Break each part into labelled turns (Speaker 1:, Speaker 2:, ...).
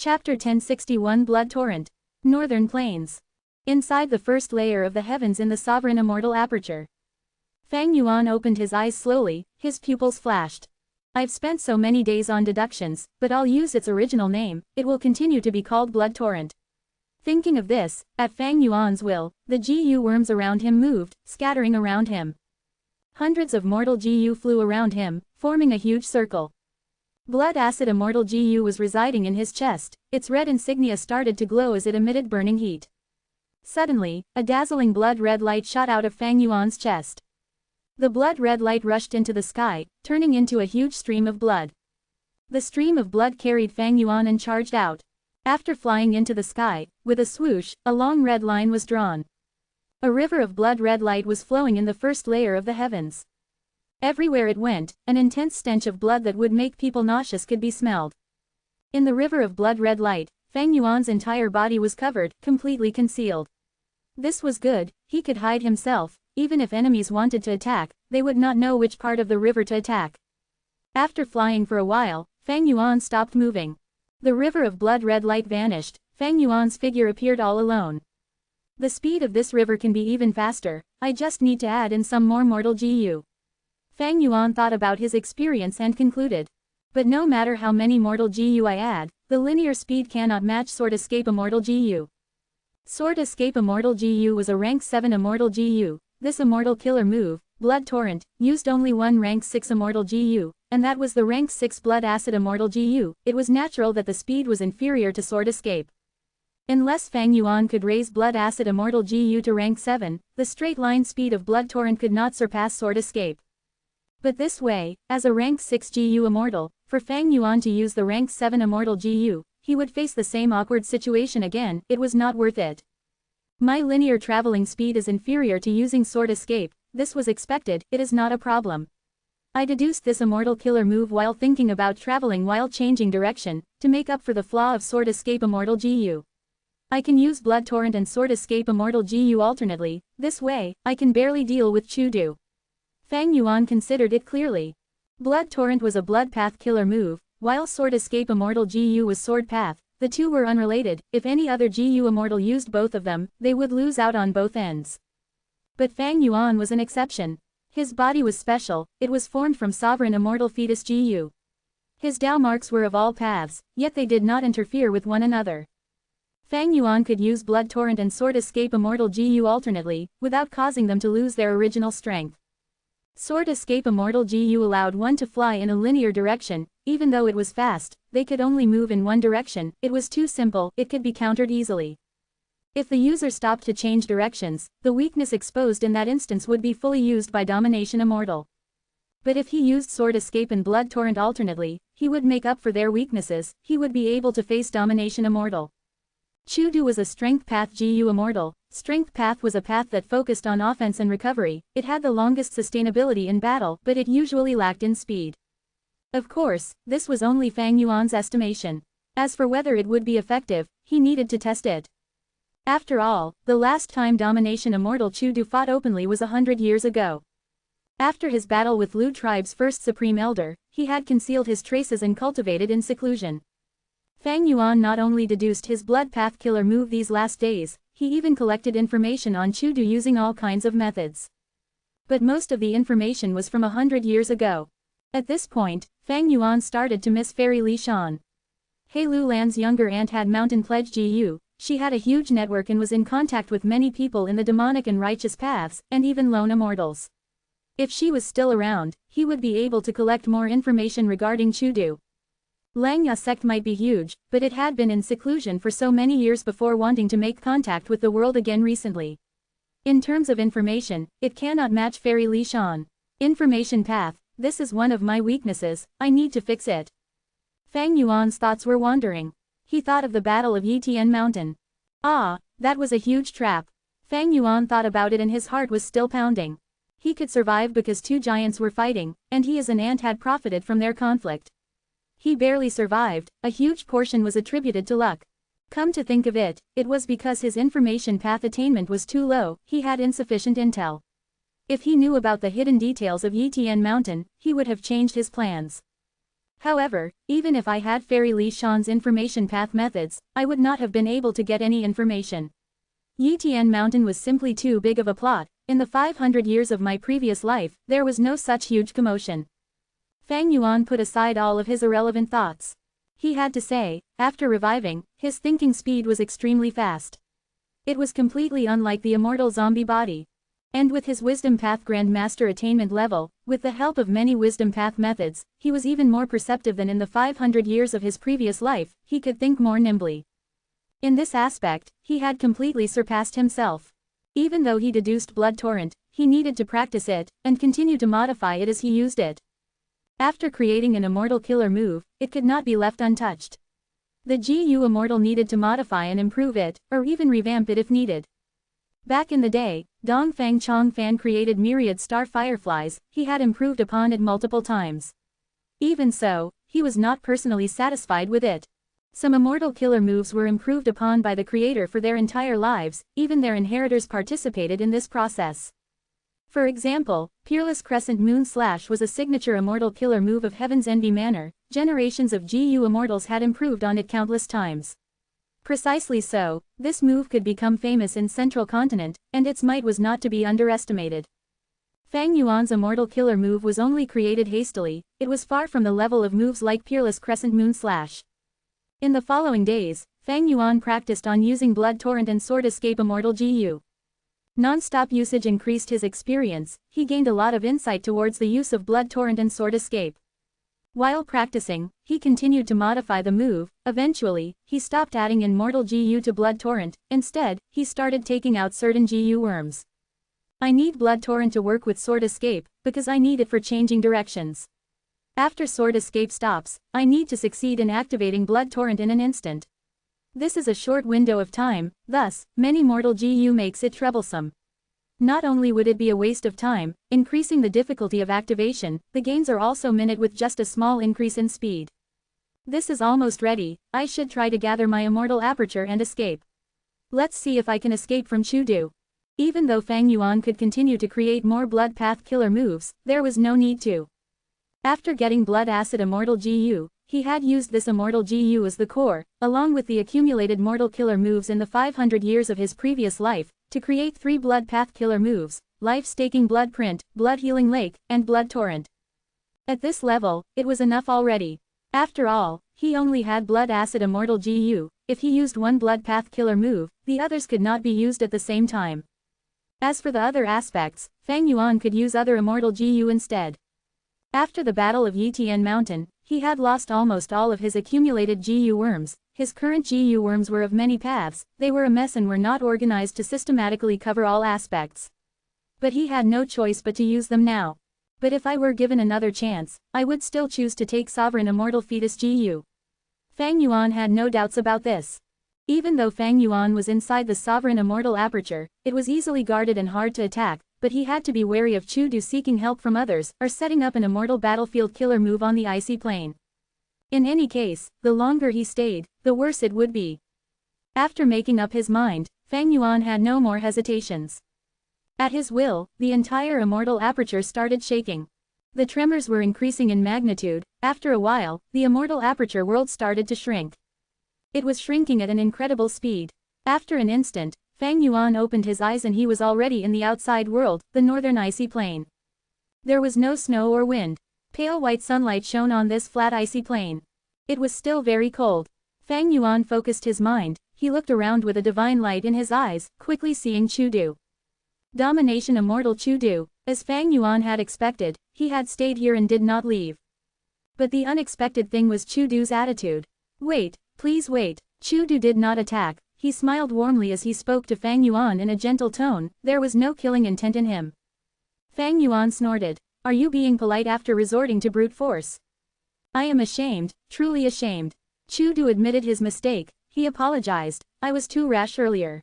Speaker 1: Chapter 1061 Blood Torrent. Northern Plains. Inside the first layer of the heavens in the sovereign immortal aperture. Fang Yuan opened his eyes slowly, his pupils flashed. I've spent so many days on deductions, but I'll use its original name, it will continue to be called Blood Torrent. Thinking of this, at Fang Yuan's will, the GU worms around him moved, scattering around him. Hundreds of mortal GU flew around him, forming a huge circle. Blood acid immortal GU was residing in his chest, its red insignia started to glow as it emitted burning heat. Suddenly, a dazzling blood-red light shot out of Fang Yuan's chest. The blood-red light rushed into the sky, turning into a huge stream of blood. The stream of blood carried Fang Yuan and charged out. After flying into the sky, with a swoosh, a long red line was drawn. A river of blood-red light was flowing in the first layer of the heavens. Everywhere it went, an intense stench of blood that would make people nauseous could be smelled. In the river of blood-red light, Fang Yuan's entire body was covered, completely concealed. This was good, he could hide himself, even if enemies wanted to attack, they would not know which part of the river to attack. After flying for a while, Fang Yuan stopped moving. The river of blood-red light vanished, Fang Yuan's figure appeared all alone. The speed of this river can be even faster, I just need to add in some more mortal GU. Fang Yuan thought about his experience and concluded. But no matter how many mortal GU I add, the linear speed cannot match Sword Escape Immortal GU. Sword Escape Immortal GU was a rank 7 Immortal GU, this Immortal Killer move, Blood Torrent, used only one rank 6 Immortal GU, and that was the rank 6 Blood Acid Immortal GU, it was natural that the speed was inferior to Sword Escape. Unless Fang Yuan could raise Blood Acid Immortal GU to rank 7, the straight line speed of Blood Torrent could not surpass Sword Escape. But this way, as a rank 6 GU Immortal, for Fang Yuan to use the rank 7 Immortal GU, he would face the same awkward situation again, it was not worth it. My linear traveling speed is inferior to using Sword Escape, this was expected, it is not a problem. I deduced this Immortal Killer move while thinking about traveling while changing direction, to make up for the flaw of Sword Escape Immortal GU. I can use Blood Torrent and Sword Escape Immortal GU alternately, this way, I can barely deal with Chudu. Fang Yuan considered it clearly. Blood Torrent was a Blood Path Killer move, while Sword Escape Immortal GU was Sword Path, the two were unrelated, if any other GU Immortal used both of them, they would lose out on both ends. But Fang Yuan was an exception. His body was special, it was formed from Sovereign Immortal Fetus GU. His Dao marks were of all paths, yet they did not interfere with one another. Fang Yuan could use Blood Torrent and Sword Escape Immortal GU alternately, without causing them to lose their original strength. Sword Escape Immortal GU allowed one to fly in a linear direction, even though it was fast, they could only move in one direction, it was too simple, it could be countered easily. If the user stopped to change directions, the weakness exposed in that instance would be fully used by Domination Immortal. But if he used Sword Escape and Blood Torrent alternately, he would make up for their weaknesses, he would be able to face Domination Immortal. Chudu was a Strength Path GU Immortal. Strength Path was a path that focused on offense and recovery, it had the longest sustainability in battle, but it usually lacked in speed. Of course, this was only Fang Yuan's estimation. As for whether it would be effective, he needed to test it. After all, the last time Domination Immortal Chudu fought openly was 100 years ago. After his battle with Lu Tribe's first Supreme Elder, he had concealed his traces and cultivated in seclusion. Fang Yuan not only deduced his Blood Path Killer move these last days, he even collected information on Chudu using all kinds of methods. But most of the information was from 100 years ago. At this point, Fang Yuan started to miss Fairy Li Shan. He Lu Lan's younger aunt had Mountain Pledge GU, she had a huge network and was in contact with many people in the demonic and righteous paths, and even lone immortals. If she was still around, he would be able to collect more information regarding Chudu. Langya sect might be huge, but it had been in seclusion for so many years before wanting to make contact with the world again recently. In terms of information, it cannot match Fairy Li Shan. Information path, this is one of my weaknesses, I need to fix it. Fang Yuan's thoughts were wandering. He thought of the Battle of Yitian Mountain. Ah, that was a huge trap. Fang Yuan thought about it and his heart was still pounding. He could survive because two giants were fighting, and he as an ant had profited from their conflict. He barely survived, a huge portion was attributed to luck. Come to think of it, it was because his information path attainment was too low, he had insufficient intel. If he knew about the hidden details of Yitian Mountain, he would have changed his plans. However, even if I had Fairy Li Shan's information path methods, I would not have been able to get any information. Yitian Mountain was simply too big of a plot. In the 500 years of my previous life, there was no such huge commotion. Fang Yuan put aside all of his irrelevant thoughts. He had to say, after reviving, his thinking speed was extremely fast. It was completely unlike the immortal zombie body. And with his Wisdom Path Grandmaster attainment level, with the help of many Wisdom Path methods, he was even more perceptive than in the 500 years of his previous life. He could think more nimbly. In this aspect, he had completely surpassed himself. Even though he deduced Blood Torrent, he needed to practice it, and continue to modify it as he used it. After creating an immortal killer move, it could not be left untouched. The GU Immortal needed to modify and improve it, or even revamp it if needed. Back in the day, Dongfang Chongfan created myriad star fireflies. He had improved upon it multiple times. Even so, he was not personally satisfied with it. Some immortal killer moves were improved upon by the creator for their entire lives, even their inheritors participated in this process. For example, Peerless Crescent Moon Slash was a signature immortal killer move of Heaven's Envy Manor. Generations of GU Immortals had improved on it countless times. Precisely so, this move could become famous in Central Continent, and its might was not to be underestimated. Fang Yuan's immortal killer move was only created hastily. It was far from the level of moves like Peerless Crescent Moon Slash. In the following days, Fang Yuan practiced on using Blood Torrent and Sword Escape Immortal GU. Non-stop usage increased his experience. He gained a lot of insight towards the use of Blood Torrent and Sword Escape. While practicing, he continued to modify the move. Eventually, he stopped adding in Mortal GU to Blood Torrent. Instead, he started taking out certain GU worms. I need Blood Torrent to work with Sword Escape, because I need it for changing directions. After Sword Escape stops, I need to succeed in activating Blood Torrent in an instant. This is a short window of time, thus, many Mortal GU makes it troublesome. Not only would it be a waste of time, increasing the difficulty of activation, the gains are also minute with just a small increase in speed. This is almost ready. I should try to gather my immortal aperture and escape. Let's see if I can escape from Chudu. Even though Fang Yuan could continue to create more Blood Path killer moves, there was no need to. After getting Blood Acid Immortal GU, he had used this Immortal GU as the core, along with the accumulated mortal killer moves in the 500 years of his previous life, to create 3 Blood Path killer moves: Life-Staking Blood Print, Blood Healing Lake, and Blood Torrent. At this level, it was enough already. After all, he only had Blood Acid Immortal GU. If he used one Blood Path killer move, the others could not be used at the same time. As for the other aspects, Fang Yuan could use other Immortal GU instead. After the Battle of Yitian Mountain, he had lost almost all of his accumulated GU worms. His current GU worms were of many paths. They were a mess and were not organized to systematically cover all aspects. But he had no choice but to use them now. But if I were given another chance, I would still choose to take Sovereign Immortal Fetus GU. Fang Yuan had no doubts about this. Even though Fang Yuan was inside the Sovereign Immortal Aperture, it was easily guarded and hard to attack. But he had to be wary of Chudu seeking help from others, or setting up an immortal battlefield killer move on the icy plane. In any case, the longer he stayed, the worse it would be. After making up his mind, Fang Yuan had no more hesitations. At his will, the entire immortal aperture started shaking. The tremors were increasing in magnitude. After a while, the immortal aperture world started to shrink. It was shrinking at an incredible speed. After an instant, Fang Yuan opened his eyes and he was already in the outside world, the northern icy plain. There was no snow or wind. Pale white sunlight shone on this flat icy plain. It was still very cold. Fang Yuan focused his mind. He looked around with a divine light in his eyes, quickly seeing Chudu. Domination Immortal Chudu. As Fang Yuan had expected, he had stayed here and did not leave. But the unexpected thing was Chudu's attitude. Wait, please wait. Chudu did not attack. He smiled warmly as he spoke to Fang Yuan in a gentle tone. There was no killing intent in him. Fang Yuan snorted. Are you being polite after resorting to brute force? I am ashamed, truly ashamed. Chudu admitted his mistake. He apologized. I was too rash earlier.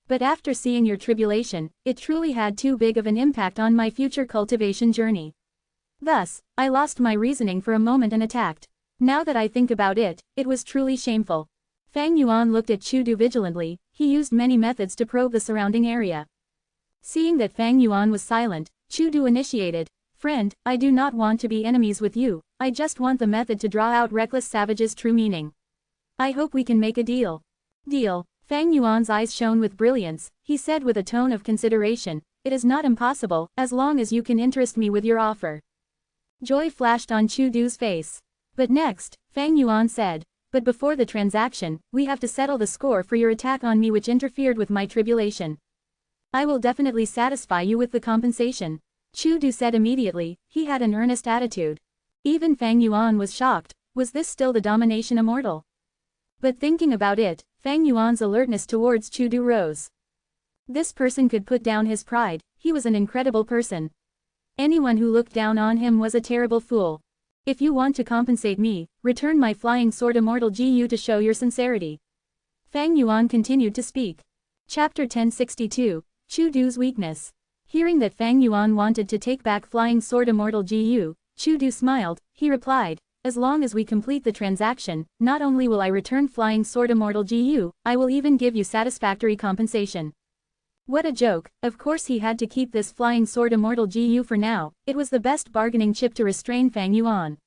Speaker 1: But after seeing your tribulation, it truly had too big of an impact on my future cultivation journey. Thus, I lost my reasoning for a moment and attacked. Now that I think about it, it was truly shameful. Fang Yuan looked at Chudu vigilantly. He used many methods to probe the surrounding area. Seeing that Fang Yuan was silent, Chudu initiated. Friend, I do not want to be enemies with you, I just want the method to draw out reckless savage's true meaning. I hope we can make a deal. Deal. Fang Yuan's eyes shone with brilliance, he said with a tone of consideration, it is not impossible, as long as you can interest me with your offer. Joy flashed on Chu Du's face. But next, Fang Yuan said, but before the transaction, we have to settle the score for your attack on me which interfered with my tribulation. I will definitely satisfy you with the compensation. Chu Du said immediately, he had an earnest attitude. Even Fang Yuan was shocked, was this still the domination immortal? But thinking about it, Fang Yuan's alertness towards Chu Du rose. This person could put down his pride, he was an incredible person. Anyone who looked down on him was a terrible fool. If you want to compensate me, return my flying sword Immortal Gu to show your sincerity. Fang Yuan continued to speak. Chapter 1062, Chu Du's weakness. Hearing that Fang Yuan wanted to take back flying sword Immortal Gu, Chu Du smiled, he replied, as long as we complete the transaction, not only will I return flying sword Immortal Gu, I will even give you satisfactory compensation. What a joke, of course he had to keep this flying sword Immortal Gu for now, it was the best bargaining chip to restrain Fang Yuan.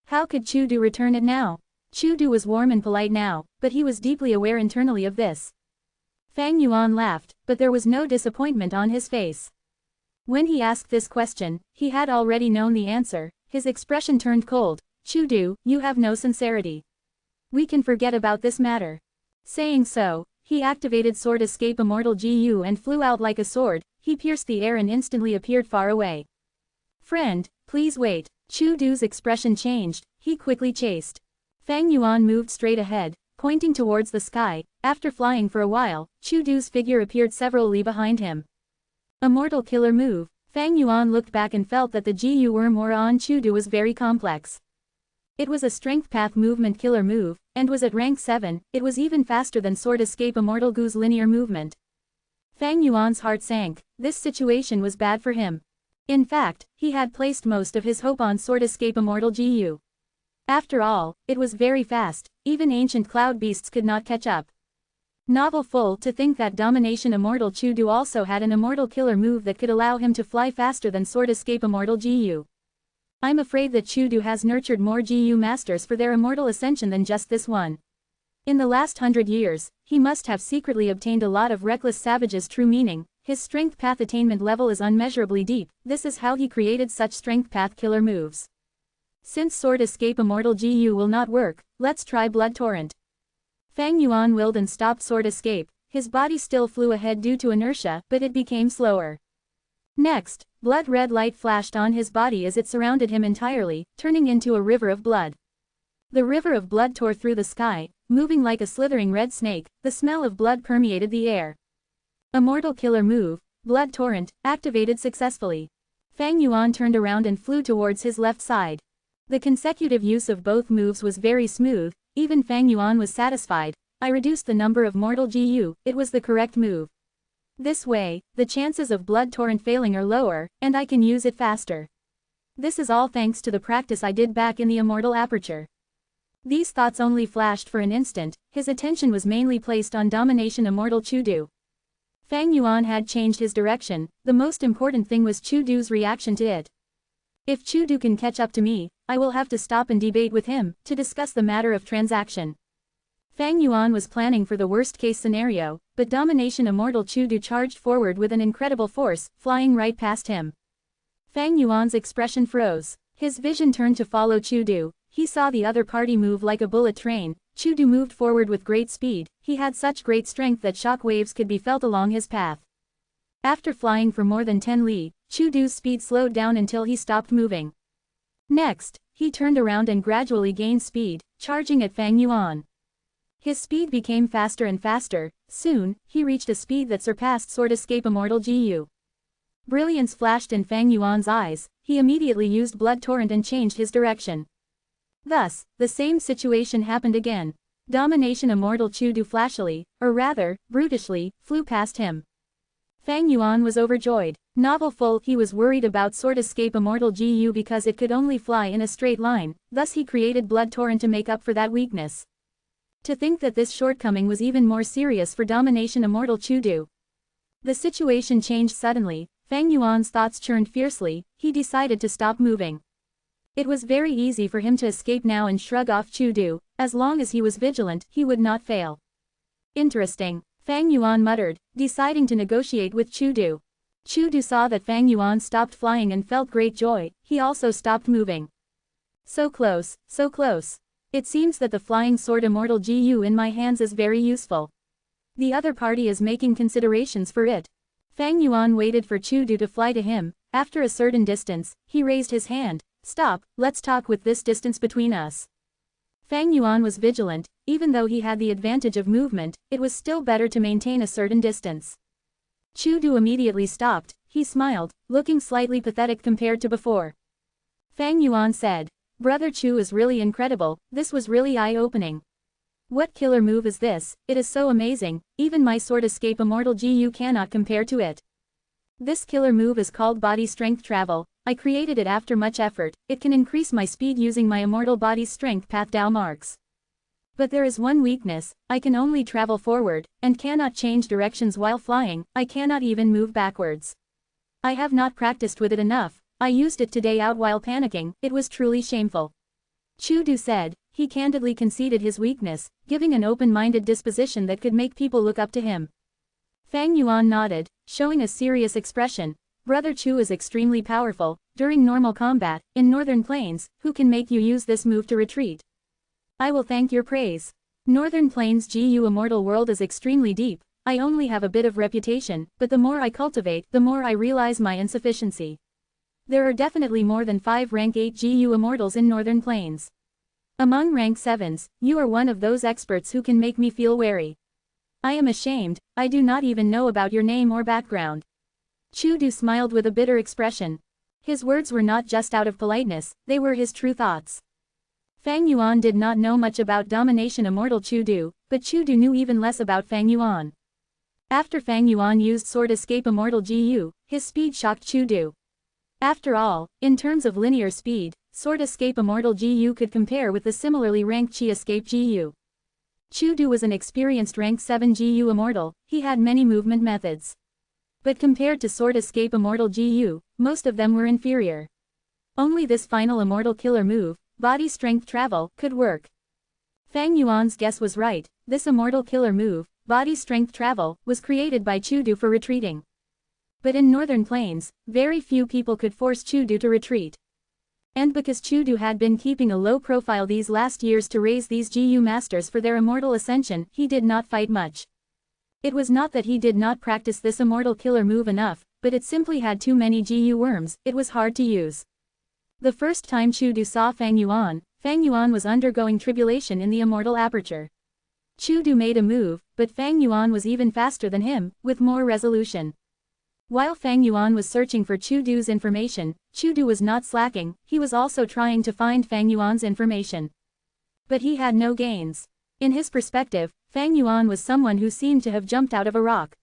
Speaker 1: How could Chu Du return it now? Chu Du was warm and polite now, but he was deeply aware internally of this. Fang Yuan laughed, but there was no disappointment on his face. When he asked this question, he had already known the answer, his expression turned cold. Chu Du, you have no sincerity. We can forget about this matter. Saying so, he activated Sword Escape Immortal Gu and flew out like a sword, he pierced the air and instantly appeared far away. Friend, please wait. Chu Du's expression changed, he quickly chased. Fang Yuan moved straight ahead, pointing towards the sky. After flying for a while, Chu Du's figure appeared several li behind him. Immortal killer move. Fang Yuan looked back and felt that the Gu worm aura on Chu Du was very complex. It was a strength path movement killer move, and was at rank 7, it was even faster than Sword Escape Immortal Gu's linear movement. Fang Yuan's heart sank, this situation was bad for him. In fact, he had placed most of his hope on Sword Escape Immortal Gu. After all, it was very fast, even ancient cloud beasts could not catch up. Novel full to think that Domination Immortal Chu Du also had an immortal killer move that could allow him to fly faster than Sword Escape Immortal Gu. I'm afraid that Chu Du has nurtured more Gu masters for their immortal ascension than just this one. In the last 100 years, he must have secretly obtained a lot of reckless savages' true meaning, his strength path attainment level is unmeasurably deep, this is how he created such strength path killer moves. Since Sword Escape Immortal Gu will not work, let's try Blood Torrent. Fang Yuan willed and stopped Sword Escape, his body still flew ahead due to inertia, but it became slower. Next, blood red light flashed on his body as it surrounded him entirely, turning into a river of blood. The river of blood tore through the sky, moving like a slithering red snake, the smell of blood permeated the air. Immortal killer move, Blood Torrent, activated successfully. Fang Yuan turned around and flew towards his left side. The consecutive use of both moves was very smooth, even Fang Yuan was satisfied. I reduced the number of mortal Gu, it was the correct move. This way, the chances of Blood Torrent failing are lower, and I can use it faster. This is all thanks to the practice I did back in the Immortal Aperture. These thoughts only flashed for an instant, his attention was mainly placed on Domination Immortal Chu Du. Fang Yuan had changed his direction, the most important thing was Chu Du's reaction to it. If Chu Du can catch up to me, I will have to stop and debate with him, to discuss the matter of transaction. Fang Yuan was planning for the worst-case scenario, but Domination Immortal Chu Du charged forward with an incredible force, flying right past him. Fang Yuan's expression froze. His vision turned to follow Chu Du. He saw the other party move like a bullet train. Chu Du moved forward with great speed. He had such great strength that shock waves could be felt along his path. After flying for more than 10 li, Chu Du's speed slowed down until he stopped moving. Next, he turned around and gradually gained speed, charging at Fang Yuan. His speed became faster and faster, soon, he reached a speed that surpassed Sword Escape Immortal Gu. Brilliance flashed in Fang Yuan's eyes, he immediately used Blood Torrent and changed his direction. Thus, the same situation happened again. Domination Immortal Chu Du flashily, or rather, brutishly, flew past him. Fang Yuan was overjoyed. Novel full, he was worried about Sword Escape Immortal Gu because it could only fly in a straight line, thus he created Blood Torrent to make up for that weakness. To think that this shortcoming was even more serious for Domination Immortal Chu Du. The situation changed suddenly. Fang Yuan's thoughts churned fiercely, he decided to stop moving. It was very easy for him to escape now and shrug off Chu Du, as long as he was vigilant, he would not fail. Interesting, Fang Yuan muttered, deciding to negotiate with Chu Du. Chu Du saw that Fang Yuan stopped flying and felt great joy, he also stopped moving. So close, so close. It seems that the flying sword Immortal Gu in my hands is very useful. The other party is making considerations for it. Fang Yuan waited for Chu Du to fly to him. After a certain distance, he raised his hand. Stop, let's talk with this distance between us. Fang Yuan was vigilant, even though he had the advantage of movement, it was still better to maintain a certain distance. Chu Du immediately stopped, he smiled, looking slightly pathetic compared to before. Fang Yuan said, Brother Chu is really incredible, this was really eye-opening. What killer move is this? It is so amazing, even my sword escape Immortal Gu cannot compare to it. This killer move is called Body Strength Travel, I created it after much effort, it can increase my speed using my immortal body's strength path Dao marks. But there is one weakness, I can only travel forward, and cannot change directions while flying, I cannot even move backwards. I have not practiced with it enough, I used it today out while panicking, it was truly shameful. Chu Du said, he candidly conceded his weakness, giving an open-minded disposition that could make people look up to him. Fang Yuan nodded, showing a serious expression. Brother Chu is extremely powerful, during normal combat, in Northern Plains, who can make you use this move to retreat? I will thank your praise. Northern Plains Gu Immortal World is extremely deep, I only have a bit of reputation, but the more I cultivate, the more I realize my insufficiency. There are definitely more than 5 rank 8 Gu Immortals in Northern Plains. Among rank 7s, you are one of those experts who can make me feel wary. I am ashamed, I do not even know about your name or background. Chu Du smiled with a bitter expression. His words were not just out of politeness, they were his true thoughts. Fang Yuan did not know much about domination Immortal Chu Du, but Chu Du knew even less about Fang Yuan. After Fang Yuan used Sword Escape Immortal Gu, his speed shocked Chu Du. After all, in terms of linear speed, Sword Escape Immortal Gu could compare with the similarly ranked Chi Escape Gu. Chu Du was an experienced rank 7 Gu Immortal, he had many movement methods. But compared to Sword Escape Immortal Gu, most of them were inferior. Only this final immortal killer move, Body Strength Travel, could work. Fang Yuan's guess was right, this immortal killer move, Body Strength Travel, was created by Chu Du for retreating. But in Northern Plains, very few people could force Chu Du to retreat. And because Chu Du had been keeping a low profile these last years to raise these Gu masters for their immortal ascension, he did not fight much. It was not that he did not practice this immortal killer move enough, but it simply had too many Gu worms, it was hard to use. The first time Chu Du saw Fang Yuan was undergoing tribulation in the immortal aperture. Chu Du made a move, but Fang Yuan was even faster than him, with more resolution. While Fang Yuan was searching for Chu Du's information, Chu Du was not slacking, he was also trying to find Fang Yuan's information. But he had no gains. In his perspective, Fang Yuan was someone who seemed to have jumped out of a rock.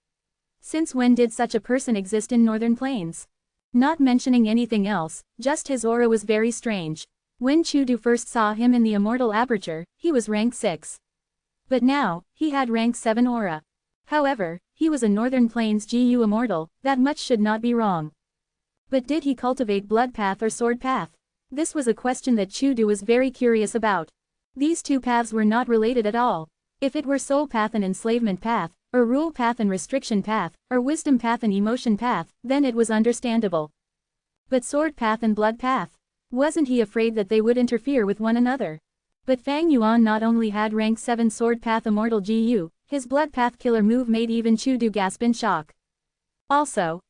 Speaker 1: Since when did such a person exist in Northern Plains? Not mentioning anything else, just his aura was very strange. When Chu Du first saw him in the immortal aperture, he was rank 6. But now, he had rank 7 aura. However, he was a Northern Plains Gu Immortal, that much should not be wrong. But did he cultivate Blood Path or Sword Path? This was a question that Chu Du was very curious about. These two paths were not related at all. If it were Soul Path and Enslavement Path, or Rule Path and Restriction Path, or Wisdom Path and Emotion Path, then it was understandable. But Sword Path and Blood Path? Wasn't he afraid that they would interfere with one another? But Fang Yuan not only had rank 7 Sword Path Immortal Gu, his Blood Path killer move made even Chu Du gasp in shock. Also,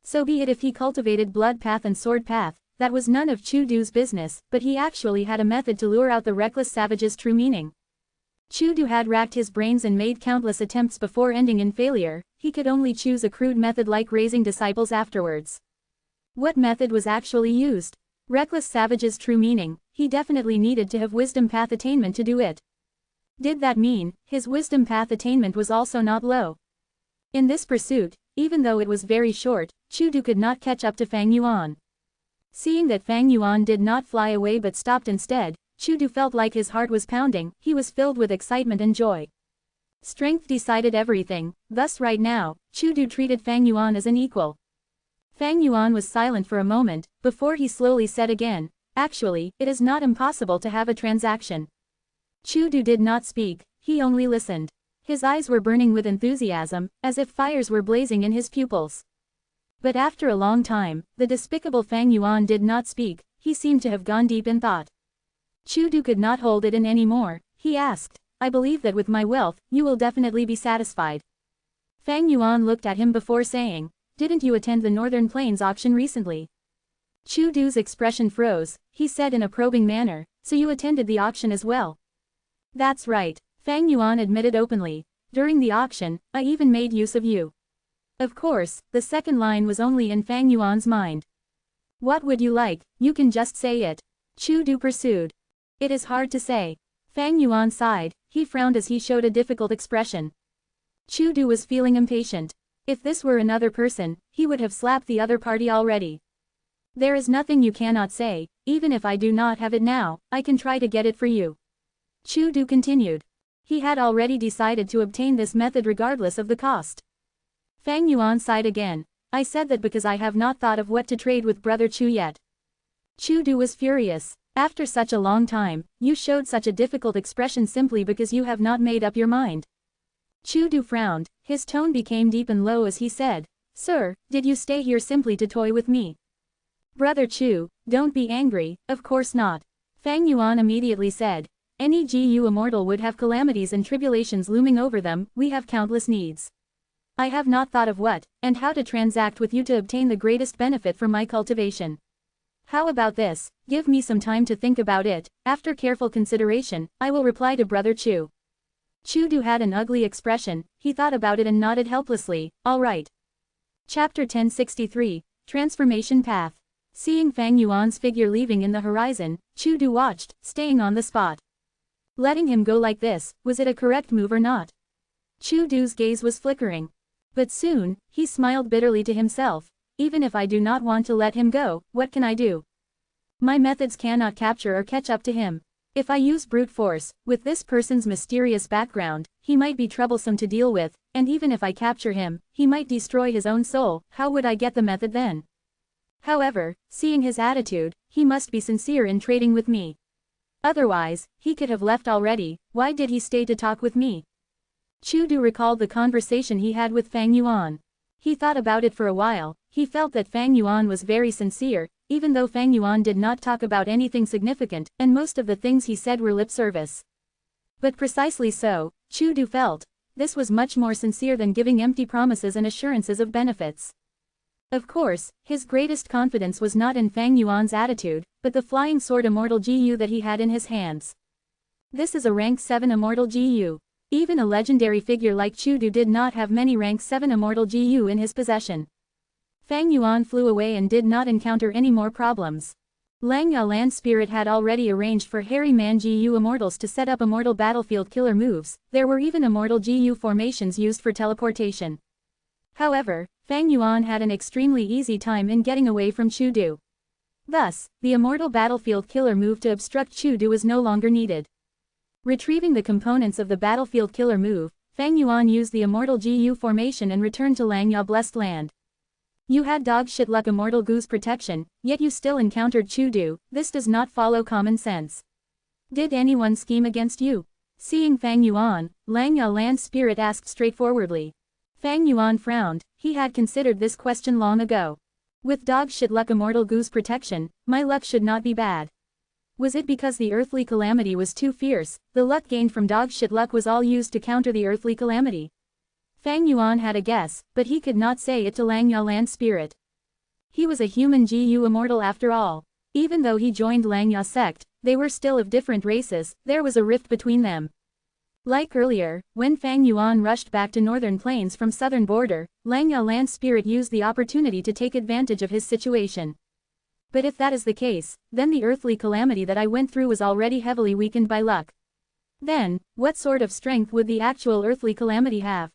Speaker 1: so be it if he cultivated Blood Path and Sword Path, that was none of Chu Du's business, but he actually had a method to lure out the reckless savage's true meaning. Chu Du had racked his brains and made countless attempts before ending in failure, he could only choose a crude method like raising disciples afterwards. What method was actually used? Reckless savage's true meaning, he definitely needed to have Wisdom Path attainment to do it. Did that mean, his Wisdom Path attainment was also not low? In this pursuit, even though it was very short, Chu Du could not catch up to Fang Yuan. Seeing that Fang Yuan did not fly away but stopped instead, Chu Du felt like his heart was pounding, he was filled with excitement and joy. Strength decided everything, thus right now, Chu Du treated Fang Yuan as an equal. Fang Yuan was silent for a moment, before he slowly said again, actually, it is not impossible to have a transaction. Chu Du did not speak, he only listened. His eyes were burning with enthusiasm, as if fires were blazing in his pupils. But after a long time, the despicable Fang Yuan did not speak, he seemed to have gone deep in thought. Chu Du could not hold it in any more, he asked, I believe that with my wealth, you will definitely be satisfied. Fang Yuan looked at him before saying, didn't you attend the Northern Plains auction recently? Chu Du's expression froze, he said in a probing manner, so you attended the auction as well? That's right, Fang Yuan admitted openly, during the auction, I even made use of you. Of course, the second line was only in Fang Yuan's mind. What would you like, you can just say it. Chu Du pursued. It is hard to say. Fang Yuan sighed, he frowned as he showed a difficult expression. Chu Du was feeling impatient. If this were another person, he would have slapped the other party already. There is nothing you cannot say, even if I do not have it now, I can try to get it for you. Chu Du continued. He had already decided to obtain this method regardless of the cost. Fang Yuan sighed again. I said that because I have not thought of what to trade with Brother Chu yet. Chu Du was furious. After such a long time, you showed such a difficult expression simply because you have not made up your mind. Chu Du frowned, his tone became deep and low as he said, Sir, did you stay here simply to toy with me? Brother Chu, don't be angry, of course not. Fang Yuan immediately said, any GU immortal would have calamities and tribulations looming over them, we have countless needs. I have not thought of what, and how to transact with you to obtain the greatest benefit from my cultivation. How about this, give me some time to think about it, after careful consideration, I will reply to Brother Chu. Chu Du had an ugly expression, he thought about it and nodded helplessly, all right. Chapter 1063, Transformation Path. Seeing Fang Yuan's figure leaving in the horizon, Chu Du watched, staying on the spot. Letting him go like this, was it a correct move or not? Chu Du's gaze was flickering. But soon, he smiled bitterly to himself, even if I do not want to let him go, what can I do? My methods cannot capture or catch up to him. If I use brute force, with this person's mysterious background, he might be troublesome to deal with, and even if I capture him, he might destroy his own soul, how would I get the method then? However, seeing his attitude, he must be sincere in trading with me. Otherwise, he could have left already, why did he stay to talk with me? Chu Du recalled the conversation he had with Fang Yuan. He thought about it for a while, he felt that Fang Yuan was very sincere, even though Fang Yuan did not talk about anything significant, and most of the things he said were lip service. But precisely so, Chu Du felt, this was much more sincere than giving empty promises and assurances of benefits. Of course, his greatest confidence was not in Fang Yuan's attitude, but the flying sword Immortal GU that he had in his hands. This is a rank 7 Immortal GU. Even a legendary figure like Chu Du did not have many rank 7 Immortal GU in his possession. Fang Yuan flew away and did not encounter any more problems. Lang Ya Land Spirit had already arranged for Hairy Man GU Immortals to set up Immortal Battlefield killer moves, there were even Immortal GU formations used for teleportation. However, Fang Yuan had an extremely easy time in getting away from Chu Du. Thus, the Immortal Battlefield killer move to obstruct Chu Du was no longer needed. Retrieving the components of the Battlefield killer move, Fang Yuan used the Immortal GU formation and returned to Lang Ya Blessed Land. You had dog shit luck Immortal Goose protection, yet you still encountered Chu Du, this does not follow common sense. Did anyone scheme against you? Seeing Fang Yuan, Lang Ya Land Spirit asked straightforwardly. Fang Yuan frowned, he had considered this question long ago. With dog shit luck Immortal Goose protection, my luck should not be bad. Was it because the earthly calamity was too fierce, the luck gained from dog shit luck was all used to counter the earthly calamity? Fang Yuan had a guess, but he could not say it to Lang Ya Land Spirit. He was a human GU immortal after all. Even though he joined Lang Ya sect, they were still of different races, there was a rift between them. Like earlier, when Fang Yuan rushed back to Northern Plains from southern border, Lang Ya Land Spirit used the opportunity to take advantage of his situation. But if that is the case, then the earthly calamity that I went through was already heavily weakened by luck. Then, what sort of strength would the actual earthly calamity have?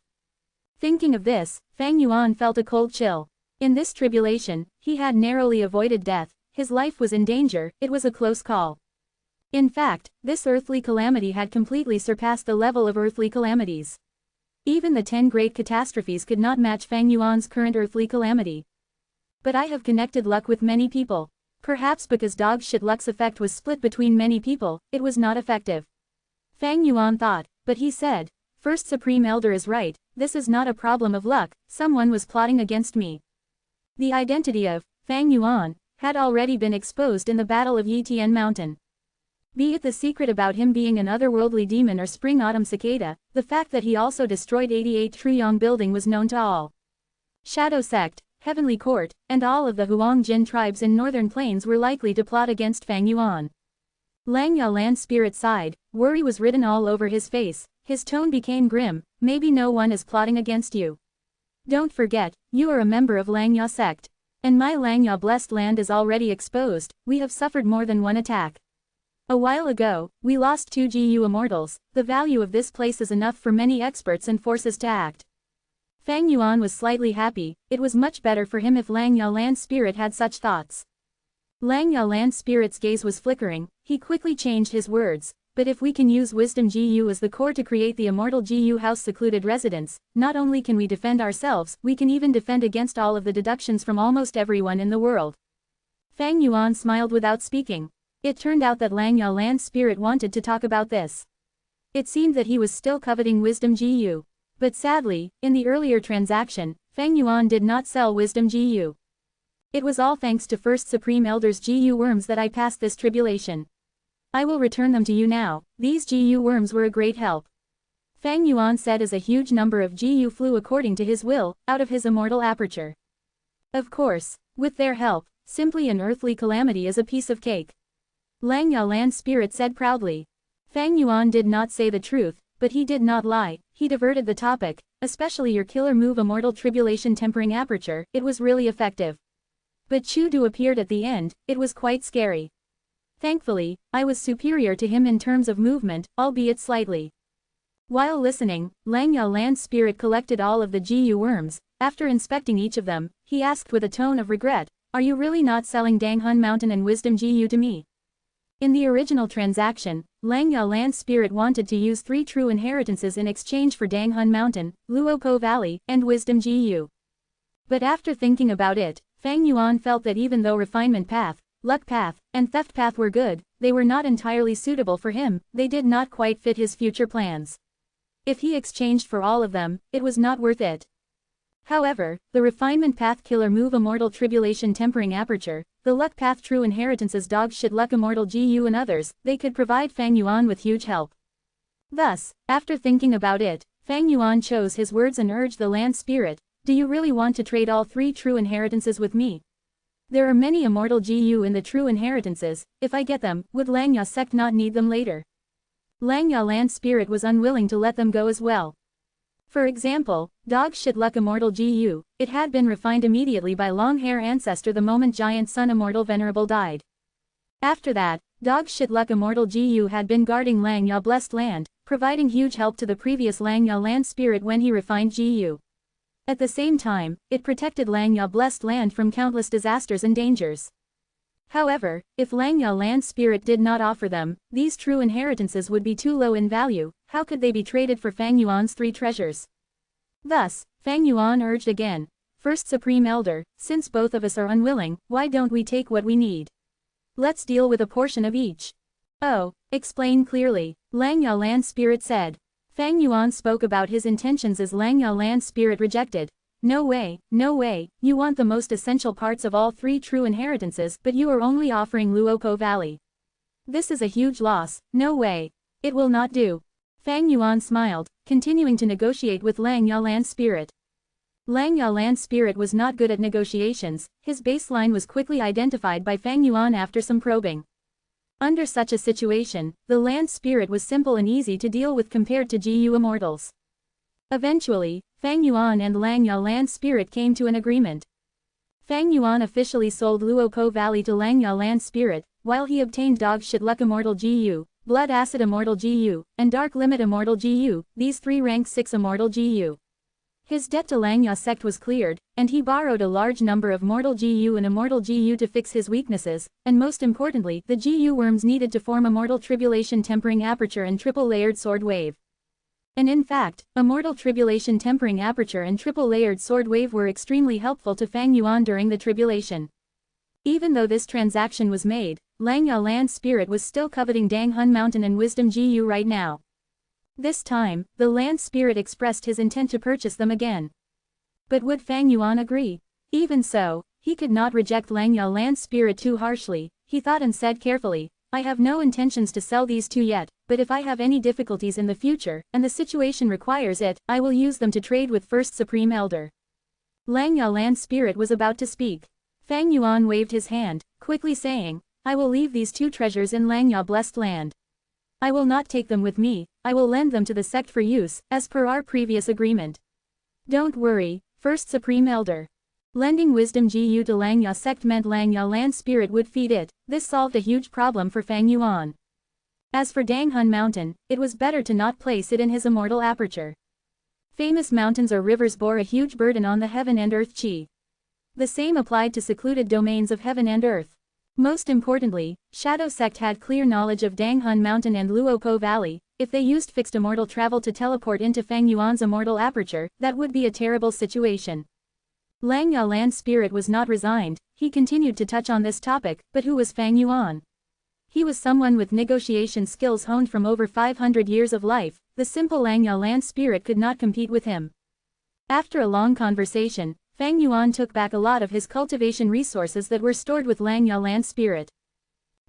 Speaker 1: Thinking of this, Fang Yuan felt a cold chill. In this tribulation, he had narrowly avoided death, his life was in danger, it was a close call. In fact, this earthly calamity had completely surpassed the level of earthly calamities. Even the 10 great catastrophes could not match Fang Yuan's current earthly calamity. But I have connected luck with many people. Perhaps because dog shit luck's effect was split between many people, it was not effective. Fang Yuan thought, but he said, First Supreme Elder is right, this is not a problem of luck, someone was plotting against me. The identity of Fang Yuan had already been exposed in the Battle of Yitian Mountain. Be it the secret about him being an otherworldly demon or spring autumn cicada, the fact that he also destroyed 88 Truyong building was known to all. Shadow Sect, Heavenly Court, and all of the Huang Jin tribes in northern plains were likely to plot against Fang Yuan. Lang Yalan's spirit sighed, worry was written all over his face, his tone became grim, maybe no one is plotting against you. Don't forget, you are a member of Lang Ya sect. And my Lang Ya blessed land is already exposed, we have suffered more than one attack. A while ago, we lost 2 GU immortals, the value of this place is enough for many experts and forces to act. Fang Yuan was slightly happy, it was much better for him if Lang Yalan's spirit had such thoughts. Lang Yalan's spirit's gaze was flickering, he quickly changed his words, but if we can use Wisdom GU as the core to create the Immortal GU House secluded residence, not only can we defend ourselves, we can even defend against all of the deductions from almost everyone in the world. Fang Yuan smiled without speaking. It turned out that Lang Yalan's spirit wanted to talk about this. It seemed that he was still coveting Wisdom GU. But sadly, in the earlier transaction, Fang Yuan did not sell Wisdom GU. It was all thanks to First Supreme Elder's GU worms that I passed this tribulation. I will return them to you now, these GU worms were a great help. Fang Yuan said as a huge number of GU flew according to his will, out of his immortal aperture. Of course, with their help, simply an earthly calamity is a piece of cake. Lang Yalan's spirit said proudly. Fang Yuan did not say the truth, but he did not lie, he diverted the topic, especially your killer move Immortal Tribulation Tempering Aperture, it was really effective. But Chu Du appeared at the end, it was quite scary. Thankfully, I was superior to him in terms of movement, albeit slightly. While listening, Lang Yalan's spirit collected all of the GU worms. After inspecting each of them, he asked with a tone of regret, are you really not selling Danghun Mountain and Wisdom GU to me? In the original transaction, Lang Yalan's spirit wanted to use 3 true inheritances in exchange for Danghun Mountain, Luopo Valley, and Wisdom GU. But after thinking about it, Fang Yuan felt that even though Refinement Path, Luck Path, and Theft Path were good, they were not entirely suitable for him, they did not quite fit his future plans. If he exchanged for all of them, it was not worth it. However, the Refinement Path Killer Move Immortal Tribulation Tempering Aperture, the Luck Path True Inheritances Dog Shit Luck Immortal GU and others, they could provide Fang Yuan with huge help. Thus, after thinking about it, Fang Yuan chose his words and urged the land spirit, do you really want to trade all 3 true inheritances with me? There are many immortal GU in the true inheritances, if I get them, would Lang Ya sect not need them later? Lang Ya land spirit was unwilling to let them go as well. For example, Dog Shit Luck Immortal GU, it had been refined immediately by Long Hair Ancestor the moment Giant Sun Immortal Venerable died. After that, Dog Shit Luck Immortal GU had been guarding Lang Ya blessed land, providing huge help to the previous Lang Ya land spirit when he refined GU. At the same time, it protected Lang Ya blessed land from countless disasters and dangers. However, if Lang Ya land spirit did not offer them, these true inheritances would be too low in value, how could they be traded for Fang Yuan's 3 treasures? Thus, Fang Yuan urged again, First Supreme Elder, since both of us are unwilling, why don't we take what we need? Let's deal with a portion of each. Oh, explain clearly, Lang Ya land spirit said. Fang Yuan spoke about his intentions as Lang Ya land spirit rejected. No way, you want the most essential parts of all 3 true inheritances but you are only offering Luopo Valley. This is a huge loss, no way. It will not do. Fang Yuan smiled, continuing to negotiate with Lang Ya land spirit. Lang Ya land spirit was not good at negotiations, his baseline was quickly identified by Fang Yuan after some probing. Under such a situation, the land spirit was simple and easy to deal with compared to GU immortals. Eventually, Fang Yuan and Lang Ya land spirit came to an agreement. Fang Yuan officially sold Luopo Valley to Lang Ya land spirit, while he obtained Dog Shit Luck Immortal GU, Blood Acid Immortal GU, and Dark Limit Immortal GU, these 3 rank 6 Immortal GU. His debt to Lang Ya sect was cleared, and he borrowed a large number of Mortal GU and Immortal GU to fix his weaknesses, and most importantly, the GU worms needed to form Immortal Tribulation Tempering Aperture and Triple Layered Sword Wave. And in fact, Immortal Tribulation Tempering Aperture and Triple-Layered Sword Wave were extremely helpful to Fang Yuan during the tribulation. Even though this transaction was made, Langya Land Spirit was still coveting Dang Hun Mountain and Wisdom GU right now. This time, the Land Spirit expressed his intent to purchase them again. But would Fang Yuan agree? Even so, he could not reject Langya Land Spirit too harshly. He thought and said carefully, I have no intentions to sell these two yet, but if I have any difficulties in the future, and the situation requires it, I will use them to trade with First Supreme Elder. Langya Land Spirit was about to speak. Fang Yuan waved his hand, quickly saying, I will leave these two treasures in Langya Blessed Land. I will not take them with me, I will lend them to the sect for use, as per our previous agreement. Don't worry, First Supreme Elder. Lending Wisdom GU to Langya sect meant Langya Land Spirit would feed it. This solved a huge problem for Fang Yuan. As for Dang Hun Mountain, it was better to not place it in his immortal aperture. Famous mountains or rivers bore a huge burden on the heaven and earth chi. The same applied to secluded domains of heaven and earth. Most importantly, Shadow Sect had clear knowledge of Dang Hun Mountain and Luopo Valley. If they used fixed immortal travel to teleport into Fang Yuan's immortal aperture, that would be a terrible situation. Langya Land Spirit was not resigned. He continued to touch on this topic, but who was Fang Yuan? He was someone with negotiation skills honed from over 500 years of life. The simple Langya Land Spirit could not compete with him. After a long conversation, Fang Yuan took back a lot of his cultivation resources that were stored with Langya Land Spirit.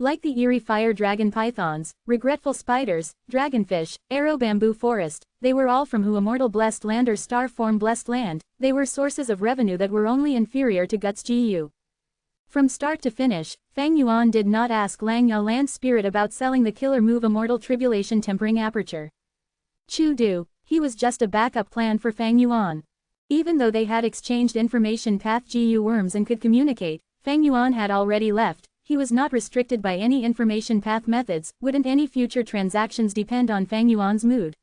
Speaker 1: Like the eerie fire dragon pythons, regretful spiders, dragonfish, arrow bamboo forest, they were all from Immortal Blessed Land or Star Form Blessed Land. They were sources of revenue that were only inferior to Guts GU. From start to finish, Fang Yuan did not ask Langya Land Spirit about selling the killer move Immortal Tribulation Tempering Aperture. Chu Du, he was just a backup plan for Fang Yuan. Even though they had exchanged information path GU worms and could communicate, Fang Yuan had already left. He was not restricted by any information path methods. Wouldn't any future transactions depend on Fang Yuan's mood?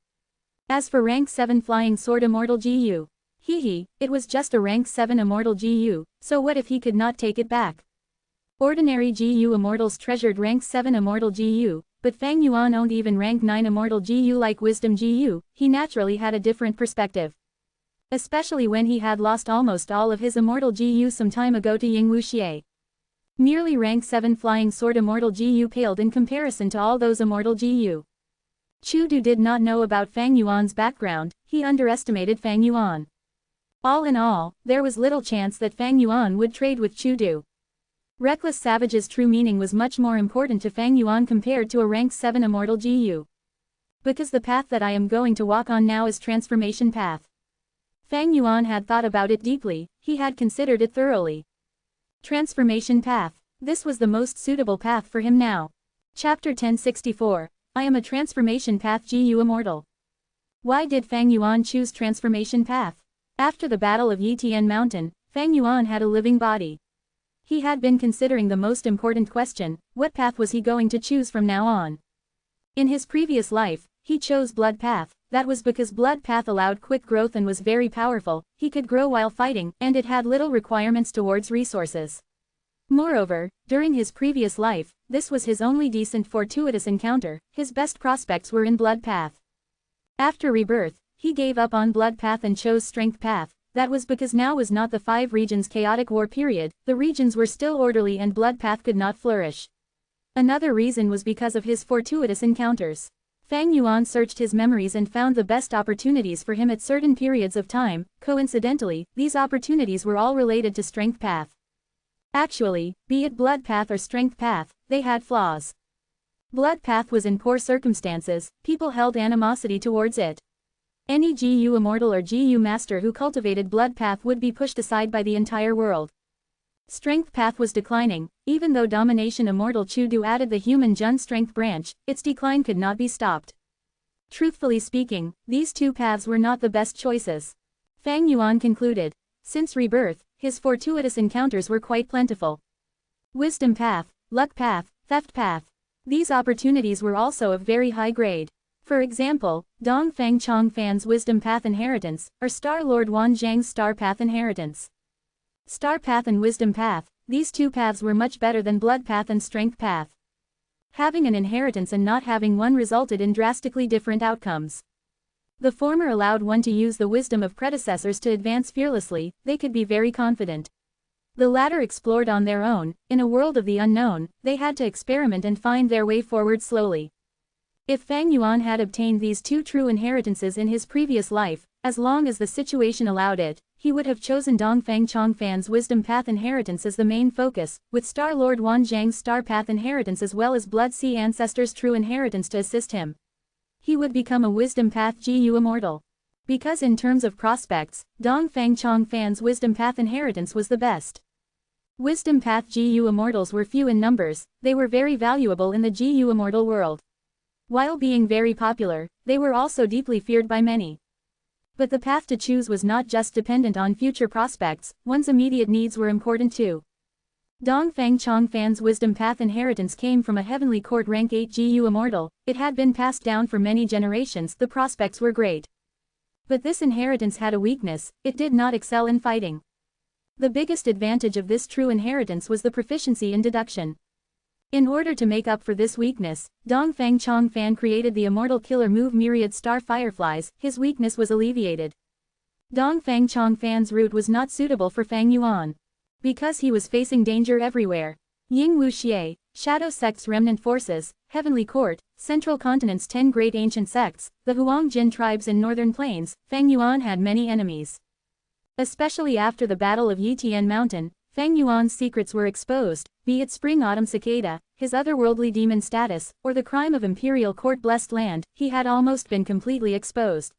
Speaker 1: As for rank 7 Flying Sword Immortal GU, it was just a rank 7 Immortal GU, so what if he could not take it back? Ordinary GU Immortals treasured rank 7 Immortal GU, but Fang Yuan owned even rank 9 Immortal GU like Wisdom GU. He naturally had a different perspective. Especially when he had lost almost all of his Immortal GU some time ago to Ying Wuxie. Merely rank 7 Flying Sword Immortal GU paled in comparison to all those Immortal GU. Chu Du did not know about Fang Yuan's background. He underestimated Fang Yuan. All in all, there was little chance that Fang Yuan would trade with Chu Du. Reckless Savage's true meaning was much more important to Fang Yuan compared to a rank 7 Immortal GU. Because the path that I am going to walk on now is Transformation Path. Fang Yuan had thought about it deeply. He had considered it thoroughly. Transformation Path. This was the most suitable path for him now. Chapter 1064. I am a Transformation Path GU Immortal. Why did Fang Yuan choose Transformation Path? After the Battle of Yitian Mountain, Fang Yuan had a living body. He had been considering the most important question, what path was he going to choose from now on? In his previous life, he chose Blood Path. That was because Blood Path allowed quick growth and was very powerful. He could grow while fighting, and it had little requirements towards resources. Moreover, during his previous life, this was his only decent fortuitous encounter. His best prospects were in Blood Path. After rebirth, he gave up on Blood Path and chose Strength Path. That was because now was not the 5 regions chaotic war period. The regions were still orderly and Blood Path could not flourish. Another reason was because of his fortuitous encounters. Fang Yuan searched his memories and found the best opportunities for him at certain periods of time. Coincidentally, these opportunities were all related to Strength Path. Actually, be it Blood Path or Strength Path, they had flaws. Blood Path was in poor circumstances. People held animosity towards it. Any GU Immortal or GU Master who cultivated Blood Path would be pushed aside by the entire world. Strength Path was declining. Even though Domination Immortal Chu Du added the Human Jun Strength branch, its decline could not be stopped. Truthfully speaking, these two paths were not the best choices. Fang Yuan concluded. Since rebirth, his fortuitous encounters were quite plentiful. Wisdom Path, Luck Path, Theft Path. These opportunities were also of very high grade. For example, Dong Fang Chong Fan's Wisdom Path Inheritance, or Star Lord Wan Zhang's Star Path Inheritance. Star Path and Wisdom Path, these two paths were much better than Blood Path and Strength Path. Having an inheritance and not having one resulted in drastically different outcomes. The former allowed one to use the wisdom of predecessors to advance fearlessly, they could be very confident. The latter explored on their own, in a world of the unknown, they had to experiment and find their way forward slowly. If Fang Yuan had obtained these two true inheritances in his previous life, as long as the situation allowed it, he would have chosen Dongfang Chongfan's wisdom path inheritance as the main focus, with Star Lord Wanzhang's star path inheritance as well as Blood Sea Ancestors' true inheritance to assist him. He would become a wisdom path GU Immortal. Because in terms of prospects, Dongfang Chongfan's wisdom path inheritance was the best. Wisdom path GU Immortals were few in numbers, they were very valuable in the GU Immortal world. While being very popular, they were also deeply feared by many. But the path to choose was not just dependent on future prospects, one's immediate needs were important too. Dongfang Chongfan's wisdom path inheritance came from a heavenly court rank 8 GU Immortal, it had been passed down for many generations, the prospects were great. But this inheritance had a weakness, it did not excel in fighting. The biggest advantage of this true inheritance was the proficiency in deduction. In order to make up for this weakness, Dongfang Chongfan created the immortal killer move Myriad Star Fireflies, his weakness was alleviated. Dongfang Chongfan's route was not suitable for Fang Yuan. Because he was facing danger everywhere. Ying Wu Xie, Shadow Sect's remnant forces, Heavenly Court, Central Continent's 10 great ancient sects, the Huangjin tribes in northern plains, Fang Yuan had many enemies. Especially after the Battle of Yitian Mountain, Fang Yuan's secrets were exposed, be it Spring-Autumn Cicada, his otherworldly demon status, or the crime of Imperial Court-blessed land, he had almost been completely exposed.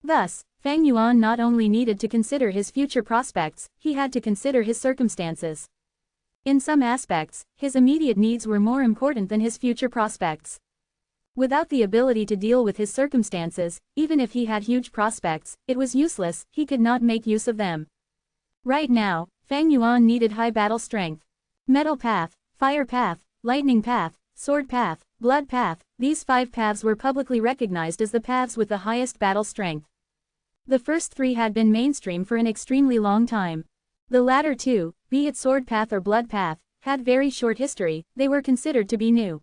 Speaker 1: Thus, Fang Yuan not only needed to consider his future prospects, he had to consider his circumstances. In some aspects, his immediate needs were more important than his future prospects. Without the ability to deal with his circumstances, even if he had huge prospects, it was useless, he could not make use of them. Right now, Fang Yuan needed high battle strength. Metal path, fire path, lightning path, sword path, blood path, these 5 paths were publicly recognized as the paths with the highest battle strength. The first 3 had been mainstream for an extremely long time. The latter 2, be it sword path or blood path, had very short history, they were considered to be new.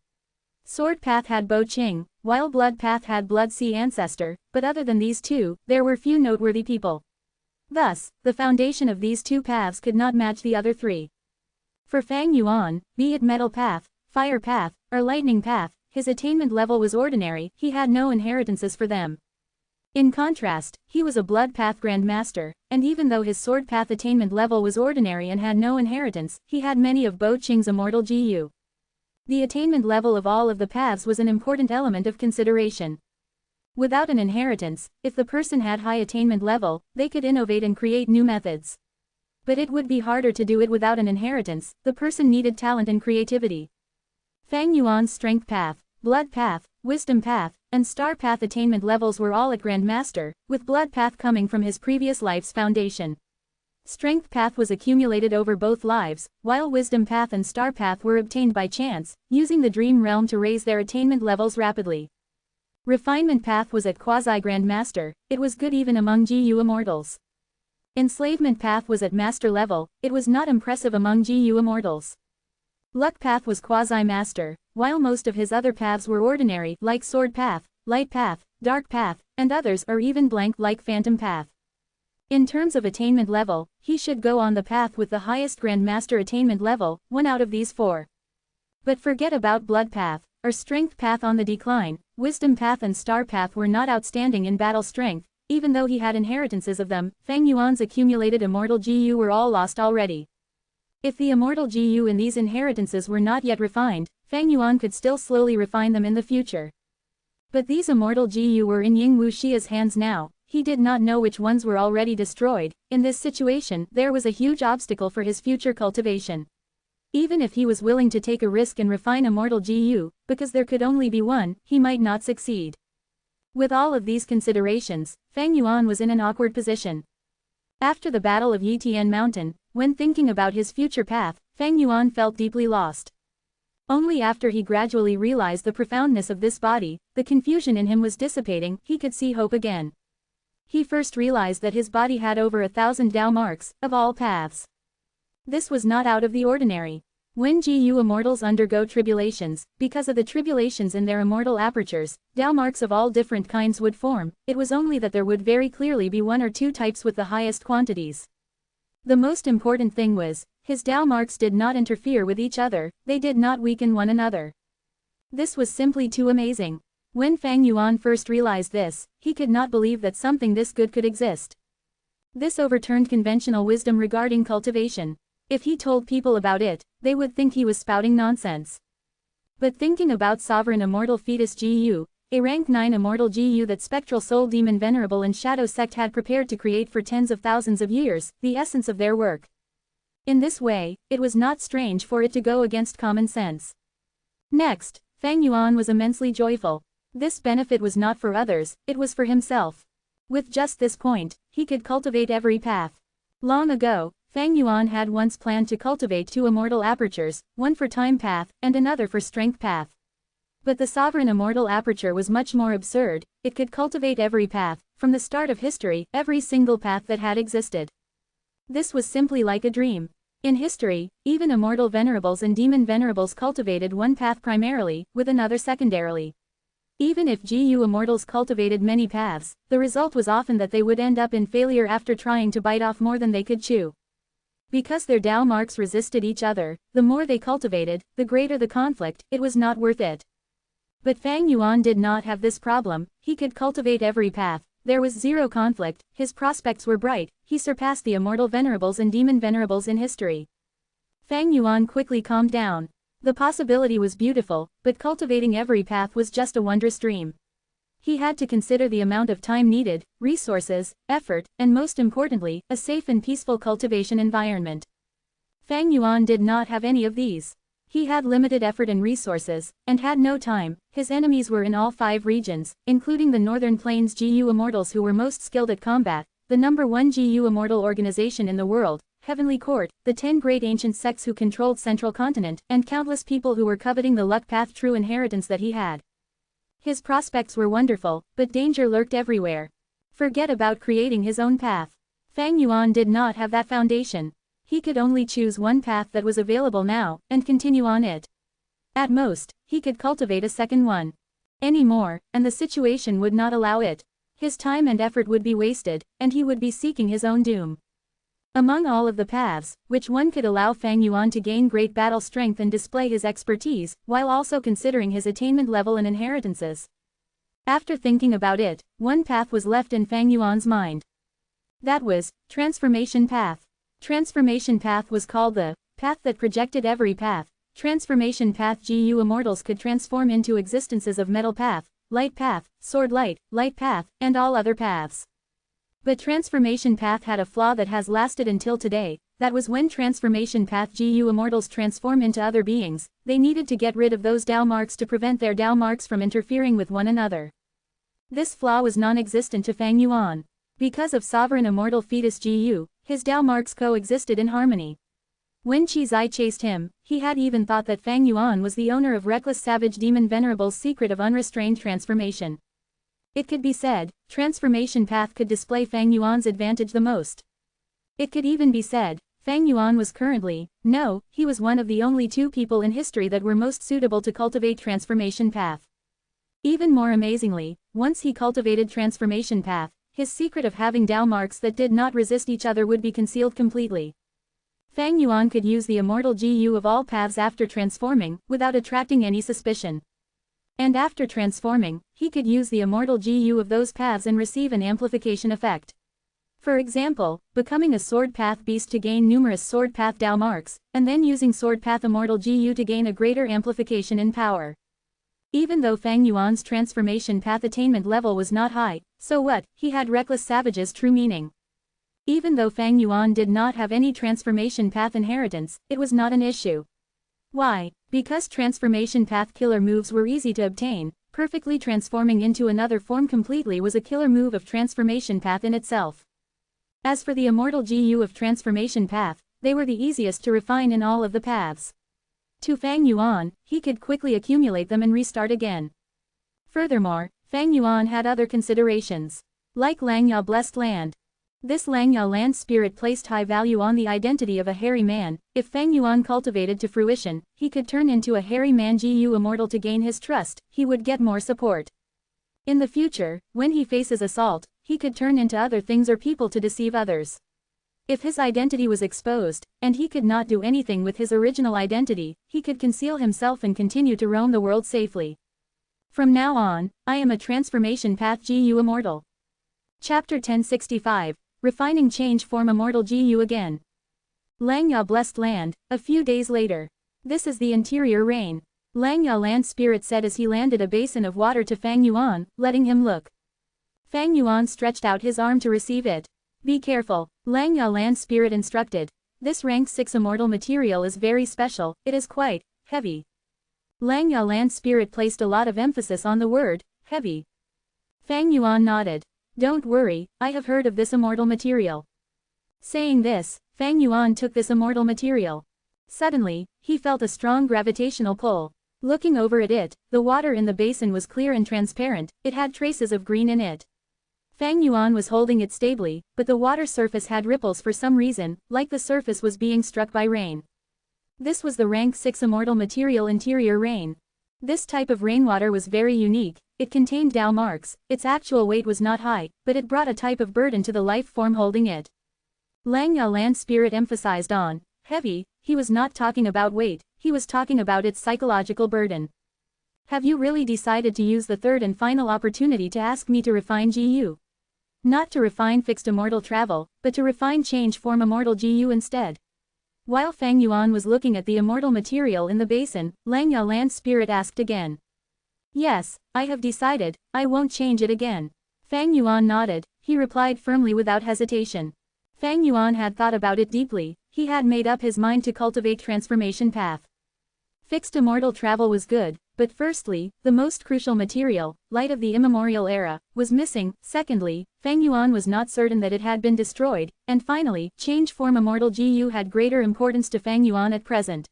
Speaker 1: Sword path had Bo Qing, while blood path had Blood Sea Ancestor, but other than these 2, there were few noteworthy people. Thus, the foundation of these 2 paths could not match the other 3. For Fang Yuan, be it metal path, fire path, or lightning path, his attainment level was ordinary, he had no inheritances for them. In contrast, he was a blood path grandmaster, and even though his sword path attainment level was ordinary and had no inheritance, he had many of Bo Qing's immortal GU. The attainment level of all of the paths was an important element of consideration. Without an inheritance, if the person had high attainment level, they could innovate and create new methods. But it would be harder to do it without an inheritance, the person needed talent and creativity. Fang Yuan's strength path, blood path, wisdom path, and star path attainment levels were all at grandmaster, with blood path coming from his previous life's foundation. Strength path was accumulated over both lives, while wisdom path and star path were obtained by chance, using the dream realm to raise their attainment levels rapidly. Refinement path was at quasi-grandmaster, it was good even among GU Immortals. Enslavement path was at master level, it was not impressive among GU Immortals. Luck path was quasi-master, while most of his other paths were ordinary, like sword path, light path, dark path, and others are even blank like phantom path. In terms of attainment level, he should go on the path with the highest grandmaster attainment level, 1 out of these 4. But forget about blood path, or strength path on the decline, wisdom path and star path were not outstanding in battle strength, even though he had inheritances of them, Fang Yuan's accumulated immortal GU were all lost already. If the immortal GU in these inheritances were not yet refined, Fang Yuan could still slowly refine them in the future. But these immortal GU were in Ying Wu Xia's hands now, he did not know which ones were already destroyed. In this situation, there was a huge obstacle for his future cultivation. Even if he was willing to take a risk and refine immortal GU, because there could only be one, he might not succeed. With all of these considerations, Fang Yuan was in an awkward position. After the Battle of Yitian Mountain, when thinking about his future path, Fang Yuan felt deeply lost. Only after he gradually realized the profoundness of this body, the confusion in him was dissipating, he could see hope again. He first realized that his body had over 1,000 Dao marks, of all paths. This was not out of the ordinary. When Gu immortals undergo tribulations, because of the tribulations in their immortal apertures, Tao marks of all different kinds would form. It was only that there would very clearly be one or two types with the highest quantities. The most important thing was, his Tao marks did not interfere with each other, they did not weaken one another. This was simply too amazing. When Fang Yuan first realized this, he could not believe that something this good could exist. This overturned conventional wisdom regarding cultivation. If he told people about it, they would think he was spouting nonsense. But thinking about sovereign immortal fetus Gu, a rank 9 immortal Gu that spectral soul demon Venerable and Shadow sect had prepared to create for tens of thousands of years, the essence of their work. In this way, it was not strange for it to go against common sense. Next, Fang Yuan was immensely joyful. This benefit was not for others, it was for himself. With just this point, he could cultivate every path. Long ago, Fang Yuan had once planned to cultivate 2 immortal apertures, one for time path, and another for strength path. But the sovereign immortal aperture was much more absurd, it could cultivate every path, from the start of history, every single path that had existed. This was simply like a dream. In history, even immortal venerables and demon venerables cultivated one path primarily, with another secondarily. Even if Gu immortals cultivated many paths, the result was often that they would end up in failure after trying to bite off more than they could chew. Because their Tao marks resisted each other, the more they cultivated, the greater the conflict, it was not worth it. But Fang Yuan did not have this problem, he could cultivate every path, there was zero conflict, his prospects were bright, he surpassed the immortal venerables and demon venerables in history. Fang Yuan quickly calmed down. The possibility was beautiful, but cultivating every path was just a wondrous dream. He had to consider the amount of time needed, resources, effort, and most importantly, a safe and peaceful cultivation environment. Fang Yuan did not have any of these. He had limited effort and resources, and had no time. His enemies were in all 5 regions, including the Northern Plains Gu immortals who were most skilled at combat, the number 1 Gu immortal organization in the world, Heavenly Court, the 10 great ancient sects who controlled Central Continent, and countless people who were coveting the luck path true inheritance that he had. His prospects were wonderful, but danger lurked everywhere. Forget about creating his own path. Fang Yuan did not have that foundation. He could only choose one path that was available now, and continue on it. At most, he could cultivate a second one. Any more, and the situation would not allow it. His time and effort would be wasted, and he would be seeking his own doom. Among all of the paths, which one could allow Fang Yuan to gain great battle strength and display his expertise, while also considering his attainment level and inheritances. After thinking about it, one path was left in Fang Yuan's mind. That was, Transformation Path. Transformation Path was called the path that projected every path. Transformation Path Gu immortals could transform into existences of Metal Path, Light Path, Sword Light Path, and all other paths. But Transformation Path had a flaw that has lasted until today, that was when Transformation Path Gu immortals transform into other beings, they needed to get rid of those Tao marks to prevent their Tao marks from interfering with one another. This flaw was non-existent to Fang Yuan. Because of sovereign immortal fetus Gu, his Tao marks coexisted in harmony. When Qi Zai chased him, he had even thought that Fang Yuan was the owner of reckless savage demon Venerable's secret of unrestrained transformation. It could be said, Transformation Path could display Fang Yuan's advantage the most. It could even be said, Fang Yuan was currently, no, he was one of the only 2 people in history that were most suitable to cultivate Transformation Path. Even more amazingly, once he cultivated Transformation Path, his secret of having Tao marks that did not resist each other would be concealed completely. Fang Yuan could use the immortal Gu of all paths after transforming, without attracting any suspicion. And after transforming, he could use the immortal Gu of those paths and receive an amplification effect. For example, becoming a Sword Path beast to gain numerous Sword Path Tao marks, and then using Sword Path immortal Gu to gain a greater amplification in power. Even though Fang Yuan's Transformation Path attainment level was not high, so what, he had Reckless Savage's true meaning. Even though Fang Yuan did not have any Transformation Path inheritance, it was not an issue. Why? Because Transformation Path killer moves were easy to obtain, perfectly transforming into another form completely was a killer move of Transformation Path in itself. As for the immortal Gu of Transformation Path, they were the easiest to refine in all of the paths. To Fang Yuan, he could quickly accumulate them and restart again. Furthermore, Fang Yuan had other considerations. Like Langya Blessed Land. This Langya land spirit placed high value on the identity of a hairy man. If Feng Yuan cultivated to fruition, he could turn into a hairy man Gu Immortal to gain his trust, he would get more support. In the future, when he faces assault, he could turn into other things or people to deceive others. If his identity was exposed, and he could not do anything with his original identity, he could conceal himself and continue to roam the world safely. From now on, I am a transformation path Gu Immortal. Chapter 1065, Refining Change Form Immortal Gu again. Langya Blessed Land, a few days later. This is the interior rain. Langya land spirit said as he landed a basin of water to Feng Yuan, letting him look. Feng Yuan stretched out his arm to receive it. Be careful, Langya land spirit instructed. This rank 6 immortal material is very special, it is quite heavy. Langya land spirit placed a lot of emphasis on the word heavy. Feng Yuan nodded. Don't worry, I have heard of this immortal material. Saying this, Feng Yuan took this immortal material. Suddenly, he felt a strong gravitational pull. Looking over at it, the water in the basin was clear and transparent, it had traces of green in it. Feng Yuan was holding it stably, but the water surface had ripples for some reason, like the surface was being struck by rain. This was the rank 6 immortal material interior rain. This type of rainwater was very unique, it contained Tao marks, its actual weight was not high, but it brought a type of burden to the life form holding it. Langya land spirit emphasized on heavy. He was not talking about weight, he was talking about its psychological burden. Have you really decided to use the third and final opportunity to ask me to refine Gu? Not to refine fixed immortal travel, but to refine change form immortal Gu instead. While Feng Yuan was looking at the immortal material in the basin, Langya land spirit asked again. Yes, I have decided, I won't change it again. Feng Yuan nodded, he replied firmly without hesitation. Feng Yuan had thought about it deeply, he had made up his mind to cultivate transformation path. Fixed immortal travel was good, but firstly, the most crucial material, light of the immemorial era, was missing, secondly, Feng Yuan was not certain that it had been destroyed, and finally, change form immortal Gu had greater importance to Feng Yuan at present.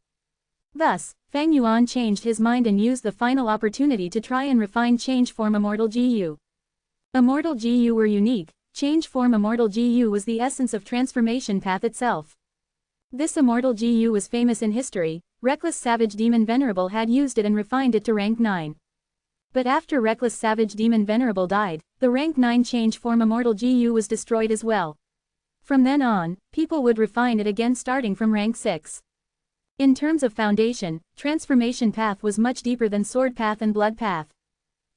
Speaker 1: Thus, Feng Yuan changed his mind and used the final opportunity to try and refine change form immortal Gu. Immortal Gu were unique, change form immortal Gu was the essence of transformation path itself. This immortal Gu was famous in history, Reckless Savage Demon Venerable had used it and refined it to rank 9. But after Reckless Savage Demon Venerable died, the rank 9 change form immortal Gu was destroyed as well. From then on, people would refine it again starting from rank 6. In terms of foundation, transformation path was much deeper than sword path and blood path.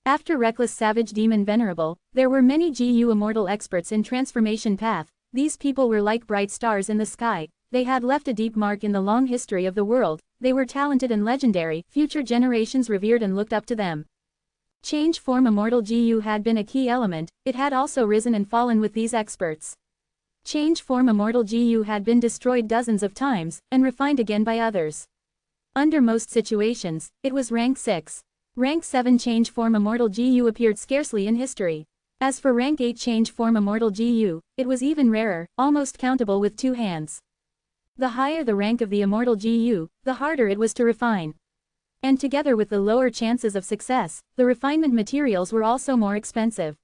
Speaker 1: After Reckless Savage Demon Venerable, there were many Gu immortal experts in transformation path. These people were like bright stars in the sky, they had left a deep mark in the long history of the world, they were talented and legendary, future generations revered and looked up to them. Change form immortal Gu had been a key element, it had also risen and fallen with these experts. Change form immortal Gu had been destroyed dozens of times, and refined again by others. Under most situations, it was rank 6. Rank 7 change form immortal Gu appeared scarcely in history. As for rank 8 change form immortal Gu, it was even rarer, almost countable with 2 hands. The higher the rank of the immortal Gu, the harder it was to refine. And together with the lower chances of success, the refinement materials were also more expensive.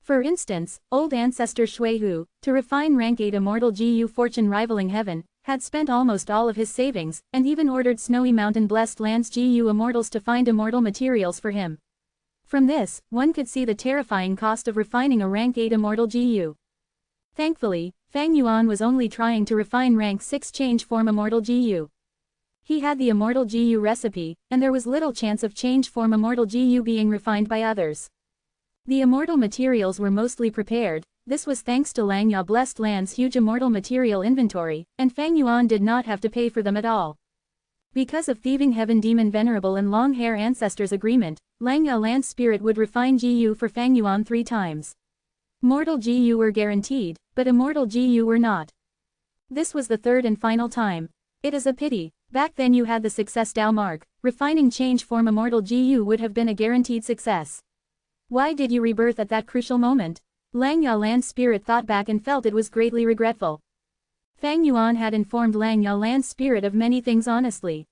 Speaker 1: For instance, old ancestor Shuihu, to refine rank 8 immortal Gu fortune rivaling heaven, had spent almost all of his savings, and even ordered snowy mountain blessed lands Gu immortals to find immortal materials for him. From this, one could see the terrifying cost of refining a rank 8 immortal Gu. Thankfully, Feng Yuan was only trying to refine rank 6 change form immortal Gu. He had the immortal Gu recipe, and there was little chance of change form immortal Gu being refined by others. The immortal materials were mostly prepared, this was thanks to Langya Blessed Land's huge immortal material inventory, and Feng Yuan did not have to pay for them at all. Because of Thieving Heaven Demon Venerable and Long Hair Ancestors agreement, Langya Land Spirit would refine Gu for Feng Yuan 3 times. Mortal Gu were guaranteed, but immortal Gu were not. This was the third and final time. It is a pity, back then you had the success Tao mark, refining change form immortal Gu would have been a guaranteed success. Why did you rebirth at that crucial moment? Langya Land Spirit thought back and felt it was greatly regretful. Feng Yuan had informed Langya Land Spirit of many things honestly.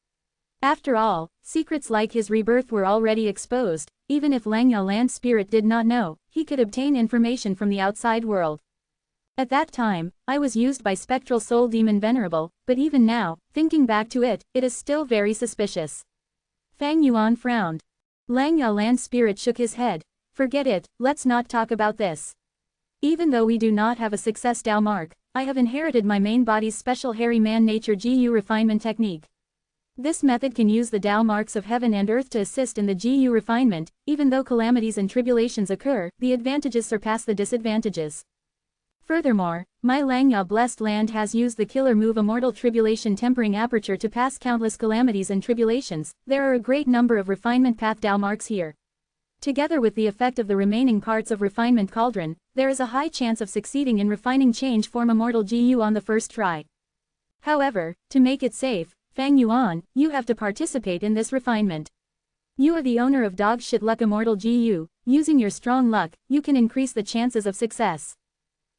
Speaker 1: After all, secrets like his rebirth were already exposed, even if Langya Land Spirit did not know, he could obtain information from the outside world. At that time, I was used by spectral soul demon Venerable, but even now, thinking back to it, it is still very suspicious. Fang Yuan frowned. Lang Ya land spirit shook his head. Forget it, let's not talk about this. Even though we do not have a success Dao mark, I have inherited my main body's special hairy man nature GU refinement technique. This method can use the Dao marks of heaven and earth to assist in the GU refinement. Even though calamities and tribulations occur, the advantages surpass the disadvantages. Furthermore, my Langya blessed land has used the killer move Immortal Tribulation Tempering Aperture to pass countless calamities and tribulations. There are a great number of refinement path Dao marks here. Together with the effect of the remaining parts of refinement cauldron, there is a high chance of succeeding in refining change form Immortal GU on the first try. However, to make it safe, Fang Yuan, you have to participate in this refinement. You are the owner of dog shit luck Immortal GU. Using your strong luck, you can increase the chances of success.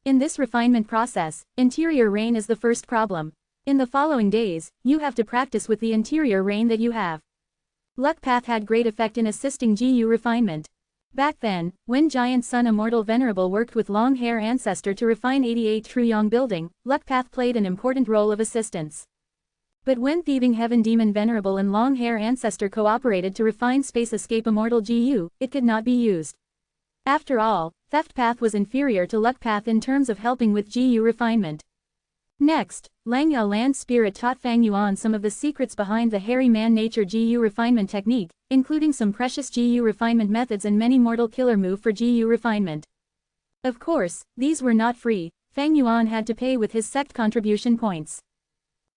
Speaker 1: In this refinement process, interior rain is the first problem. In the following days, you have to practice with the interior rain that you have. Luck path had great effect in assisting GU refinement. Back then, when Giant Sun Immortal Venerable worked with Long Hair Ancestor to refine 88 Truyong building, Luck path played an important role of assistance. But when Thieving Heaven Demon Venerable and Long Hair Ancestor cooperated to refine Space Escape Immortal GU, it could not be used. After all, Theft Path was inferior to Luck Path in terms of helping with GU refinement. Next, Lang Ya Land Spirit taught Fang Yuan some of the secrets behind the hairy man nature GU refinement technique, including some precious GU refinement methods and many mortal killer move for GU refinement. Of course, these were not free. Fang Yuan had to pay with his sect contribution points.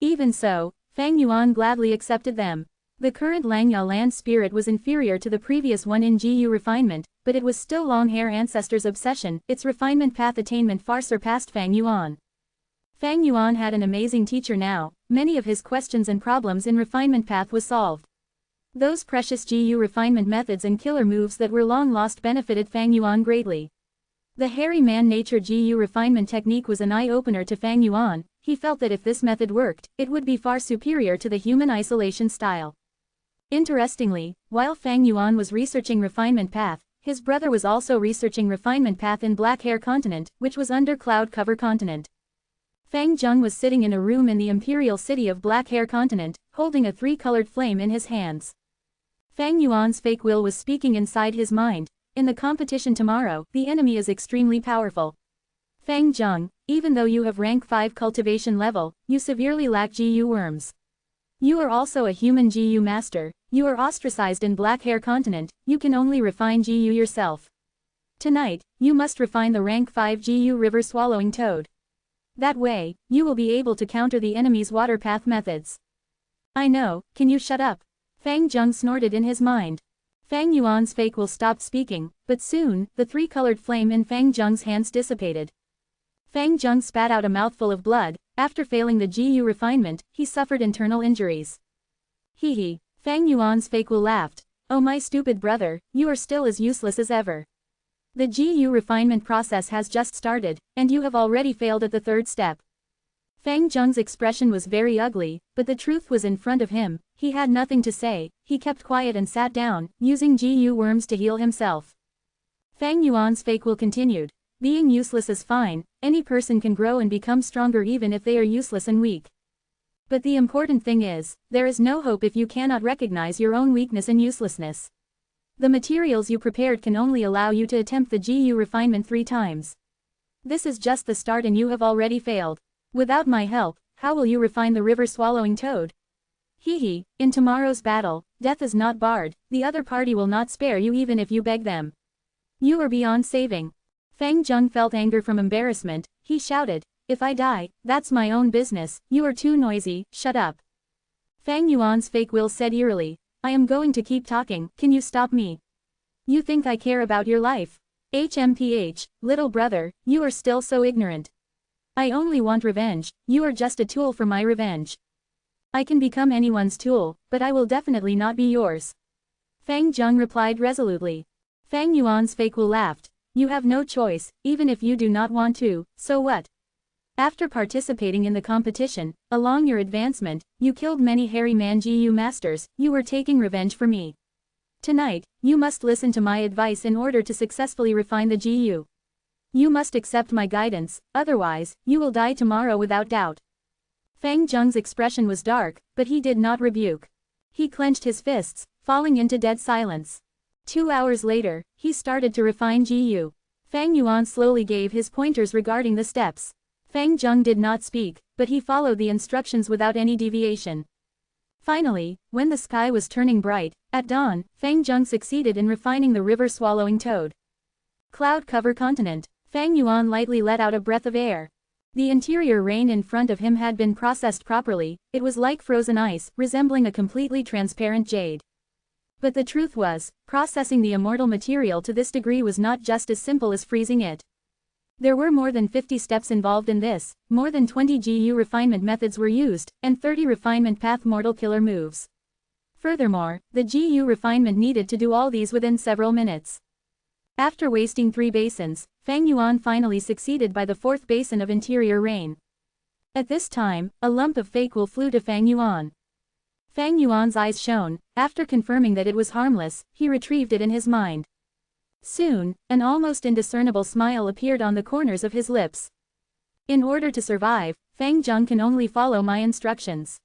Speaker 1: Even so, Fang Yuan gladly accepted them. The current Lang Ya land spirit was inferior to the previous one in GU refinement, but it was still Long Hair Ancestor's obsession. Its refinement path attainment far surpassed Fang Yuan. Fang Yuan had an amazing teacher now. Many of his questions and problems in refinement path was solved. Those precious GU refinement methods and killer moves that were long lost benefited Fang Yuan greatly. The hairy man nature GU refinement technique was an eye-opener to Fang Yuan. He felt that if this method worked, it would be far superior to the human isolation style. Interestingly, while Fang Yuan was researching refinement path, his brother was also researching refinement path in Black Hair Continent, which was under Cloud Cover Continent. Fang Zheng was sitting in a room in the imperial city of Black Hair Continent, holding a three-colored flame in his hands. Fang Yuan's fake will was speaking inside his mind. In the competition tomorrow, the enemy is extremely powerful. Fang Zheng, even though you have rank 5 cultivation level, you severely lack GU worms. You are also a human GU master. You are ostracized in Black Hair Continent. You can only refine GU yourself. Tonight, you must refine the rank 5 GU river swallowing toad. That way, you will be able to counter the enemy's water path methods. I know, can you shut up? Fang Zheng snorted in his mind. Fang Yuan's fake will stopped speaking, but soon, the three-colored flame in Fang Zheng's hands dissipated. Fang Zheng spat out a mouthful of blood. After failing the GU refinement, he suffered internal injuries. Hee hee. Fang Yuan's fake will laughed. Oh my stupid brother, you are still as useless as ever. The GU refinement process has just started, and you have already failed at the third step. Fang Zheng's expression was very ugly, but the truth was in front of him. He had nothing to say. He kept quiet and sat down, using GU worms to heal himself. Fang Yuan's fake will continued. Being useless is fine. Any person can grow and become stronger even if they are useless and weak. But the important thing is, there is no hope if you cannot recognize your own weakness and uselessness. The materials you prepared can only allow you to attempt the GU refinement 3 times. This is just the start and you have already failed. Without my help, how will you refine the river swallowing toad? Hee hee, in tomorrow's battle, death is not barred. The other party will not spare you even if you beg them. You are beyond saving. Fang Zheng felt anger from embarrassment. He shouted, if I die, that's my own business. You are too noisy, shut up. Fang Yuan's fake will said eerily, I am going to keep talking, can you stop me? You think I care about your life? HMPH, little brother, you are still so ignorant. I only want revenge. You are just a tool for my revenge. I can become anyone's tool, but I will definitely not be yours. Fang Zheng replied resolutely. Fang Yuan's fake will laughed. You have no choice, even if you do not want to, so what? After participating in the competition, along your advancement, you killed many hairy man GU masters. You were taking revenge for me. Tonight, you must listen to my advice in order to successfully refine the GU. You must accept my guidance, otherwise, you will die tomorrow without doubt. Fang Zheng's expression was dark, but he did not rebuke. He clenched his fists, falling into dead silence. 2 hours later, he started to refine Ji. Fang Yuan slowly gave his pointers regarding the steps. Fang Zheng did not speak, but he followed the instructions without any deviation. Finally, when the sky was turning bright, at dawn, Fang Zheng succeeded in refining the river-swallowing toad. Cloud cover continent. Fang Yuan lightly let out a breath of air. The interior rain in front of him had been processed properly, it was like frozen ice, resembling a completely transparent jade. But the truth was, processing the immortal material to this degree was not just as simple as freezing it. There were more than 50 steps involved in this, more than 20 GU refinement methods were used, and 30 refinement path mortal killer moves. Furthermore, the GU refinement needed to do all these within several minutes. After wasting 3 basins, Fang Yuan finally succeeded by the 4th basin of interior rain. At this time, a lump of fake wool flew to Fang Yuan. Fang Yuan's eyes shone. After confirming that it was harmless, he retrieved it in his mind. Soon, an almost indiscernible smile appeared on the corners of his lips. In order to survive, Fang Zheng can only follow my instructions.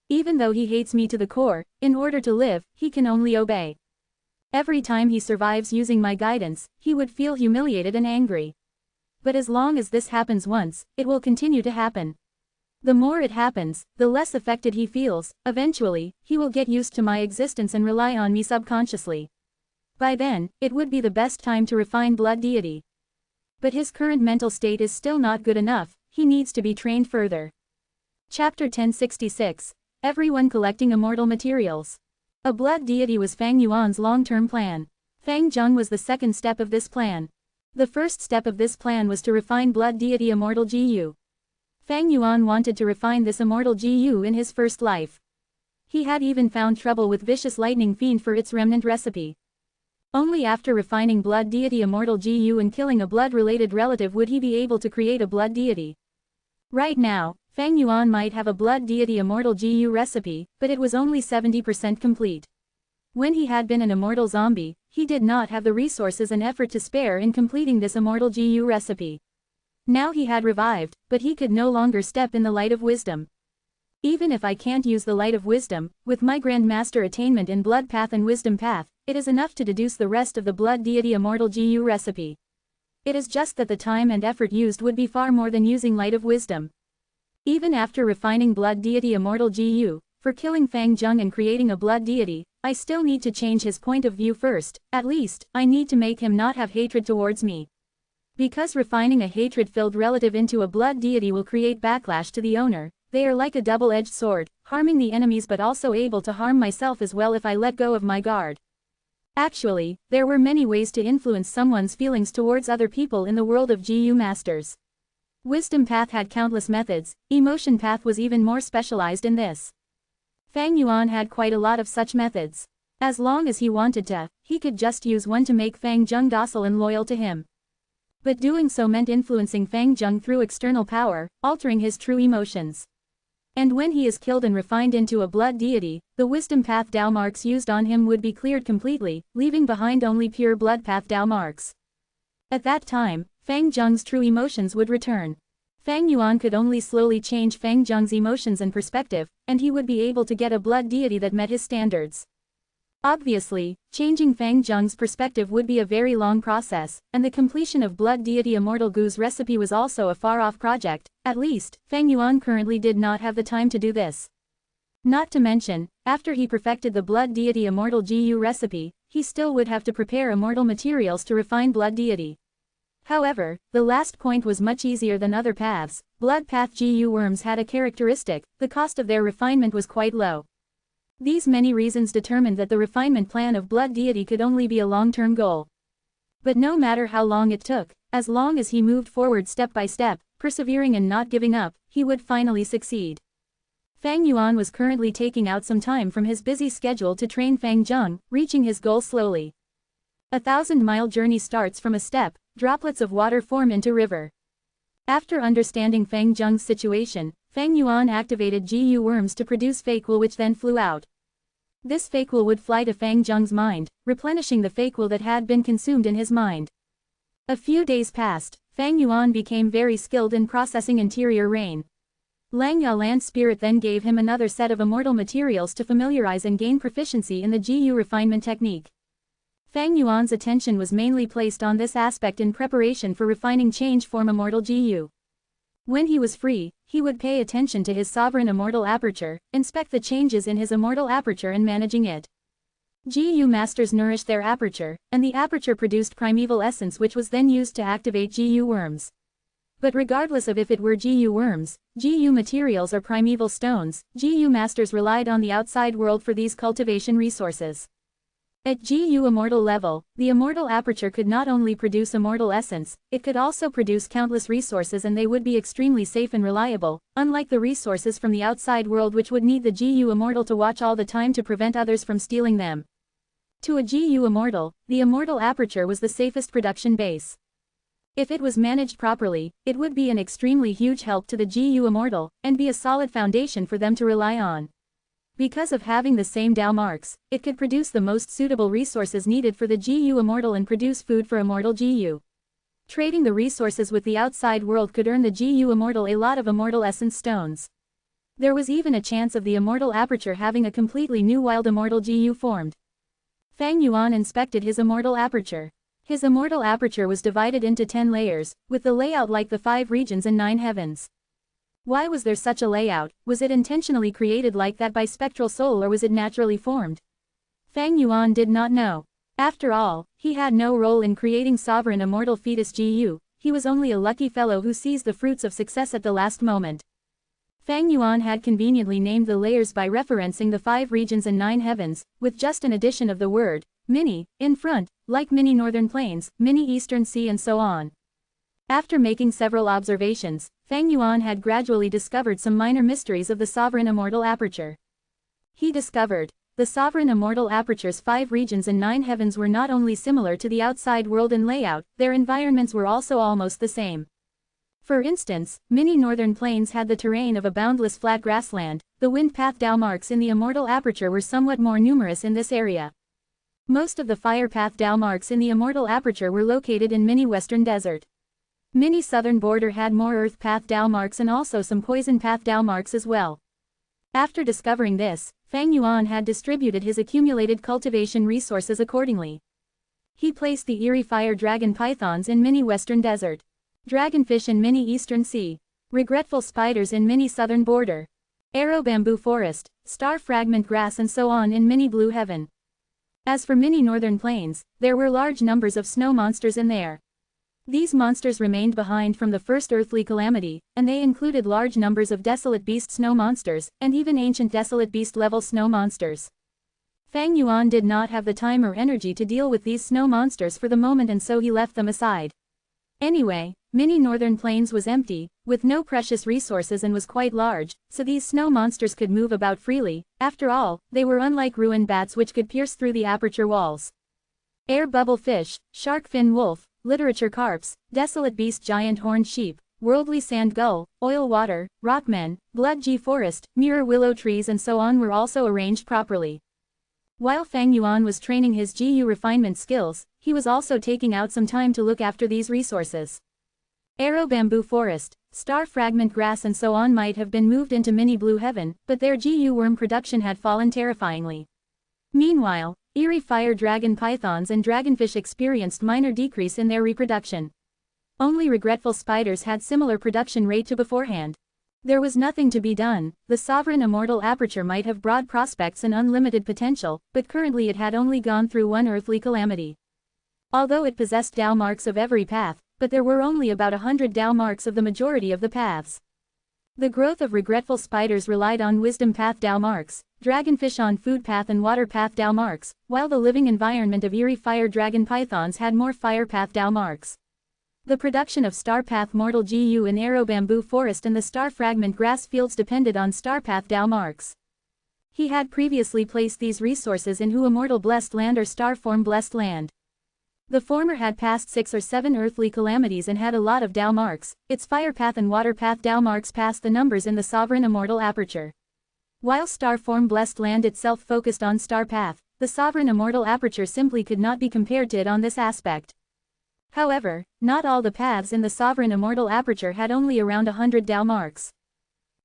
Speaker 1: Even though he hates me to the core, in order to live, he can only obey. Every time he survives using my guidance, he would feel humiliated and angry. But as long as this happens once, it will continue to happen. The more it happens, the less affected he feels. Eventually, he will get used to my existence and rely on me subconsciously. By then, it would be the best time to refine blood deity. But his current mental state is still not good enough, he needs to be trained further. Chapter 1066. Everyone collecting immortal materials. A blood deity was Fang Yuan's long-term plan. Fang Zheng was the second step of this plan. The first step of this plan was to refine blood deity immortal GU. Fang Yuan wanted to refine this immortal GU in his first life. He had even found trouble with vicious lightning fiend for its remnant recipe. Only after refining blood deity immortal GU and killing a blood-related relative would he be able to create a blood deity. Right now, Fang Yuan might have a blood deity immortal GU recipe, but it was only 70% complete. When he had been an immortal zombie, he did not have the resources and effort to spare in completing this immortal GU recipe. Now he had revived, but he could no longer step in the light of wisdom. Even if I can't use the light of wisdom, with my Grandmaster attainment in blood path and wisdom path, it is enough to deduce the rest of the blood deity immortal GU recipe. It is just that the time and effort used would be far more than using light of wisdom. Even after refining blood deity immortal GU, for killing Fang Zheng and creating a blood deity, I still need to change his point of view first. At least, I need to make him not have hatred towards me. Because refining a hatred-filled relative into a blood deity will create backlash to the owner, they are like a double-edged sword, harming the enemies but also able to harm myself as well if I let go of my guard. Actually, there were many ways to influence someone's feelings towards other people in the world of GU masters. Wisdom path had countless methods, emotion path was even more specialized in this. Fang Yuan had quite a lot of such methods. As long as he wanted to, he could just use one to make Fang Zheng docile and loyal to him. But doing so meant influencing Fang Zheng through external power, altering his true emotions. And when he is killed and refined into a blood deity, the wisdom path Dao marks used on him would be cleared completely, leaving behind only pure blood path Dao marks. At that time, Fang Zheng's true emotions would return. Fang Yuan could only slowly change Fang Zheng's emotions and perspective, and he would be able to get a blood deity that met his standards. Obviously, changing Fang Zheng's perspective would be a very long process, and the completion of blood deity immortal Gu's recipe was also a far-off project. At least, Fang Yuan currently did not have the time to do this. Not to mention, after he perfected the blood deity immortal GU recipe, he still would have to prepare immortal materials to refine blood deity. However, the last point was much easier than other paths. Blood path GU worms had a characteristic: the cost of their refinement was quite low. These many reasons determined that the refinement plan of blood deity could only be a long-term goal. But no matter how long it took, as long as he moved forward step by step, persevering and not giving up, he would finally succeed. Fang Yuan was currently taking out some time from his busy schedule to train Fang Zheng, reaching his goal slowly. 1,000-mile journey starts from a step, droplets of water form into river. After understanding Fang Zheng's situation, Fang Yuan activated GU worms to produce fake wool, which then flew out. This fake wool would fly to Fang Zheng's mind, replenishing the fake wool that had been consumed in his mind. A few days passed. Fang Yuan became very skilled in processing interior rain. Lang Ya land spirit then gave him another set of immortal materials to familiarize and gain proficiency in the Gu refinement technique. Fang Yuan's attention was mainly placed on this aspect in preparation for refining change form immortal Gu. When he was free, he would pay attention to his sovereign immortal aperture, inspect the changes in his immortal aperture and managing it. Gu masters nourished their aperture, and the aperture produced primeval essence which was then used to activate Gu worms. But regardless of if it were Gu worms, Gu materials or primeval stones, Gu masters relied on the outside world for these cultivation resources. At Gu immortal level, the immortal aperture could not only produce immortal essence, it could also produce countless resources and they would be extremely safe and reliable, unlike the resources from the outside world which would need the Gu immortal to watch all the time to prevent others from stealing them. To a Gu immortal, the immortal aperture was the safest production base. If it was managed properly, it would be an extremely huge help to the Gu immortal, and be a solid foundation for them to rely on. Because of having the same Dao marks, it could produce the most suitable resources needed for the Gu immortal and produce food for immortal Gu. Trading the resources with the outside world could earn the Gu immortal a lot of immortal essence stones. There was even a chance of the immortal aperture having a completely new wild immortal Gu formed. Fang Yuan inspected his immortal aperture. His immortal aperture was divided into 10 layers, with the layout like the 5 regions and 9 heavens. Why was there such a layout? Was it intentionally created like that by spectral soul or was it naturally formed? Fang Yuan did not know. After all, he had no role in creating sovereign immortal fetus Gu, he was only a lucky fellow who sees the fruits of success at the last moment. Fang Yuan had conveniently named the layers by referencing the 5 regions and 9 heavens, with just an addition of the word, mini, in front, like mini northern plains, mini eastern sea and so on. After making several observations, Fang Yuan had gradually discovered some minor mysteries of the sovereign immortal aperture. He discovered, the sovereign immortal aperture's 5 regions and 9 heavens were not only similar to the outside world in layout, their environments were also almost the same. For instance, many northern plains had the terrain of a boundless flat grassland, the wind path Dao marks in the immortal aperture were somewhat more numerous in this area. Most of the fire path Dao marks in the immortal aperture were located in many western desert. Many southern border had more earth path Dao marks and also some poison path Dao marks as well. After discovering this, Fang Yuan had distributed his accumulated cultivation resources accordingly. He placed the eerie fire dragon pythons in many western desert. Dragonfish in many eastern sea. Regretful spiders in many southern border. Arrow bamboo forest, star fragment grass and so on in many blue heaven. As for many northern plains, there were large numbers of snow monsters in there. These monsters remained behind from the first earthly calamity, and they included large numbers of desolate beast snow monsters, and even ancient desolate beast level snow monsters. Fang Yuan did not have the time or energy to deal with these snow monsters for the moment and so he left them aside. Anyway, many northern plains was empty, with no precious resources and was quite large, so these snow monsters could move about freely. After all, they were unlike ruined bats which could pierce through the aperture walls. Air bubble fish, shark fin wolf, literature carps, desolate beast giant horned sheep, worldly sand gull, oil water, rockmen, blood G forest, mirror willow trees and so on were also arranged properly. While Fang Yuan was training his Gu refinement skills, he was also taking out some time to look after these resources. Arrow bamboo forest, star fragment grass and so on might have been moved into mini blue heaven, but their Gu worm production had fallen terrifyingly. Meanwhile, eerie fire dragon pythons and dragonfish experienced minor decrease in their reproduction. Only regretful spiders had similar production rate to beforehand. There was nothing to be done. The sovereign immortal aperture might have broad prospects and unlimited potential, but currently it had only gone through one earthly calamity. Although it possessed Dao marks of every path, but there were only about 100 Dao marks of the majority of the paths. The growth of regretful spiders relied on wisdom path Dao marks, dragonfish on food path and water path Dao marks, while the living environment of eerie fire dragon pythons had more fire path Dao marks. The production of star path mortal Gu in arrow bamboo forest and the star fragment grass fields depended on star path Dao marks. He had previously placed these resources in Hu immortal blessed land or star form blessed land. The former had passed 6 or 7 earthly calamities and had a lot of Dao marks, its fire path and water path Dao marks passed the numbers in the sovereign immortal aperture. While star form blessed land itself focused on star path, the sovereign immortal aperture simply could not be compared to it on this aspect. However, not all the paths in the sovereign immortal aperture had only around 100 Dao marks.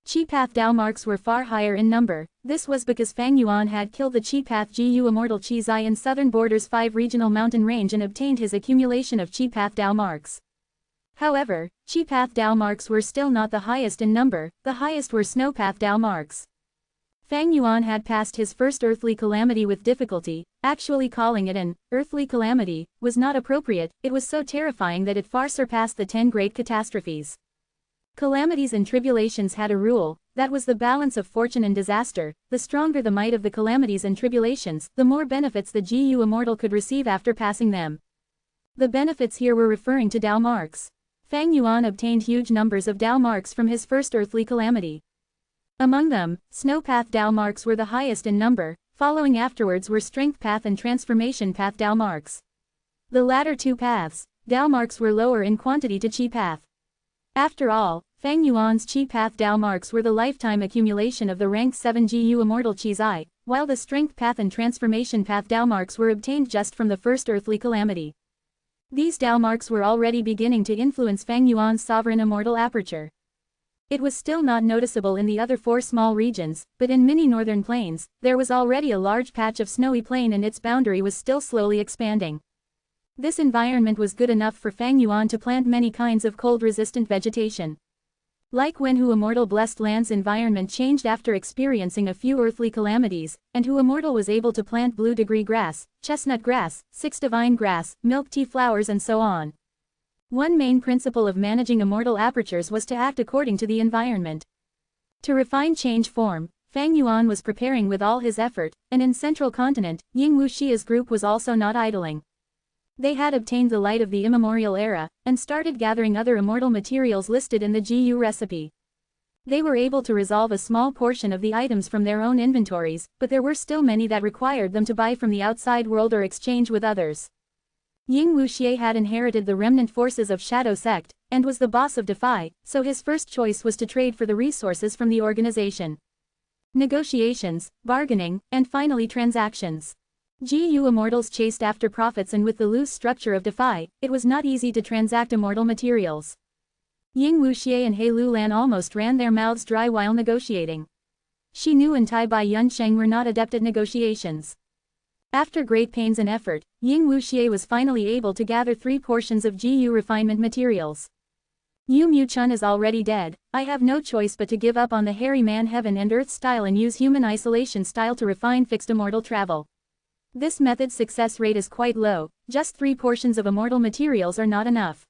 Speaker 1: Chi path Dao marks were far higher in number. This was because Fang Yuan had killed the Chi path Gu immortal Chi Zai in southern borders 5 regional mountain range and obtained his accumulation of Chi path Dao marks. However, Chi path Dao marks were still not the highest in number, the highest were snow path Dao marks. Fang Yuan had passed his first earthly calamity with difficulty. Actually calling it an earthly calamity was not appropriate, it was so terrifying that it far surpassed the 10 great catastrophes. Calamities and tribulations had a rule, that was the balance of fortune and disaster. The stronger the might of the calamities and tribulations, the more benefits the Gu immortal could receive after passing them. The benefits here were referring to Dao marks. Fang Yuan obtained huge numbers of Dao marks from his first earthly calamity. Among them, snow path Dao marks were the highest in number, following afterwards were strength path and transformation path Dao marks. The latter two paths, Dao marks, were lower in quantity to Chi path. After all, Fang Yuan's Chi path Dao marks were the lifetime accumulation of the rank 7 Gu immortal Chi Zai, while the strength path and transformation path Dao marks were obtained just from the first earthly calamity. These Dao marks were already beginning to influence Fang Yuan's sovereign immortal aperture. It was still not noticeable in the other 4 small regions, but in many northern plains, there was already a large patch of snowy plain and its boundary was still slowly expanding. This environment was good enough for Fang Yuan to plant many kinds of cold-resistant vegetation. Like when Hu Immortal blessed land's environment changed after experiencing a few earthly calamities, and Hu Immortal was able to plant blue degree grass, chestnut grass, 6 divine grass, milk tea flowers and so on. One main principle of managing immortal apertures was to act according to the environment. To refine change form, Fang Yuan was preparing with all his effort, and in central continent, Ying Wuxia's group was also not idling. They had obtained the light of the immemorial era, and started gathering other immortal materials listed in the Gu recipe. They were able to resolve a small portion of the items from their own inventories, but there were still many that required them to buy from the outside world or exchange with others. Ying Wuxia had inherited the remnant forces of Shadow Sect, and was the boss of Defy, so his first choice was to trade for the resources from the organization. Negotiations, bargaining, and finally transactions. Gu immortals chased after profits, and with the loose structure of Defy, it was not easy to transact immortal materials. Ying Wuxia and He Lulan almost ran their mouths dry while negotiating. Shi Nu and Tai Bai Yunsheng were not adept at negotiations. After great pains and effort, Ying Wuxia was finally able to gather 3 portions of Gu refinement materials. Yu Mu Chun is already dead, I have no choice but to give up on the hairy man heaven and earth style and use human isolation style to refine fixed immortal travel. This method's success rate is quite low, just 3 portions of immortal materials are not enough.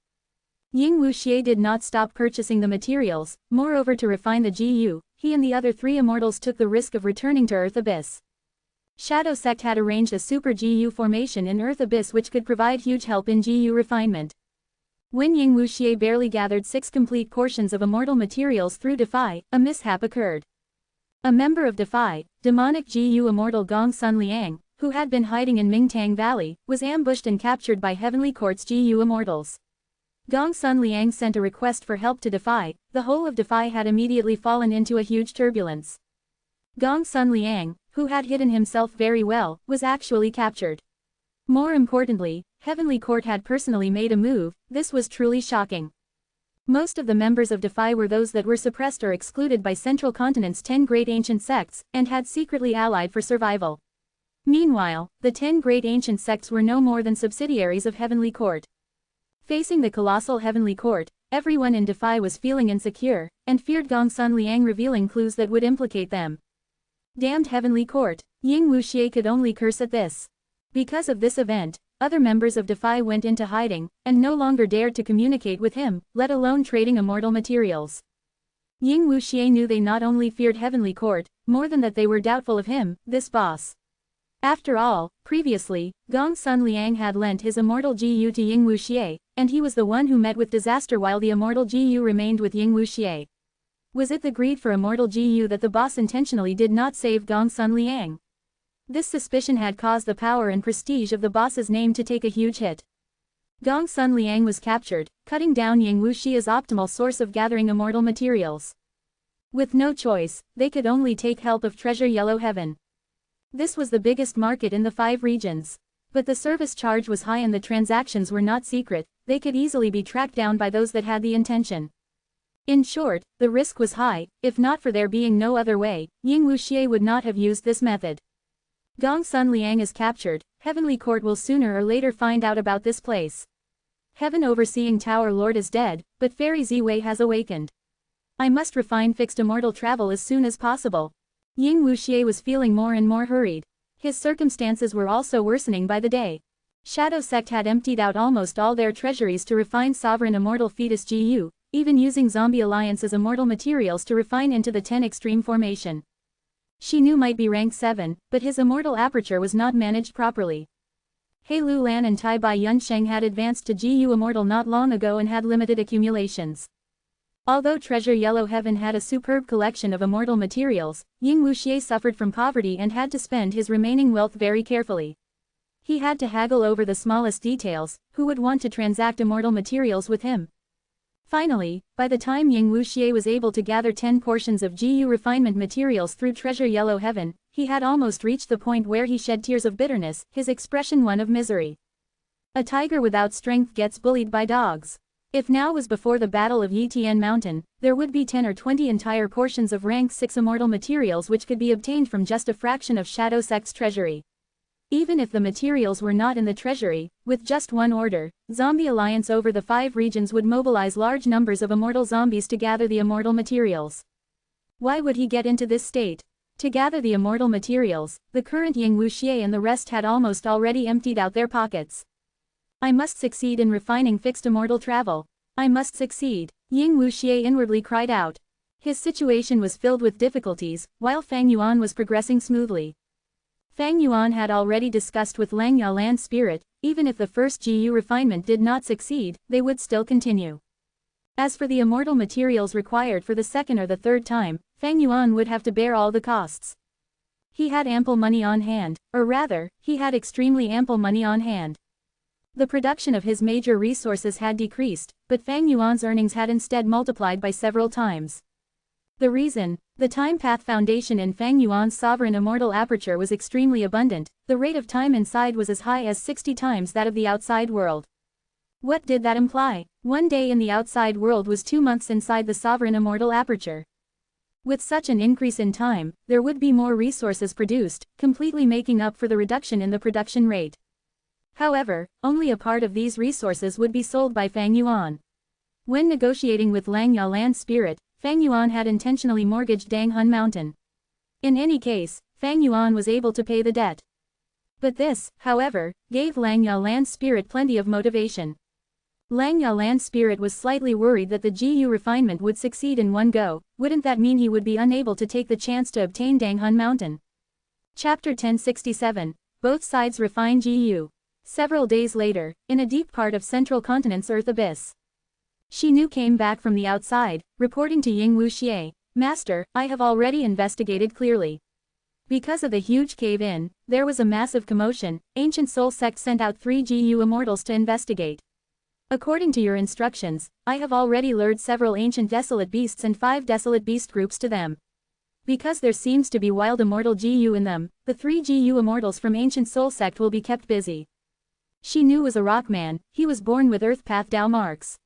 Speaker 1: Ying Wuxia did not stop purchasing the materials, moreover to refine the Gu, he and the other 3 immortals took the risk of returning to Earth Abyss. Shadow Sect had arranged a super Gu formation in Earth Abyss which could provide huge help in Gu refinement. When Ying Wuxia barely gathered 6 complete portions of immortal materials through Defy, a mishap occurred. A member of Defy, demonic Gu immortal Gong Sun Liang, who had been hiding in Mingtang Valley, was ambushed and captured by Heavenly Court's Gu immortals. Gong Sun Liang sent a request for help to Defy, the whole of Defy had immediately fallen into a huge turbulence. Gong Sun Liang, who had hidden himself very well, was actually captured. More importantly, Heavenly Court had personally made a move, this was truly shocking. Most of the members of Defy were those that were suppressed or excluded by Central Continent's 10 great ancient sects, and had secretly allied for survival. Meanwhile, the 10 great ancient sects were no more than subsidiaries of Heavenly Court. Facing the colossal Heavenly Court, everyone in Defy was feeling insecure, and feared Gong Sun Liang revealing clues that would implicate them. Damned Heavenly Court, Ying Wuxia could only curse at this. Because of this event, other members of Defy went into hiding, and no longer dared to communicate with him, let alone trading immortal materials. Ying Wuxia knew they not only feared Heavenly Court, more than that they were doubtful of him, this boss. After all, previously, Gong Sun Liang had lent his immortal Gu to Ying Wuxia, and he was the one who met with disaster while the immortal Gu remained with Ying Wuxia. Was it the greed for immortal Gu that the boss intentionally did not save Gong Sun Liang? This suspicion had caused the power and prestige of the boss's name to take a huge hit. Gong Sun Liang was captured, cutting down Ying Wuxia's optimal source of gathering immortal materials. With no choice, they could only take help of Treasure Yellow Heaven. This was the biggest market in the 5 regions. But the service charge was high and the transactions were not secret, they could easily be tracked down by those that had the intention. In short, the risk was high. If not for there being no other way, Ying Wuxie would not have used this method. Gong Sun Liang is captured, Heavenly Court will sooner or later find out about this place. Heaven overseeing Tower Lord is dead, but Fairy Ziwei has awakened. I must refine fixed immortal travel as soon as possible. Ying Wuxie was feeling more and more hurried. His circumstances were also worsening by the day. Shadow Sect had emptied out almost all their treasuries to refine sovereign immortal fetus GU, even using Zombie Alliance as immortal materials to refine into the 10 extreme formation. Shi Nu might be rank 7, but his immortal aperture was not managed properly. He Lu Lan and Tai Bai Yunsheng had advanced to GU Immortal not long ago and had limited accumulations. Although Treasure Yellow Heaven had a superb collection of immortal materials, Ying Wuxie suffered from poverty and had to spend his remaining wealth very carefully. He had to haggle over the smallest details, who would want to transact immortal materials with him. Finally, by the time Ying Wuxie was able to gather 10 portions of GU refinement materials through Treasure Yellow Heaven, he had almost reached the point where he shed tears of bitterness, his expression one of misery. A tiger without strength gets bullied by dogs. If now was before the Battle of Yitian Mountain, there would be 10 or 20 entire portions of rank 6 immortal materials which could be obtained from just a fraction of Shadow Sect's treasury. Even if the materials were not in the treasury, with just one order, Zombie Alliance over the 5 regions would mobilize large numbers of immortal zombies to gather the immortal materials. Why would he get into this state? To gather the immortal materials, the current Ying Wuxie and the rest had almost already emptied out their pockets. I must succeed in refining fixed immortal travel. I must succeed. Ying Wuxie inwardly cried out. His situation was filled with difficulties, while Fang Yuan was progressing smoothly. Fang Yuan had already discussed with Lang Yalan's spirit, even if the first GU refinement did not succeed, they would still continue. As for the immortal materials required for the second or the third time, Fang Yuan would have to bear all the costs. He had ample money on hand, or rather, he had extremely ample money on hand. The production of his major resources had decreased, but Fang Yuan's earnings had instead multiplied by several times. The reason, the Time Path Foundation in Fang Yuan's sovereign immortal aperture was extremely abundant, the rate of time inside was as high as 60 times that of the outside world. What did that imply? 1 day in the outside world was 2 months inside the sovereign immortal aperture. With such an increase in time, there would be more resources produced, completely making up for the reduction in the production rate. However, only a part of these resources would be sold by Fang Yuan. When negotiating with Lang Yalan's spirit, Fang Yuan had intentionally mortgaged Danghun Mountain. In any case, Fang Yuan was able to pay the debt. But this, however, gave Lang Yalan's spirit plenty of motivation. Lang Yalan's spirit was slightly worried that the GU refinement would succeed in one go. Wouldn't that mean he would be unable to take the chance to obtain Danghun Mountain? Chapter 1067. Both sides refine GU. Several days later, in a deep part of Central Continent's Earth Abyss. Shi Nu came back from the outside, reporting to Ying Wuxie, "Master, I have already investigated clearly. Because of the huge cave-in, there was a massive commotion. Ancient Soul Sect sent out 3 GU Immortals to investigate. According to your instructions, I have already lured several ancient desolate beasts and 5 desolate beast groups to them. Because there seems to be wild immortal GU in them, the 3 GU Immortals from Ancient Soul Sect will be kept busy." Shi Nu was a rock man, he was born with Earth Path Dao marks.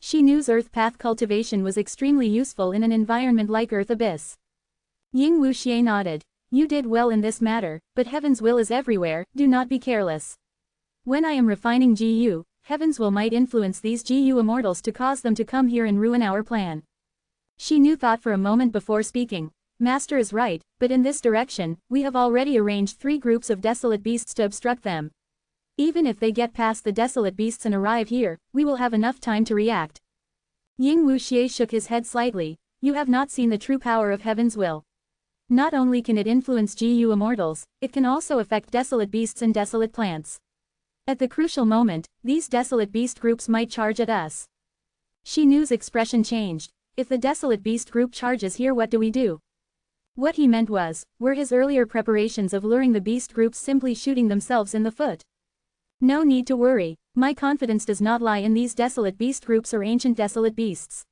Speaker 1: Shi Nu's Earth Path cultivation was extremely useful in an environment like Earth Abyss. Ying Wuxie nodded. "You did well in this matter, but Heaven's will is everywhere, do not be careless. When I am refining GU, Heaven's will might influence these GU Immortals to cause them to come here and ruin our plan." Shi Nu thought for a moment before speaking. "Master is right, but in this direction, we have already arranged 3 groups of desolate beasts to obstruct them. Even if they get past the desolate beasts and arrive here, we will have enough time to react." Ying Wuxie shook his head slightly. "You have not seen the true power of Heaven's will. Not only can it influence GU Immortals, it can also affect desolate beasts and desolate plants. At the crucial moment, these desolate beast groups might charge at us." Shi Nu's expression changed. "If the desolate beast group charges here, what do we do?" What he meant was, were his earlier preparations of luring the beast groups simply shooting themselves in the foot? "No need to worry, my confidence does not lie in these desolate beast groups or ancient desolate beasts.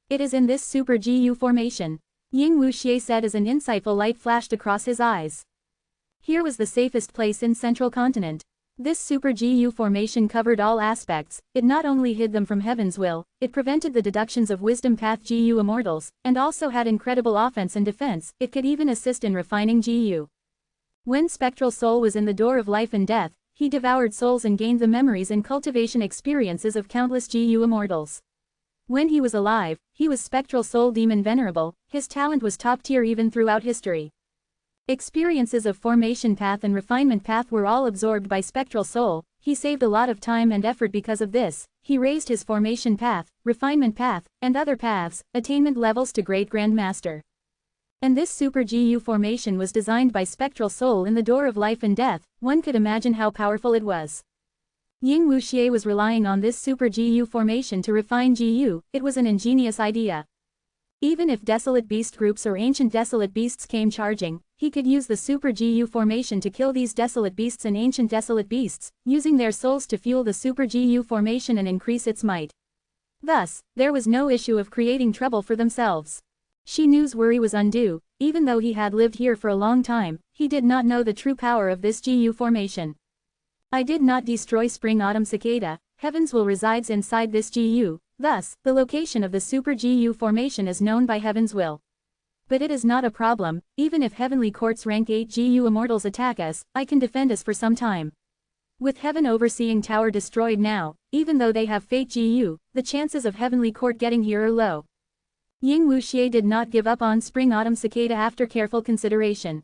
Speaker 1: It is in this super GU formation," Ying Wuxie said as an insightful light flashed across his eyes. Here was the safest place in Central Continent. This Super GU formation covered all aspects. It not only hid them from heaven's will, it prevented the deductions of wisdom path GU immortals, and also had incredible offense and defense. It could even assist in refining GU. When spectral soul was in the door of life and death, he devoured souls and gained the memories and cultivation experiences of countless GU immortals. When he was alive, he was spectral soul demon Venerable. His talent was top tier even throughout history. Experiences of formation path and refinement path were all absorbed by spectral soul. He saved a lot of time and effort because of this. He raised his formation path, refinement path, and other paths, attainment levels to Great Grand Master. And this Super GU formation was designed by spectral soul in the door of life and death. One could imagine how powerful it was. Ying Wuxie was relying on this Super GU formation to refine GU. It was an ingenious idea. Even if desolate beast groups or ancient desolate beasts came charging, he could use the Super GU formation to kill these desolate beasts and ancient desolate beasts, using their souls to fuel the Super GU formation and increase its might. Thus, there was no issue of creating trouble for themselves. Shi Nu's worry was undue. Even though he had lived here for a long time, he did not know the true power of this GU formation. I did not destroy Spring Autumn Cicada. Heaven's will resides inside this GU. Thus, the location of the Super GU formation is known by Heaven's will. But it is not a problem. Even if Heavenly Court's rank 8 GU immortals attack us, I can defend us for some time. With Heaven Overseeing Tower destroyed now, even though they have Fate GU, the chances of Heavenly Court getting here are low. Ying Wuxie did not give up on Spring Autumn Cicada after careful consideration.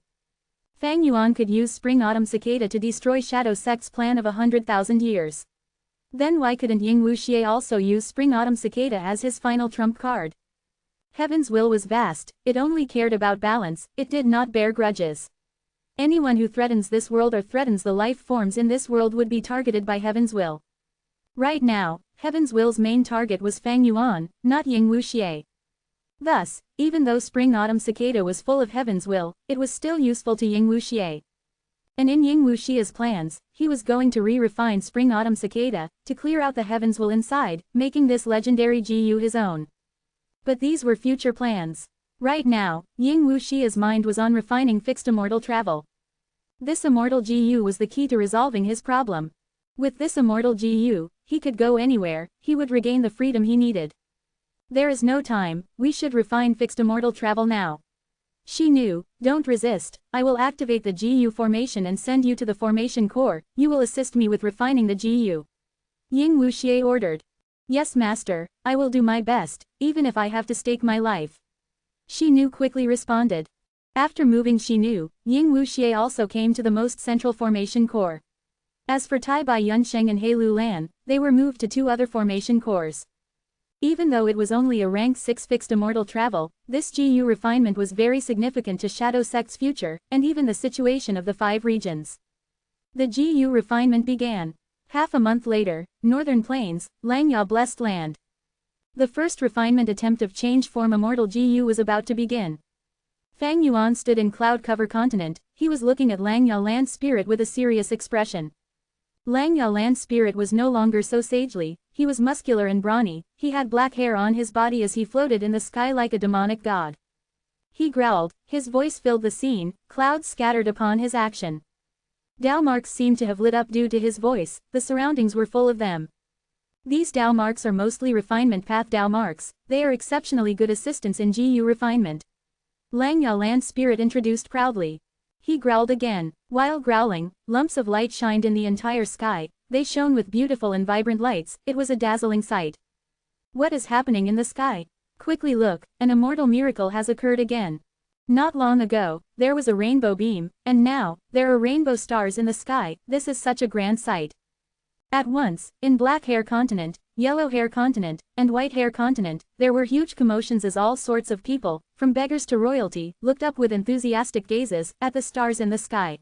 Speaker 1: Fang Yuan could use Spring Autumn Cicada to destroy Shadow Sect's plan of 100,000 years. Then why couldn't Ying Wuxie also use Spring Autumn Cicada as his final trump card? Heaven's will was vast. It only cared about balance. It did not bear grudges. Anyone who threatens this world or threatens the life forms in this world would be targeted by Heaven's will. Right now, Heaven's will's main target was Fang Yuan, not Ying Wuxie. Thus, even though Spring Autumn Cicada was full of Heaven's will, it was still useful to Ying Wuxie. And in Ying Wuxie's plans, he was going to refine Spring Autumn Cicada, to clear out the Heaven's will inside, making this legendary GU his own. But these were future plans. Right now, Ying Wuxie's mind was on refining fixed immortal travel. This immortal GU was the key to resolving his problem. With this immortal GU, he could go anywhere. He would regain the freedom he needed. There is no time. We should refine fixed immortal travel now. She knew. Don't resist. I will activate the GU formation and send you to the formation core. You will assist me with refining the GU. Ying Wuxie ordered. Yes, master. I will do my best, even if I have to stake my life. Shi Nu quickly responded. After moving Shi Nu, Ying Wuxie also came to the most central formation core. As for Tai Bai Yunsheng and He Lu Lan, they were moved to 2 other formation cores. Even though it was only a rank 6 fixed immortal travel, this GU refinement was very significant to Shadow Sect's future, and even the situation of the 5 regions. The GU refinement began. Half a month later, Northern Plains, Langya Blessed Land. The first refinement attempt of change form immortal GU was about to begin. Fang Yuan stood in Cloud Cover Continent. He was looking at Langya Land Spirit with a serious expression. Langya Land Spirit was no longer so sagely. He was muscular and brawny. He had black hair on his body as he floated in the sky like a demonic god. He growled. His voice filled the scene. Clouds scattered upon his action. Dao marks seemed to have lit up due to his voice. The surroundings were full of them. These Dao marks are mostly refinement path Dao marks. They are exceptionally good assistants in GU refinement. Langya Land Spirit introduced proudly. He growled again. While growling, lumps of light shined in the entire sky. They shone with beautiful and vibrant lights. It was a dazzling sight. What is happening in the sky? Quickly look, an immortal miracle has occurred again. Not long ago, there was a rainbow beam, and now, there are rainbow stars in the sky. This is such a grand sight. At once, in Black Hair Continent, Yellow Hair Continent, and White Hair Continent, there were huge commotions as all sorts of people, from beggars to royalty, looked up with enthusiastic gazes at the stars in the sky.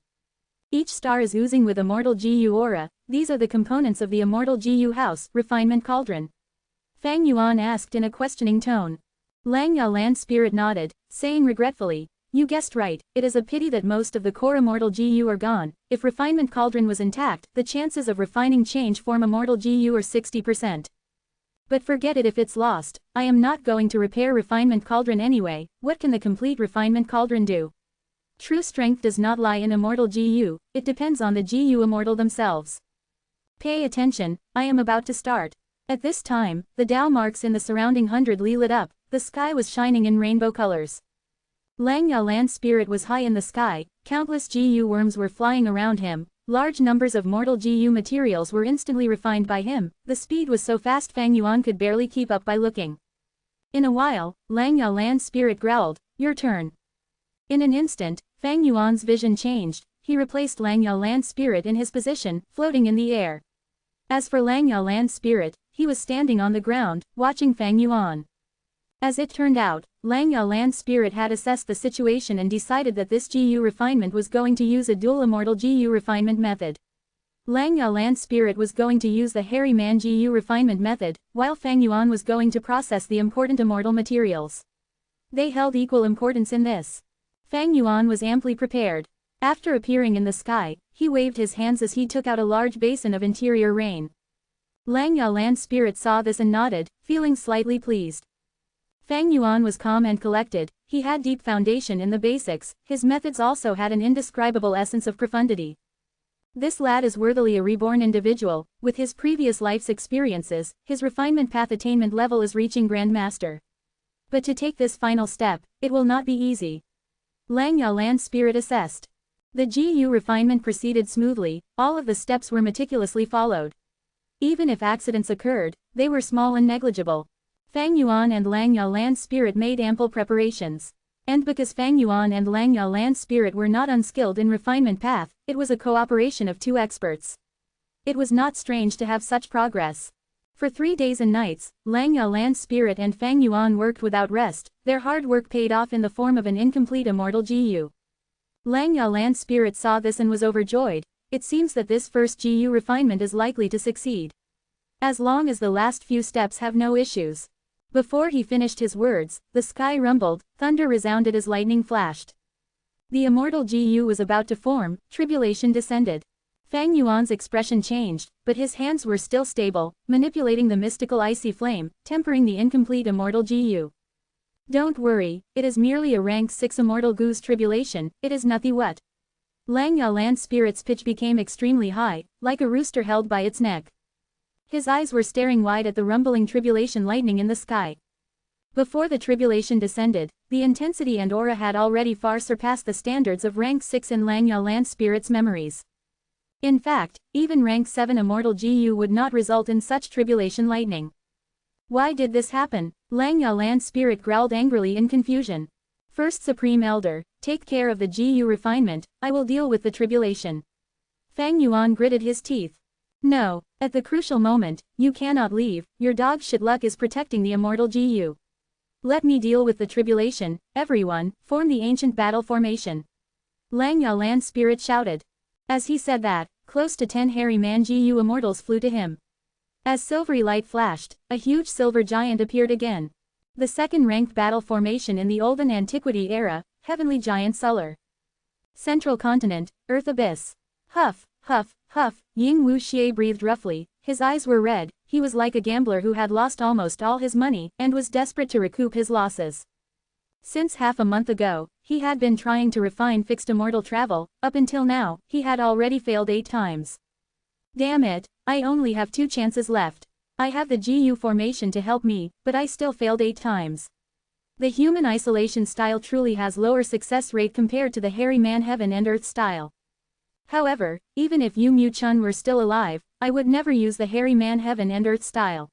Speaker 1: Each star is oozing with immortal GU aura. These are the components of the immortal GU house, refinement cauldron. Fang Yuan asked in a questioning tone. Langya Land Spirit nodded, saying regretfully, you guessed right, it is a pity that most of the core immortal GU are gone. If refinement cauldron was intact, the chances of refining change form immortal GU are 60%. But forget it if it's lost. I am not going to repair refinement cauldron anyway. What can the complete refinement cauldron do? True strength does not lie in immortal GU, it depends on the GU immortal themselves. Pay attention, I am about to start. At this time, the Tao marks in the surrounding 100 Li lit up, the sky was shining in rainbow colors. Lang Ya land spirit was high in the sky, countless GU worms were flying around him, large numbers of mortal GU materials were instantly refined by him, the speed was so fast Fang Yuan could barely keep up by looking. In a while, Lang Ya land spirit growled, "Your turn." In an instant, Fang Yuan's vision changed, he replaced Lang Ya land spirit in his position, floating in the air. As for Lang Ya land spirit, he was standing on the ground, watching Fang Yuan. As it turned out, Lang Ya land spirit had assessed the situation and decided that this GU refinement was going to use a dual immortal GU refinement method. Lang Ya land spirit was going to use the hairy man GU refinement method, while Fang Yuan was going to process the important immortal materials. They held equal importance in this. Fang Yuan was amply prepared. After appearing in the sky, he waved his hands as he took out a large basin of interior rain. Lang Ya land spirit saw this and nodded, feeling slightly pleased. Fang Yuan was calm and collected, he had deep foundation in the basics, his methods also had an indescribable essence of profundity. This lad is worthily a reborn individual, with his previous life's experiences, his refinement path attainment level is reaching Grandmaster. But to take this final step, it will not be easy. Lang Ya land spirit assessed. The GU refinement proceeded smoothly, all of the steps were meticulously followed. Even if accidents occurred, they were small and negligible. Fang Yuan and Lang Ya land spirit made ample preparations. And because Fang Yuan and Lang Ya land spirit were not unskilled in refinement path, it was a cooperation of two experts. It was not strange to have such progress. For 3 days and nights, Lang Ya land spirit and Fang Yuan worked without rest, their hard work paid off in the form of an incomplete immortal GU. Lang Ya land spirit saw this and was overjoyed, it seems that this first GU refinement is likely to succeed. As long as the last few steps have no issues. Before he finished his words, the sky rumbled, thunder resounded as lightning flashed. The immortal GU was about to form, tribulation descended. Fang Yuan's expression changed, but his hands were still stable, manipulating the mystical icy flame, tempering the incomplete immortal GU. Don't worry, it is merely a rank 6 immortal GU's tribulation, it is nothing what. Lang Ya land spirit's pitch became extremely high, like a rooster held by its neck. His eyes were staring wide at the rumbling tribulation lightning in the sky. Before the tribulation descended, the intensity and aura had already far surpassed the standards of rank 6 in Lang Ya land spirit's memories. In fact, even rank 7 immortal GU would not result in such tribulation lightning. Why did this happen? Lang Ya land spirit growled angrily in confusion. First Supreme Elder, take care of the GU refinement, I will deal with the tribulation. Fang Yuan gritted his teeth. No, at the crucial moment, you cannot leave, your dog shit luck is protecting the immortal GU. Let me deal with the tribulation, everyone, form the ancient battle formation. Lang Ya land spirit shouted. As he said that, close to 10 hairy man GU immortals flew to him. As silvery light flashed, a huge silver giant appeared again. The second-ranked battle formation in the olden antiquity era, heavenly giant Suller. Central continent, Earth abyss. Huff, huff, huff, Ying Wu Xie breathed roughly, his eyes were red, he was like a gambler who had lost almost all his money and was desperate to recoup his losses. Since half a month ago, he had been trying to refine fixed immortal travel, up until now, he had already failed 8 times. Damn it, I only have 2 chances left. I have the GU formation to help me, but I still failed 8 times. The human isolation style truly has lower success rate compared to the hairy man heaven and earth style. However, even if Yu Mu Chun were still alive, I would never use the hairy man heaven and earth style.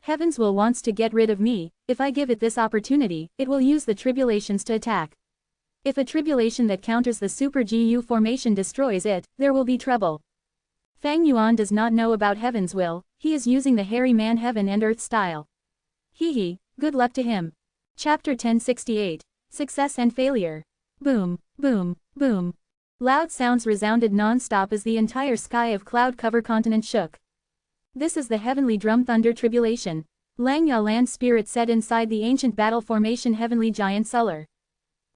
Speaker 1: Heavens will wants to get rid of me, if I give it this opportunity, it will use the tribulations to attack. If a tribulation that counters the super GU formation destroys it, there will be trouble. Fang Yuan does not know about Heaven's will, he is using the hairy man heaven and earth style. Hee, good luck to him. Chapter 1068, Success and Failure. Boom, boom, boom. Loud sounds resounded non-stop as the entire sky of cloud-cover continent shook. This is the heavenly drum thunder tribulation. Lang Ya land spirit said inside the ancient battle formation heavenly giant Suller.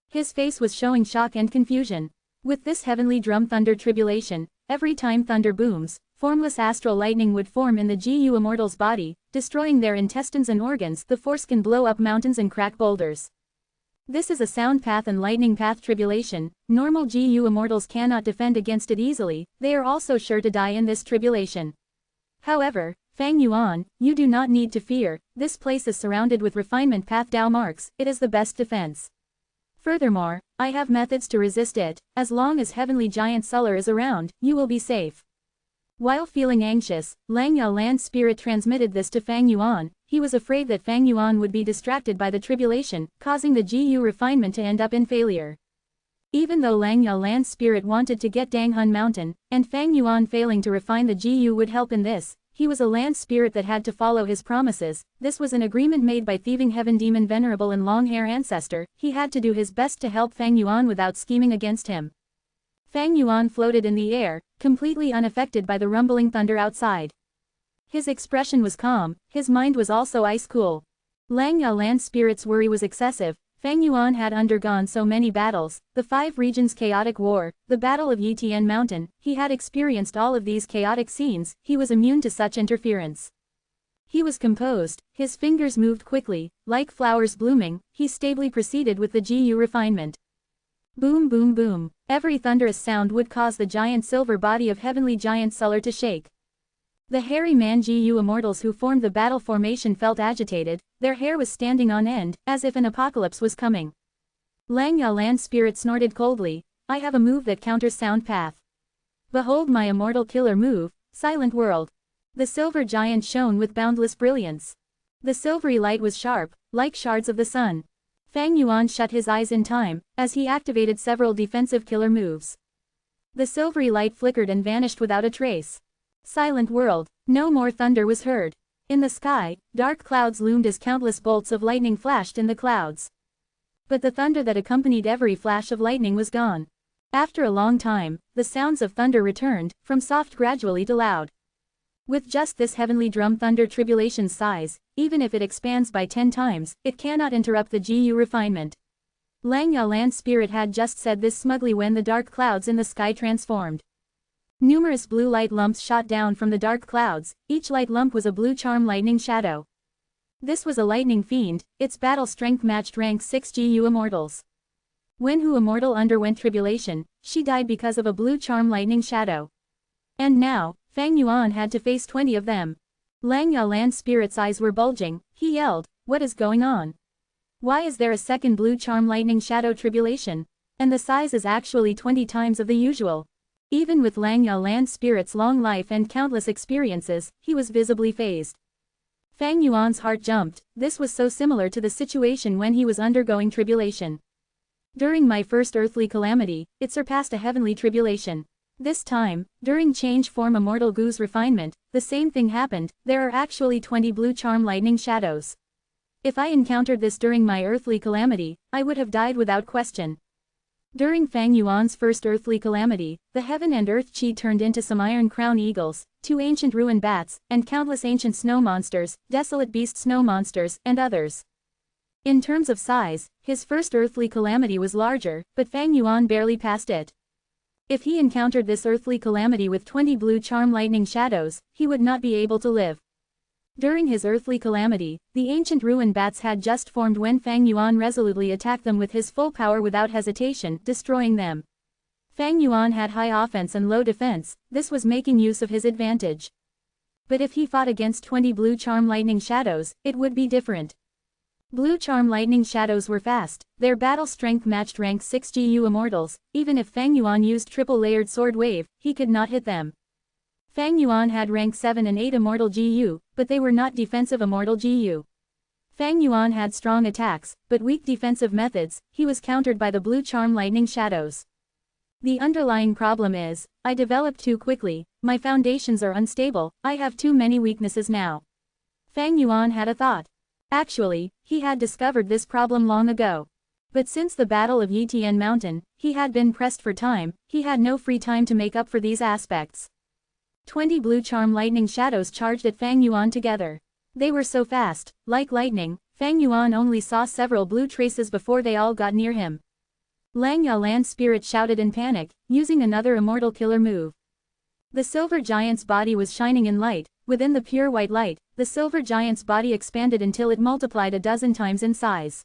Speaker 1: His face was showing shock and confusion. With this heavenly drum thunder tribulation, every time thunder booms, formless astral lightning would form in the GU immortal's body, destroying their intestines and organs. The force can blow up mountains and crack boulders. This is a sound path and lightning path tribulation. Normal GU immortals cannot defend against it easily, they are also sure to die in this tribulation. However, Fang Yuan, you do not need to fear, this place is surrounded with refinement path Dao marks, it is the best defense. Furthermore, I have methods to resist it, as long as Heavenly Giant Suller is around, you will be safe. While feeling anxious, Lang Yao Land Spirit transmitted this to Fang Yuan. He was afraid that Fang Yuan would be distracted by the tribulation, causing the GU refinement to end up in failure. Even though Lang Yao Land Spirit wanted to get Danghun Mountain, and Fang Yuan failing to refine the GU would help in this, he was a land spirit that had to follow his promises. This was an agreement made by thieving heaven demon Venerable and long-hair ancestor. He had to do his best to help Fang Yuan without scheming against him. Fang Yuan floated in the air, completely unaffected by the rumbling thunder outside. His expression was calm, his mind was also ice-cool. Lang Yao Land Spirit's worry was excessive. Fang Yuan had undergone so many battles, the 5 regions chaotic war, the battle of Yitian Mountain, he had experienced all of these chaotic scenes, he was immune to such interference. He was composed, his fingers moved quickly, like flowers blooming, he stably proceeded with the GU refinement. Boom boom boom, every thunderous sound would cause the giant silver body of Heavenly Giant Suller to shake. The hairy man GU immortals who formed the battle formation felt agitated, their hair was standing on end, as if an apocalypse was coming. Lang Yao Land Spirit snorted coldly, I have a move that counters sound path. Behold my immortal killer move, Silent World. The silver giant shone with boundless brilliance. The silvery light was sharp, like shards of the sun. Fang Yuan shut his eyes in time, as he activated several defensive killer moves. The silvery light flickered and vanished without a trace. Silent World, no more thunder was heard. In the sky, dark clouds loomed as countless bolts of lightning flashed in the clouds. But the thunder that accompanied every flash of lightning was gone. After a long time, the sounds of thunder returned, from soft gradually to loud. With just this heavenly drum thunder tribulation's size, even if it expands by 10 times, it cannot interrupt the GU refinement. Lang Yao Land Spirit had just said this smugly when the dark clouds in the sky transformed. Numerous blue light lumps shot down from the dark clouds, each light lump was a blue charm lightning shadow. This was a lightning fiend, its battle strength matched rank 6 GU immortals. When Hu Immortal underwent tribulation, she died because of a blue charm lightning shadow. And now, Fang Yuan had to face 20 of them. Lang Yao Land Spirit's eyes were bulging, he yelled, what is going on? Why is there a second blue charm lightning shadow tribulation? And the size is actually 20 times of the usual. Even with Lang Yao Land Spirit's long life and countless experiences, he was visibly fazed. Fang Yuan's heart jumped, this was so similar to the situation when he was undergoing tribulation. During my first earthly calamity, it surpassed a heavenly tribulation. This time, during change form Immortal Gu's refinement, the same thing happened, there are actually 20 blue charm lightning shadows. If I encountered this during my earthly calamity, I would have died without question. During Fang Yuan's first earthly calamity, the heaven and earth chi turned into some iron crown eagles, 2 ancient ruin bats, and countless ancient snow monsters, desolate beast snow monsters, and others. In terms of size, his first earthly calamity was larger, but Fang Yuan barely passed it. If he encountered this earthly calamity with 20 blue charm lightning shadows, he would not be able to live. During his earthly calamity, the ancient ruin bats had just formed when Fang Yuan resolutely attacked them with his full power without hesitation, destroying them. Fang Yuan had high offense and low defense, this was making use of his advantage. But if he fought against 20 blue charm lightning shadows, it would be different. Blue charm lightning shadows were fast, their battle strength matched rank 6 GU immortals, even if Fang Yuan used triple layered sword wave, he could not hit them. Fang Yuan had rank 7 and 8 immortal GU, but they were not defensive immortal GU. Fang Yuan had strong attacks, but weak defensive methods, he was countered by the blue charm lightning shadows. The underlying problem is, I developed too quickly, my foundations are unstable, I have too many weaknesses now. Fang Yuan had a thought. Actually, he had discovered this problem long ago. But since the Battle of Yitian Mountain, he had been pressed for time, he had no free time to make up for these aspects. 20 blue charm lightning shadows charged at Fang Yuan together. They were so fast, like lightning, Fang Yuan only saw several blue traces before they all got near him. Lang Yao Land Spirit shouted in panic, using another immortal killer move. The silver giant's body was shining in light, within the pure white light, the silver giant's body expanded until it multiplied a dozen times in size.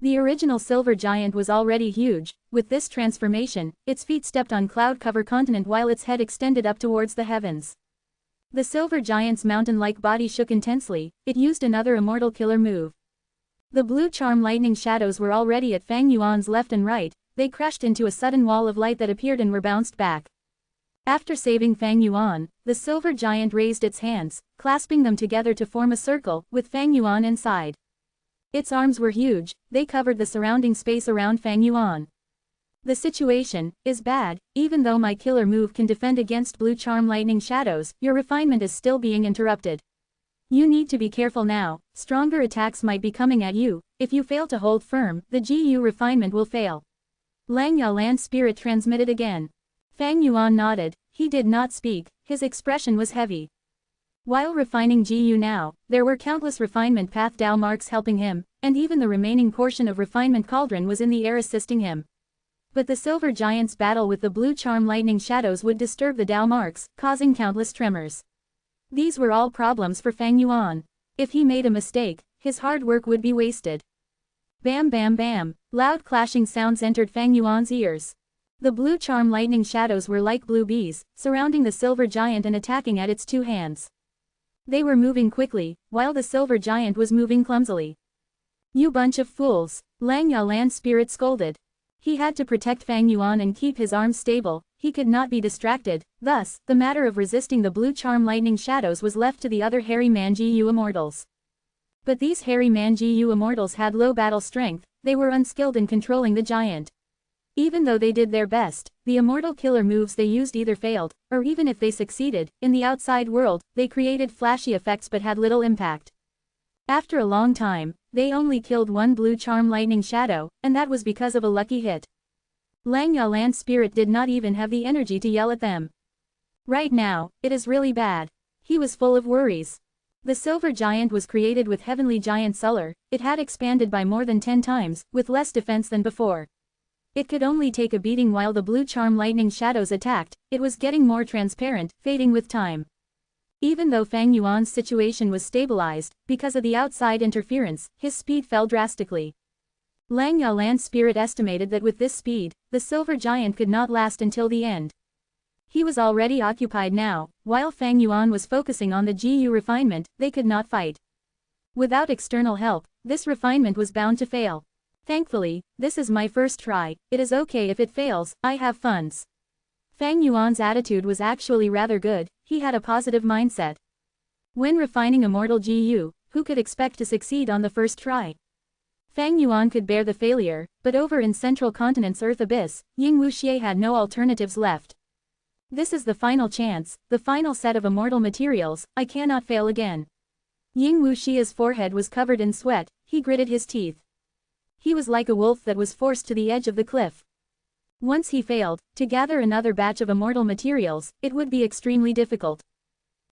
Speaker 1: The original silver giant was already huge. With this transformation, its feet stepped on cloud-covered continent while its head extended up towards the heavens. The silver giant's mountain-like body shook intensely. It used another immortal killer move. The blue charm lightning shadows were already at Fang Yuan's left and right. They crashed into a sudden wall of light that appeared and were bounced back. After saving Fang Yuan, the silver giant raised its hands, clasping them together to form a circle, with Fang Yuan inside. Its arms were huge, they covered the surrounding space around Fang Yuan. The situation is bad. Even though my killer move can defend against blue charm lightning shadows, your refinement is still being interrupted. You need to be careful now, stronger attacks might be coming at you. If you fail to hold firm, the GU refinement will fail. Langya Land Spirit transmitted again. Fang Yuan nodded. He did not speak, his expression was heavy. While refining GU now, there were countless refinement path Dao marks helping him, and even the remaining portion of refinement cauldron was in the air assisting him. But the silver giant's battle with the blue charm lightning shadows would disturb the Dao marks, causing countless tremors. These were all problems for Fang Yuan. If he made a mistake, his hard work would be wasted. Bam bam bam, loud clashing sounds entered Fang Yuan's ears. The blue charm lightning shadows were like blue bees, surrounding the silver giant and attacking at its two hands. They were moving quickly, while the silver giant was moving clumsily. You bunch of fools, Langya Land Spirit scolded. He had to protect Fang Yuan and keep his arms stable, he could not be distracted. Thus, the matter of resisting the blue charm lightning shadows was left to the other hairy man-GU immortals. But these hairy man-GU immortals had low battle strength, they were unskilled in controlling the giant. Even though they did their best, the immortal killer moves they used either failed, or even if they succeeded, in the outside world, they created flashy effects but had little impact. After a long time, they only killed one blue charm lightning shadow, and that was because of a lucky hit. Langya Land Spirit did not even have the energy to yell at them. Right now, it is really bad. He was full of worries. The silver giant was created with heavenly giant solar, it had expanded by more than 10 times, with less defense than before. It could only take a beating while the blue charm lightning shadows attacked, it was getting more transparent, fading with time. Even though Fang Yuan's situation was stabilized, because of the outside interference, his speed fell drastically. Langya Land Spirit estimated that with this speed, the silver giant could not last until the end. He was already occupied now, while Fang Yuan was focusing on the GU refinement, they could not fight. Without external help, this refinement was bound to fail. Thankfully, this is my first try, it is okay if it fails, I have funds. Fang Yuan's attitude was actually rather good, he had a positive mindset. When refining immortal GU, who could expect to succeed on the first try? Fang Yuan could bear the failure, but over in Central Continent's Earth Abyss, Ying Wuxie had no alternatives left. This is the final chance, the final set of immortal materials, I cannot fail again. Ying Wuxie's forehead was covered in sweat, he gritted his teeth. He was like a wolf that was forced to the edge of the cliff. Once he failed, to gather another batch of immortal materials, it would be extremely difficult.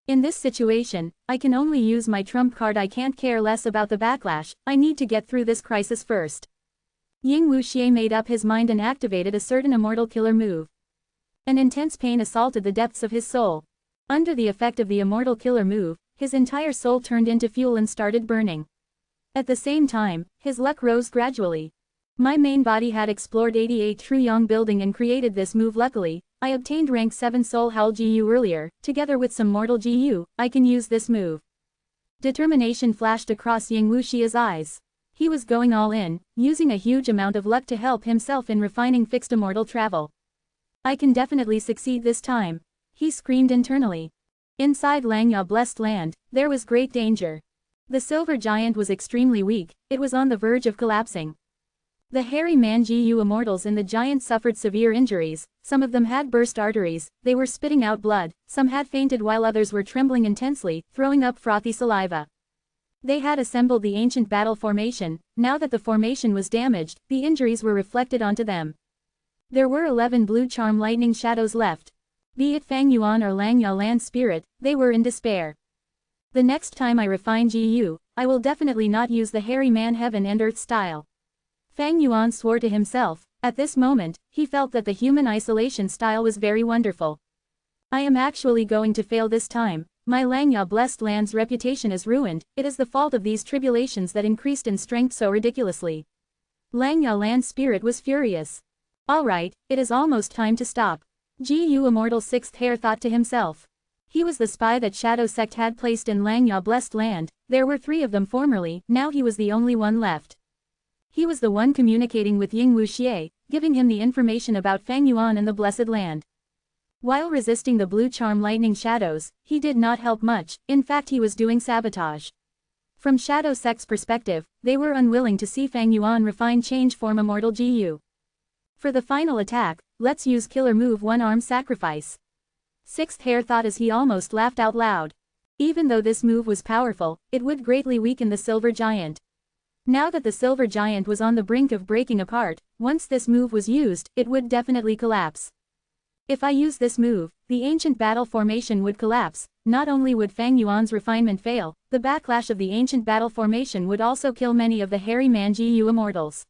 Speaker 1: In this situation, I can only use my trump card. I can't care less about the backlash, I need to get through this crisis first. Ying Wuxie made up his mind and activated a certain immortal killer move. An intense pain assaulted the depths of his soul. Under the effect of the immortal killer move, his entire soul turned into fuel and started burning. At the same time, his luck rose gradually. My main body had explored 88 Truyong building and created this move. Luckily, I obtained rank 7 Soul Howl GU earlier, together with some mortal GU, I can use this move. Determination flashed across Ying Wuxie's eyes. He was going all in, using a huge amount of luck to help himself in refining fixed immortal travel. I can definitely succeed this time, he screamed internally. Inside Langya Blessed Land, there was great danger. The silver giant was extremely weak, it was on the verge of collapsing. The hairy man-GU immortals in the giant suffered severe injuries, some of them had burst arteries, they were spitting out blood, some had fainted while others were trembling intensely, throwing up frothy saliva. They had assembled the ancient battle formation, now that the formation was damaged, the injuries were reflected onto them. There were 11 blue charm lightning shadows left. Be it Fang Yuan or Langya Land Spirit, they were in despair. The next time I refine GU, I will definitely not use the hairy man heaven and earth style. Fang Yuan swore to himself. At this moment, he felt that the human isolation style was very wonderful. I am actually going to fail this time. My Langya Blessed Land's reputation is ruined, it is the fault of these tribulations that increased in strength so ridiculously. Lang Yalan's spirit was furious. Alright, it is almost time to stop. Gu Immortal Sixth Hair thought to himself. He was the spy that Shadow Sect had placed in Lang Ya Blessed Land. There were 3 of them formerly, now he was the only one left. He was the one communicating with Ying Wuxie, giving him the information about Fang Yuan and the Blessed Land. While resisting the blue charm lightning shadows, he did not help much, in fact he was doing sabotage. From Shadow Sect's perspective, they were unwilling to see Fang Yuan refine change form Immortal Gu. For the final attack, let's use killer move One Arm Sacrifice. Sixth Hair thought as he almost laughed out loud. Even though this move was powerful, it would greatly weaken the Silver Giant. Now that the Silver Giant was on the brink of breaking apart, once this move was used, it would definitely collapse. If I use this move, the ancient battle formation would collapse. Not only would Fang Yuan's refinement fail, the backlash of the ancient battle formation would also kill many of the hairy man Gu immortals.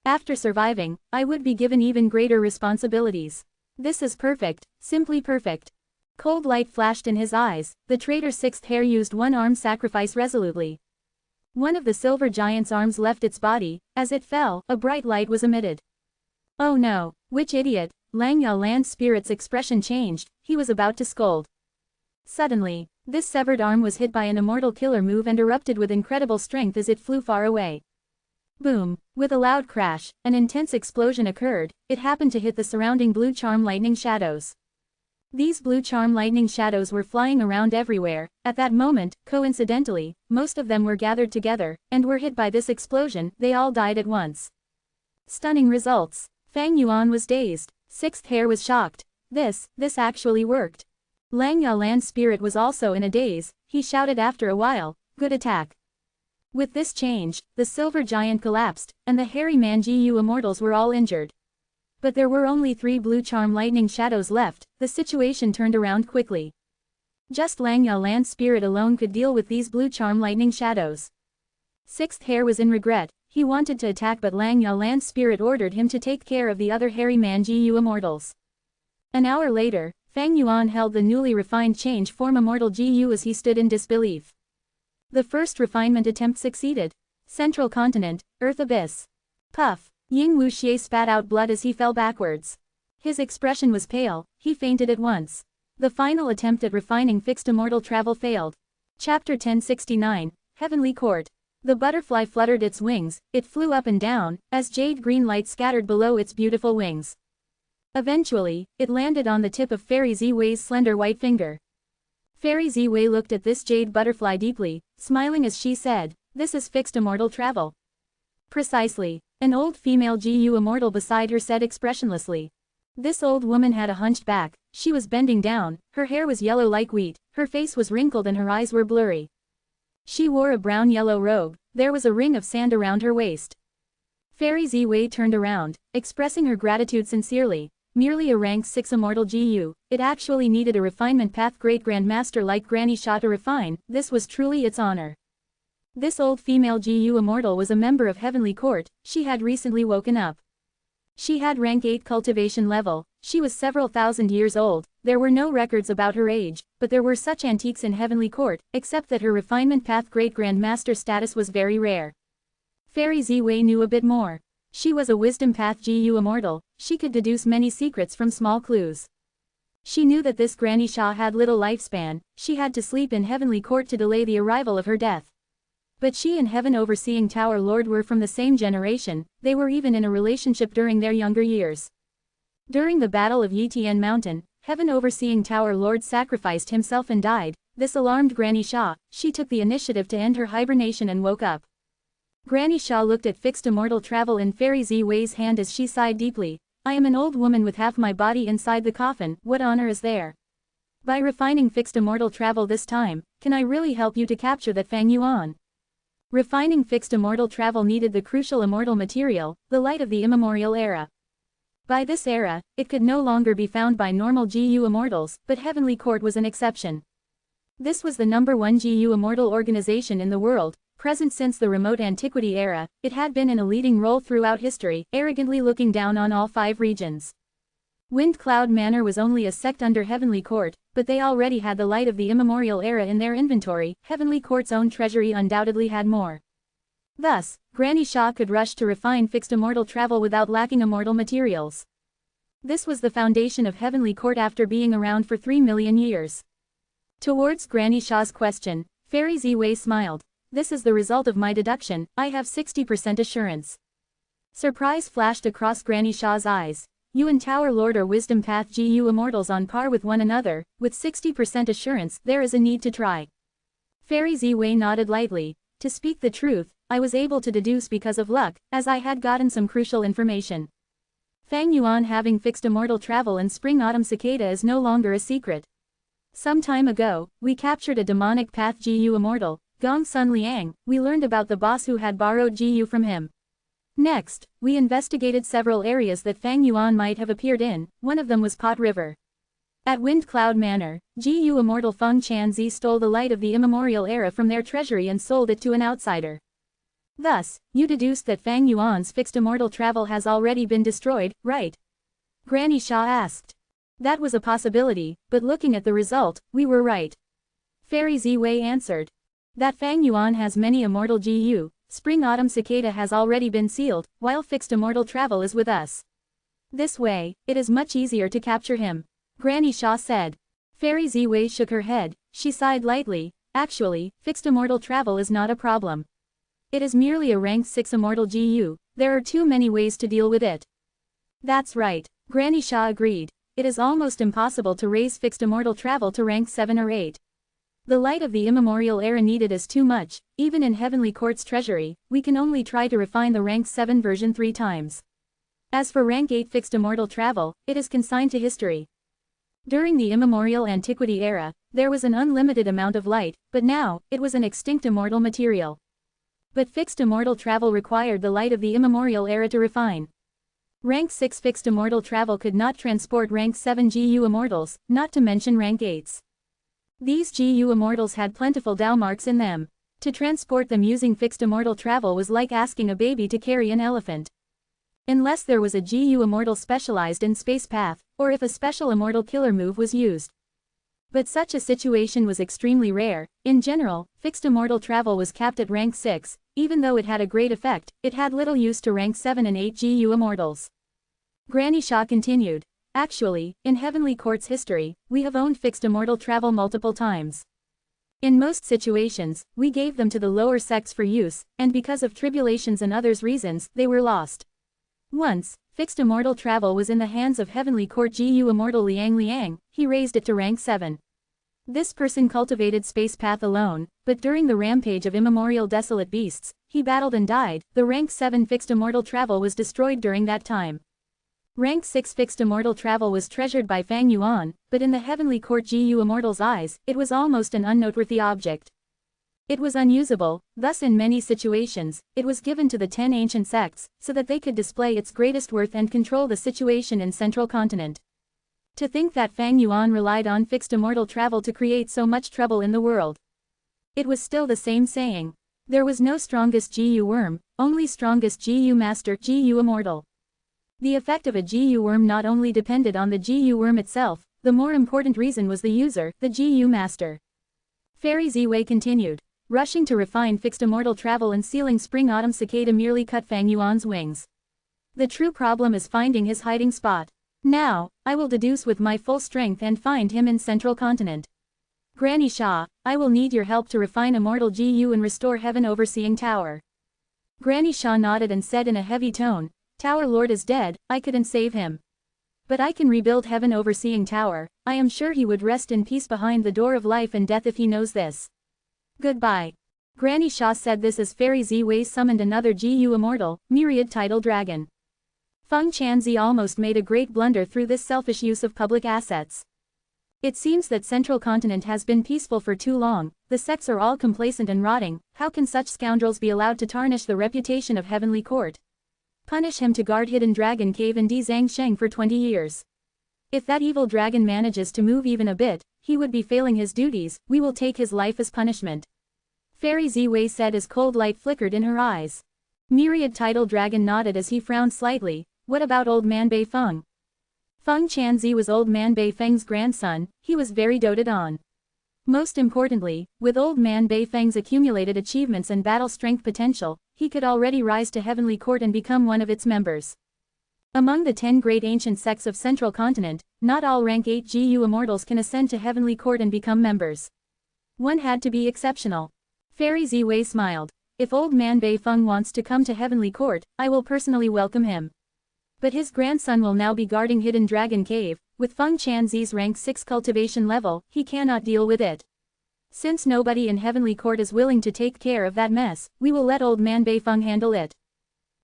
Speaker 1: After surviving, I would be given even greater responsibilities. This is perfect, simply perfect. Cold light flashed in his eyes, the traitor Sixth Hair used One Arm Sacrifice resolutely. One of the Silver Giant's arms left its body. As it fell, a bright light was emitted. Oh no, which idiot? Lang Yalan's spirit's expression changed, he was about to scold. Suddenly, this severed arm was hit by an immortal killer move and erupted with incredible strength as it flew far away. Boom! With a loud crash, an intense explosion occurred. It happened to hit the surrounding blue charm lightning shadows. These blue charm lightning shadows were flying around everywhere. At that moment, coincidentally, most of them were gathered together, and were hit by this explosion. They all died at once. Stunning results. Fang Yuan was dazed. Sixth Hair was shocked. This actually worked. Lang Yalan's spirit was also in a daze. He shouted after a while, good attack. With this change, the Silver Giant collapsed, and the hairy man Gu immortals were all injured. But there were only 3 blue charm lightning shadows left. The situation turned around quickly. Just Lang Yalan's spirit alone could deal with these blue charm lightning shadows. Sixth Hair was in regret. He wanted to attack but Lang Yalan's spirit ordered him to take care of the other hairy man Gu immortals. An hour later, Fang Yuan held the newly refined change form Immortal Gu as he stood in disbelief. The first refinement attempt succeeded. Central Continent, Earth Abyss. Puff. Ying Wuxie spat out blood as he fell backwards. His expression was pale, he fainted at once. The final attempt at refining fixed immortal travel failed. Chapter 1069, Heavenly Court. The butterfly fluttered its wings, it flew up and down, as jade green light scattered below its beautiful wings. Eventually, it landed on the tip of Fairy Ziwei's slender white finger. Fairy Ziwei looked at this jade butterfly deeply, smiling as she said, "This is fixed immortal travel." Precisely. An old female Gu immortal beside her said expressionlessly. This old woman had a hunched back, she was bending down, her hair was yellow like wheat, her face was wrinkled and her eyes were blurry. She wore a brown-yellow robe, there was a ring of sand around her waist. Fairy Ziwei turned around, expressing her gratitude sincerely. Merely a rank 6 immortal Gu, it actually needed a refinement path great grandmaster like Granny Sha to refine, this was truly its honor. This old female Gu immortal was a member of Heavenly Court, she had recently woken up. She had rank 8 cultivation level, she was several thousand years old, there were no records about her age, but there were such antiques in Heavenly Court, except that her refinement path great grandmaster status was very rare. Fairy Ziwei knew a bit more. She was a wisdom path Gu immortal, she could deduce many secrets from small clues. She knew that this Granny Sha had little lifespan, she had to sleep in Heavenly Court to delay the arrival of her death. But she and Heaven Overseeing Tower Lord were from the same generation, they were even in a relationship during their younger years. During the Battle of Yitian Mountain, Heaven Overseeing Tower Lord sacrificed himself and died. This alarmed Granny Sha, she took the initiative to end her hibernation and woke up. Granny Sha looked at fixed immortal travel in Fairy Ziwei's hand as she sighed deeply. I am an old woman with half my body inside the coffin, what honor is there? By refining fixed immortal travel this time, can I really help you to capture that Fang Yuan? Refining fixed immortal travel needed the crucial immortal material, the light of the immemorial era. By this era, it could no longer be found by normal Gu immortals, but Heavenly Court was an exception. This was the #1 Gu immortal organization in the world, present since the remote antiquity era, it had been in a leading role throughout history, arrogantly looking down on all 5 regions. Wind Cloud Manor was only a sect under Heavenly Court, but they already had the light of the immemorial era in their inventory, Heavenly Court's own treasury undoubtedly had more. Thus, Granny Sha could rush to refine fixed immortal travel without lacking immortal materials. This was the foundation of Heavenly Court after being around for 3 million years. Towards Granny Sha's question, Fairy Ziwei smiled. This is the result of my deduction, I have 60% assurance. Surprise flashed across Granny Sha's eyes. You and Tower Lord are Wisdom Path GU immortals on par with one another, with 60% assurance, there is a need to try. Fairy Ziwei nodded lightly. To speak the truth, I was able to deduce because of luck, as I had gotten some crucial information. Fang Yuan having fixed immortal travel and spring-autumn cicada is no longer a secret. Some time ago, we captured a demonic path GU immortal, Gong Sun Liang. We learned about the boss who had borrowed GU from him. Next, we investigated several areas that Fang Yuan might have appeared in, one of them was Pot River. At Wind Cloud Manor, GU immortal Feng Chanzi stole the light of the immemorial era from their treasury and sold it to an outsider. Thus, you deduced that Fang Yuan's fixed immortal travel has already been destroyed, right? Granny Sha asked. That was a possibility, but looking at the result, we were right. Fairy Ziwei answered. That Fang Yuan has many immortal GU, spring-autumn cicada has already been sealed, while fixed immortal travel is with us. This way, it is much easier to capture him. Granny Sha said. Fairy Ziwei shook her head, she sighed lightly. Actually, fixed immortal travel is not a problem. It is merely a rank 6 immortal GU, there are too many ways to deal with it. That's right, Granny Sha agreed. It is almost impossible to raise fixed immortal travel to rank 7 or 8. The light of the immemorial era needed is too much, even in Heavenly Court's treasury, we can only try to refine the rank 7 version 3 times. As for rank 8 fixed immortal travel, it is consigned to history. During the immemorial antiquity era, there was an unlimited amount of light, but now, it was an extinct immortal material. But fixed immortal travel required the light of the immemorial era to refine. Rank 6 fixed immortal travel could not transport rank 7 GU immortals, not to mention rank 8s. These GU immortals had plentiful Dalmarks in them. To transport them using fixed immortal travel was like asking a baby to carry an elephant. Unless there was a GU immortal specialized in space path, or if a special immortal killer move was used. But such a situation was extremely rare. In general, fixed immortal travel was capped at rank 6, even though it had a great effect, it had little use to rank 7 and 8 GU immortals. Granny Sha continued. Actually, in Heavenly Court's history, we have owned fixed immortal travel multiple times. In most situations, we gave them to the lower sects for use, and because of tribulations and others reasons, they were lost. Once, fixed immortal travel was in the hands of Heavenly Court GU immortal Liang, he raised it to rank 7. This person cultivated space path alone, but during the rampage of immemorial desolate beasts, he battled and died. The rank 7 fixed immortal travel was destroyed during that time. Rank 6 fixed immortal travel was treasured by Fang Yuan, but in the Heavenly Court GU immortal's eyes, it was almost an unnoteworthy object. It was unusable, thus in many situations, it was given to the 10 ancient sects, so that they could display its greatest worth and control the situation in Central Continent. To think that Fang Yuan relied on fixed immortal travel to create so much trouble in the world. It was still the same saying. There was no strongest GU worm, only strongest GU master GU immortal. The effect of a GU worm not only depended on the GU worm itself, the more important reason was the user, the GU master. Fairy Ziwei continued. Rushing to refine fixed immortal travel and sealing spring-autumn cicada merely cut Fang Yuan's wings. The true problem is finding his hiding spot. Now, I will deduce with my full strength and find him in Central Continent. Granny Sha, I will need your help to refine immortal GU and restore Heaven Overseeing Tower. Granny Sha nodded and said in a heavy tone, Tower Lord is dead, I couldn't save him. But I can rebuild Heaven Overseeing Tower, I am sure he would rest in peace behind the door of life and death if he knows this. Goodbye. Granny Sha said this as Fairy Ziwei summoned another GU immortal, Myriad Tidal Dragon. Feng Chanzi almost made a great blunder through this selfish use of public assets. It seems that Central Continent has been peaceful for too long, the sects are all complacent and rotting, how can such scoundrels be allowed to tarnish the reputation of Heavenly Court? Punish him to guard Hidden Dragon Cave in Dizangsheng for 20 years. If that evil dragon manages to move even a bit, he would be failing his duties, we will take his life as punishment. Fairy Ziwei said as cold light flickered in her eyes. Myriad Tidal Dragon nodded as he frowned slightly. What about old man Bei Feng? Feng Chanzi was old man Bei Feng's grandson, he was very doted on. Most importantly, with old man Bei Feng's accumulated achievements and battle strength potential, he could already rise to Heavenly Court and become one of its members. Among the 10 great ancient sects of Central Continent, not all rank 8 GU immortals can ascend to Heavenly Court and become members. One had to be exceptional. Fairy Ziwei smiled. If old man Bei Feng wants to come to Heavenly Court, I will personally welcome him. But his grandson will now be guarding Hidden Dragon Cave. With Feng Chanzi's rank 6 cultivation level, he cannot deal with it. Since nobody in Heavenly Court is willing to take care of that mess, we will let old man Bei Feng handle it.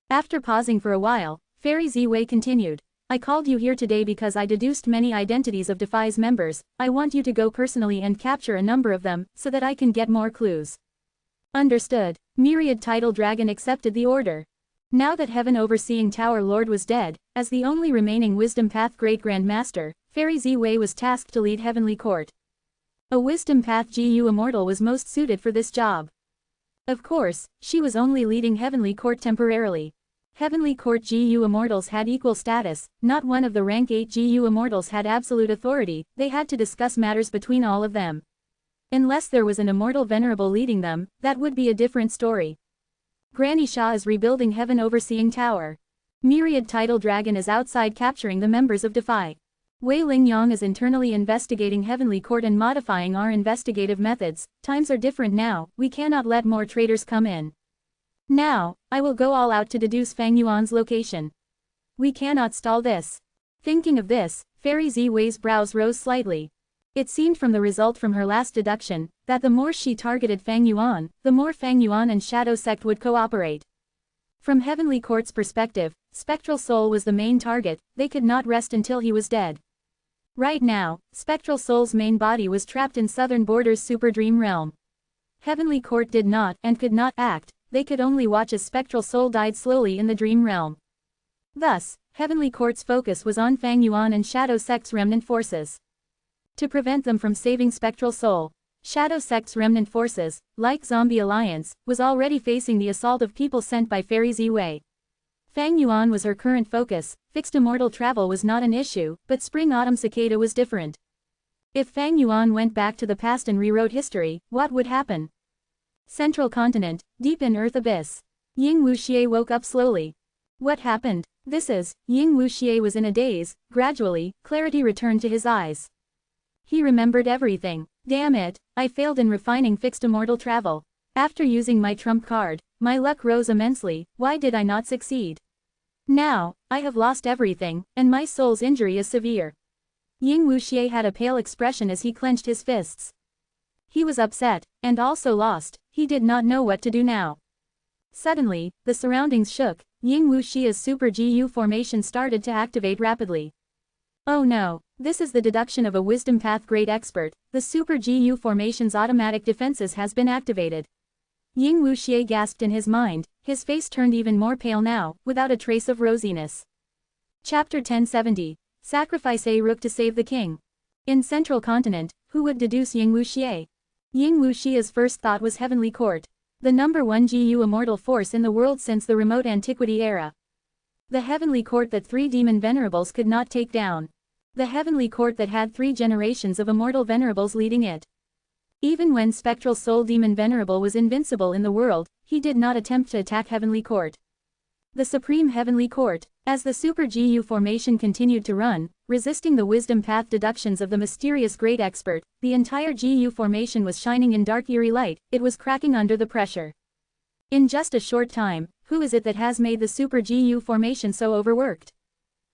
Speaker 1: After pausing for a while, Fairy Ziwei continued. I called you here today because I deduced many identities of Defy's members. I want you to go personally and capture a number of them, so that I can get more clues. Understood. Myriad Tidal Dragon accepted the order. Now that Heaven Overseeing Tower Lord was dead, as the only remaining Wisdom Path Great Grand Master, Fairy Ziwei was tasked to lead Heavenly Court. A Wisdom Path GU Immortal was most suited for this job. Of course, she was only leading Heavenly Court temporarily. Heavenly Court GU Immortals had equal status, not one of the rank 8 GU Immortals had absolute authority, they had to discuss matters between all of them. Unless there was an Immortal Venerable leading them, that would be a different story. Granny Shah is rebuilding Heaven Overseeing Tower. Myriad Tidal Dragon is outside capturing the members of Defy. Wei Lingyang is internally investigating Heavenly Court and modifying our investigative methods. Times are different now, we cannot let more traitors come in. Now, I will go all out to deduce Fang Yuan's location. We cannot stall this. Thinking of this, Fairy Ziwei's brows rose slightly. It seemed from the result from her last deduction, that the more she targeted Fang Yuan, the more Fang Yuan and Shadow Sect would cooperate. From Heavenly Court's perspective, Spectral Soul was the main target, they could not rest until he was dead. Right now, Spectral Soul's main body was trapped in Southern Border's Super Dream Realm. Heavenly Court did not and could not act, they could only watch as Spectral Soul died slowly in the Dream Realm. Thus, Heavenly Court's focus was on Fang Yuan and Shadow Sect's remnant forces. To prevent them from saving Spectral Soul, Shadow Sect's remnant forces, like Zombie Alliance, was already facing the assault of people sent by Fairy Ziwei. Fang Yuan was her current focus, fixed immortal travel was not an issue, but Spring-Autumn Cicada was different. If Fang Yuan went back to the past and rewrote history, what would happen? Central Continent, deep in Earth Abyss. Ying Wuxie woke up slowly. What happened? Ying Wuxie was in a daze. Gradually, clarity returned to his eyes. He remembered everything. Damn it, I failed in refining fixed immortal travel. After using my trump card, my luck rose immensely, why did I not succeed? Now, I have lost everything, and my soul's injury is severe. Ying Wuxie had a pale expression as he clenched his fists. He was upset, and also lost, he did not know what to do now. Suddenly, the surroundings shook, Ying Wuxie's Super GU formation started to activate rapidly. Oh no, this is the deduction of a Wisdom Path Great Expert, the Super GU formation's automatic defenses has been activated. Ying Wuxie gasped in his mind, his face turned even more pale now, without a trace of rosiness. Chapter 1070. Sacrifice a rook to save the king. In Central Continent, who would deduce Ying Wuxie? Ying Wuxie's first thought was Heavenly Court. The #1 GU immortal force in the world since the remote antiquity era. The Heavenly Court that 3 demon venerables could not take down. The Heavenly Court that had 3 generations of immortal venerables leading it. Even when Spectral Soul Demon Venerable was invincible in the world, he did not attempt to attack Heavenly Court. The Supreme Heavenly Court, as the Super GU formation continued to run, resisting the Wisdom Path deductions of the mysterious Great Expert, the entire GU formation was shining in dark eerie light, it was cracking under the pressure. In just a short time, who is it that has made the Super GU formation so overworked?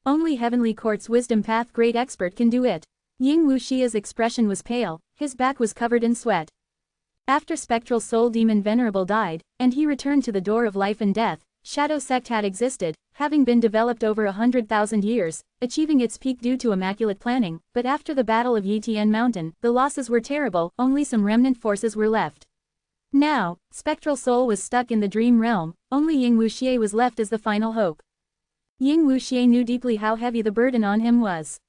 Speaker 1: Only Heavenly Court's Wisdom Path Great Expert can do it. Ying Wuxie's expression was pale, his back was covered in sweat. After Spectral Soul Demon Venerable died, and he returned to the door of life and death, Shadow Sect had existed, having been developed over 100,000 years, achieving its peak due to immaculate planning, but after the Battle of Yitian Mountain, the losses were terrible, only some remnant forces were left. Now, Spectral Soul was stuck in the Dream Realm, only Ying Wuxie was left as the final hope. Ying Wuxie knew deeply how heavy the burden on him was.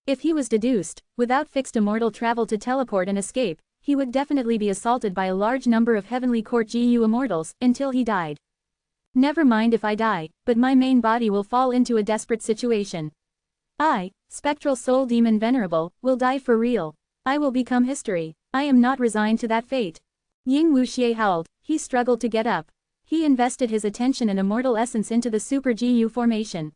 Speaker 1: If he was deduced, without fixed immortal travel to teleport and escape, he would definitely be assaulted by a large number of Heavenly Court GU immortals, until he died. Never mind if I die, but my main body will fall into a desperate situation. I, Spectral Soul Demon Venerable, will die for real. I will become history. I am not resigned to that fate. Ying Wuxie howled, he struggled to get up. He invested his attention and immortal essence into the Super GU formation.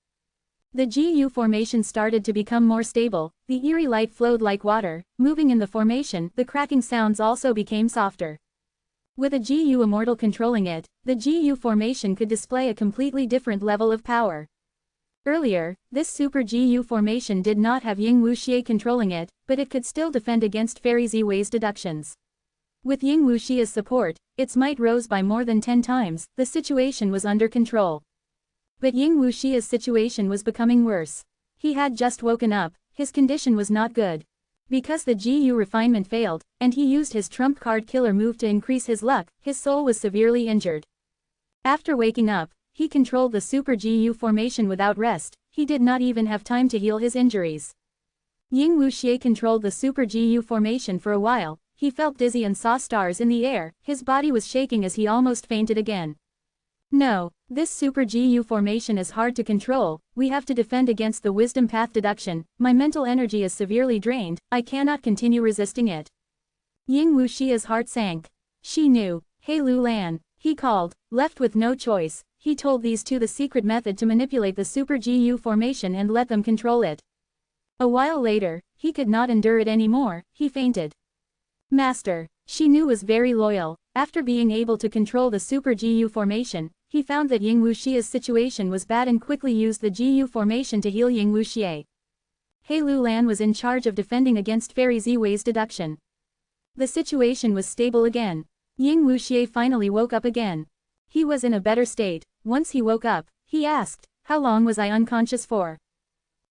Speaker 1: The GU formation started to become more stable, the eerie light flowed like water, moving in the formation, the cracking sounds also became softer. With a GU immortal controlling it, the GU formation could display a completely different level of power. Earlier, this Super GU formation did not have Ying Wuxie controlling it, but it could still defend against Fairy Ziwei's deductions. With Ying Wuxie's support, its might rose by more than 10 times, the situation was under control. But Ying Wuxie's situation was becoming worse. He had just woken up, his condition was not good. Because the GU refinement failed, and he used his trump card killer move to increase his luck, his soul was severely injured. After waking up, he controlled the Super GU formation without rest, he did not even have time to heal his injuries. Ying Wuxie controlled the Super GU formation for a while, he felt dizzy and saw stars in the air, his body was shaking as he almost fainted again. No, this Super GU formation is hard to control, we have to defend against the wisdom path deduction, my mental energy is severely drained, I cannot continue resisting it. Ying Wuxie's heart sank. She knew, "Hey Lu Lan," he called, left with no choice, he told these two the secret method to manipulate the Super GU formation and let them control it. A while later, he could not endure it anymore, he fainted. Master, she knew was very loyal, after being able to control the Super GU formation, he found that Ying Wuxie's situation was bad and quickly used the GU formation to heal Ying Wuxie. He Lu Lan was in charge of defending against Fairy Ziwei's deduction. The situation was stable again. Ying Wuxie finally woke up again. He was in a better state. Once he woke up, he asked, "How long was I unconscious for?"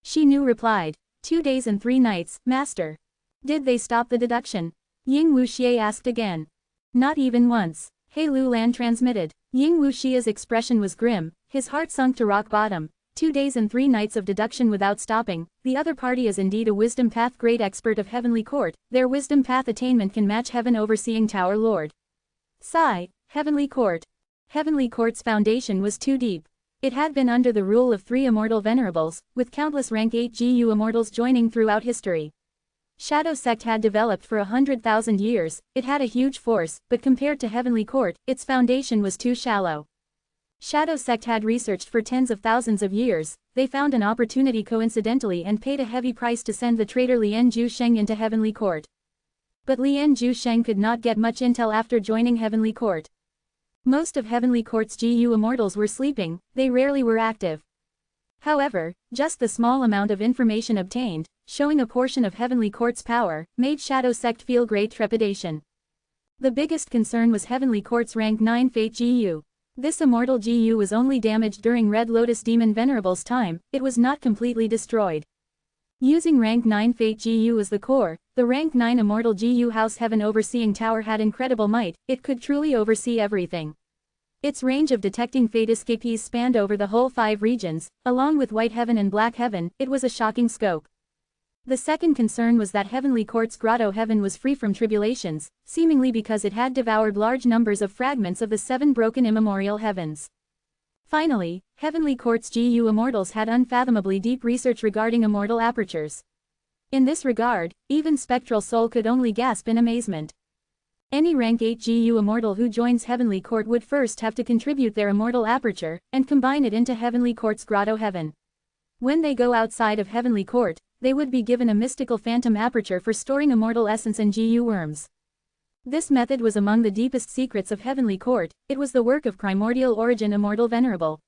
Speaker 1: Shi Nu replied, 2 days and 3 nights, Master. Did they stop the deduction? Ying Wuxie asked again. Not even once. He Lu Lan transmitted. Ying Wuxie's expression was grim, his heart sunk to rock bottom. 2 days and 3 nights of deduction without stopping, the other party is indeed a wisdom path great expert of Heavenly Court, their wisdom path attainment can match Heaven Overseeing Tower Lord. Sigh, Heavenly Court. Heavenly Court's foundation was too deep. It had been under the rule of 3 immortal venerables, with countless rank 8 GU immortals joining throughout history. Shadow Sect had developed for 100,000 years, it had a huge force, but compared to Heavenly Court, its foundation was too shallow. Shadow Sect had researched for tens of thousands of years, they found an opportunity coincidentally and paid a heavy price to send the traitor Lian Zhusheng into Heavenly Court. But Lian Zhusheng could not get much intel after joining Heavenly Court. Most of Heavenly Court's GU immortals were sleeping, they rarely were active. However, just the small amount of information obtained, showing a portion of Heavenly Court's power, made Shadow Sect feel great trepidation. The biggest concern was Heavenly Court's rank 9 Fate GU. This immortal GU was only damaged during Red Lotus Demon Venerable's time, it was not completely destroyed. Using rank 9 Fate GU as the core, the rank 9 immortal GU House Heaven Overseeing Tower had incredible might, it could truly oversee everything. Its range of detecting fate escapees spanned over the whole 5 regions, along with White Heaven and Black Heaven, it was a shocking scope. The second concern was that Heavenly Court's Grotto Heaven was free from tribulations, seemingly because it had devoured large numbers of fragments of the 7 broken immemorial heavens. Finally, Heavenly Court's GU immortals had unfathomably deep research regarding immortal apertures. In this regard, even Spectral Soul could only gasp in amazement. Any rank 8 GU immortal who joins Heavenly Court would first have to contribute their immortal aperture, and combine it into Heavenly Court's Grotto Heaven. When they go outside of Heavenly Court, they would be given a mystical phantom aperture for storing immortal essence and GU worms. This method was among the deepest secrets of Heavenly Court, it was the work of primordial origin Immortal Venerable.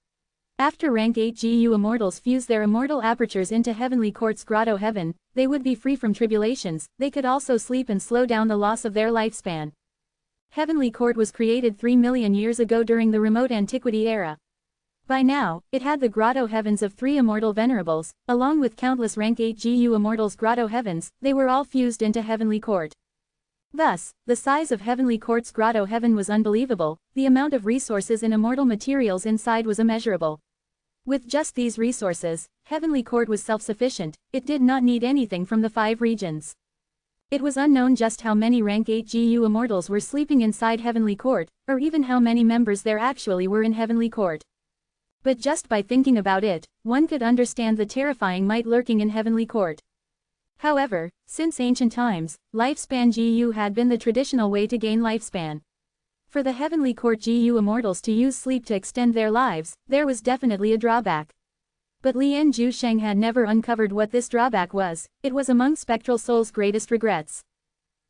Speaker 1: After rank 8 GU immortals fuse their immortal apertures into Heavenly Court's Grotto Heaven, they would be free from tribulations, they could also sleep and slow down the loss of their lifespan. Heavenly Court was created 3 million years ago during the remote antiquity era. By now, it had the Grotto Heavens of 3 immortal venerables, along with countless rank 8 GU immortals' Grotto Heavens, they were all fused into Heavenly Court. Thus, the size of Heavenly Court's Grotto Heaven was unbelievable, the amount of resources and immortal materials inside was immeasurable. With just these resources, Heavenly Court was self-sufficient, it did not need anything from the 5 regions. It was unknown just how many rank 8 GU immortals were sleeping inside Heavenly Court, or even how many members there actually were in Heavenly Court. But just by thinking about it, one could understand the terrifying might lurking in Heavenly Court. However, since ancient times, lifespan GU had been the traditional way to gain lifespan. For the heavenly court GU immortals to use sleep to extend their lives, there was definitely a drawback. But Lian Jusheng had never uncovered what this drawback was. It was among spectral souls' greatest regrets.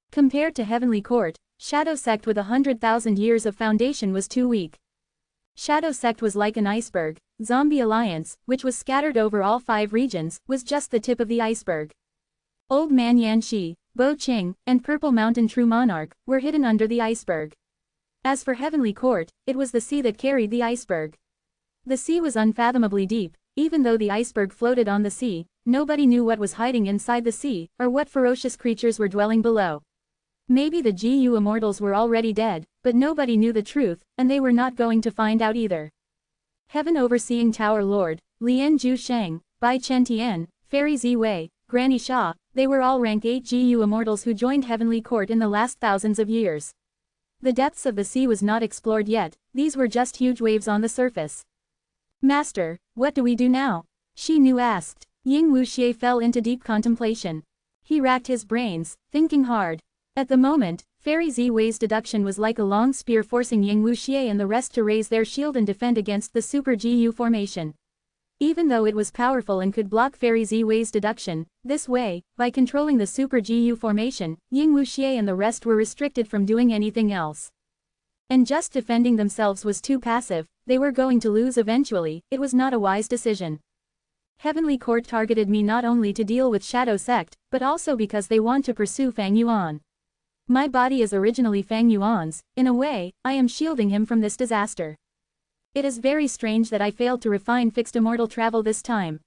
Speaker 1: Compared to heavenly court, Shadow Sect with 100,000 years of foundation was too weak. Shadow Sect was like an iceberg. Zombie Alliance, which was scattered over all 5 regions, was just the tip of the iceberg. Old Man Yanxi, Bo Qing, and Purple Mountain True Monarch were hidden under the iceberg. As for heavenly court, it was the sea that carried the iceberg. The sea was unfathomably deep. Even though the iceberg floated on the sea, nobody knew what was hiding inside the sea, or what ferocious creatures were dwelling below. Maybe the GU immortals were already dead, but nobody knew the truth, and they were not going to find out either. Heaven Overseeing Tower Lord, Lian Jusheng, Bai Chen Tian, Fairy Ziwei, Granny Sha, they were all rank 8 GU immortals who joined heavenly court in the last thousands of years. The depths of the sea was not explored yet, these were just huge waves on the surface. Master, what do we do now? Shi Nu asked. Ying Wuxie fell into deep contemplation. He racked his brains, thinking hard. At the moment, Fairy Ziwei's deduction was like a long spear forcing Ying Wuxie and the rest to raise their shield and defend against the Super GU formation. Even though it was powerful and could block Fairy Ziwei's deduction, this way, by controlling the Super GU formation, Ying Wuxie and the rest were restricted from doing anything else. And just defending themselves was too passive, they were going to lose eventually, it was not a wise decision. Heavenly Court targeted me not only to deal with Shadow Sect, but also because they want to pursue Fang Yuan. My body is originally Fang Yuan's, in a way, I am shielding him from this disaster. It is very strange that I failed to refine fixed immortal travel this time.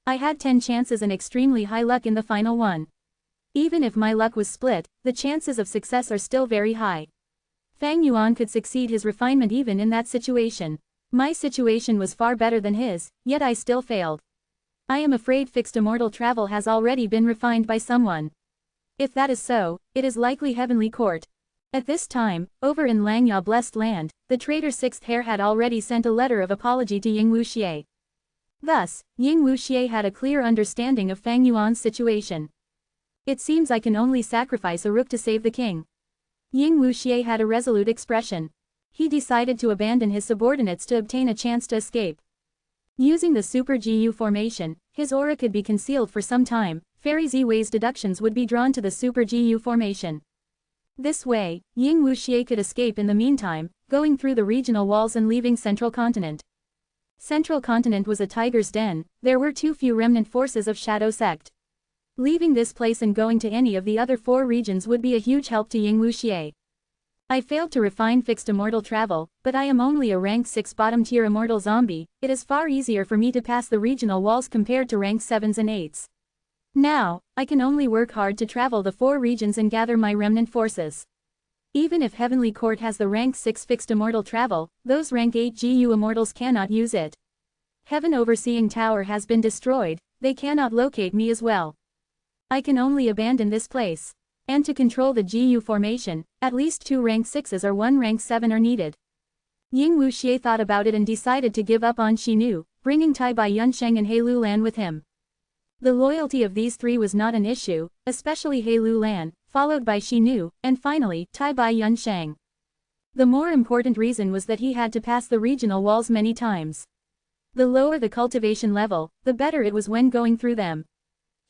Speaker 1: I had 10 chances and extremely high luck in the final one. Even if my luck was split, the chances of success are still very high. Fang Yuan could succeed his refinement even in that situation. My situation was far better than his, yet I still failed. I am afraid fixed immortal travel has already been refined by someone. If that is so, it is likely heavenly court. At this time, over in Langya Blessed Land, the traitor Sixth Hair had already sent a letter of apology to Ying Wuxie. Thus, Ying Wuxie had a clear understanding of Fang Yuan's situation. It seems I can only sacrifice a rook to save the king. Ying Wuxie had a resolute expression. He decided to abandon his subordinates to obtain a chance to escape. Using the Super GU formation, his aura could be concealed for some time. Fairy Ziwei's deductions would be drawn to the Super GU formation. This way, Ying Wuxie could escape in the meantime, going through the regional walls and leaving Central Continent. Central Continent was a tiger's den, there were too few remnant forces of Shadow Sect. Leaving this place and going to any of the other 4 regions would be a huge help to Ying Wuxie. I failed to refine fixed immortal travel, but I am only a rank 6 bottom-tier immortal zombie, it is far easier for me to pass the regional walls compared to rank 7s and 8s. Now, I can only work hard to travel the 4 regions and gather my remnant forces. Even if Heavenly Court has the rank 6 fixed immortal travel, those rank 8 GU immortals cannot use it. Heaven Overseeing Tower has been destroyed, they cannot locate me as well. I can only abandon this place. And to control the GU formation, at least 2 rank 6s or 1 rank 7 are needed. Ying Wuxie thought about it and decided to give up on Shi Nu, bringing Tai Bai Yunsheng and He Lu Lan with him. The loyalty of these 3 was not an issue, especially He Lu Lan, followed by Shi Nu, and finally, Tai Bai Yunsheng. The more important reason was that he had to pass the regional walls many times. The lower the cultivation level, the better it was when going through them.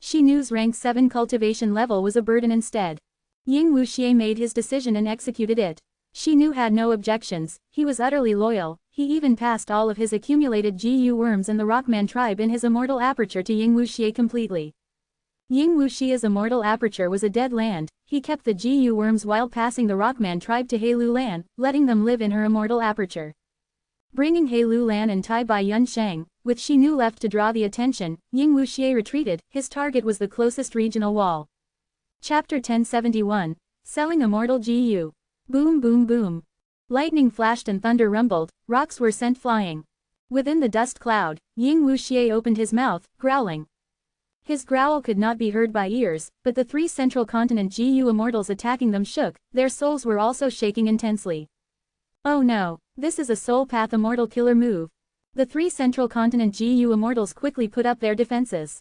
Speaker 1: Shi Nu's rank 7 cultivation level was a burden instead. Ying Wuxie made his decision and executed it. Shi Nu had no objections, he was utterly loyal, he even passed all of his accumulated GU worms and the Rockman tribe in his immortal aperture to Ying Wuxie completely. Ying Wuxie's immortal aperture was a dead land, he kept the GU worms while passing the Rockman tribe to He Lu Lan, letting them live in her immortal aperture. Bringing He Lu Lan and Tai Bai Yunsheng, with Shi Nu left to draw the attention, Ying Wuxie retreated, his target was the closest regional wall. Chapter 1071, Selling Immortal GU. Boom boom boom. Lightning flashed and thunder rumbled, rocks were sent flying. Within the dust cloud, Ying Wuxie opened his mouth, growling. His growl could not be heard by ears, but the 3 Central Continent GU immortals attacking them shook, their souls were also shaking intensely. Oh no, this is a soul path immortal killer move. The 3 Central Continent GU immortals quickly put up their defenses.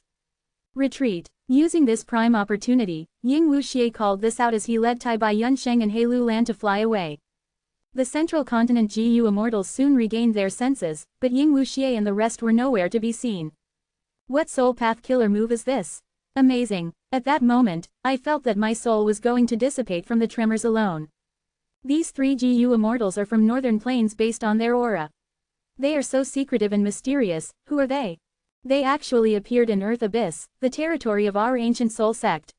Speaker 1: Retreat. Using this prime opportunity, Ying Wuxie called this out as he led Tai Bai Yunsheng and He Lu Lan to fly away. The central continent GU immortals soon regained their senses, but Ying Wuxie and the rest were nowhere to be seen. What soul path killer move is this? Amazing. At that moment, I felt that my soul was going to dissipate from the tremors alone. These 3 GU immortals are from northern plains based on their aura. They are so secretive and mysterious. Who are they? They actually appeared in Earth Abyss, the territory of our ancient soul sect.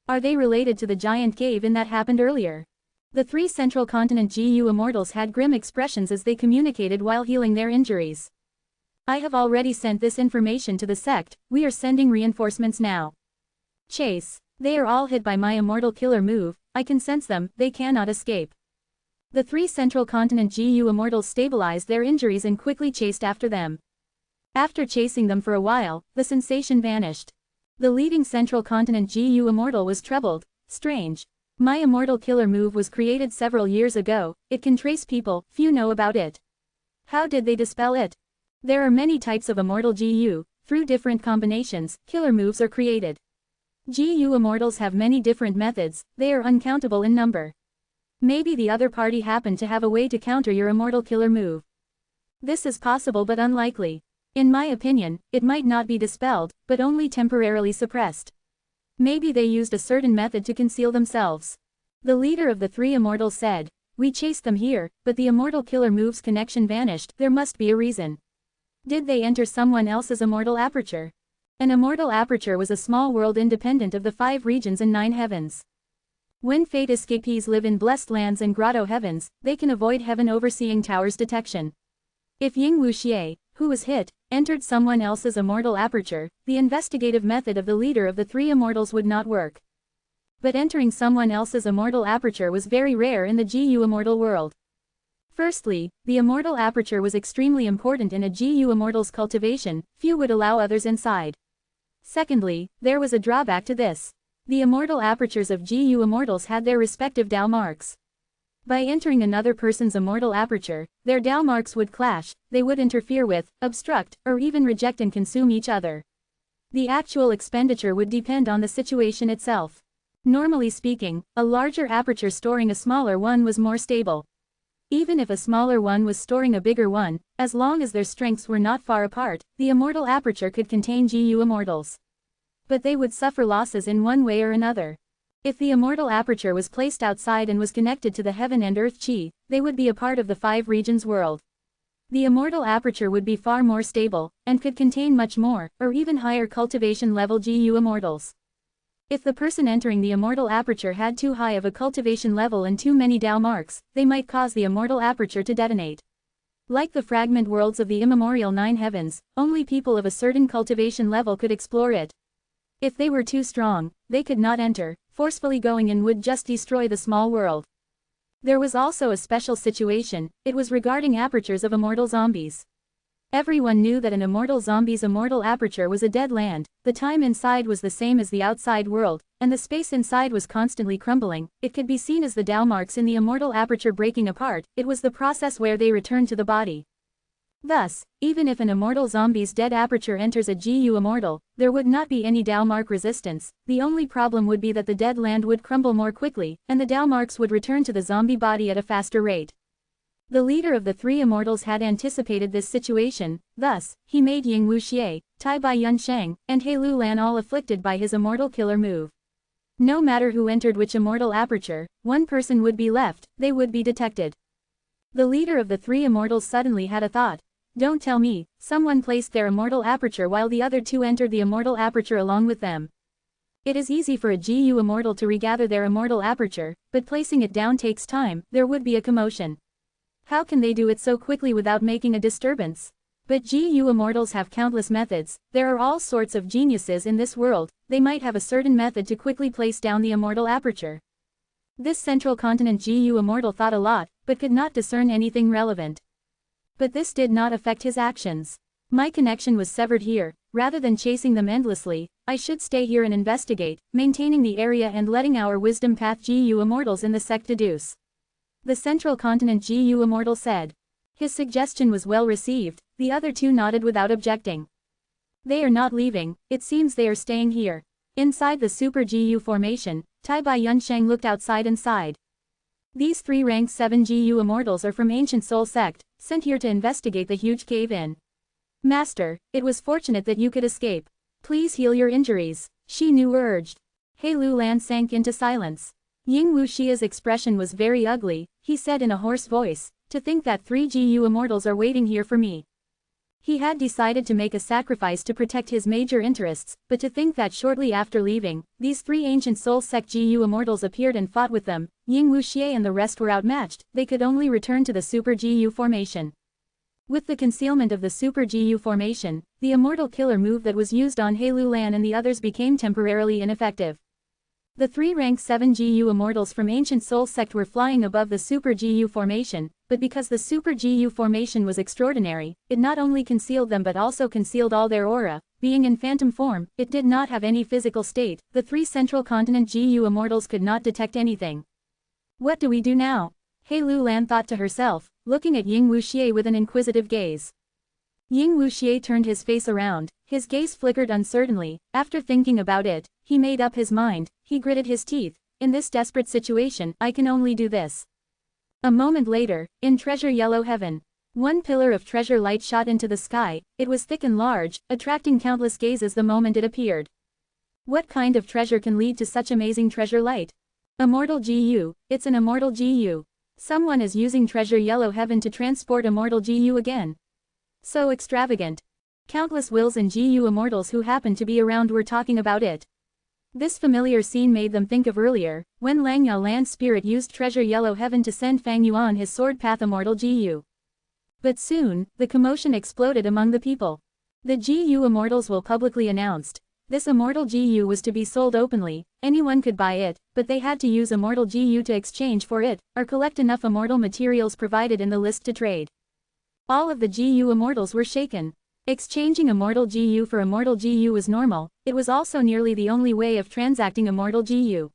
Speaker 1: Are they related to the giant cave in that happened earlier? The 3 central continent GU immortals had grim expressions as they communicated while healing their injuries. I have already sent this information to the sect, we are sending reinforcements now. Chase. They are all hit by my immortal killer move, I can sense them, they cannot escape. The 3 central continent GU immortals stabilized their injuries and quickly chased after them. After chasing them for a while, the sensation vanished. The leading central continent GU immortal was troubled. Strange. My immortal killer move was created several years ago, it can trace people, few know about it. How did they dispel it? There are many types of immortal GU, through different combinations, killer moves are created. GU immortals have many different methods, they are uncountable in number. Maybe the other party happened to have a way to counter your immortal killer move. This is possible but unlikely. In my opinion, it might not be dispelled, but only temporarily suppressed. Maybe they used a certain method to conceal themselves. The leader of the 3 immortals said, we chased them here, but the immortal killer move's connection vanished, there must be a reason. Did they enter someone else's immortal aperture? An immortal aperture was a small world independent of the 5 regions and 9 heavens. When fate escapees live in blessed lands and grotto heavens, they can avoid heaven overseeing towers detection. If Ying Wuxie, who was hit, entered someone else's immortal aperture, the investigative method of the leader of the 3 immortals would not work. But entering someone else's immortal aperture was very rare in the GU immortal world. Firstly, the immortal aperture was extremely important in a GU immortal's cultivation, few would allow others inside. Secondly, there was a drawback to this. The immortal apertures of GU immortals had their respective Dao marks. By entering another person's immortal aperture, their Dao marks would clash, they would interfere with, obstruct, or even reject and consume each other. The actual expenditure would depend on the situation itself. Normally speaking, a larger aperture storing a smaller one was more stable. Even if a smaller one was storing a bigger one, as long as their strengths were not far apart, the immortal aperture could contain GU immortals. But they would suffer losses in one way or another. If the immortal aperture was placed outside and was connected to the heaven and earth chi, they would be a part of the 5 regions world. The immortal aperture would be far more stable, and could contain much more, or even higher cultivation level GU immortals. If the person entering the immortal aperture had too high of a cultivation level and too many Dao marks, they might cause the immortal aperture to detonate. Like the fragment worlds of the immemorial 9 heavens, only people of a certain cultivation level could explore it. If they were too strong, they could not enter, forcefully going in would just destroy the small world. There was also a special situation, it was regarding apertures of immortal zombies. Everyone knew that an immortal zombie's immortal aperture was a dead land, the time inside was the same as the outside world, and the space inside was constantly crumbling, it could be seen as the Dao marks in the immortal aperture breaking apart, it was the process where they returned to the body. Thus, even if an immortal zombie's dead aperture enters a GU immortal, there would not be any Dao mark resistance, the only problem would be that the dead land would crumble more quickly, and the Dao marks would return to the zombie body at a faster rate. The leader of the 3 immortals had anticipated this situation, thus, he made Ying Wuxie, Tai Bai Yunsheng, and He Lulan all afflicted by his immortal killer move. No matter who entered which immortal aperture, one person would be left, they would be detected. The leader of the 3 immortals suddenly had a thought. Don't tell me, someone placed their immortal aperture while the other 2 entered the immortal aperture along with them. It is easy for a GU immortal to regather their immortal aperture, but placing it down takes time, there would be a commotion. How can they do it so quickly without making a disturbance? But GU immortals have countless methods, there are all sorts of geniuses in this world, they might have a certain method to quickly place down the immortal aperture. This central continent GU immortal thought a lot, but could not discern anything relevant. But this did not affect his actions. My connection was severed here, rather than chasing them endlessly, I should stay here and investigate, maintaining the area and letting our wisdom path GU immortals in the sect deduce. The central continent GU immortal said. His suggestion was well received, the other 2 nodded without objecting. They are not leaving, it seems they are staying here. Inside the super GU formation, Tai Bai Yunsheng looked outside and sighed. These 3 rank 7 GU immortals are from Ancient Soul Sect, sent here to investigate the huge cave-in. Master, it was fortunate that you could escape. Please heal your injuries, Shi Nu urged. He Lu Lan sank into silence. Ying Wuxia's expression was very ugly. He said in a hoarse voice, to think that 3 GU immortals are waiting here for me. He had decided to make a sacrifice to protect his major interests, but to think that shortly after leaving, these 3 Ancient Soul Sect GU immortals appeared and fought with them. Ying Wuxia and the rest were outmatched. They could only return to the Super GU formation. With the concealment of the Super GU formation, the Immortal Killer move that was used on He Lu Lan and the others became temporarily ineffective. The 3 rank 7 GU immortals from Ancient Soul Sect were flying above the Super GU formation, but because the Super GU formation was extraordinary, it not only concealed them but also concealed all their aura. Being in phantom form, it did not have any physical state. The 3 Central Continent GU immortals could not detect anything. What do we do now? He Lu Lan thought to herself, looking at Ying Wuxia with an inquisitive gaze. Ying Wuxia turned his face around, his gaze flickered uncertainly. After thinking about it, he made up his mind. He gritted his teeth. In this desperate situation, I can only do this. A moment later, in Treasure Yellow Heaven, one pillar of treasure light shot into the sky. It was thick and large, attracting countless gazes the moment it appeared. What kind of treasure can lead to such amazing treasure light? Immortal GU, it's an Immortal GU. Someone is using Treasure Yellow Heaven to transport Immortal GU again. So extravagant. Countless wills and GU immortals who happened to be around were talking about it. This familiar scene made them think of earlier, when Lang Ya Land's spirit used Treasure Yellow Heaven to send Fang Yuan his sword path Immortal GU. But soon, the commotion exploded among the people. The GU immortals will publicly announced. This Immortal GU was to be sold openly. Anyone could buy it, but they had to use Immortal GU to exchange for it, or collect enough immortal materials provided in the list to trade. All of the GU immortals were shaken. Exchanging Immortal GU for Immortal GU was normal. It was also nearly the only way of transacting Immortal GU.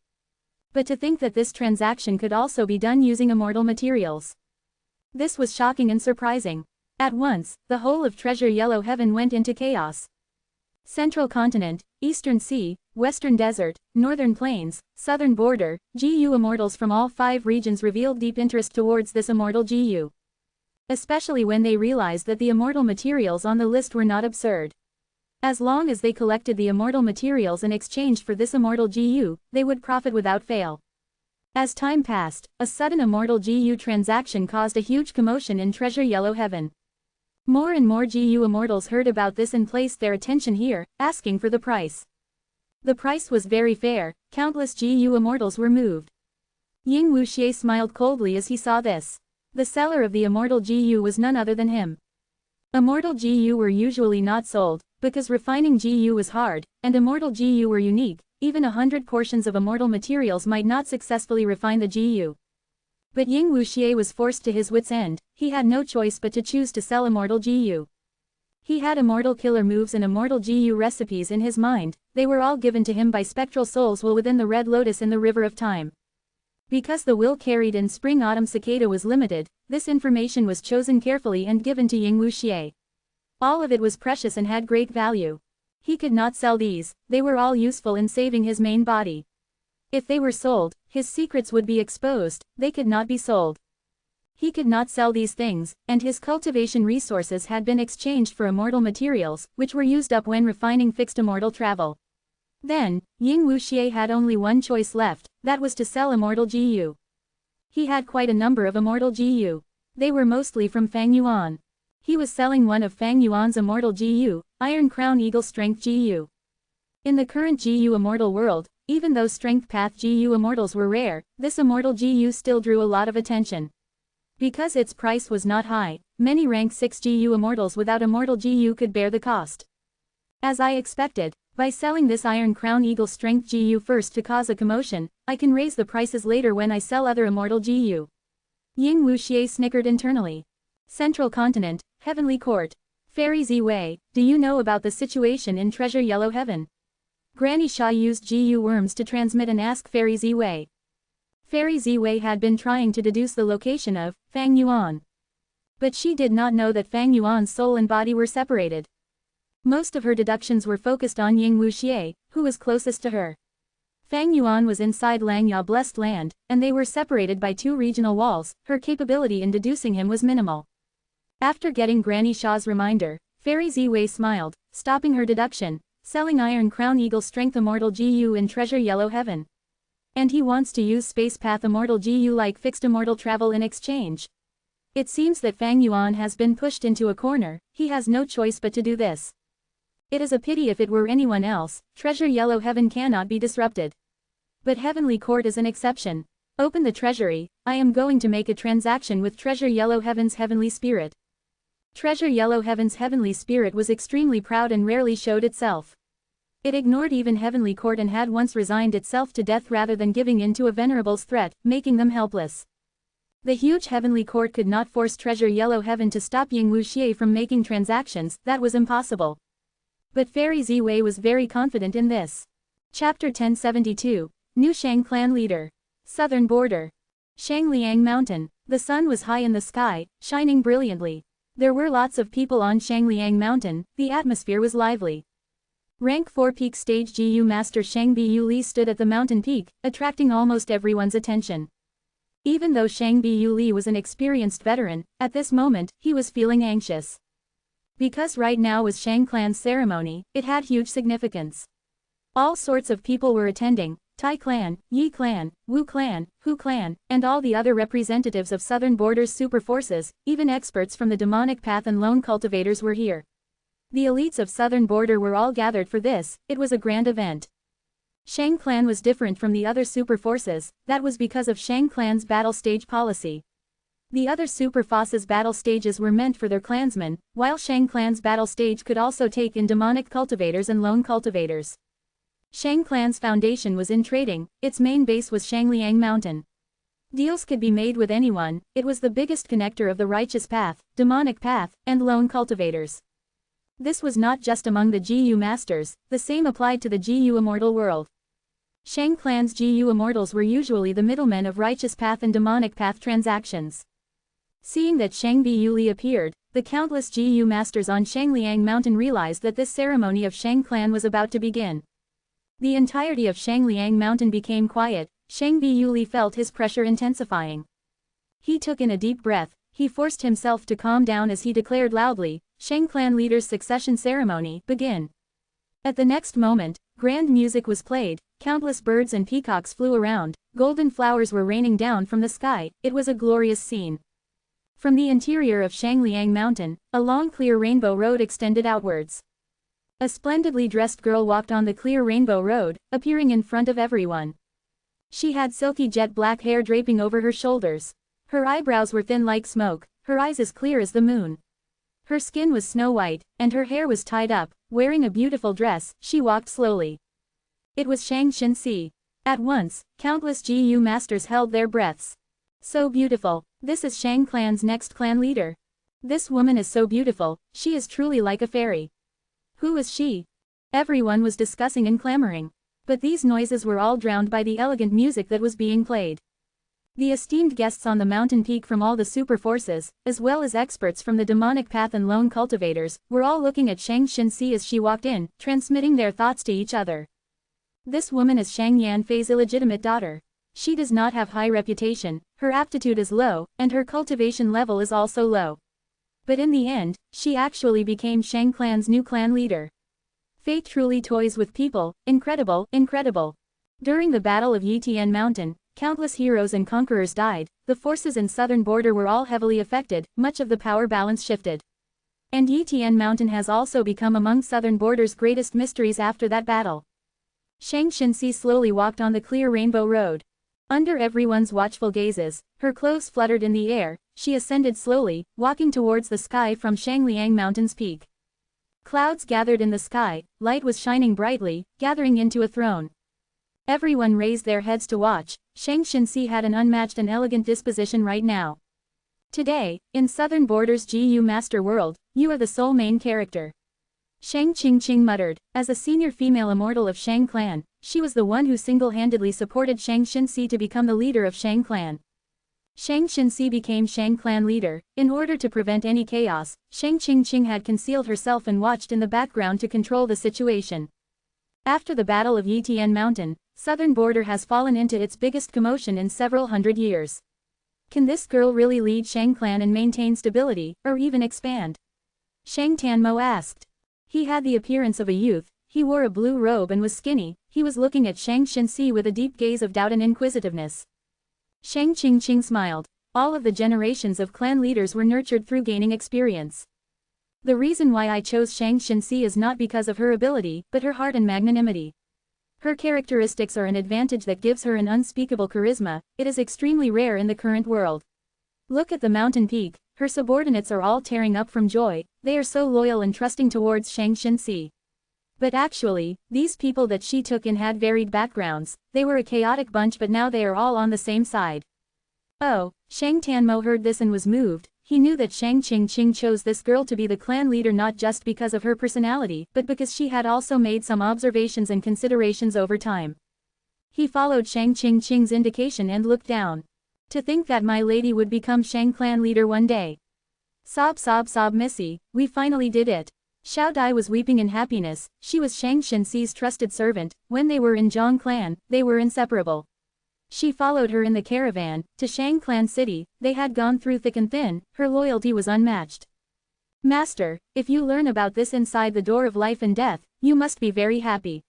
Speaker 1: But to think that this transaction could also be done using immortal materials. This was shocking and surprising. At once, the whole of Treasure Yellow Heaven went into chaos. Central Continent, Eastern Sea, Western Desert, Northern Plains, Southern Border, GU immortals from all 5 regions revealed deep interest towards this Immortal GU. Especially when they realized that the immortal materials on the list were not absurd. As long as they collected the immortal materials in exchange for this Immortal GU, they would profit without fail. As time passed, a sudden Immortal GU transaction caused a huge commotion in Treasure Yellow Heaven. More and more GU immortals heard about this and placed their attention here, asking for the price. The price was very fair. Countless GU immortals were moved. Ying Wuxia smiled coldly as he saw this. The seller of the Immortal GU was none other than him. Immortal GU were usually not sold, because refining GU was hard, and Immortal GU were unique. Even 100 portions of immortal materials might not successfully refine the GU. But Ying Wuxia was forced to his wit's end. He had no choice but to choose to sell Immortal GU. He had Immortal Killer moves and Immortal GU recipes in his mind. They were all given to him by spectral souls while within the Red Lotus in the River of Time. Because the will carried in Spring-Autumn Cicada was limited, this information was chosen carefully and given to Ying Wuxia. All of it was precious and had great value. He could not sell these. They were all useful in saving his main body. If they were sold, his secrets would be exposed. They could not be sold. He could not sell these things, and his cultivation resources had been exchanged for immortal materials, which were used up when refining fixed immortal travel. Then, Ying Wuxia had only one choice left, that was to sell Immortal GU. He had quite a number of Immortal GU. They were mostly from Fang Yuan. He was selling one of Fang Yuan's Immortal GU, Iron Crown Eagle Strength GU. In the current GU Immortal world, even though Strength Path GU Immortals were rare, this Immortal GU still drew a lot of attention. Because its price was not high, many rank 6 GU Immortals without Immortal GU could bear the cost. As I expected, by selling this Iron Crown Eagle Strength GU first to cause a commotion, I can raise the prices later when I sell other Immortal GU. Ying Wuxia snickered internally. Central Continent, Heavenly Court. Fairy Ziwei, do you know about the situation in Treasure Yellow Heaven? Granny Sha used GU worms to transmit and ask Fairy Ziwei. Fairy Ziwei had been trying to deduce the location of Fang Yuan. But she did not know that Fang Yuan's soul and body were separated. Most of her deductions were focused on Ying Wuxia, who was closest to her. Fang Yuan was inside Langya Blessed Land, and they were separated by 2 regional walls. Her capability in deducing him was minimal. After getting Granny Shaw's reminder, Fairy Ziwei smiled, stopping her deduction, selling Iron Crown Eagle Strength Immortal GU in Treasure Yellow Heaven. And he wants to use Space Path Immortal GU like Fixed Immortal Travel in exchange. It seems that Fang Yuan has been pushed into a corner. He has no choice but to do this. It is a pity. If it were anyone else, Treasure Yellow Heaven cannot be disrupted. But Heavenly Court is an exception. Open the treasury. I am going to make a transaction with Treasure Yellow Heaven's Heavenly Spirit. Treasure Yellow Heaven's Heavenly Spirit was extremely proud and rarely showed itself. It ignored even Heavenly Court and had once resigned itself to death rather than giving in to a Venerable's threat, making them helpless. The huge Heavenly Court could not force Treasure Yellow Heaven to stop Ying Wuxie from making transactions. That was impossible. But Fairy Ziwei was very confident in this. Chapter 1072. New Shang Clan Leader. Southern Border. Shangliang Mountain. The sun was high in the sky, shining brilliantly. There were lots of people on Shangliang Mountain. The atmosphere was lively. Rank 4 Peak Stage GU Master Shang Bu Li stood at the mountain peak, attracting almost everyone's attention. Even though Shang Bu Li was an experienced veteran, at this moment, he was feeling anxious. Because right now was Shang Clan's ceremony, it had huge significance. All sorts of people were attending: Tai Clan, Yi Clan, Wu Clan, Hu Clan, and all the other representatives of Southern Border's super forces. Even experts from the demonic path and lone cultivators were here. The elites of Southern Border were all gathered for this. It was a grand event. Shang Clan was different from the other super forces. That was because of Shang Clan's battle stage policy. The other super forces' battle stages were meant for their clansmen, while Shang Clan's battle stage could also take in demonic cultivators and lone cultivators. Shang Clan's foundation was in trading. Its main base was Shangliang Mountain. Deals could be made with anyone. It was the biggest connector of the righteous path, demonic path, and lone cultivators. This was not just among the GU Masters, the same applied to the GU Immortal world. Shang Clan's GU Immortals were usually the middlemen of righteous path and demonic path transactions. Seeing that Shang Bu Li appeared, the countless GU Masters on Shangliang Mountain realized that this ceremony of Shang Clan was about to begin. The entirety of Shangliang Mountain became quiet. Shang Bu Li felt his pressure intensifying. He took in a deep breath. He forced himself to calm down as he declared loudly, "Shang Clan Leader's succession ceremony, begin." At the next moment, grand music was played, countless birds and peacocks flew around, golden flowers were raining down from the sky. It was a glorious scene. From the interior of Shangliang Mountain, a long clear rainbow road extended outwards. A splendidly dressed girl walked on the clear rainbow road, appearing in front of everyone. She had silky jet black hair draping over her shoulders. Her eyebrows were thin like smoke, her eyes as clear as the moon. Her skin was snow white, and her hair was tied up. Wearing a beautiful dress, she walked slowly. It was Shang Xinxi. At once, countless GU Masters held their breaths. So beautiful. This is Shang Clan's next clan leader. This woman is so beautiful. She is truly like a fairy. Who is she? Everyone was discussing and clamoring. But these noises were all drowned by the elegant music that was being played. The esteemed guests on the mountain peak from all the super forces, as well as experts from the demonic path and lone cultivators, were all looking at Shang Xinxi as she walked in, transmitting their thoughts to each other. This woman is Shang Yanfei's illegitimate daughter. She does not have high reputation, her aptitude is low, and her cultivation level is also low. But in the end, she actually became Shang Clan's new clan leader. Fate truly toys with people. Incredible, incredible. During the Battle of Yitian Mountain, countless heroes and conquerors died. The forces in Southern Border were all heavily affected. Much of the power balance shifted. And Yitian Mountain has also become among Southern Border's greatest mysteries after that battle. Shang Xinxi slowly walked on the clear rainbow road. Under everyone's watchful gazes, her clothes fluttered in the air. She ascended slowly, walking towards the sky from Shangliang Mountain's peak. Clouds gathered in the sky, light was shining brightly, gathering into a throne. Everyone raised their heads to watch. Shang Xinxi had an unmatched and elegant disposition right now. Today, in Southern Border's GU Master World, you are the sole main character. Shang Qingqing muttered. As a senior female immortal of Shang Clan, she was the one who single-handedly supported Shang Xinxi to become the leader of Shang Clan. Shang Xinxi became Shang Clan leader. In order to prevent any chaos, Shang Qingqing had concealed herself and watched in the background to control the situation. After the Battle of Yitian Mountain, southern border has fallen into its biggest commotion in several hundred years. Can this girl really lead Shang clan and maintain stability, or even expand? Shang Tanmo asked. He had the appearance of a youth, he wore a blue robe and was skinny, he was looking at Shang Xinxi with a deep gaze of doubt and inquisitiveness. Shang Qingqing smiled. All of the generations of clan leaders were nurtured through gaining experience. The reason why I chose Shang Xinxi is not because of her ability, but her heart and magnanimity. Her characteristics are an advantage that gives her an unspeakable charisma, it is extremely rare in the current world. Look at the mountain peak, her subordinates are all tearing up from joy, they are so loyal and trusting towards Shang Xinxi. But actually, these people that she took in had varied backgrounds, they were a chaotic bunch but now they are all on the same side. Oh, Shang Tanmo heard this and was moved, he knew that Shang Qingqing chose this girl to be the clan leader not just because of her personality, but because she had also made some observations and considerations over time. He followed Shang Qingqing's indication and looked down. To think that my lady would become Shang clan leader one day. Sob sob sob Missy, we finally did it. Xiao Dai was weeping in happiness, she was Shang Xinxi's trusted servant, when they were in Zhong clan, they were inseparable. She followed her in the caravan, to Shang clan city, they had gone through thick and thin, her loyalty was unmatched. Master, if you learn about this inside the door of life and death, you must be very happy.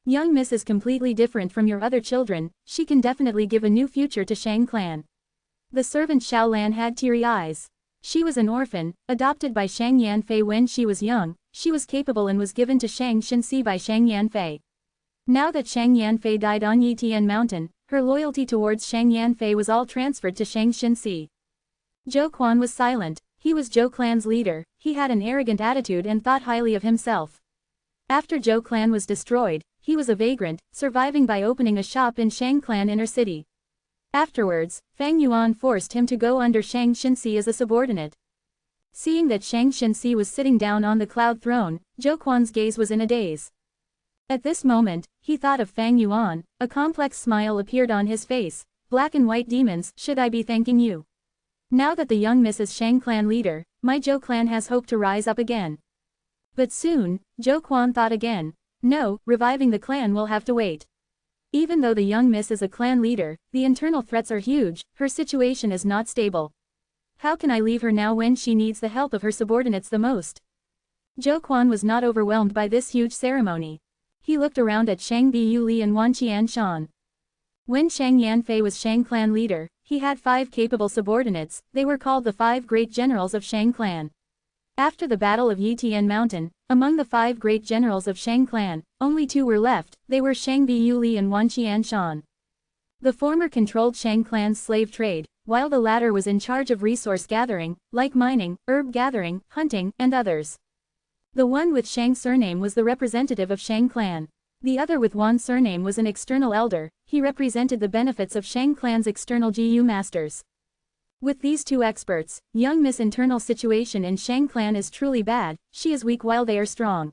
Speaker 1: Young Miss is completely different from your other children, she can definitely give a new future to Shang clan. The servant Xiao Lan had teary eyes. She was an orphan, adopted by Shang Yanfei when she was young, she was capable and was given to Shang Xinxi by Shang Yanfei. Now that Shang Yanfei died on Yitian Mountain, her loyalty towards Shang Yanfei was all transferred to Shang Xinxi. Zhou Quan was silent, he was Zhou clan's leader, he had an arrogant attitude and thought highly of himself. After Zhou clan was destroyed, he was a vagrant, surviving by opening a shop in Shang clan inner city. Afterwards, Fang Yuan forced him to go under Shang Xinxi as a subordinate. Seeing that Shang Xinxi was sitting down on the cloud throne, Zhou Quan's gaze was in a daze. At this moment, he thought of Fang Yuan, a complex smile appeared on his face. Black and white demons, should I be thanking you? Now that the young Miss is Shang clan leader, my Zhou clan has hope to rise up again. But soon, Zhou Quan thought again. No, reviving the clan will have to wait. Even though the young Miss is a clan leader, the internal threats are huge, her situation is not stable. How can I leave her now when she needs the help of her subordinates the most? Zhou Quan was not overwhelmed by this huge ceremony. He looked around at Shang Biyuli and Wan Qianshan. When Shang Yanfei was Shang clan leader, he had 5 capable subordinates, they were called the 5 great generals of Shang clan. After the Battle of Yitian Mountain, among the 5 great generals of Shang clan, only 2 were left, they were Shang Biyuli and Wan Qianshan. The former controlled Shang clan's slave trade, while the latter was in charge of resource gathering, like mining, herb gathering, hunting, and others. The one with Shang's surname was the representative of Shang clan. The other with Wan's surname was an external elder, he represented the benefits of Shang clan's external GU masters. With these 2 experts, young Miss' internal situation in Shang clan is truly bad, she is weak while they are strong.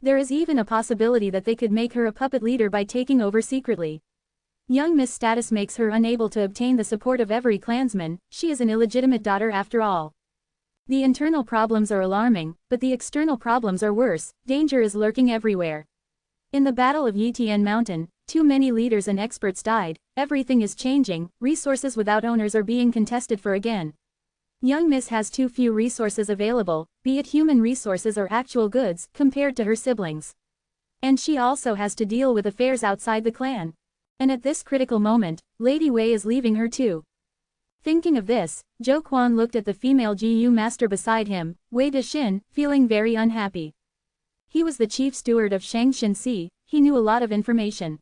Speaker 1: There is even a possibility that they could make her a puppet leader by taking over secretly. Young Miss' status makes her unable to obtain the support of every clansman, she is an illegitimate daughter after all. The internal problems are alarming, but the external problems are worse, danger is lurking everywhere. In the Battle of Yitian Mountain, too many leaders and experts died, everything is changing, resources without owners are being contested for again. Young Miss has too few resources available, be it human resources or actual goods, compared to her siblings. And she also has to deal with affairs outside the clan. And at this critical moment, Lady Wei is leaving her too. Thinking of this, Zhou Quan looked at the female GU master beside him, Wei Dexin, feeling very unhappy. He was the chief steward of Shang Xinxi, he knew a lot of information.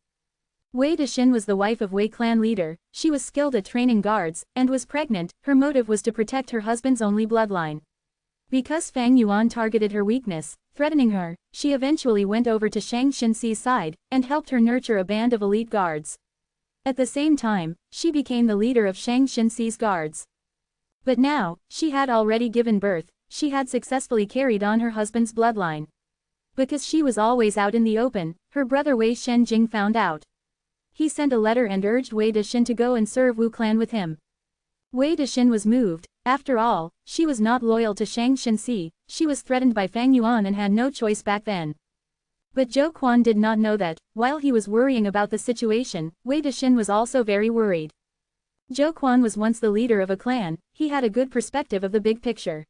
Speaker 1: Wei Dexin was the wife of Wei clan leader, she was skilled at training guards, and was pregnant, her motive was to protect her husband's only bloodline. Because Fang Yuan targeted her weakness, threatening her, she eventually went over to Shang Xinxi's side, and helped her nurture a band of elite guards. At the same time, she became the leader of Shang Xinxi's guards. But now, she had already given birth, she had successfully carried on her husband's bloodline. Because she was always out in the open, her brother Wei Shenjing found out. He sent a letter and urged Wei Dexin to go and serve Wu clan with him. Wei Dexin was moved, after all, she was not loyal to Shang Xinxi, she was threatened by Fang Yuan and had no choice back then. But Zhou Quan did not know that, while he was worrying about the situation, Wei Dexin was also very worried. Zhou Quan was once the leader of a clan, he had a good perspective of the big picture.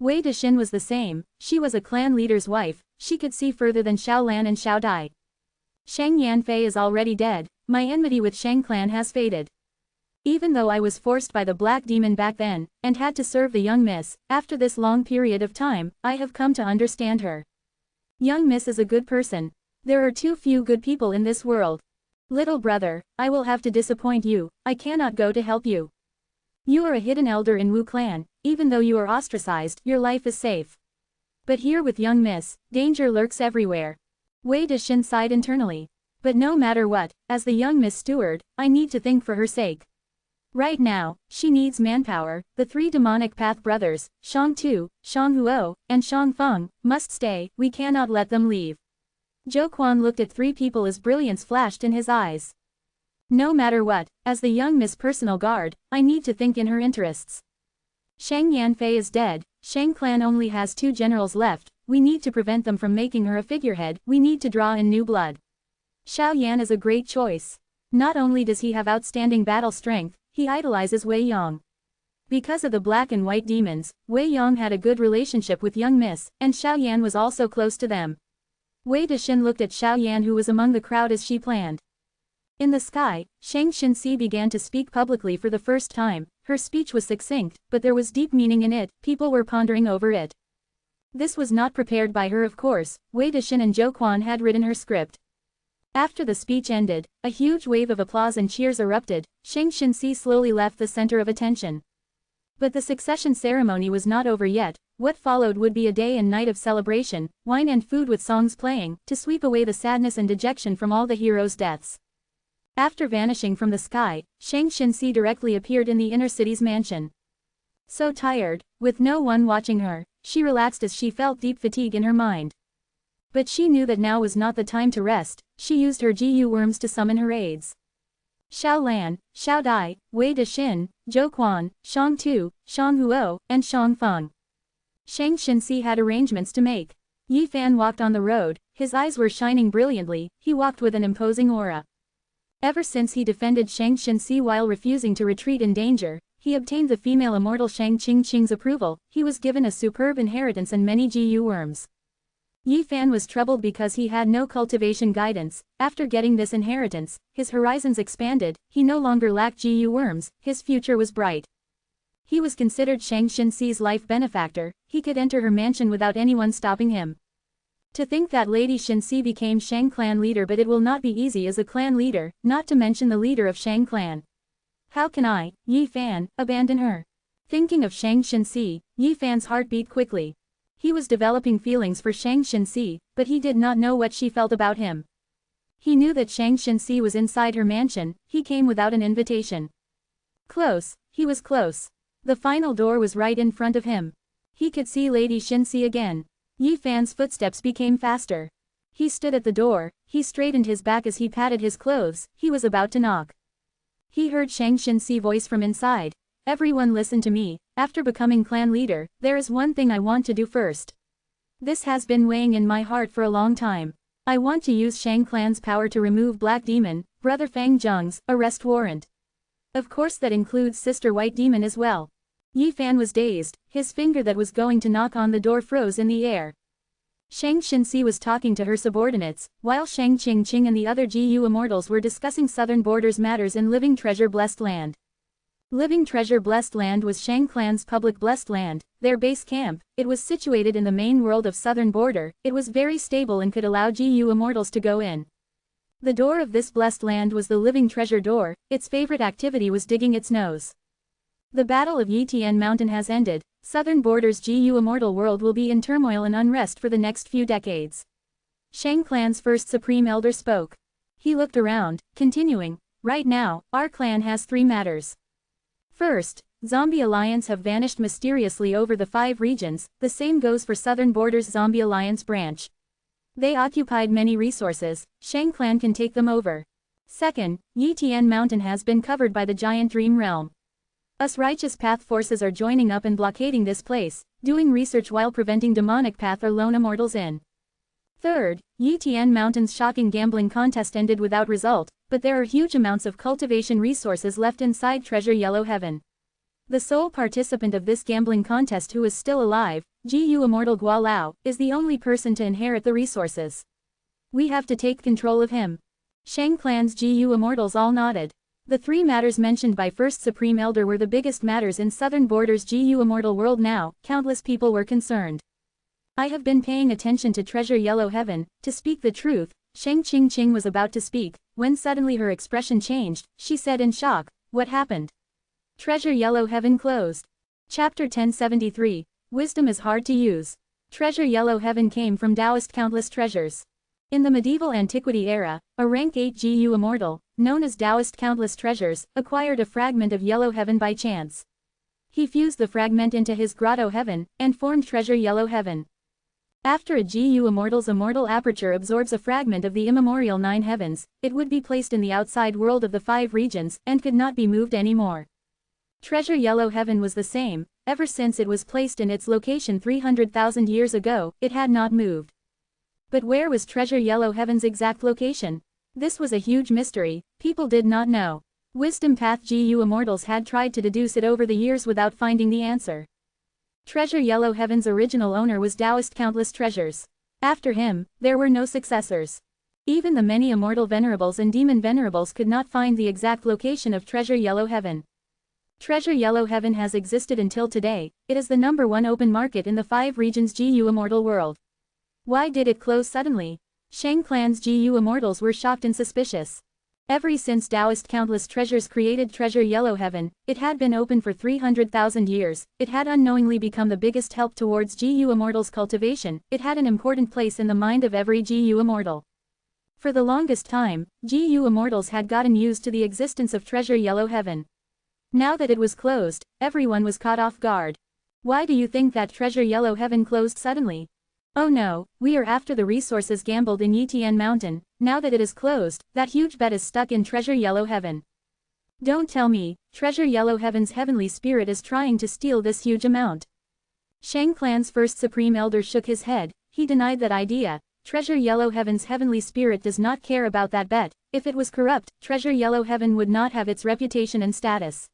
Speaker 1: Wei Dexin was the same, she was a clan leader's wife, she could see further than Xiao Lan and Xiao Dai. Shang Yanfei is already dead, my enmity with Shang clan has faded. Even though I was forced by the Black Demon back then, and had to serve the young miss, after this long period of time, I have come to understand her. Young miss is a good person. There are too few good people in this world. Little brother, I will have to disappoint you, I cannot go to help you. You are a hidden elder in Wu clan, even though you are ostracized, your life is safe. But here with young miss, danger lurks everywhere. Wei Dexin sighed internally. But no matter what, as the young miss steward, I need to think for her sake. Right now, she needs manpower. The three demonic path brothers, Shang Tu, Shang Huo, and Shang Feng, must stay, we cannot let them leave. Zhou Quan looked at three people as brilliance flashed in his eyes. No matter what, as the young miss personal guard, I need to think in her interests. Shang Yanfei is dead, Shang clan only has 2 generals left, we need to prevent them from making her a figurehead, we need to draw in new blood. Xiao Yan is a great choice. Not only does he have outstanding battle strength, he idolizes Wei Yong. Because of the black and white demons, Wei Yong had a good relationship with young miss, and Xiao Yan was also close to them. Wei Dexin looked at Xiao Yan who was among the crowd as she planned. In the sky, Shang Xinxi began to speak publicly for the first time, her speech was succinct, but there was deep meaning in it, people were pondering over it. This was not prepared by her of course, Wei Dexin and Zhou Quan had written her script. After the speech ended, a huge wave of applause and cheers erupted, Shang Xinxi slowly left the center of attention. But the succession ceremony was not over yet, what followed would be a day and night of celebration, wine and food with songs playing, to sweep away the sadness and dejection from all the heroes' deaths. After vanishing from the sky, Shang Xinxi directly appeared in the inner city's mansion. So tired, with no one watching her, she relaxed as she felt deep fatigue in her mind. But she knew that now was not the time to rest, she used her GU worms to summon her aides. Xiao Lan, Xiao Dai, Wei Dexin, Zhou Quan, Shang Tu, Shang Huo, and Shang Feng. Shang Xinxi had arrangements to make. Yi Fan walked on the road, his eyes were shining brilliantly, he walked with an imposing aura. Ever since he defended Shang Xinxi while refusing to retreat in danger, he obtained the female immortal Shang Qingqing's approval, he was given a superb inheritance and many GU worms. Yi Fan was troubled because he had no cultivation guidance. After getting this inheritance, his horizons expanded, he no longer lacked GU worms, his future was bright. He was considered Shang Xinxi's life benefactor, he could enter her mansion without anyone stopping him. To think that Lady Xinxi became Shang clan leader, but it will not be easy as a clan leader, not to mention the leader of Shang clan. How can I, Yi Fan, abandon her? Thinking of Shang Xinxi, Yi Fan's heart beat quickly. He was developing feelings for Shang Xinxi, but he did not know what she felt about him. He knew that Shang Xinxi was inside her mansion, he came without an invitation. Close, he was close. The final door was right in front of him. He could see Lady Xinxi again. Yi Fan's footsteps became faster. He stood at the door, he straightened his back as he patted his clothes, he was about to knock. He heard Shang Xinxi's voice from inside. Everyone listen to me, after becoming clan leader, there is one thing I want to do first. This has been weighing in my heart for a long time. I want to use Shang clan's power to remove Black Demon, Brother Fang Zheng's, arrest warrant. Of course that includes Sister White Demon as well. Yi Fan was dazed, his finger that was going to knock on the door froze in the air. Shang Xinxi was talking to her subordinates, while Shang Qingqing and the other GU immortals were discussing southern borders matters in Living Treasure Blessed Land. Living Treasure Blessed Land was Shang clan's public blessed land, their base camp, it was situated in the main world of southern border, it was very stable and could allow GU immortals to go in. The door of this blessed land was the Living Treasure door, its favorite activity was digging its nose. The Battle of Yitian Mountain has ended, southern borders GU immortal world will be in turmoil and unrest for the next few decades. Shang clan's first supreme elder spoke. He looked around, continuing, right now, our clan has 3 matters. First, Zombie Alliance have vanished mysteriously over the 5 regions, the same goes for Southern Borders Zombie Alliance branch. They occupied many resources, Shang clan can take them over. Second, Yitian Mountain has been covered by the giant Dream Realm. Us righteous path forces are joining up and blockading this place, doing research while preventing demonic path or lone immortals in. Third, Yitian Mountain's shocking gambling contest ended without result, but there are huge amounts of cultivation resources left inside Treasure Yellow Heaven. The sole participant of this gambling contest who is still alive, Gu Immortal Gualao, is the only person to inherit the resources. We have to take control of him. Shang Clan's Gu Immortals all nodded. The three matters mentioned by First Supreme Elder were the biggest matters in Southern Border's Gu Immortal world now. Countless people were concerned. I have been paying attention to Treasure Yellow Heaven. To speak the truth, Sheng Qingqing was about to speak, when suddenly her expression changed. She said in shock, "What happened?" Treasure Yellow Heaven closed. Chapter 1073, Wisdom is hard to use. Treasure Yellow Heaven came from Taoist countless treasures. In the medieval antiquity era, a rank 8 Gu Immortal, known as Taoist countless treasures, acquired a fragment of Yellow Heaven by chance. He fused the fragment into his grotto heaven, and formed Treasure Yellow Heaven. After a Gu Immortal's immortal aperture absorbs a fragment of the immemorial 9 heavens, it would be placed in the outside world of the 5 regions, and could not be moved anymore. Treasure Yellow Heaven was the same. Ever since it was placed in its location 300,000 years ago, it had not moved. But where was Treasure Yellow Heaven's exact location? This was a huge mystery. People did not know. Wisdom Path Gu Immortals had tried to deduce it over the years without finding the answer. Treasure Yellow Heaven's original owner was Taoist Countless Treasures. After him, there were no successors. Even the many Immortal Venerables and Demon Venerables could not find the exact location of Treasure Yellow Heaven. Treasure Yellow Heaven has existed until today. It is the #1 open market in the 5 regions Gu Immortal world. Why did it close suddenly? Shang Clan's Gu Immortals were shocked and suspicious. Ever since Taoist Countless Treasures created Treasure Yellow Heaven, it had been open for 300,000 years. It had unknowingly become the biggest help towards Gu Immortal's cultivation. It had an important place in the mind of every Gu Immortal. For the longest time, Gu Immortals had gotten used to the existence of Treasure Yellow Heaven. Now that it was closed, everyone was caught off guard. Why do you think that Treasure Yellow Heaven closed suddenly? Oh no, we are after the resources gambled in Yitian Mountain. Now that it is closed, that huge bet is stuck in Treasure Yellow Heaven. Don't tell me, Treasure Yellow Heaven's heavenly spirit is trying to steal this huge amount. Shang Clan's First Supreme Elder shook his head. He denied that idea. Treasure Yellow Heaven's heavenly spirit does not care about that bet. If it was corrupt, Treasure Yellow Heaven would not have its reputation and status.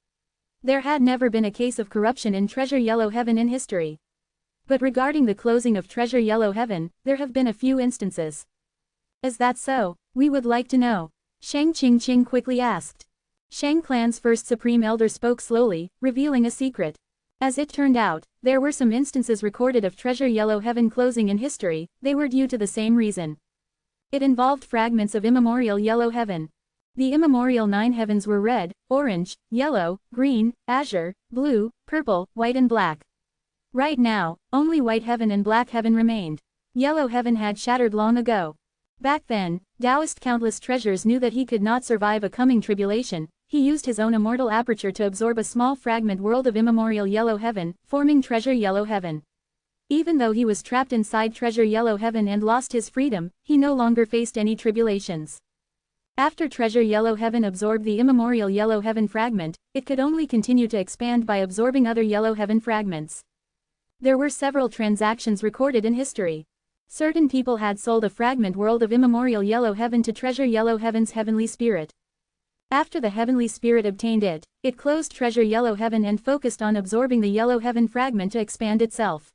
Speaker 1: There had never been a case of corruption in Treasure Yellow Heaven in history. But regarding the closing of Treasure Yellow Heaven, there have been a few instances. Is that so? We would like to know. Shang Qingqing quickly asked. Shang Clan's First Supreme Elder spoke slowly, revealing a secret. As it turned out, there were some instances recorded of Treasure Yellow Heaven closing in history. They were due to the same reason. It involved fragments of immemorial Yellow Heaven. The immemorial 9 heavens were red, orange, yellow, green, azure, blue, purple, white and black. Right now, only White Heaven and Black Heaven remained. Yellow Heaven had shattered long ago. Back then, Taoist Countless Treasures knew that he could not survive a coming tribulation. He used his own immortal aperture to absorb a small fragment world of immemorial Yellow Heaven, forming Treasure Yellow Heaven. Even though he was trapped inside Treasure Yellow Heaven and lost his freedom, he no longer faced any tribulations. After Treasure Yellow Heaven absorbed the immemorial Yellow Heaven fragment, it could only continue to expand by absorbing other Yellow Heaven fragments. There were several transactions recorded in history. Certain people had sold a fragment world of immemorial Yellow Heaven to Treasure Yellow Heaven's heavenly spirit. After the heavenly spirit obtained it, it closed Treasure Yellow Heaven and focused on absorbing the Yellow Heaven fragment to expand itself.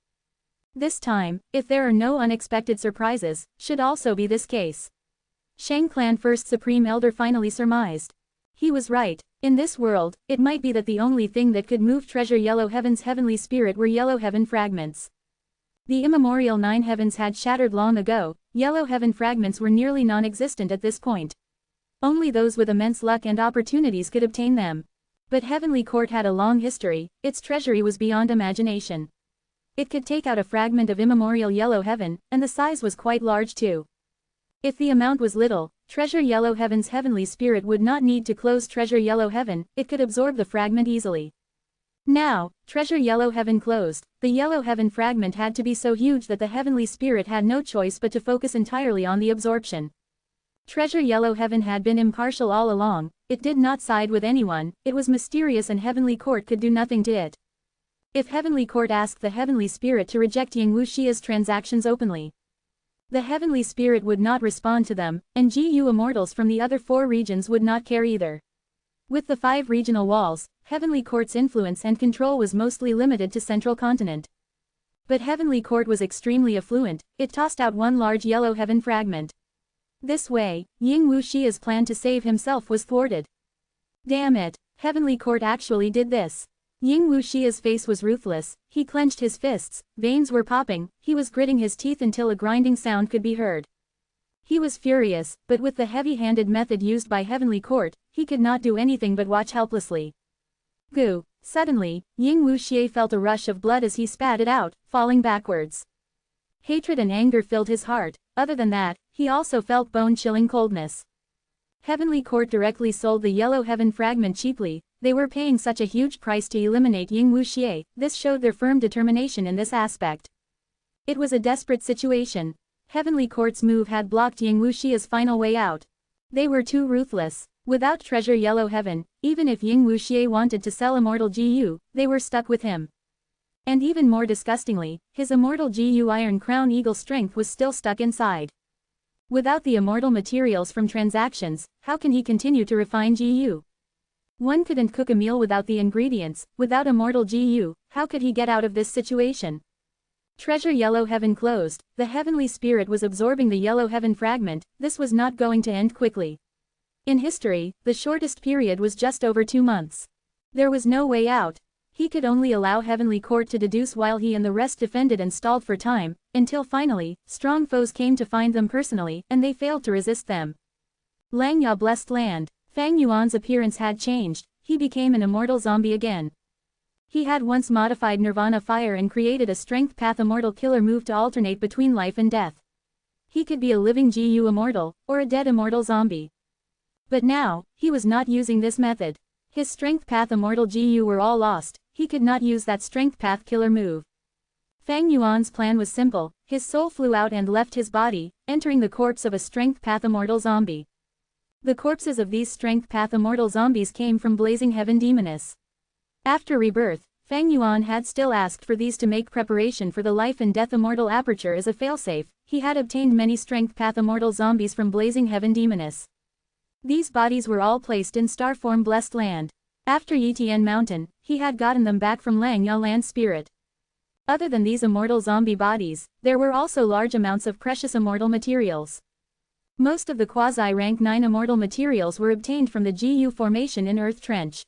Speaker 1: This time, if there are no unexpected surprises, should also be this case. Shang Clan First Supreme Elder finally surmised. He was right. In this world, it might be that the only thing that could move Treasure Yellow Heaven's heavenly spirit were Yellow Heaven fragments. The immemorial 9 heavens had shattered long ago. Yellow Heaven fragments were nearly non-existent at this point. Only those with immense luck and opportunities could obtain them. But Heavenly Court had a long history. Its treasury was beyond imagination. It could take out a fragment of immemorial Yellow Heaven, and the size was quite large too. If the amount was little, Treasure Yellow Heaven's heavenly spirit would not need to close Treasure Yellow Heaven. It could absorb the fragment easily. Now, Treasure Yellow Heaven closed. The Yellow Heaven fragment had to be so huge that the heavenly spirit had no choice but to focus entirely on the absorption. Treasure Yellow Heaven had been impartial all along. It did not side with anyone. It was mysterious and Heavenly Court could do nothing to it. If Heavenly Court asked the heavenly spirit to reject Ying Wuxia's transactions openly, The heavenly spirit would not respond to them, and GU immortals from the other 4 regions would not care either. With the 5 regional walls, Heavenly Court's influence and control was mostly limited to Central Continent. But Heavenly Court was extremely affluent, it tossed out one large yellow heaven fragment. This way, Ying Wuxia's plan to save himself was thwarted. Damn it, Heavenly Court actually did this. Ying Wuxia's face was ruthless, he clenched his fists, veins were popping, he was gritting his teeth until a grinding sound could be heard. He was furious, but with the heavy-handed method used by Heavenly Court, he could not do anything but watch helplessly. Goo! Suddenly, Ying Wuxia felt a rush of blood as he spat it out, falling backwards. Hatred and anger filled his heart, other than that, he also felt bone-chilling coldness. Heavenly Court directly sold the yellow heaven fragment cheaply, they were paying such a huge price to eliminate Ying Wuxia, this showed their firm determination in this aspect. It was a desperate situation. Heavenly Court's move had blocked Ying Wuxia's final way out. They were too ruthless. Without treasure yellow heaven, even if Ying Wuxia wanted to sell Immortal GU, they were stuck with him. And even more disgustingly, his Immortal GU Iron Crown Eagle strength was still stuck inside. Without the immortal materials from transactions, how can he continue to refine GU? One couldn't cook a meal without the ingredients, without Immortal GU, how could he get out of this situation? Treasure yellow heaven closed, the heavenly spirit was absorbing the yellow heaven fragment, this was not going to end quickly. In history, the shortest period was just over 2 months. There was no way out. He could only allow Heavenly Court to deduce while he and the rest defended and stalled for time, until finally, strong foes came to find them personally, and they failed to resist them. Langya blessed land. Fang Yuan's appearance had changed, he became an immortal zombie again. He had once modified Nirvana Fire and created a Strength Path Immortal Killer move to alternate between life and death. He could be a living GU immortal, or a dead immortal zombie. But now, he was not using this method. His Strength Path Immortal GU were all lost, he could not use that Strength Path Killer move. Fang Yuan's plan was simple, his soul flew out and left his body, entering the corpse of a Strength Path Immortal zombie. The corpses of these Strength Path Immortal zombies came from Blazing Heaven Demoness. After rebirth, Fang Yuan had still asked for these to make preparation for the Life and Death Immortal Aperture as a failsafe, he had obtained many Strength Path Immortal zombies from Blazing Heaven Demoness. These bodies were all placed in Starform Blessed Land. After Yitian Mountain, he had gotten them back from Langya Land Spirit. Other than these immortal zombie bodies, there were also large amounts of precious immortal materials. Most of the quasi-rank 9 immortal materials were obtained from the GU formation in Earth Trench.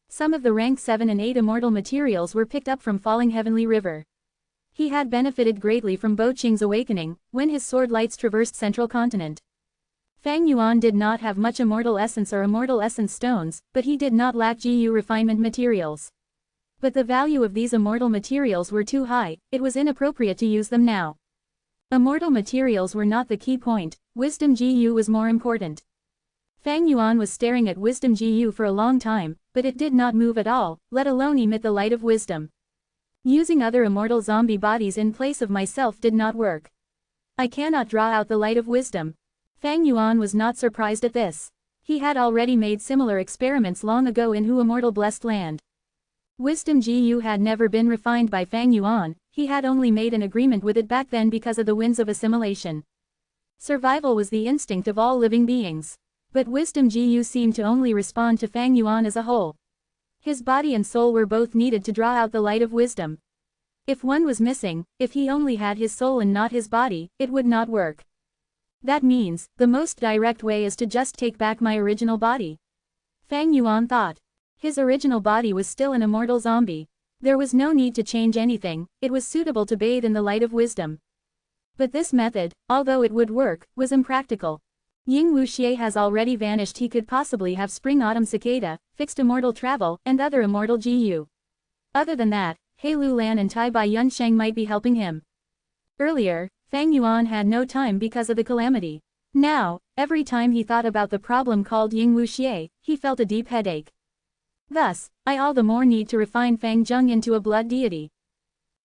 Speaker 1: Some of the rank 7 and 8 immortal materials were picked up from Falling Heavenly River. He had benefited greatly from Bo Qing's awakening, when his sword lights traversed Central Continent. Fang Yuan did not have much immortal essence or immortal essence stones, but he did not lack GU refinement materials. But the value of these immortal materials were too high, it was inappropriate to use them now. Immortal materials were not the key point, Wisdom GU was more important. Fang Yuan was staring at Wisdom GU for a long time, but it did not move at all, let alone emit the light of wisdom. Using other immortal zombie bodies in place of myself did not work. I cannot draw out the light of wisdom. Fang Yuan was not surprised at this. He had already made similar experiments long ago in Hu Immortal Blessed Land. Wisdom GU had never been refined by Fang Yuan, he had only made an agreement with it back then because of the winds of assimilation. Survival was the instinct of all living beings. But Wisdom GU seemed to only respond to Fang Yuan as a whole. His body and soul were both needed to draw out the light of wisdom. If one was missing, if he only had his soul and not his body, it would not work. That means, the most direct way is to just take back my original body. Fang Yuan thought. His original body was still an immortal zombie. There was no need to change anything, it was suitable to bathe in the light of wisdom. But this method, although it would work, was impractical. Ying Wuxia has already vanished, he could possibly have Spring-Autumn Cicada, fixed immortal travel, and other immortal GU. Other than that, He Lu Lan and Tai Bai Yunsheng might be helping him. Earlier, Fang Yuan had no time because of the calamity. Now, every time he thought about the problem called Ying Wuxia, he felt a deep headache. Thus, I all the more need to refine Fang Zheng into a blood deity.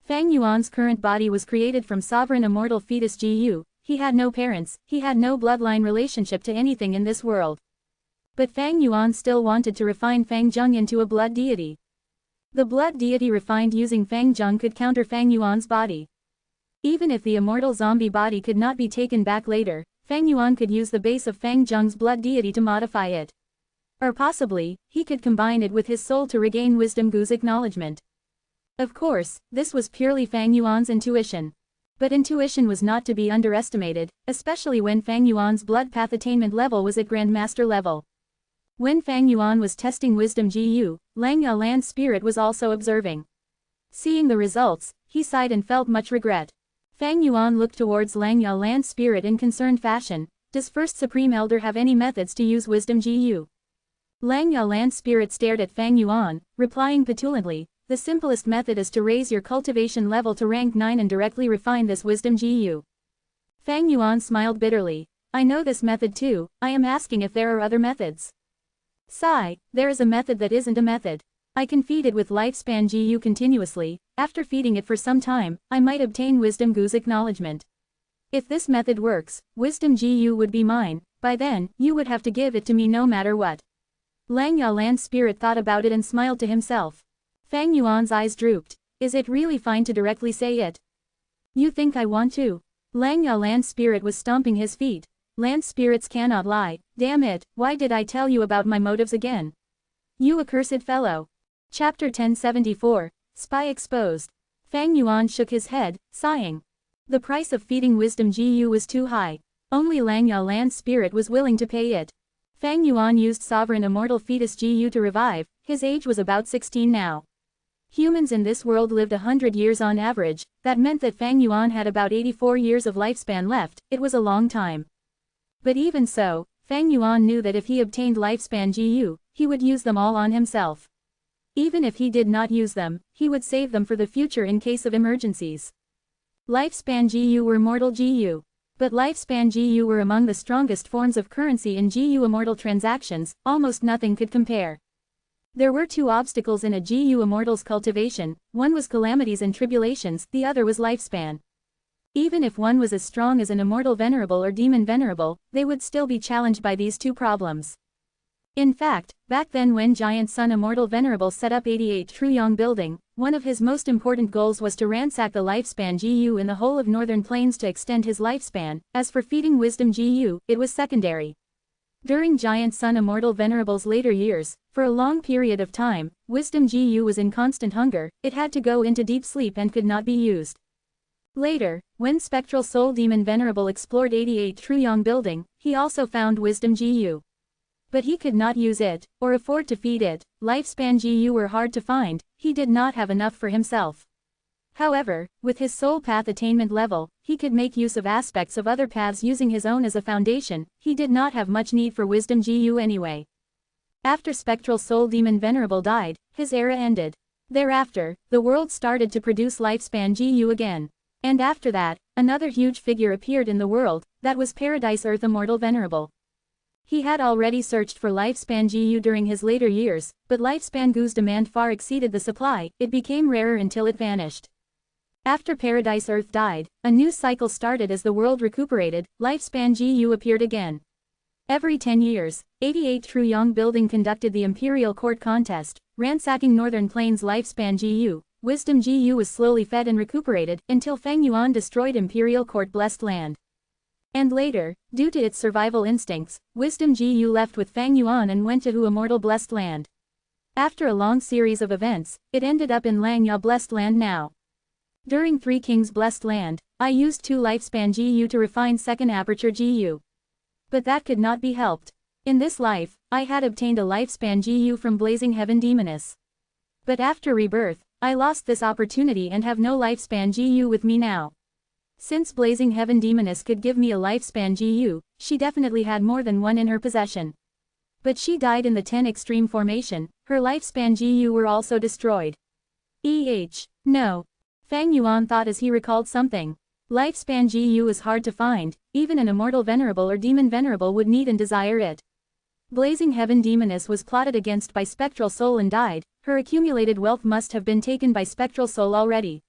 Speaker 1: Fang Yuan's current body was created from sovereign immortal fetus GU, he had no parents, he had no bloodline relationship to anything in this world. But Fang Yuan still wanted to refine Fang Zheng into a blood deity. The blood deity refined using Fang Zheng could counter Fang Yuan's body. Even if the immortal zombie body could not be taken back later, Fang Yuan could use the base of Fang Zheng's blood deity to modify it. Or possibly, he could combine it with his soul to regain Wisdom Gu's acknowledgement. Of course, this was purely Fang Yuan's intuition. But intuition was not to be underestimated, especially when Fang Yuan's blood path attainment level was at Grandmaster level. When Fang Yuan was testing Wisdom Gu, Lang Yalan's spirit was also observing. Seeing the results, he sighed and felt much regret. Fang Yuan looked towards Lang Yalan's spirit in concerned fashion. Does First Supreme Elder have any methods to use Wisdom Gu? Lang Yalan's spirit stared at Fang Yuan, replying petulantly, the simplest method is to raise your cultivation level to rank 9 and directly refine this Wisdom Gu. Fang Yuan smiled bitterly. I know this method too, I am asking if there are other methods. Sigh, there is a method that isn't a method. I can feed it with lifespan Gu continuously. After feeding it for some time, I might obtain Wisdom Gu's acknowledgement. If this method works, Wisdom Gu would be mine. By then, you would have to give it to me no matter what. Lang Yalan's spirit thought about it and smiled to himself. Fang Yuan's eyes drooped. Is it really fine to directly say it? You think I want to? Lang Yalan's spirit was stomping his feet. Land spirits cannot lie. Damn it, why did I tell you about my motives again? You accursed fellow. Chapter 1074, Spy Exposed. Fang Yuan shook his head, sighing. The price of feeding Wisdom Gu was too high. Only Lang Yalan's spirit was willing to pay it. Fang Yuan used Sovereign Immortal Fetus Gu to revive. His age was about 16 now. Humans in this world lived 100 years on average. That meant that Fang Yuan had about 84 years of lifespan left. It was a long time. But even so, Fang Yuan knew that if he obtained lifespan Gu, he would use them all on himself. Even if he did not use them, he would save them for the future in case of emergencies. Lifespan Gu were mortal Gu. But lifespan Gu were among the strongest forms of currency in Gu immortal transactions, almost nothing could compare. There were two obstacles in a Gu immortal's cultivation, one was calamities and tribulations, the other was lifespan. Even if one was as strong as an immortal venerable or demon venerable, they would still be challenged by these two problems. In fact, back then when Giant Sun Immortal Venerable set up 88 Truyong Building, one of his most important goals was to ransack the lifespan Gu in the whole of Northern Plains to extend his lifespan. As for feeding Wisdom Gu, it was secondary. During Giant Sun Immortal Venerable's later years, for a long period of time, Wisdom Gu was in constant hunger, it had to go into deep sleep and could not be used. Later, when Spectral Soul Demon Venerable explored 88 Truyong Building, he also found Wisdom Gu. But he could not use it, or afford to feed it. Lifespan Gu were hard to find, he did not have enough for himself. However, with his soul path attainment level, he could make use of aspects of other paths using his own as a foundation. He did not have much need for Wisdom Gu anyway. After Spectral Soul Demon Venerable died, his era ended. Thereafter, the world started to produce lifespan Gu again. And after that, another huge figure appeared in the world, that was Paradise Earth Immortal Venerable. He had already searched for lifespan Gu during his later years, but lifespan Gu's demand far exceeded the supply, it became rarer until it vanished. After Paradise Earth died, a new cycle started as the world recuperated, lifespan Gu appeared again. Every 10 years, 88 Truyong Building conducted the Imperial Court contest, ransacking Northern Plains lifespan Gu. Wisdom Gu was slowly fed and recuperated, until Fang Yuan destroyed Imperial Court Blessed Land. And later, due to its survival instincts, Wisdom Gu left with Fang Yuan and went to Immortal Blessed Land. After a long series of events, it ended up in Lang Ya Blessed Land now. During Three Kings Blessed Land, I used 2 lifespan Gu to refine second aperture Gu. But that could not be helped. In this life, I had obtained a lifespan Gu from Blazing Heaven Demoness. But after rebirth, I lost this opportunity and have no lifespan Gu with me now. Since Blazing Heaven Demoness could give me a lifespan Gu, she definitely had more than one in her possession. But she died in the 10 extreme formation, her lifespan Gu were also destroyed. No. Fang Yuan thought as he recalled something. Lifespan Gu is hard to find, even an immortal venerable or demon venerable would need and desire it. Blazing Heaven Demoness was plotted against by Spectral Soul and died, her accumulated wealth must have been taken by Spectral Soul already.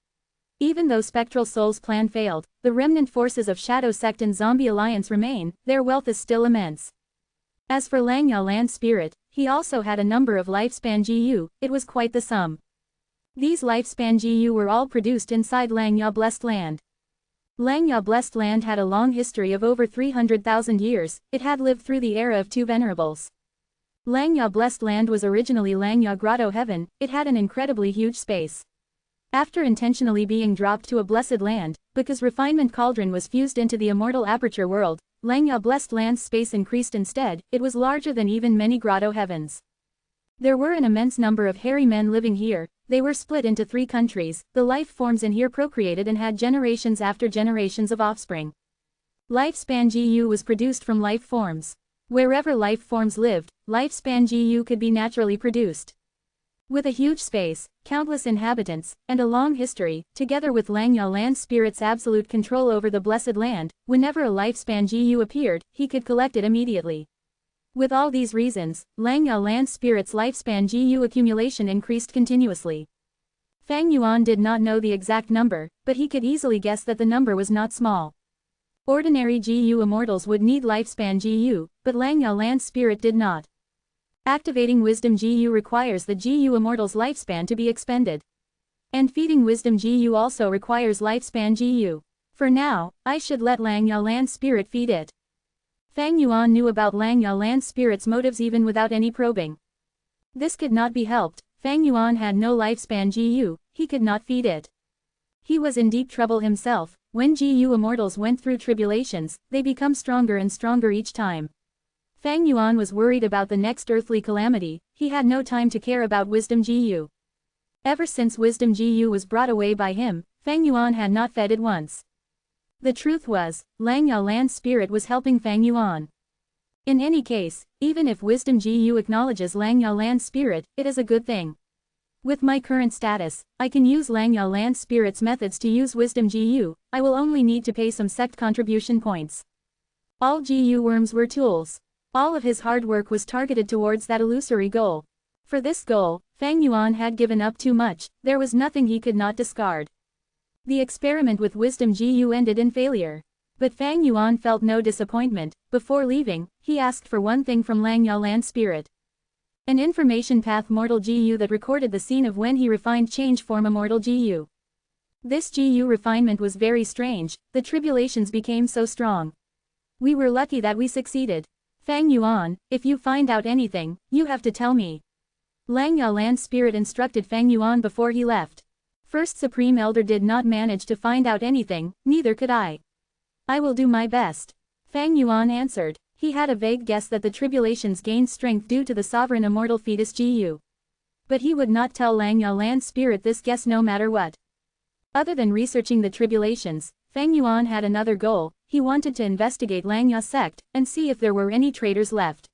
Speaker 1: Even though Spectral Soul's plan failed, the remnant forces of Shadow Sect and Zombie Alliance remain, their wealth is still immense. As for Lang Yalan's spirit, he also had a number of lifespan Gu, it was quite the sum. These lifespan Gu were all produced inside Lang Ya Blessed Land. Langya blessed land had a long history of over 300,000 years, it had lived through the era of two Venerables. Langya blessed land was originally Langya Grotto Heaven, it had an incredibly huge space. After intentionally being dropped to a blessed land, because refinement cauldron was fused into the immortal aperture world, Langya blessed land's space increased instead, it was larger than even many grotto heavens. There were an immense number of hairy men living here, they were split into 3 countries, the life forms in here procreated and had generations after generations of offspring. Lifespan GU was produced from life forms. Wherever life forms lived, lifespan GU could be naturally produced. With a huge space, countless inhabitants, and a long history, together with Langya land spirit's absolute control over the blessed land, whenever a lifespan GU appeared, he could collect it immediately. With all these reasons, Langya land spirit's lifespan GU accumulation increased continuously. Fang Yuan did not know the exact number, but he could easily guess that the number was not small. Ordinary GU immortals would need lifespan GU, but Langya land spirit did not. Activating Wisdom GU requires the GU immortal's lifespan to be expended. And feeding Wisdom GU also requires lifespan GU. For now, I should let Langya land spirit feed it. Fang Yuan knew about Langya land spirit's motives even without any probing. This could not be helped, Fang Yuan had no lifespan GU, he could not feed it. He was in deep trouble himself. When GU immortals went through tribulations, they become stronger and stronger each time. Fang Yuan was worried about the next earthly calamity, he had no time to care about Wisdom GU. Ever since Wisdom GU was brought away by him, Fang Yuan had not fed it once. The truth was, Langya land spirit was helping Fang Yuan. In any case, even if Wisdom GU acknowledges Langya land spirit, it is a good thing. With my current status, I can use Langya land spirit's methods to use Wisdom GU, I will only need to pay some sect contribution points. All GU worms were tools. All of his hard work was targeted towards that illusory goal. For this goal, Fang Yuan had given up too much, there was nothing he could not discard. The experiment with Wisdom GU ended in failure. But Fang Yuan felt no disappointment. Before leaving, he asked for one thing from Langya land spirit. An information path mortal GU that recorded the scene of when he refined change form immortal GU. This GU refinement was very strange, the tribulations became so strong. We were lucky that we succeeded. Fang Yuan, if you find out anything, you have to tell me. Langya land spirit instructed Fang Yuan before he left. First Supreme Elder did not manage to find out anything, neither could I. I will do my best. Fang Yuan answered. He had a vague guess that the tribulations gained strength due to the sovereign immortal fetus GU. But he would not tell Langya land spirit this guess no matter what. Other than researching the tribulations, Fang Yuan had another goal, he wanted to investigate Langya sect, and see if there were any traitors left.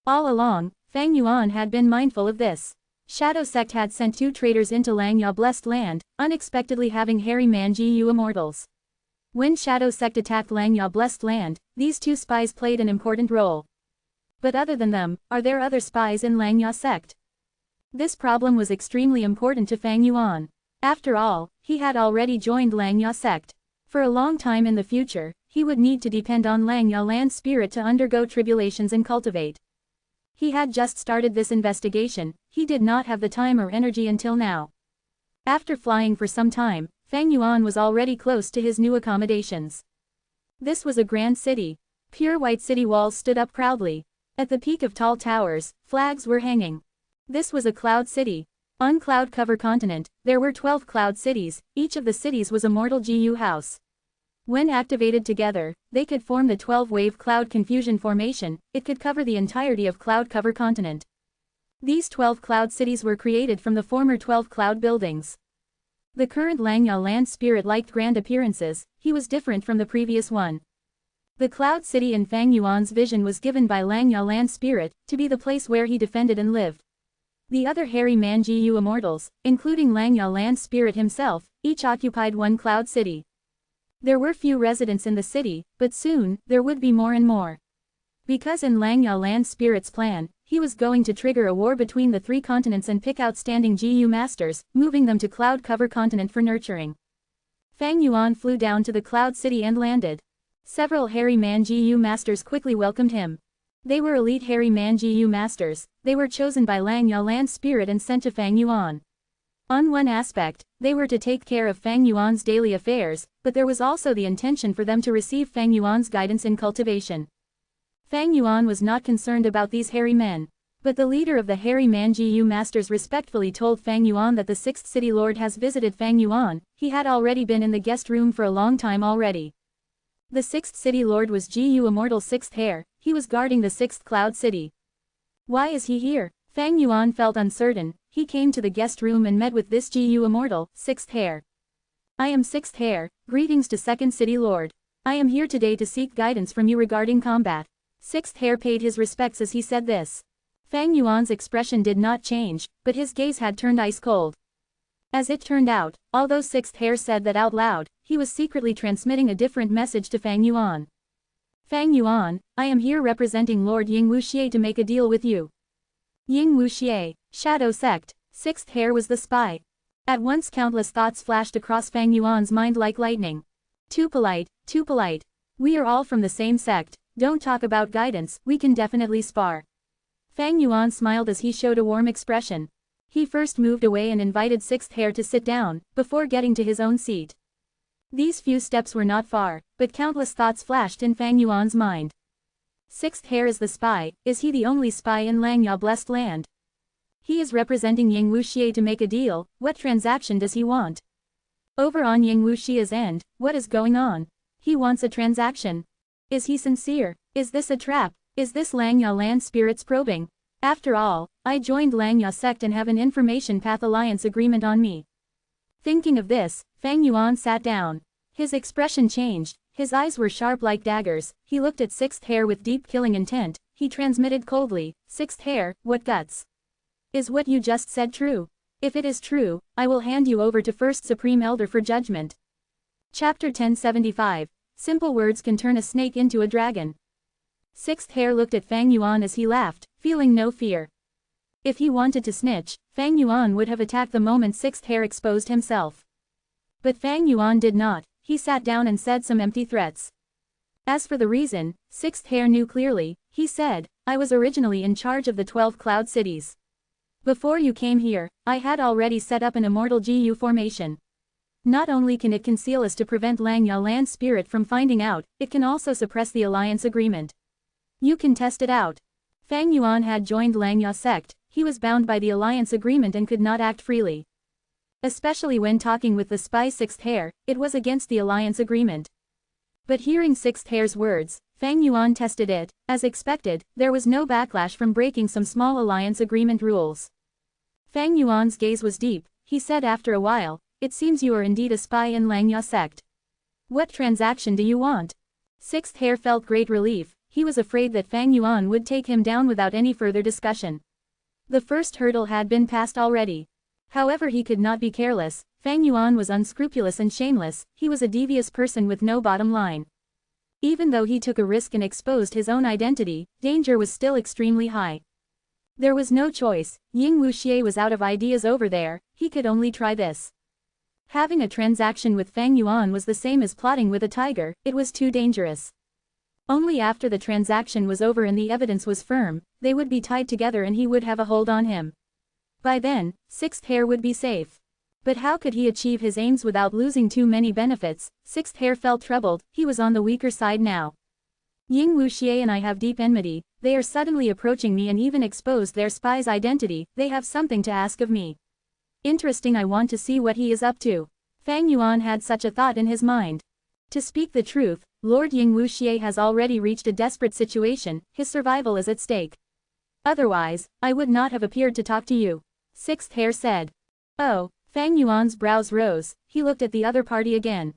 Speaker 1: All along, Fang Yuan had been mindful of this. Shadow sect had sent 2 traitors into Langya blessed land, unexpectedly having hairy man GU immortals. When Shadow sect attacked Langya blessed land, these 2 spies played an important role. But other than them, are there other spies in Langya sect? This problem was extremely important to Fang Yuan. After all, he had already joined Langya sect. For a long time in the future, he would need to depend on Langya land spirit to undergo tribulations and cultivate. He had just started this investigation, he did not have the time or energy until now. After flying for some time, Fang Yuan was already close to his new accommodations. This was a grand city. Pure white city walls stood up proudly. At the peak of tall towers, flags were hanging. This was a cloud city. On Cloud Cover Continent, there were 12 cloud cities, each of the cities was a mortal GU house. When activated together, they could form the 12-wave cloud confusion formation, it could cover the entirety of Cloud Cover Continent. These 12 cloud cities were created from the former 12 cloud buildings. The current Langya land spirit liked grand appearances, he was different from the previous one. The cloud city in Fang Yuan's vision was given by Langya land spirit, to be the place where he defended and lived. The other hairy man GU immortals, including Langya land spirit himself, each occupied one cloud city. There were few residents in the city, but soon, there would be more and more. Because in Langya land spirit's plan, he was going to trigger a war between the 3 continents and pick outstanding GU masters, moving them to Cloud Cover Continent for nurturing. Fang Yuan flew down to the cloud city and landed. Several hairy man GU masters quickly welcomed him. They were elite hairy man GU masters, they were chosen by Langya land spirit and sent to Fang Yuan. On one aspect, they were to take care of Fang Yuan's daily affairs, but there was also the intention for them to receive Fang Yuan's guidance in cultivation. Fang Yuan was not concerned about these hairy men. But the leader of the hairy man Gu masters respectfully told Fang Yuan that the 6th city lord has visited Fang Yuan. He had already been in the guest room for a long time already. The 6th city lord was Gu Immortal 6th hair. He was guarding the 6th cloud city. Why is he here? Fang Yuan felt uncertain. He came to the guest room and met with this Gu Immortal 6th hair. I am 6th hair, greetings to 2nd city lord. I am here today to seek guidance from you regarding combat. 6th hair paid his respects as he said this. Fang Yuan's expression did not change, but his gaze had turned ice cold. As it turned out, although 6th hair said that out loud, he was secretly transmitting a different message to Fang Yuan. Fang Yuan, I am here representing Lord Ying Wuxie to make a deal with you. Ying Wuxie, Shadow Sect, 6th hair was the spy. At once countless thoughts flashed across Fang Yuan's mind like lightning. Too polite, too polite. We are all from the same sect, don't talk about guidance, we can definitely spar. Fang Yuan smiled as he showed a warm expression. He first moved away and invited 6th hair to sit down, before getting to his own seat. These few steps were not far, but countless thoughts flashed in Fang Yuan's mind. 6th hair is the spy. Is he the only spy in Langya blessed land? He is representing Ying Wuxie to make a deal. What transaction does he want? Over on Ying Wuxie's end, what is going on? He wants a transaction. Is he sincere? Is this a trap? Is this Langya land spirits probing? After all, I joined Langya sect and have an information path alliance agreement on me. Thinking of this, Fang Yuan sat down. His expression changed, his eyes were sharp like daggers, he looked at 6th hair with deep killing intent, he transmitted coldly, 6th hair, what guts? Is what you just said true? If it is true, I will hand you over to First Supreme Elder for judgment. Chapter 1075. Simple words can turn a snake into a dragon. 6th hair looked at Fang Yuan as he laughed, feeling no fear. If he wanted to snitch, Fang Yuan would have attacked the moment 6th hair exposed himself. But Fang Yuan did not, he sat down and said some empty threats. As for the reason, 6th hair knew clearly, he said, I was originally in charge of the 12 cloud cities. Before you came here, I had already set up an immortal GU formation. Not only can it conceal us to prevent Langya land spirit from finding out, it can also suppress the alliance agreement. You can test it out. Fang Yuan had joined Langya sect, he was bound by the alliance agreement and could not act freely. Especially when talking with the spy 6th hair, it was against the alliance agreement. But hearing 6th hair's words, Fang Yuan tested it. As expected, there was no backlash from breaking some small alliance agreement rules. Fang Yuan's gaze was deep, he said after a while, it seems you are indeed a spy in Langya sect. What transaction do you want? 6th hair felt great relief. He was afraid that Fang Yuan would take him down without any further discussion. The first hurdle had been passed already. However, he could not be careless. Fang Yuan was unscrupulous and shameless, he was a devious person with no bottom line. Even though he took a risk and exposed his own identity, danger was still extremely high. There was no choice, Ying Wuxie was out of ideas over there, he could only try this. Having a transaction with Fang Yuan was the same as plotting with a tiger, it was too dangerous. Only after the transaction was over and the evidence was firm, they would be tied together and he would have a hold on him. By then, 6th hair would be safe. But how could he achieve his aims without losing too many benefits? 6th hair felt troubled, he was on the weaker side now. Ying Wuxie and I have deep enmity, they are suddenly approaching me and even exposed their spy's identity, they have something to ask of me. Interesting, I want to see what he is up to. Fang Yuan had such a thought in his mind. To speak the truth, Lord Ying Wuxie has already reached a desperate situation, his survival is at stake. Otherwise, I would not have appeared to talk to you. 6th hair said. Oh, Fang Yuan's brows rose, he looked at the other party again.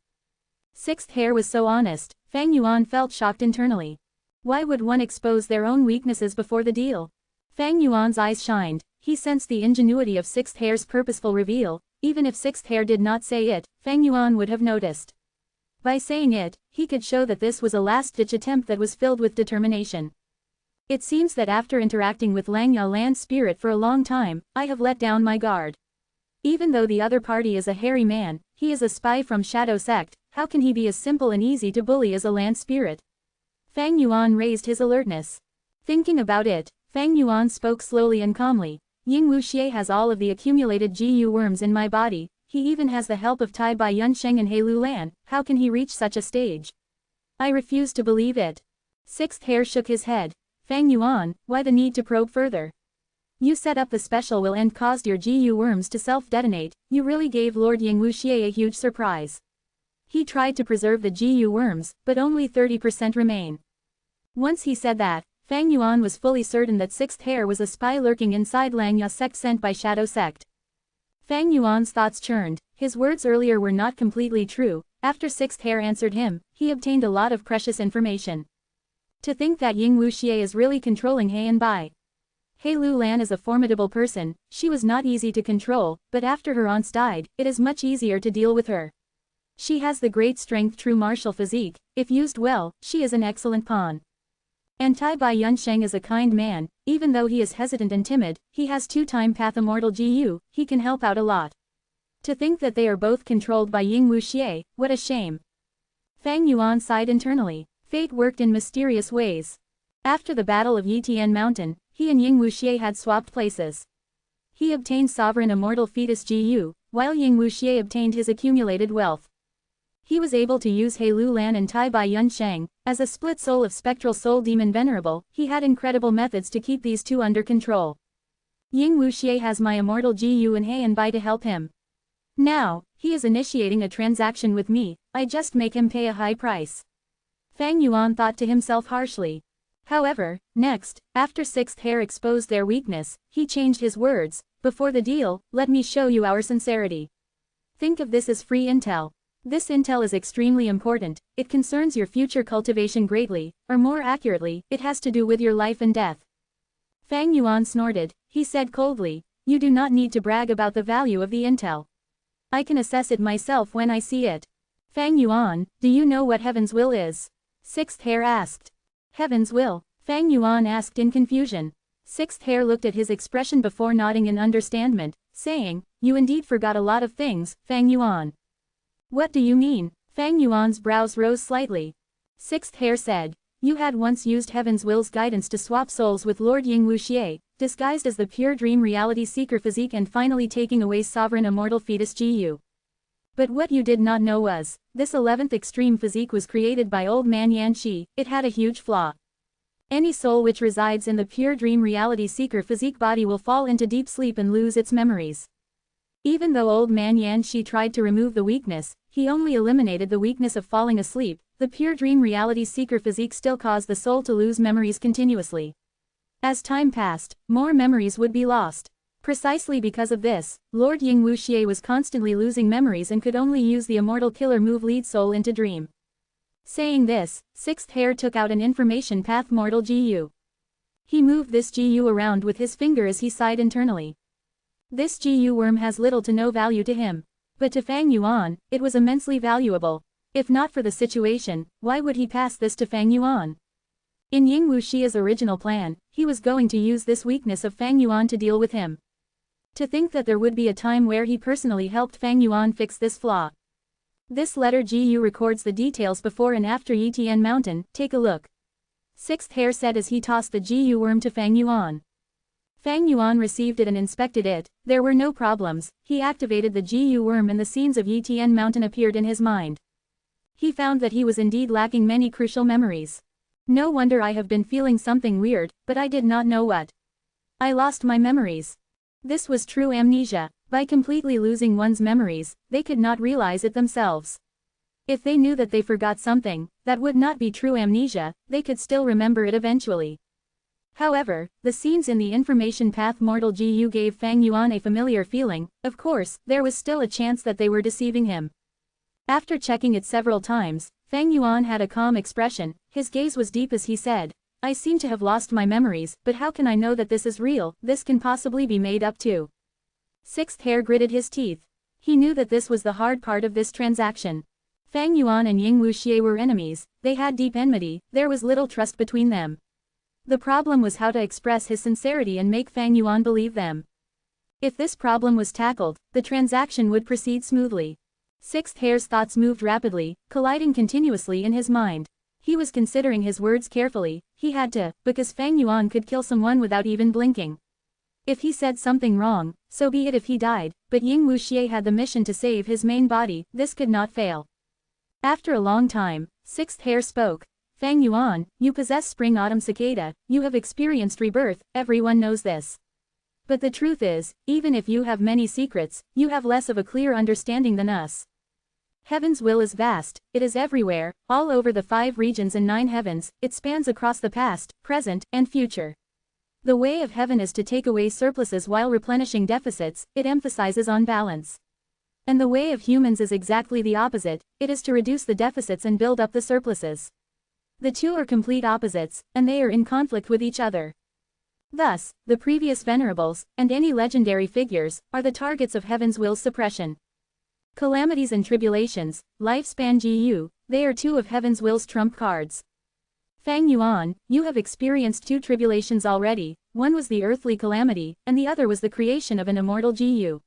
Speaker 1: 6th hair was so honest, Fang Yuan felt shocked internally. Why would one expose their own weaknesses before the deal? Fang Yuan's eyes shined, he sensed the ingenuity of 6th hair's purposeful reveal, even if 6th hair did not say it, Fang Yuan would have noticed. By saying it, he could show that this was a last-ditch attempt that was filled with determination. It seems that after interacting with Langya land spirit for a long time, I have let down my guard. Even though the other party is a hairy man, he is a spy from Shadow Sect, how can he be as simple and easy to bully as a land spirit? Fang Yuan raised his alertness. Thinking about it, Fang Yuan spoke slowly and calmly. Ying Wuxie has all of the accumulated GU worms in my body, he even has the help of Tai Bai Yun Sheng and He Lu Lan, how can he reach such a stage? I refuse to believe it. Sixth Hair shook his head. Fang Yuan, why the need to probe further? You set up the special will and caused your GU worms to self-detonate, you really gave Lord Ying Wuxie a huge surprise. He tried to preserve the GU worms, but only 30% remain. Once he said that, Fang Yuan was fully certain that Sixth Hair was a spy lurking inside Langya sect sent by Shadow Sect. Fang Yuan's thoughts churned, his words earlier were not completely true, after Sixth Hair answered him, he obtained a lot of precious information. To think that Ying Wuxie is really controlling He and Bai. He Lu Lan is a formidable person, she was not easy to control, but after her aunts died, it is much easier to deal with her. She has the great strength true martial physique, if used well, she is an excellent pawn. And Tai Bai Yun Sheng is a kind man, even though he is hesitant and timid, he has 2-time path immortal GU, he can help out a lot. To think that they are both controlled by Ying Wuxie, what a shame. Fang Yuan sighed internally, fate worked in mysterious ways. After the Battle of Yitian Mountain, he and Ying Wuxie had swapped places. He obtained sovereign immortal fetus GU, while Ying Wuxie obtained his accumulated wealth. He was able to use He Lu Lan and Tai Bai Yun Sheng, as a split soul of spectral soul demon Venerable, he had incredible methods to keep these two under control. Ying Wuxie has my immortal GU and He and Bai to help him. Now, he is initiating a transaction with me, I just make him pay a high price. Fang Yuan thought to himself harshly. However, next, after Sixth Hair exposed their weakness, he changed his words, before the deal, let me show you our sincerity. Think of this as free intel. This intel is extremely important, it concerns your future cultivation greatly, or more accurately, it has to do with your life and death. Fang Yuan snorted, he said coldly, you do not need to brag about the value of the intel. I can assess it myself when I see it. Fang Yuan, do you know what Heaven's will is? Sixth Hair asked. Heaven's will? Fang Yuan asked in confusion. Sixth Hair looked at his expression before nodding in understanding, saying, you indeed forgot a lot of things, Fang Yuan. What do you mean? Fang Yuan's brows rose slightly. Sixth Hair said, you had once used Heaven's will's guidance to swap souls with Lord Ying Wuxie, disguised as the pure dream reality seeker physique and finally taking away sovereign immortal fetus GU. But what you did not know was, this 11th extreme physique was created by old man Yan Shi, it had a huge flaw. Any soul which resides in the pure dream reality seeker physique body will fall into deep sleep and lose its memories. Even though old man Yan Shi tried to remove the weakness, he only eliminated the weakness of falling asleep, the pure dream reality seeker physique still caused the soul to lose memories continuously. As time passed, more memories would be lost. Precisely because of this, Lord Ying Wuxie was constantly losing memories and could only use the immortal killer move lead soul into dream. Saying this, Sixth Hair took out an information path mortal GU. He moved this GU around with his finger as he sighed internally. This GU worm has little to no value to him. But to Fang Yuan, it was immensely valuable. If not for the situation, why would he pass this to Fang Yuan? In Ying Wuxie's original plan, he was going to use this weakness of Fang Yuan to deal with him. To think that there would be a time where he personally helped Fang Yuan fix this flaw. This letter GU records the details before and after Yitian Mountain, take a look. Sixth Hair said as he tossed the GU worm to Fang Yuan. Fang Yuan received it and inspected it, there were no problems, he activated the GU worm and the scenes of Yitian Mountain appeared in his mind. He found that he was indeed lacking many crucial memories. No wonder I have been feeling something weird, but I did not know what. I lost my memories. This was true amnesia. By completely losing one's memories, they could not realize it themselves. If they knew that they forgot something, that would not be true amnesia, they could still remember it eventually. However, the scenes in the information path mortal GU gave Fang Yuan a familiar feeling, of course, there was still a chance that they were deceiving him. After checking it several times, Fang Yuan had a calm expression, his gaze was deep as he said, I seem to have lost my memories, but how can I know that this is real, this can possibly be made up too. Sixth Hair gritted his teeth. He knew that this was the hard part of this transaction. Fang Yuan and Ying Wuxie were enemies, they had deep enmity, there was little trust between them. The problem was how to express his sincerity and make Fang Yuan believe them. If this problem was tackled, the transaction would proceed smoothly. Sixth Hair's thoughts moved rapidly, colliding continuously in his mind. He was considering his words carefully, he had to, because Fang Yuan could kill someone without even blinking. If he said something wrong, so be it if he died, but Ying Wuxie had the mission to save his main body, this could not fail. After a long time, Sixth Hair spoke. Fang Yuan, you possess spring-autumn cicada, you have experienced rebirth, everyone knows this. But the truth is, even if you have many secrets, you have less of a clear understanding than us. Heaven's will is vast, it is everywhere, all over the 5 regions and 9 heavens, it spans across the past, present, and future. The way of heaven is to take away surpluses while replenishing deficits, it emphasizes on balance. And the way of humans is exactly the opposite, it is to reduce the deficits and build up the surpluses. The two are complete opposites, and they are in conflict with each other. Thus, the previous venerables, and any legendary figures, are the targets of heaven's will's suppression. Calamities and tribulations, lifespan GU, they are 2 of heaven's will's trump cards. Fang Yuan, you have experienced 2 tribulations already, one was the earthly calamity, and the other was the creation of an immortal GU.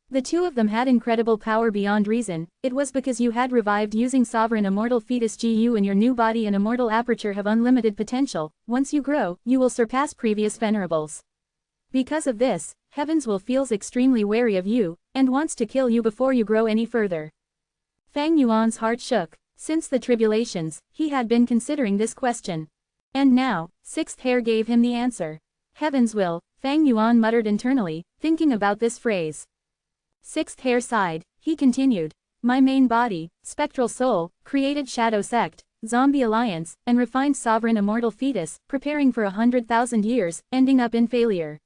Speaker 1: The 2 of them had incredible power beyond reason, it was because you had revived using sovereign immortal fetus GU and your new body and immortal aperture have unlimited potential, once you grow, you will surpass previous venerables. Because of this, heaven's will feels extremely wary of you, and wants to kill you before you grow any further. Fang Yuan's heart shook. Since the tribulations, he had been considering this question. And now, Sixth Hair gave him the answer. Heaven's will, Fang Yuan muttered internally, thinking about this phrase. Sixth Hair sighed, he continued. My main body, spectral soul, created shadow sect, zombie alliance, and refined sovereign immortal fetus, preparing for 100,000 years, ending up in failure.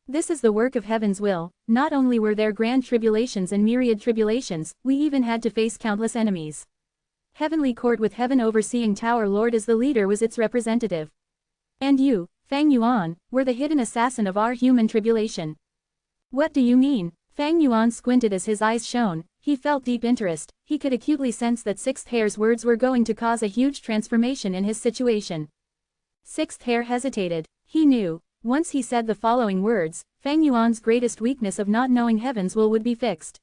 Speaker 1: This is the work of heaven's will. Not only were there grand tribulations and myriad tribulations, we even had to face countless enemies. Heavenly Court with Heaven overseeing Tower Lord as the leader was its representative. And you, Fang Yuan, were the hidden assassin of our human tribulation. What do you mean? Fang Yuan squinted as his eyes shone, he felt deep interest, he could acutely sense that Sixth Hair's words were going to cause a huge transformation in his situation. Sixth Hair hesitated, he knew, once he said the following words, Fang Yuan's greatest weakness of not knowing heaven's will would be fixed.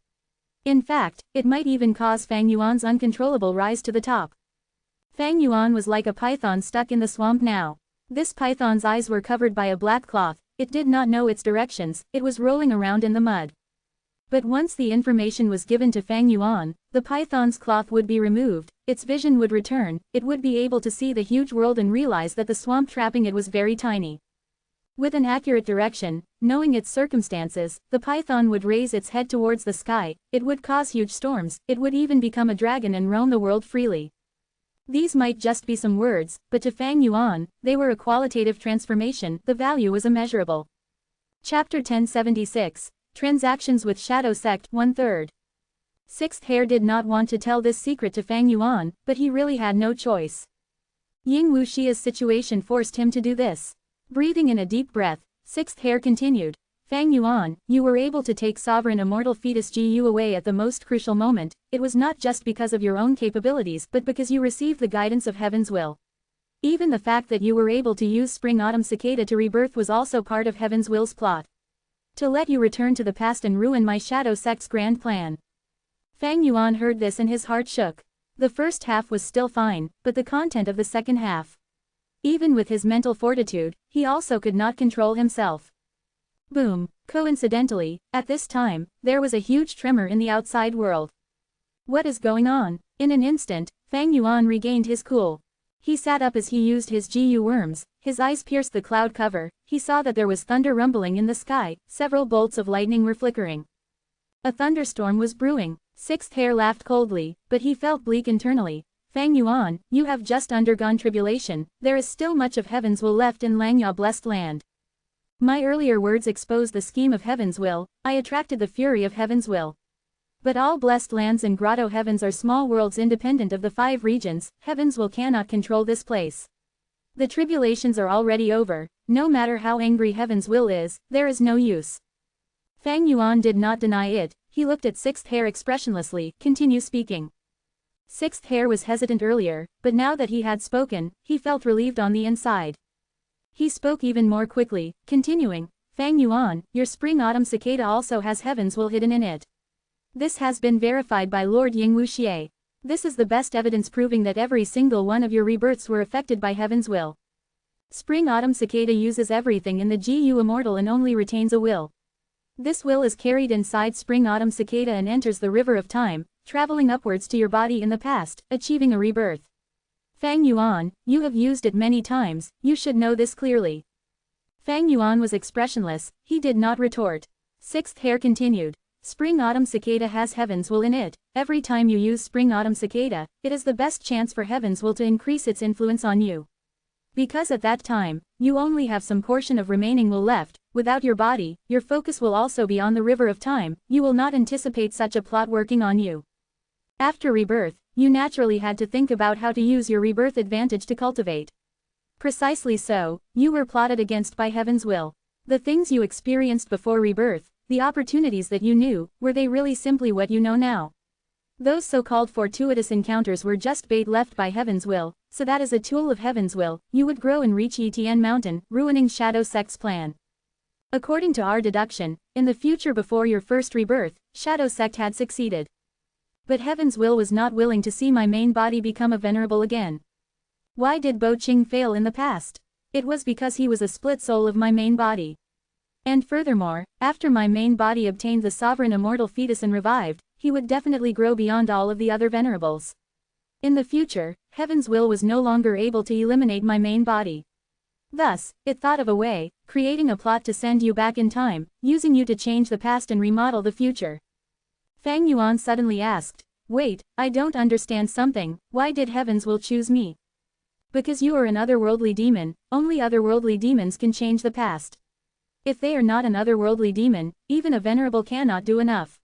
Speaker 1: In fact, it might even cause Fang Yuan's uncontrollable rise to the top. Fang Yuan was like a python stuck in the swamp now. This python's eyes were covered by a black cloth, it did not know its directions, it was rolling around in the mud. But once the information was given to Fang Yuan, the python's cloth would be removed, its vision would return, it would be able to see the huge world and realize that the swamp trapping it was very tiny. With an accurate direction, knowing its circumstances, the python would raise its head towards the sky, it would cause huge storms, it would even become a dragon and roam the world freely. These might just be some words, but to Fang Yuan, they were a qualitative transformation, the value was immeasurable. Chapter 1076, Transactions with Shadow Sect 1/3. Sixth Hair did not want to tell this secret to Fang Yuan, but he really had no choice. Ying Wuxie's situation forced him to do this. Breathing in a deep breath, Sixth Hair continued. Fang Yuan, you were able to take sovereign immortal fetus GU away at the most crucial moment, it was not just because of your own capabilities but because you received the guidance of heaven's will. Even the fact that you were able to use spring-autumn cicada to rebirth was also part of heaven's will's plot. To let you return to the past and ruin my shadow sect's grand plan. Fang Yuan heard this and his heart shook. The first half was still fine, but the content of the second half. Even with his mental fortitude, he also could not control himself. Boom! Coincidentally, at this time, there was a huge tremor in the outside world. What is going on? In an instant, Fang Yuan regained his cool. He sat up as he used his GU worms, his eyes pierced the cloud cover, he saw that there was thunder rumbling in the sky, several bolts of lightning were flickering. A thunderstorm was brewing. Sixth Hair laughed coldly, but he felt bleak internally. Fang Yuan, you have just undergone tribulation, there is still much of heaven's will left in Langya blessed land. My earlier words exposed the scheme of heaven's will, I attracted the fury of heaven's will. But all blessed lands and grotto heavens are small worlds independent of the 5 regions, heaven's will cannot control this place. The tribulations are already over, no matter how angry heaven's will is, there is no use. Fang Yuan did not deny it, he looked at Sixth Hair expressionlessly, continue speaking. Sixth Hair was hesitant earlier, but now that he had spoken, he felt relieved on the inside. He spoke even more quickly, continuing, Fang Yuan, your spring-autumn cicada also has heaven's will hidden in it. This has been verified by Lord Ying Wuxie. This is the best evidence proving that every single one of your rebirths were affected by heaven's will. Spring-autumn cicada uses everything in the GU Immortal and only retains a will. This will is carried inside spring-autumn cicada and enters the river of time, traveling upwards to your body in the past, achieving a rebirth. Fang Yuan, you have used it many times, you should know this clearly. Fang Yuan was expressionless, he did not retort. Sixth hair continued. Spring-autumn cicada has heaven's will in it. Every time you use spring-autumn cicada, it is the best chance for heaven's will to increase its influence on you. Because at that time, you only have some portion of remaining will left, without your body, your focus will also be on the river of time, you will not anticipate such a plot working on you. After rebirth, you naturally had to think about how to use your rebirth advantage to cultivate. Precisely so, you were plotted against by heaven's will. The things you experienced before rebirth, the opportunities that you knew, were they really simply what you know now? Those so-called fortuitous encounters were just bait left by heaven's will, so that as a tool of heaven's will, you would grow and reach Etienne Mountain, ruining Shadow Sect's plan. According to our deduction, in the future before your first rebirth, Shadow Sect had succeeded. But heaven's will was not willing to see my main body become a venerable again. Why did Bo Qing fail in the past? It was because he was a split soul of my main body. And furthermore, after my main body obtained the sovereign immortal fetus and revived, he would definitely grow beyond all of the other venerables. In the future, heaven's will was no longer able to eliminate my main body. Thus, it thought of a way, creating a plot to send you back in time, using you to change the past and remodel the future. Fang Yuan suddenly asked, "Wait, I don't understand something, why did heaven's will choose me?" "Because you are an otherworldly demon, only otherworldly demons can change the past. If they are not an otherworldly demon, even a venerable cannot do enough.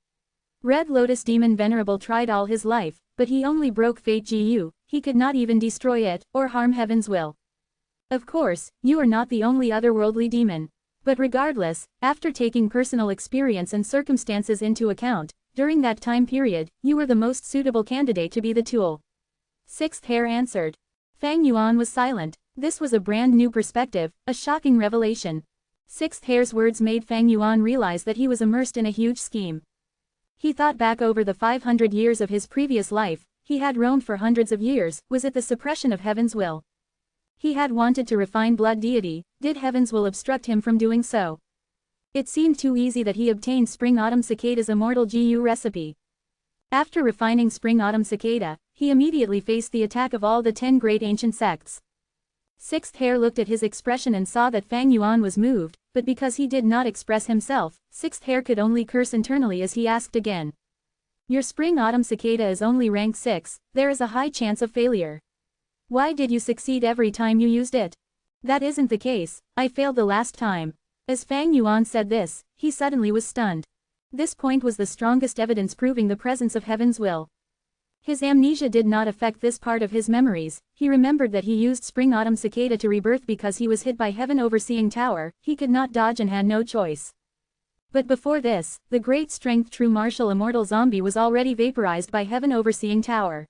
Speaker 1: Red Lotus Demon Venerable tried all his life, but he only broke Fate GU, he could not even destroy it, or harm heaven's will. Of course, you are not the only otherworldly demon. But regardless, after taking personal experience and circumstances into account, during that time period, you were the most suitable candidate to be the tool." Sixth hair answered. Fang Yuan was silent. This was a brand new perspective, a shocking revelation. Sixth hair's words made Fang Yuan realize that he was immersed in a huge scheme. He thought back over the 500 years of his previous life, he had roamed for hundreds of years, was it the suppression of heaven's will? He had wanted to refine blood deity, did heaven's will obstruct him from doing so? It seemed too easy that he obtained Spring-Autumn Cicada's immortal GU recipe. After refining Spring-Autumn Cicada, he immediately faced the attack of all the 10 great ancient sects. Sixth hair looked at his expression and saw that Fang Yuan was moved, but because he did not express himself, Sixth hair could only curse internally as he asked again. "Your Spring-Autumn Cicada is only rank 6, there is a high chance of failure. Why did you succeed every time you used it?" "That isn't the case, I failed the last time." As Fang Yuan said this, he suddenly was stunned. This point was the strongest evidence proving the presence of heaven's will. His amnesia did not affect this part of his memories, he remembered that he used Spring-Autumn Cicada to rebirth because he was hit by Heaven Overseeing Tower, he could not dodge and had no choice. But before this, the Great Strength True Martial Immortal Zombie was already vaporized by Heaven Overseeing Tower.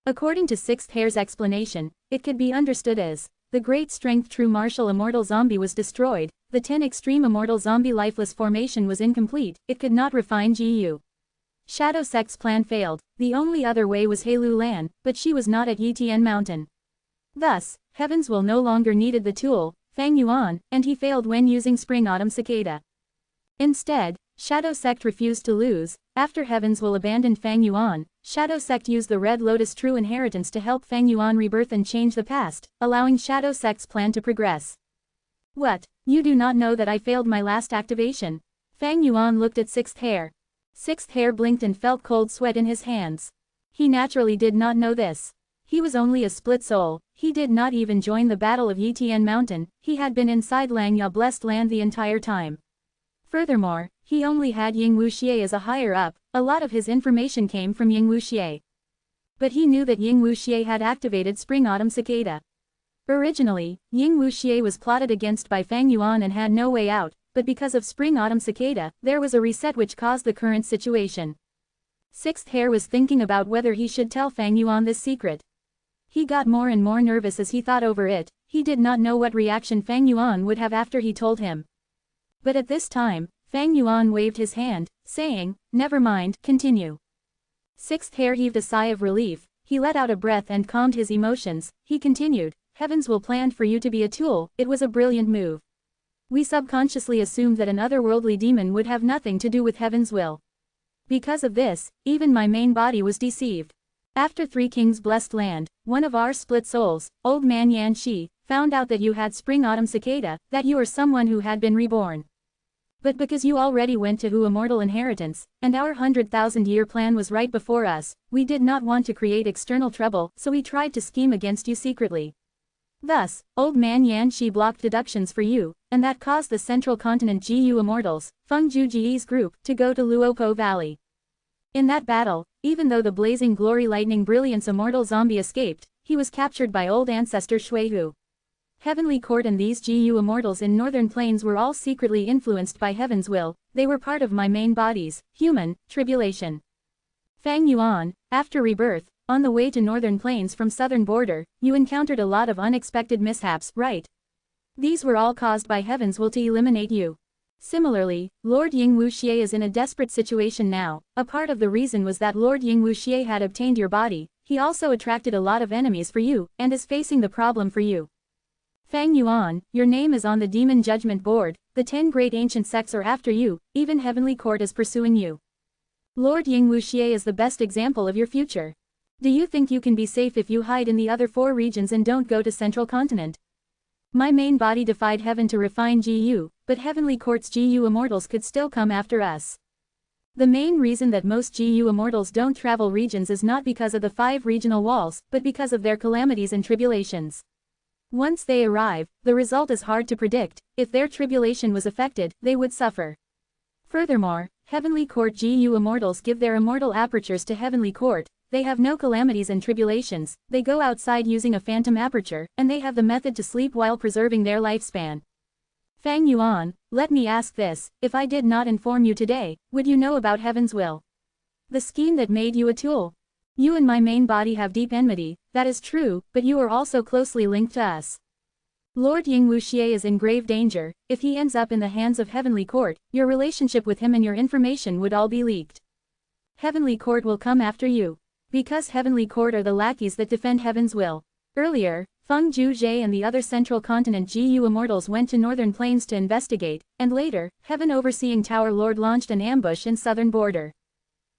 Speaker 1: According to Sixth Hair's explanation, it could be understood as, the Great Strength True Martial Immortal Zombie was destroyed, the 10 Extreme Immortal Zombie Lifeless Formation was incomplete, it could not refine GU. Shadow Sect's plan failed, the only other way was Heilu Lan, but she was not at Yitian Mountain. Thus, Heaven's will no longer needed the tool, Fang Yuan, and he failed when using Spring-Autumn Cicada. Instead, Shadow Sect refused to lose. After Heaven's will abandoned Fang Yuan, Shadow Sect used the Red Lotus True Inheritance to help Fang Yuan rebirth and change the past, allowing Shadow Sect's plan to progress. "What? You do not know that I failed my last activation?" Fang Yuan looked at Sixth Hair. Sixth Hair blinked and felt cold sweat in his hands. He naturally did not know this. He was only a split soul, he did not even join the Battle of Yitian Mountain, he had been inside Langya Blessed Land the entire time. Furthermore, he only had Ying Wuxie as a higher-up, a lot of his information came from Ying Wuxie. But he knew that Ying Wuxie had activated Spring-Autumn Cicada. Originally, Ying Wuxie was plotted against by Fang Yuan and had no way out, but because of Spring-Autumn Cicada, there was a reset which caused the current situation. Sixth Hair was thinking about whether he should tell Fang Yuan this secret. He got more and more nervous as he thought over it, he did not know what reaction Fang Yuan would have after he told him. But at this time, Fang Yuan waved his hand, saying, "Never mind, continue." Sixth Hair heaved a sigh of relief, he let out a breath and calmed his emotions, he continued, Heaven's will planned for you to be a tool. It was a brilliant move. We subconsciously assumed that an otherworldly demon would have nothing to do with Heaven's will. Because of this, even my main body was deceived. After 3 kings blessed land, one of our split souls, old man Yan Shi, found out that you had spring-autumn cicada, that you are someone who had been reborn. But because you already went to immortal inheritance, and our 100,000-year plan was right before us, we did not want to create external trouble, so we tried to scheme against you secretly. Thus, old man Yan Shi blocked deductions for you, and that caused the Central Continent GU Immortals, Feng Ju Ji's group, to go to Luopo Valley. In that battle, even though the blazing glory lightning brilliance immortal zombie escaped, he was captured by old ancestor Shuihu. Heavenly Court and these GU Immortals in Northern Plains were all secretly influenced by Heaven's will. They were part of my main body's human tribulation. Fang Yuan, after rebirth, on the way to Northern Plains from southern border, you encountered a lot of unexpected mishaps, right? These were all caused by Heaven's will to eliminate you. Similarly, Lord Ying Wuxie is in a desperate situation now. A part of the reason was that Lord Ying Wuxie had obtained your body. He also attracted a lot of enemies for you, and is facing the problem for you. Fang Yuan, your name is on the Demon Judgment Board. The 10 great ancient sects are after you. Even Heavenly Court is pursuing you. Lord Ying Wuxie is the best example of your future. Do you think you can be safe if you hide in the other 4 regions and don't go to Central Continent? My main body defied Heaven to refine GU, but Heavenly Court's GU Immortals could still come after us. The main reason that most GU Immortals don't travel regions is not because of the 5 regional walls, but because of their calamities and tribulations. Once they arrive, the result is hard to predict. If their tribulation was affected, they would suffer. Furthermore, Heavenly Court GU Immortals give their immortal apertures to Heavenly Court. They have no calamities and tribulations, they go outside using a phantom aperture, and they have the method to sleep while preserving their lifespan. Fang Yuan, let me ask this, if I did not inform you today, would you know about Heaven's will? The scheme that made you a tool? You and my main body have deep enmity, that is true, but you are also closely linked to us. Lord Ying Wuxie is in grave danger. If he ends up in the hands of Heavenly Court, your relationship with him and your information would all be leaked. Heavenly Court will come after you. Because Heavenly Court are the lackeys that defend Heaven's will. Earlier, Feng Ju Jie and the other Central Continent GU Immortals went to Northern Plains to investigate, and later, Heaven Overseeing Tower Lord launched an ambush in southern border.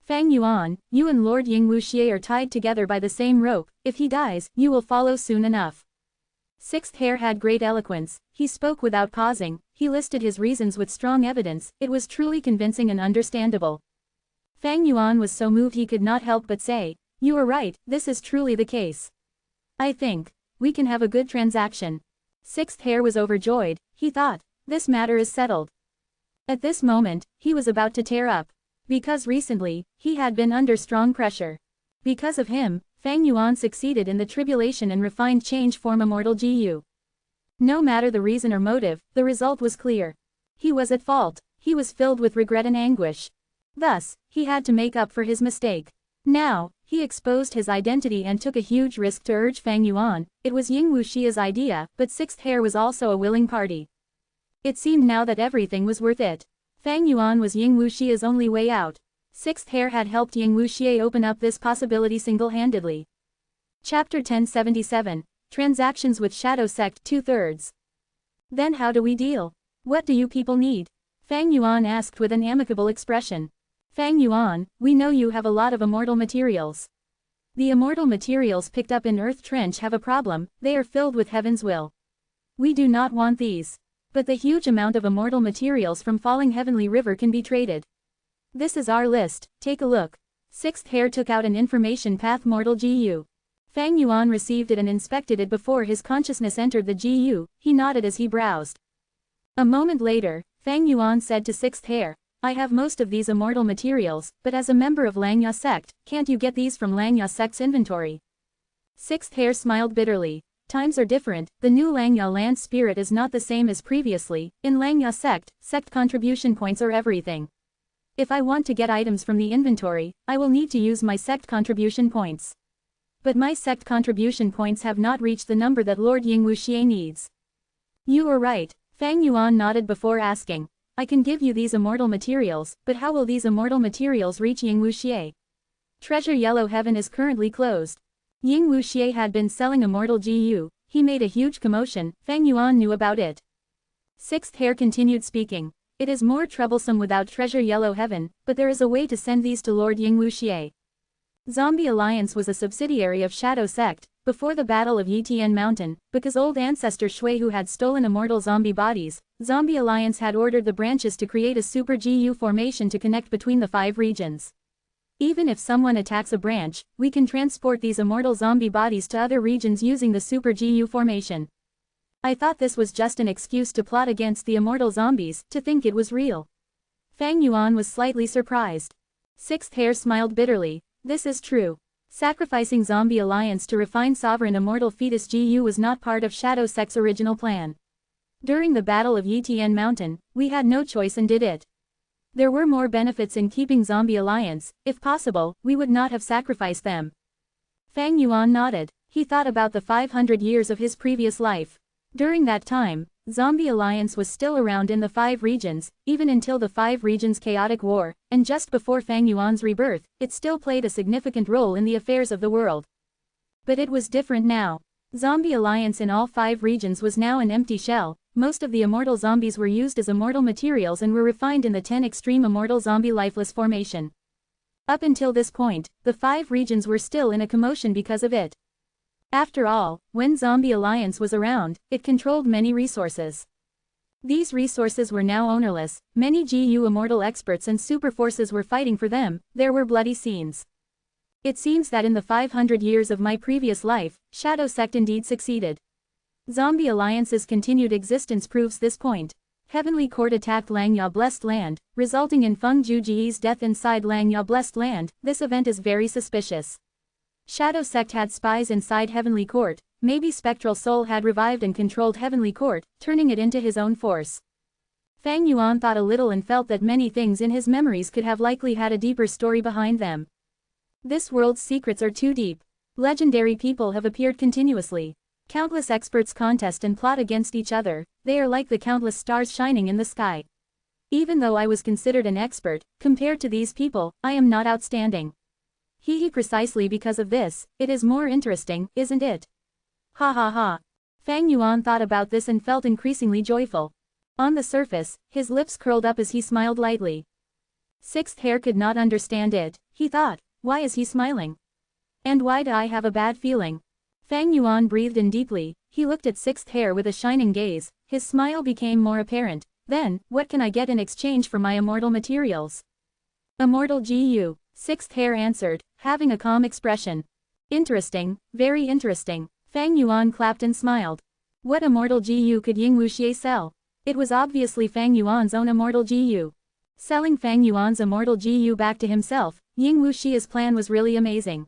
Speaker 1: Fang Yuan, you and Lord Ying Wuxie are tied together by the same rope. If he dies, you will follow soon enough. Sixth Hair had great eloquence. He spoke without pausing. He listed his reasons with strong evidence. It was truly convincing and understandable. Fang Yuan was so moved he could not help but say, "You are right, this is truly the case. I think we can have a good transaction." Sixth Hair was overjoyed. He thought, this matter is settled. At this moment, he was about to tear up. Because recently, he had been under strong pressure. Because of him, Fang Yuan succeeded in the tribulation and refined change form Immortal GU. No matter the reason or motive, the result was clear. He was at fault. He was filled with regret and anguish. Thus, he had to make up for his mistake. Now, he exposed his identity and took a huge risk to urge Fang Yuan. It was Ying Wuxie's idea, but Sixth Hair was also a willing party. It seemed now that everything was worth it. Fang Yuan was Ying Wuxie's only way out. Sixth Hair had helped Ying Wuxie open up this possibility single-handedly. Chapter 1077, Transactions with Shadow Sect 2/3. Then how do we deal? What do you people need? Fang Yuan asked with an amicable expression. Fang Yuan, we know you have a lot of immortal materials. The immortal materials picked up in Earth Trench have a problem, they are filled with Heaven's will. We do not want these. But the huge amount of immortal materials from Falling Heavenly River can be traded. This is our list, take a look. Sixth Hair took out an information path Mortal GU. Fang Yuan received it and inspected it before his consciousness entered the GU, he nodded as he browsed. A moment later, Fang Yuan said to Sixth Hair, I have most of these immortal materials, but as a member of Langya sect, can't you get these from Langya sect's inventory? Sixth Hair smiled bitterly. Times are different, the new Langya land spirit is not the same as previously. In Langya sect contribution points are everything. If I want to get items from the inventory, I will need to use my sect contribution points. But my sect contribution points have not reached the number that Lord Ying Wuxie needs. You are right, Fang Yuan nodded before asking. I can give you these immortal materials, but how will these immortal materials reach Ying Wuxie? Treasure Yellow Heaven is currently closed. Ying Wuxie had been selling Immortal GU, he made a huge commotion. Fang Yuan knew about it. Sixth hair continued speaking. It is more troublesome without treasure yellow heaven, but there is a way to send these to Lord Ying Wuxie. Zombie Alliance was a subsidiary of Shadow Sect, before the Battle of Yitian Mountain, because old ancestor Shui who had stolen immortal zombie bodies, Zombie Alliance had ordered the branches to create a Super GU formation to connect between the 5 regions. Even if someone attacks a branch, we can transport these immortal zombie bodies to other regions using the Super GU formation. I thought this was just an excuse to plot against the immortal zombies, to think it was real. Fang Yuan was slightly surprised. Sixth hair smiled bitterly. This is true. Sacrificing Zombie Alliance to refine sovereign immortal fetus GU was not part of Shadow Sect's original plan. During the Battle of Yitian Mountain, we had no choice and did it. There were more benefits in keeping Zombie Alliance. If possible, we would not have sacrificed them. Fang Yuan nodded. He thought about the 500 years of his previous life. During that time, Zombie Alliance was still around in the 5 regions, even until the 5 regions' chaotic war, and just before Fang Yuan's rebirth, it still played a significant role in the affairs of the world. But it was different now. Zombie Alliance in all 5 regions was now an empty shell. Most of the immortal zombies were used as immortal materials and were refined in the 10 extreme immortal zombie lifeless formation. Up until this point, the 5 regions were still in a commotion because of it. After all, when Zombie Alliance was around, it controlled many resources. These resources were now ownerless, many GU immortal experts and super forces were fighting for them, there were bloody scenes. It seems that in the 500 years of my previous life, Shadow Sect indeed succeeded. Zombie Alliance's continued existence proves this point. Heavenly Court attacked Langya Blessed Land, resulting in Feng Juji's death inside Langya Blessed Land. This event is very suspicious. Shadow Sect had spies inside Heavenly Court. Maybe Spectral Soul had revived and controlled Heavenly Court, turning it into his own force. Fang Yuan thought a little and felt that many things in his memories could have likely had a deeper story behind them. This world's secrets are too deep. Legendary people have appeared continuously. Countless experts contest and plot against each other. They are like the countless stars shining in the sky. Even though I was considered an expert, compared to these people, I am not outstanding. Precisely because of this, it is more interesting, isn't it? Ha ha ha. Fang Yuan thought about this and felt increasingly joyful. On the surface, his lips curled up as he smiled lightly. Sixth hair could not understand it. He thought, why is he smiling? And why do I have a bad feeling? Fang Yuan breathed in deeply. He looked at Sixth hair with a shining gaze. His smile became more apparent. Then, what can I get in exchange for my immortal materials? Immortal GU. Sixth hair answered, having a calm expression. Interesting, very interesting. Fang Yuan clapped and smiled. What immortal GU could Ying Wuxie sell? It was obviously Fang Yuan's own immortal GU. Selling Fang Yuan's immortal GU back to himself, Ying Wuxie's plan was really amazing.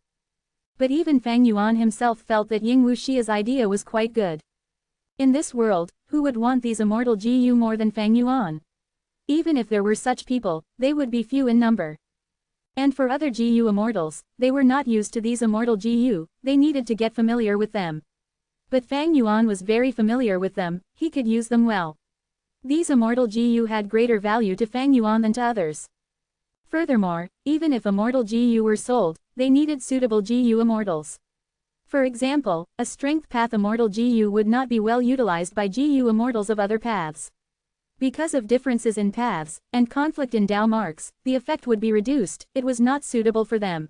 Speaker 1: But even Fang Yuan himself felt that Ying Wuxie's idea was quite good. In this world, who would want these immortal GU more than Fang Yuan? Even if there were such people, they would be few in number. And for other GU immortals, they were not used to these immortal GU, they needed to get familiar with them. But Fang Yuan was very familiar with them, he could use them well. These immortal GU had greater value to Fang Yuan than to others. Furthermore, even if immortal GU were sold, they needed suitable GU immortals. For example, a strength path immortal GU would not be well utilized by GU immortals of other paths. Because of differences in paths, and conflict in Dao marks, the effect would be reduced, it was not suitable for them.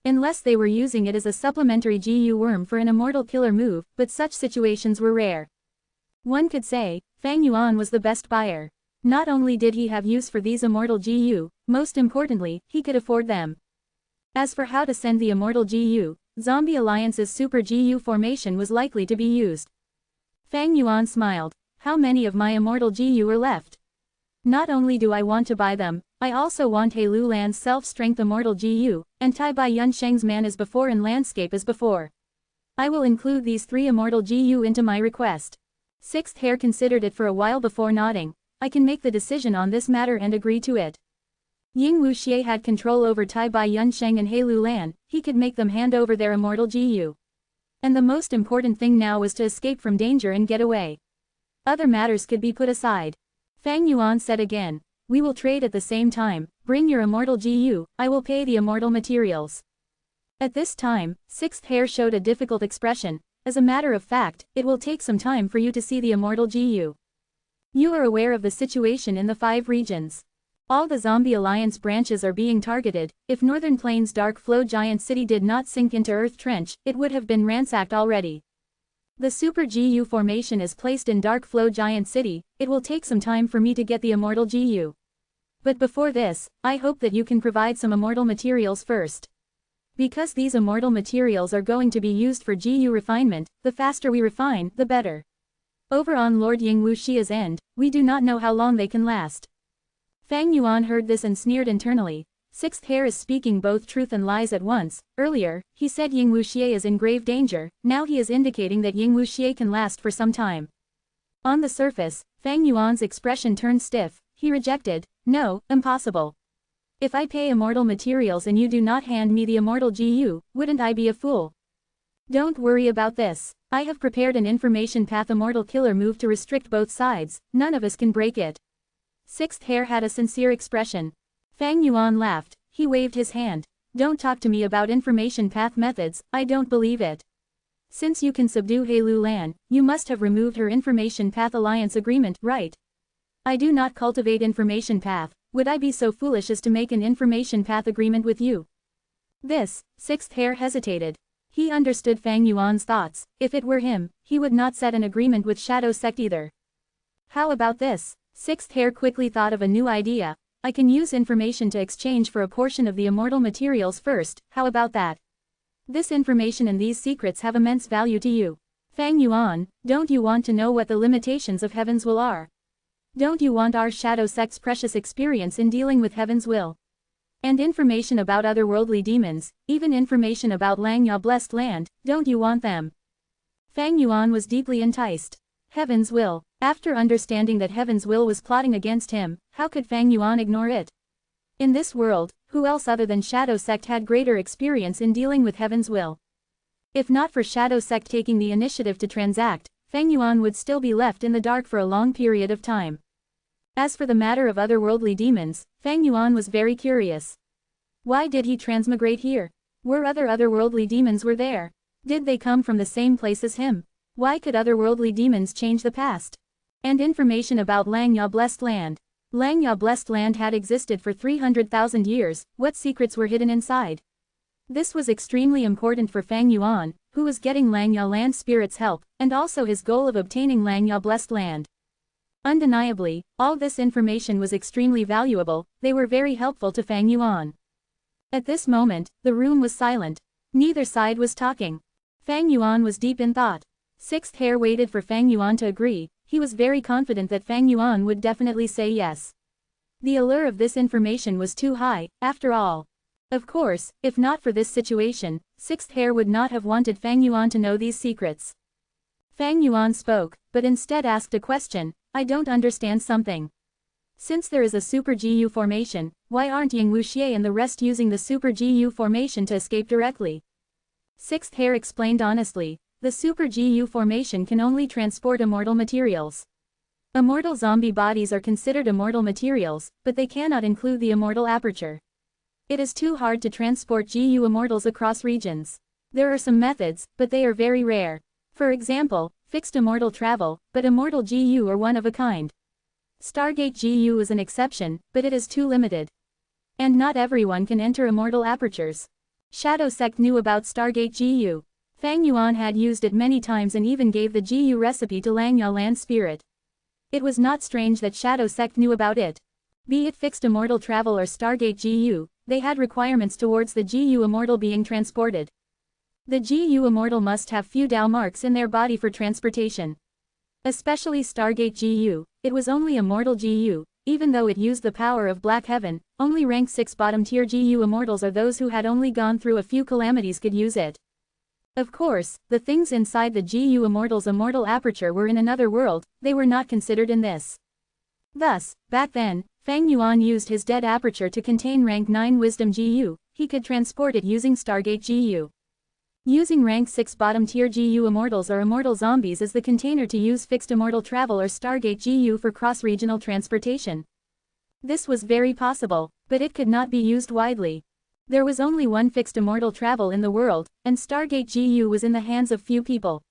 Speaker 1: Unless they were using it as a supplementary GU worm for an immortal killer move, but such situations were rare. One could say, Fang Yuan was the best buyer. Not only did he have use for these immortal GU, most importantly, he could afford them. As for how to send the immortal GU, Zombie Alliance's Super GU formation was likely to be used. Fang Yuan smiled. How many of my immortal GU are left? Not only do I want to buy them, I also want He Lu Lan's self-strength immortal GU, and Tai Bai Yun Sheng's man as before and landscape as before. I will include these 3 immortal GU into my request. Sixth hair considered it for a while before nodding. I can make the decision on this matter and agree to it. Ying Wuxie had control over Tai Bai Yun Sheng and He Lu Lan, he could make them hand over their immortal GU. And the most important thing now was to escape from danger and get away. Other matters could be put aside. Fang Yuan said again, we will trade at the same time, bring your immortal GU, I will pay the immortal materials. At this time, Sixth hair showed a difficult expression. As a matter of fact, it will take some time for you to see the Immortal GU. You are aware of the situation in the 5 regions. All the Zombie Alliance branches are being targeted. If Northern Plains Dark Flow Giant City did not sink into Earth Trench, it would have been ransacked already. The Super GU formation is placed in Dark Flow Giant City. It will take some time for me to get the Immortal GU. But before this, I hope that you can provide some immortal materials first. Because these immortal materials are going to be used for GU refinement, the faster we refine, the better. Over on Lord Ying Wuxia's end, we do not know how long they can last. Fang Yuan heard this and sneered internally. Sixth Hair is speaking both truth and lies at once. Earlier, he said Ying Wuxia is in grave danger, now he is indicating that Ying Wuxia can last for some time. On the surface, Fang Yuan's expression turned stiff. He rejected, no, impossible. If I pay immortal materials and you do not hand me the immortal GU, wouldn't I be a fool? Don't worry about this. I have prepared an information path immortal killer move to restrict both sides, none of us can break it. Sixth Hair had a sincere expression. Fang Yuan laughed, he waved his hand. Don't talk to me about information path methods, I don't believe it. Since you can subdue Heilu Lan, you must have removed her information path alliance agreement, right? I do not cultivate information path, would I be so foolish as to make an information path agreement with you? Sixth Hair hesitated. He understood Fang Yuan's thoughts. If it were him, he would not set an agreement with Shadow Sect either. How about this? Sixth Hair quickly thought of a new idea. I can use information to exchange for a portion of the immortal materials first, how about that? This information and these secrets have immense value to you. Fang Yuan, don't you want to know what the limitations of Heaven's will are? Don't you want our Shadow Sect's precious experience in dealing with Heaven's will? And information about otherworldly demons, even information about Langya Blessed Land, don't you want them? Fang Yuan was deeply enticed. Heaven's will. After understanding that Heaven's will was plotting against him, how could Fang Yuan ignore it? In this world, who else other than Shadow Sect had greater experience in dealing with Heaven's will? If not for Shadow Sect taking the initiative to transact, Fang Yuan would still be left in the dark for a long period of time. As for the matter of otherworldly demons, Fang Yuan was very curious. Why did he transmigrate here? Were otherworldly demons were there? Did they come from the same place as him? Why could otherworldly demons change the past? And information about Langya Blessed Land. Langya Blessed Land had existed for 300,000 years, what secrets were hidden inside? This was extremely important for Fang Yuan, who was getting Langya Land Spirit's help, and also his goal of obtaining Langya Blessed Land. Undeniably, all this information was extremely valuable, they were very helpful to Fang Yuan. At this moment, the room was silent. Neither side was talking. Fang Yuan was deep in thought. Sixth Hair waited for Fang Yuan to agree, he was very confident that Fang Yuan would definitely say yes. The allure of this information was too high, after all. Of course, if not for this situation, Sixth Hair would not have wanted Fang Yuan to know these secrets. Fang Yuan spoke, but instead asked a question, I don't understand something. Since there is a Super GU formation, why aren't Ying Wuxia and the rest using the Super GU formation to escape directly? Sixth Hair explained honestly, the Super GU formation can only transport immortal materials. Immortal zombie bodies are considered immortal materials, but they cannot include the immortal aperture. It is too hard to transport GU immortals across regions. There are some methods, but they are very rare. For example, fixed immortal travel, but immortal GU are one of a kind. Stargate GU is an exception, but it is too limited. And not everyone can enter immortal apertures. Shadow Sect knew about Stargate GU. Fang Yuan had used it many times and even gave the GU recipe to Langya Land Spirit. It was not strange that Shadow Sect knew about it. Be it fixed immortal travel or Stargate GU, they had requirements towards the GU immortal being transported. The GU immortal must have few Dao marks in their body for transportation. Especially Stargate GU, it was only immortal GU, even though it used the power of Black Heaven, only rank 6 bottom tier GU immortals or those who had only gone through a few calamities could use it. Of course, the things inside the GU immortal's immortal aperture were in another world, they were not considered in this. Thus, back then, Fang Yuan used his dead aperture to contain rank 9 wisdom GU, he could transport it using Stargate GU. Using rank 6 bottom tier GU immortals or immortal zombies as the container to use fixed immortal travel or Stargate GU for cross-regional transportation. This was very possible, but it could not be used widely. There was only one fixed immortal travel in the world, and Stargate GU was in the hands of few people.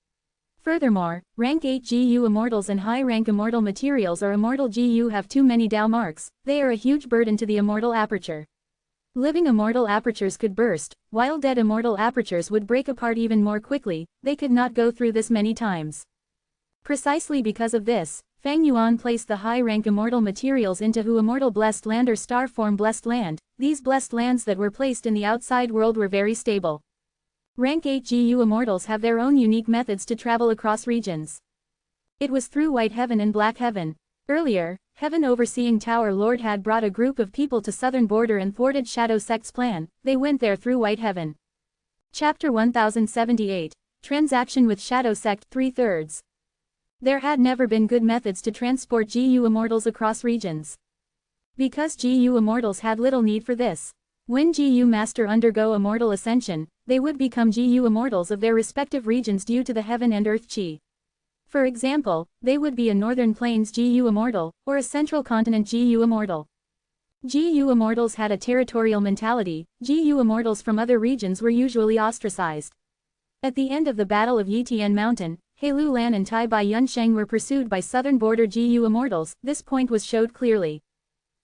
Speaker 1: Furthermore, rank 8 GU immortals and high-rank immortal materials or immortal GU have too many Dao marks, they are a huge burden to the immortal aperture. Living immortal apertures could burst, while dead immortal apertures would break apart even more quickly, they could not go through this many times. Precisely because of this, Fang Yuan placed the high-rank immortal materials into Hu Immortal Blessed Land or Star Form Blessed Land. These blessed lands that were placed in the outside world were very stable. Rank 8 GU immortals have their own unique methods to travel across regions. It was through White Heaven and Black Heaven. Earlier, Heaven Overseeing Tower Lord had brought a group of people to southern border and thwarted Shadow Sect's plan. They went there through White Heaven. Chapter 1078. Transaction with Shadow Sect 3/3. There had never been good methods to transport GU immortals across regions. Because GU immortals had little need for this. When GU Master undergo immortal ascension, they would become GU immortals of their respective regions due to the heaven and earth chi. For example, they would be a Northern Plains GU immortal, or a Central Continent GU immortal. GU immortals had a territorial mentality, GU immortals from other regions were usually ostracized. At the end of the Battle of Yitian Mountain, He Lu Lan and Tai Bai Yunsheng were pursued by southern border GU immortals, this point was showed clearly.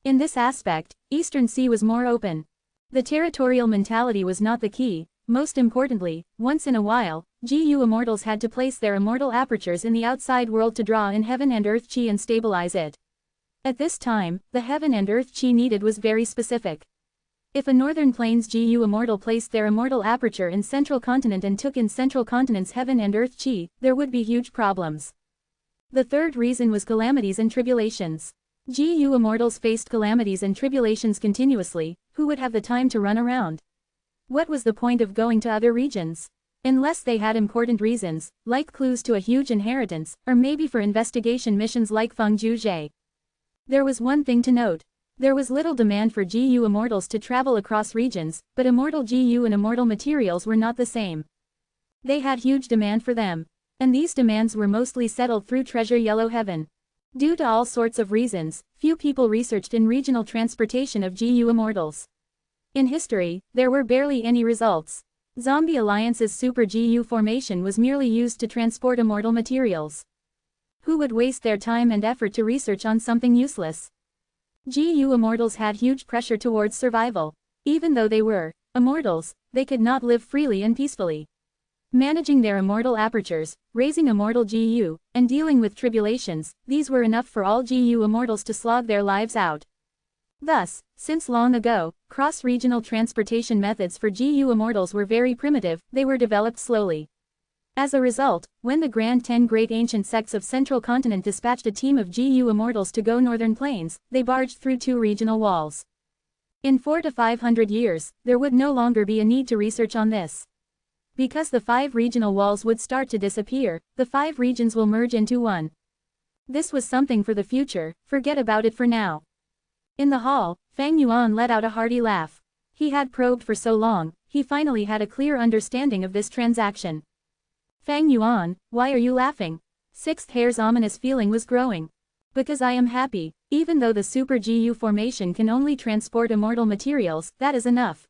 Speaker 1: In this aspect, Eastern Sea was more open. The territorial mentality was not the key. Most importantly, once in a while, GU immortals had to place their immortal apertures in the outside world to draw in heaven and earth chi and stabilize it. At this time, the heaven and earth chi needed was very specific. If a Northern Plains GU immortal placed their immortal aperture in Central Continent and took in Central Continent's heaven and earth chi, there would be huge problems. The third reason was calamities and tribulations. GU immortals faced calamities and tribulations continuously. Who would have the time to run around? What was the point of going to other regions? Unless they had important reasons, like clues to a huge inheritance, or maybe for investigation missions like Feng Juzhe. There was one thing to note. There was little demand for GU immortals to travel across regions, but immortal GU and immortal materials were not the same. They had huge demand for them. And these demands were mostly settled through Treasure Yellow Heaven. Due to all sorts of reasons, few people researched in regional transportation of GU immortals. In history, there were barely any results. Zombie Alliance's Super GU formation was merely used to transport immortal materials. Who would waste their time and effort to research on something useless? GU immortals had huge pressure towards survival. Even though they were immortals, they could not live freely and peacefully. Managing their immortal apertures, raising immortal GU, and dealing with tribulations, these were enough for all GU immortals to slog their lives out. Thus, since long ago, cross-regional transportation methods for GU immortals were very primitive, they were developed slowly. As a result, when the Grand 10 Great Ancient Sects of Central Continent dispatched a team of GU immortals to go Northern Plains, they barged through 2 regional walls. In 400 to 500 years, there would no longer be a need to research on this. Because the 5 regional walls would start to disappear, the 5 regions will merge into one. This was something for the future, forget about it for now. In the hall, Fang Yuan let out a hearty laugh. He had probed for so long, he finally had a clear understanding of this transaction. Fang Yuan, why are you laughing? Sixth Hair's ominous feeling was growing. Because I am happy, even though the Super GU formation can only transport immortal materials, that is enough.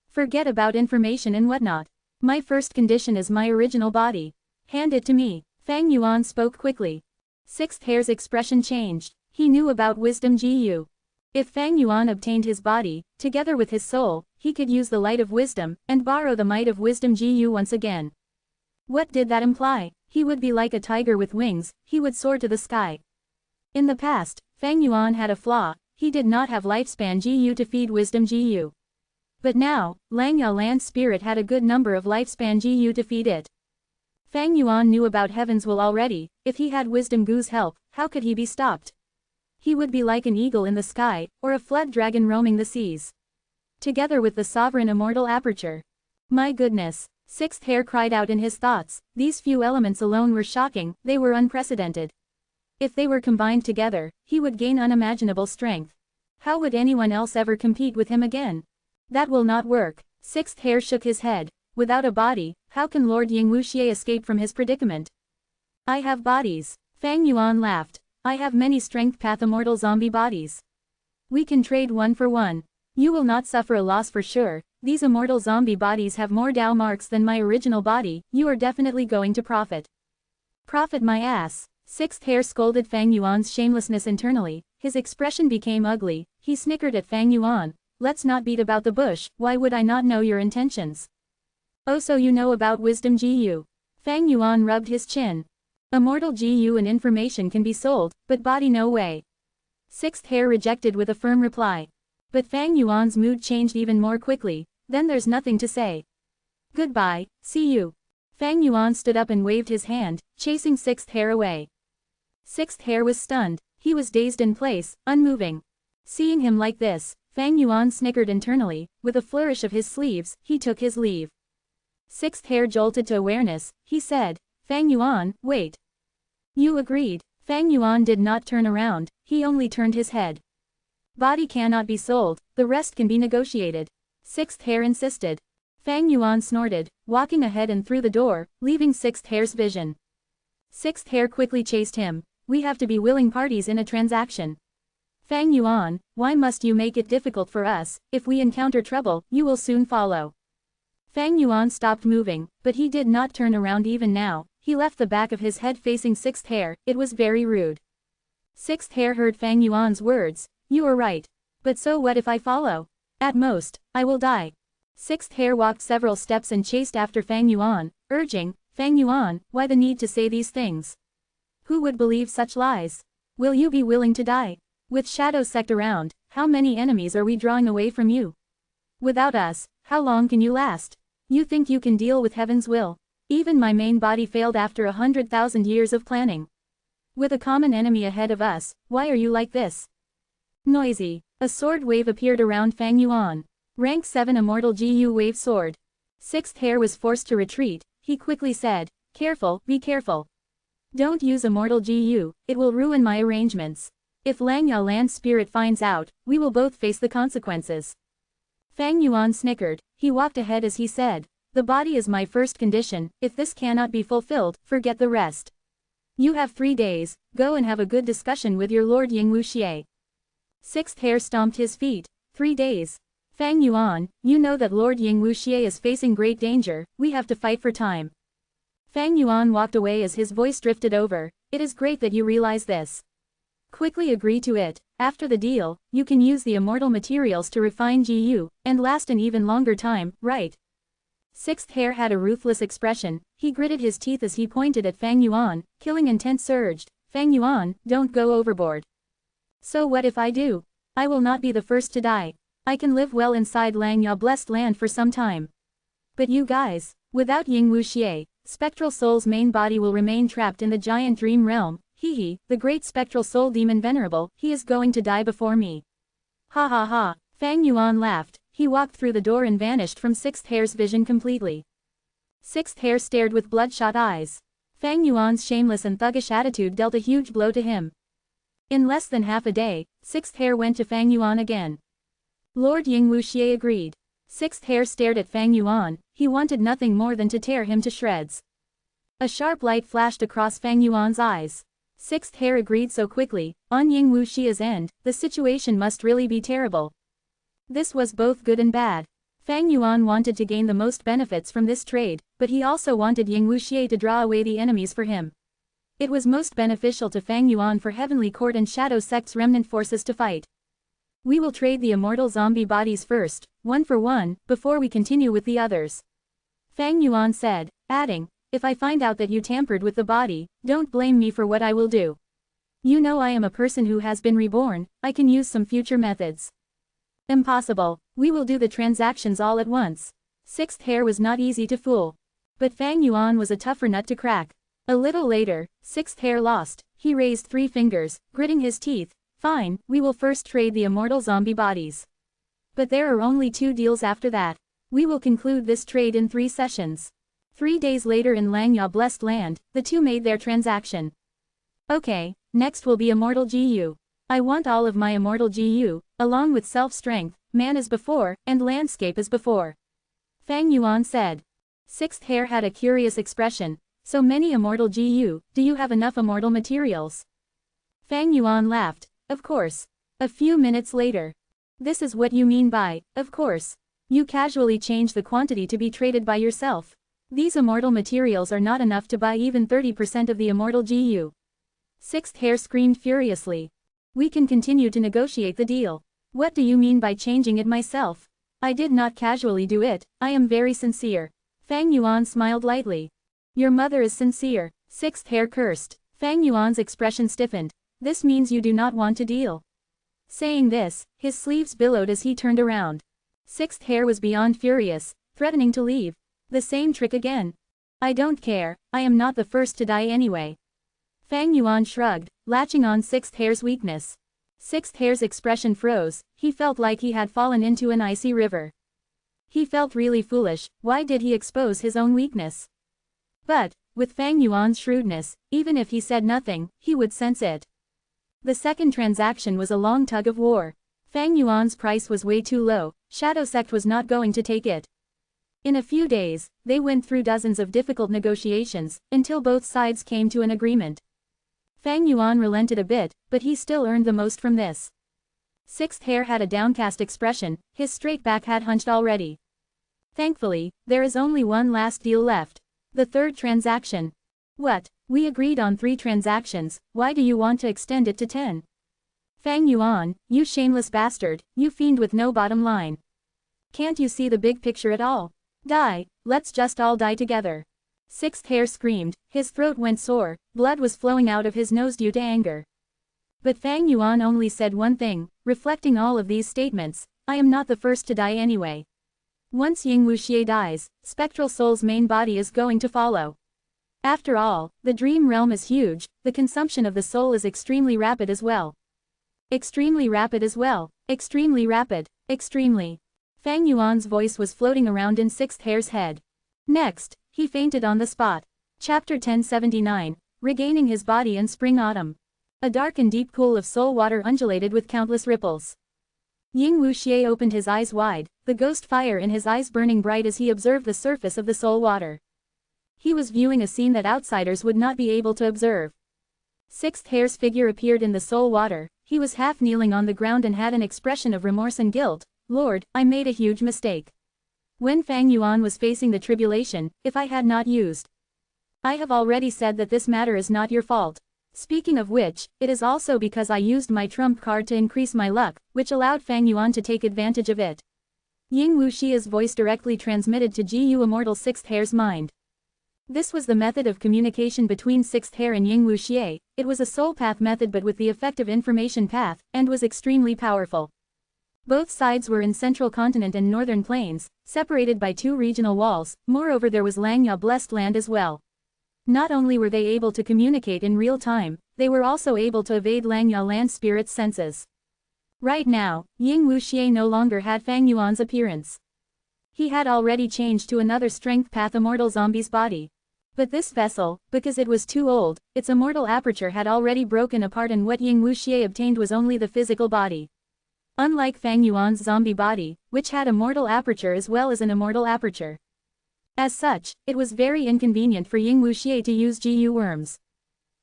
Speaker 1: Forget about information and whatnot. My first condition is my original body. Hand it to me. Fang Yuan spoke quickly. Sixth Hair's expression changed. He knew about wisdom GU. If Fang Yuan obtained his body, together with his soul, he could use the light of wisdom, and borrow the might of wisdom GU once again. What did that imply? He would be like a tiger with wings, he would soar to the sky. In the past, Fang Yuan had a flaw, he did not have lifespan GU to feed wisdom GU. But now, Lang Ya Land Spirit had a good number of lifespan GU to feed it. Fang Yuan knew about Heaven's Will already, if he had wisdom Gu's help, how could he be stopped? He would be like an eagle in the sky, or a flood dragon roaming the seas. Together with the sovereign immortal aperture. My goodness, Sixth Hair cried out in his thoughts, these few elements alone were shocking, they were unprecedented. If they were combined together, he would gain unimaginable strength. How would anyone else ever compete with him again? That will not work. Sixth Hair shook his head. Without a body, how can Lord Ying Wuxie escape from his predicament? I have bodies. Fang Yuan laughed. I have many strength path immortal zombie bodies. We can trade one for one. You will not suffer a loss for sure. These immortal zombie bodies have more Dao marks than my original body, you are definitely going to profit. Profit my ass. Sixth hair scolded Fang Yuan's shamelessness internally, his expression became ugly, he snickered at Fang Yuan. Let's not beat about the bush, why would I not know your intentions? Oh, so you know about wisdom Gu. Fang Yuan rubbed his chin. Immortal Gu and information can be sold, but body no way. Sixth hair rejected with a firm reply. But Fang Yuan's mood changed even more quickly, then there's nothing to say. Goodbye, see you. Fang Yuan stood up and waved his hand, chasing Sixth hair away. Sixth hair was stunned, he was dazed in place, unmoving. Seeing him like this, Fang Yuan snickered internally, with a flourish of his sleeves, he took his leave. Sixth hair jolted to awareness, he said, Fang Yuan, wait. You agreed. Fang Yuan did not turn around, he only turned his head. Body cannot be sold, the rest can be negotiated. Sixth hair insisted. Fang Yuan snorted, walking ahead and through the door, leaving Sixth hair's vision. Sixth hair quickly chased him, we have to be willing parties in a transaction. Fang Yuan, why must you make it difficult for us? If we encounter trouble, you will soon follow. Fang Yuan stopped moving, but he did not turn around even now, he left the back of his head facing Sixth hair, it was very rude. Sixth hair heard Fang Yuan's words, you are right. But so what if I follow? At most, I will die. Sixth hair walked several steps and chased after Fang Yuan, urging, Fang Yuan, why the need to say these things? Who would believe such lies? Will you be willing to die? With Shadow Sect around, how many enemies are we drawing away from you? Without us, how long can you last? You think you can deal with heaven's will? Even my main body failed after 100,000 years of planning. With a common enemy ahead of us, why are you like this? Noisy. A sword wave appeared around Fang Yuan. Rank 7 Immortal Gu wave sword. Sixth hair was forced to retreat, he quickly said, careful, be careful. Don't use Immortal Gu, it will ruin my arrangements. If Langya land spirit finds out, we will both face the consequences. Fang Yuan snickered, he walked ahead as he said, the body is my first condition, if this cannot be fulfilled, forget the rest. You have 3 days, go and have a good discussion with your Lord Ying Wuxie. Sixth hair stomped his feet, 3 days. Fang Yuan, you know that Lord Ying Wuxie is facing great danger, we have to fight for time. Fang Yuan walked away as his voice drifted over, it is great that you realize this. Quickly agree to it, after the deal, you can use the immortal materials to refine Gu, and last an even longer time, right? Sixth hair had a ruthless expression, he gritted his teeth as he pointed at Fang Yuan, killing intent surged, Fang Yuan, don't go overboard. So what if I do? I will not be the first to die. I can live well inside Langya blessed land for some time. But you guys, without Ying Wuxie, Spectral Soul's main body will remain trapped in the giant dream realm. Hee, the great spectral soul demon Venerable, he is going to die before me. Ha ha ha, Fang Yuan laughed, he walked through the door and vanished from Sixth hair's vision completely. Sixth hair stared with bloodshot eyes. Fang Yuan's shameless and thuggish attitude dealt a huge blow to him. In less than half a day, Sixth hair went to Fang Yuan again. Lord Ying Wuxie agreed. Sixth hair stared at Fang Yuan, he wanted nothing more than to tear him to shreds. A sharp light flashed across Fang Yuan's eyes. Sixth hair agreed so quickly, on Ying Wuxie's end, the situation must really be terrible. This was both good and bad. Fang Yuan wanted to gain the most benefits from this trade, but he also wanted Ying Wuxie to draw away the enemies for him. It was most beneficial to Fang Yuan for Heavenly Court and Shadow Sect's remnant forces to fight. We will trade the immortal zombie bodies first, 1 for 1, before we continue with the others. Fang Yuan said, adding, if I find out that you tampered with the body, don't blame me for what I will do. You know I am a person who has been reborn, I can use some future methods. Impossible, we will do the transactions all at once. Sixth hair was not easy to fool. But Fang Yuan was a tougher nut to crack. A little later, Sixth hair lost, he raised 3 fingers, gritting his teeth, fine, we will first trade the immortal zombie bodies. But there are only 2 deals after that. We will conclude this trade in 3 sessions. 3 days later in Langya blessed land, the 2 made their transaction. Okay, next will be Immortal Gu. I want all of my Immortal Gu, along with self-strength, man as before, and landscape as before. Fang Yuan said. Sixth hair had a curious expression, so many Immortal Gu, do you have enough immortal materials? Fang Yuan laughed, of course. A few minutes later. This is what you mean by, of course. You casually change the quantity to be traded by yourself. These immortal materials are not enough to buy even 30% of the immortal GU. Sixth Hair screamed furiously. We can continue to negotiate the deal. What do you mean by changing it myself? I did not casually do it, I am very sincere. Fang Yuan smiled lightly. Your mother is sincere. Sixth Hair cursed. Fang Yuan's expression stiffened. This means you do not want to deal. Saying this, his sleeves billowed as he turned around. Sixth Hair was beyond furious, threatening to leave. The same trick again. I don't care, I am not the first to die anyway. Fang Yuan shrugged, latching on Sixth Hair's weakness. Sixth Hair's expression froze, he felt like he had fallen into an icy river. He felt really foolish, why did he expose his own weakness? But, with Fang Yuan's shrewdness, even if he said nothing, he would sense it. The second transaction was a long tug of war. Fang Yuan's price was way too low, Shadow Sect was not going to take it. In a few days, they went through dozens of difficult negotiations, until both sides came to an agreement. Fang Yuan relented a bit, but he still earned the most from this. Sixth Hair had a downcast expression, his straight back had hunched already. Thankfully, there is only one last deal left. The third transaction. What? We agreed on 3 transactions, why do you want to extend it to 10? Fang Yuan, you shameless bastard, you fiend with no bottom line. Can't you see the big picture at all? Die, let's just all die together. Sixth Hair screamed, his throat went sore, blood was flowing out of his nose due to anger. But Fang Yuan only said one thing, reflecting all of these statements, I am not the first to die anyway. Once Ying Wuxie dies, Spectral Soul's main body is going to follow. After all, the dream realm is huge, the consumption of the soul is extremely rapid as well. Extremely rapid as well, extremely rapid, extremely. Fang Yuan's voice was floating around in Sixth Hair's head. Next, he fainted on the spot. Chapter 1079, Regaining His Body in Spring Autumn. A dark and deep pool of soul water undulated with countless ripples. Ying Wuxie opened his eyes wide, the ghost fire in his eyes burning bright as he observed the surface of the soul water. He was viewing a scene that outsiders would not be able to observe. Sixth Hair's figure appeared in the soul water, he was half kneeling on the ground and had an expression of remorse and guilt. Lord, I made a huge mistake. When Fang Yuan was facing the tribulation, if I had not used. I have already said that this matter is not your fault. Speaking of which, it is also because I used my trump card to increase my luck, which allowed Fang Yuan to take advantage of it. Ying Wuxie's voice directly transmitted to GU Immortal Sixth Hair's mind. This was the method of communication between Sixth Hair and Ying Wuxie, it was a soul path method but with the effect of information path, and was extremely powerful. Both sides were in Central Continent and Northern Plains, separated by 2 regional walls, moreover there was Langya Blessed Land as well. Not only were they able to communicate in real time, they were also able to evade Langya Land Spirit's senses. Right now, Ying Wuxie no longer had Fang Yuan's appearance. He had already changed to another strength path immortal zombie's body. But this vessel, because it was too old, its immortal aperture had already broken apart and what Ying Wuxie obtained was only the physical body. Unlike Fang Yuan's zombie body, which had a mortal aperture as well as an immortal aperture. As such, it was very inconvenient for Ying Wuxie to use GU worms.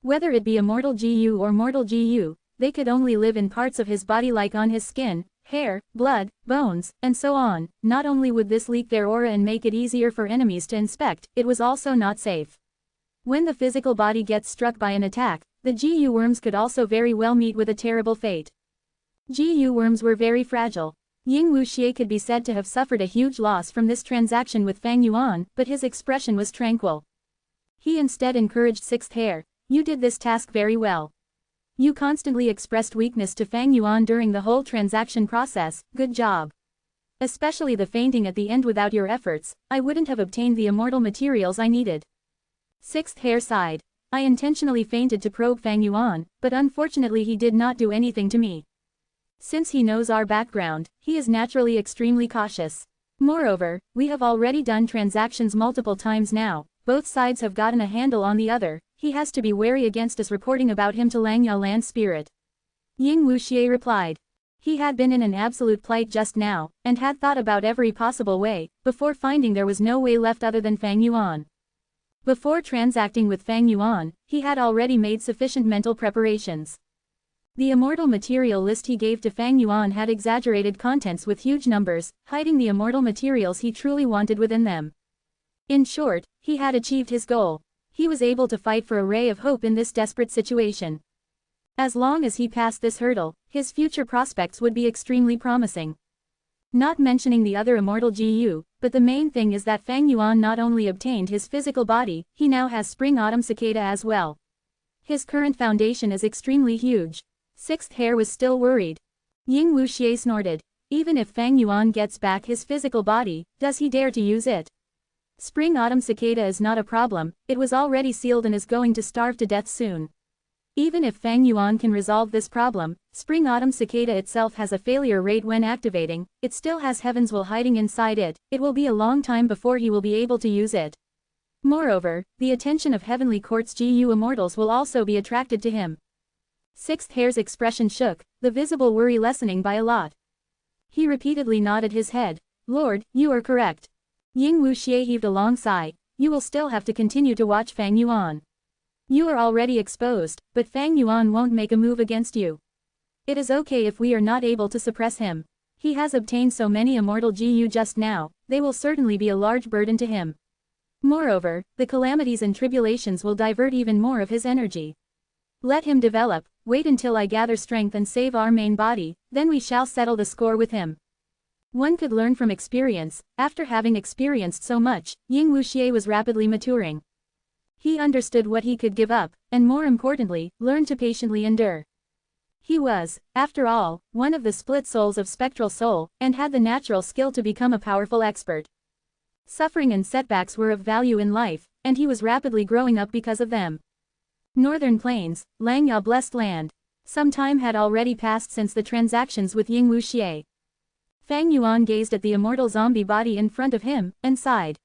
Speaker 1: Whether it be immortal GU or mortal GU, they could only live in parts of his body like on his skin, hair, blood, bones, and so on. Not only would this leak their aura and make it easier for enemies to inspect, it was also not safe. When the physical body gets struck by an attack, the GU worms could also very well meet with a terrible fate. GU worms were very fragile. Ying Wuxie could be said to have suffered a huge loss from this transaction with Fang Yuan, but his expression was tranquil. He instead encouraged Sixth Hair, you did this task very well. You constantly expressed weakness to Fang Yuan during the whole transaction process, good job. Especially the fainting at the end without your efforts, I wouldn't have obtained the immortal materials I needed. Sixth Hair sighed. I intentionally fainted to probe Fang Yuan, but unfortunately he did not do anything to me. Since he knows our background, he is naturally extremely cautious. Moreover, we have already done transactions multiple times now, both sides have gotten a handle on the other, he has to be wary against us reporting about him to Langya Land Spirit. Ying Wuxie replied. He had been in an absolute plight just now, and had thought about every possible way, before finding there was no way left other than Fang Yuan. Before transacting with Fang Yuan, he had already made sufficient mental preparations. The immortal material list he gave to Fang Yuan had exaggerated contents with huge numbers, hiding the immortal materials he truly wanted within them. In short, He had achieved his goal. He was able to fight for a ray of hope in this desperate situation. As long as he passed this hurdle, his future prospects would be extremely promising. Not mentioning the other immortal GU, but the main thing is that Fang Yuan not only obtained his physical body, he now has spring-autumn cicada as well. His current foundation is extremely huge. Sixth Hair was still worried. Ying Wuxie snorted. Even if Fang Yuan gets back his physical body, does he dare to use it? Spring-autumn cicada is not a problem, it was already sealed and is going to starve to death soon. Even if Fang Yuan can resolve this problem, spring-autumn cicada itself has a failure rate when activating, it still has Heaven's Will hiding inside it, it will be a long time before he will be able to use it. Moreover, the attention of Heavenly Court's GU immortals will also be attracted to him. Sixth Hair's expression shook, the visible worry lessening by a lot. He repeatedly nodded his head. Lord, you are correct. Ying Wuxie heaved a long sigh. You will still have to continue to watch Fang Yuan. You are already exposed, but Fang Yuan won't make a move against you. It is okay if we are not able to suppress him. He has obtained so many immortal GU just now, they will certainly be a large burden to him. Moreover, the calamities and tribulations will divert even more of his energy. Let him develop, wait until I gather strength and save our main body, then we shall settle the score with him. One could learn from experience. After having experienced so much, Ying Wuxie was rapidly maturing. He understood what he could give up, and more importantly, learned to patiently endure. He was, after all, one of the split souls of Spectral Soul, and had the natural skill to become a powerful expert. Suffering and setbacks were of value in life, and he was rapidly growing up because of them. Northern Plains, Langya Blessed Land. Some time had already passed since the transactions with Ying Wuxie. Fang Yuan gazed at the immortal zombie body in front of him, and sighed.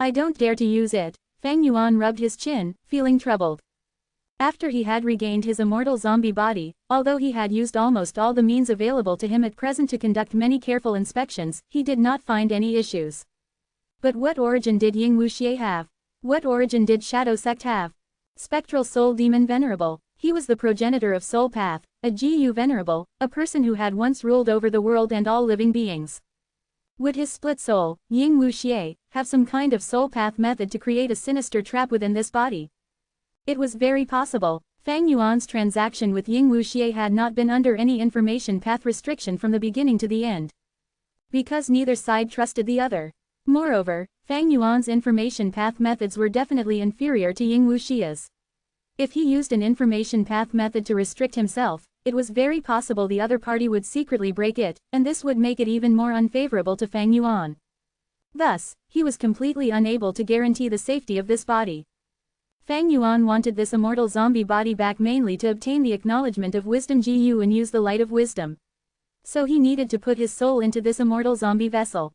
Speaker 1: I don't dare to use it. Fang Yuan rubbed his chin, feeling troubled. After he had regained his immortal zombie body, although he had used almost all the means available to him at present to conduct many careful inspections, he did not find any issues. But what origin did Ying Wuxie have? What origin did Shadow Sect have? Spectral Soul Demon Venerable. He was the progenitor of Soul Path, a GU Venerable, a person who had once ruled over the world and all living beings. Would his split soul, Ying Wuxie, have some kind of soul path method to create a sinister trap within this body? It was very possible. Fang Yuan's transaction with Ying Wuxie had not been under any information path restriction from the beginning to the end. Because neither side trusted the other. Moreover, Fang Yuan's information path methods were definitely inferior to Ying Wuxie's. If he used an information path method to restrict himself, it was very possible the other party would secretly break it, and this would make it even more unfavorable to Fang Yuan. Thus, he was completely unable to guarantee the safety of this body. Fang Yuan wanted this immortal zombie body back mainly to obtain the acknowledgement of wisdom GU and use the light of wisdom. So he needed to put his soul into this immortal zombie vessel.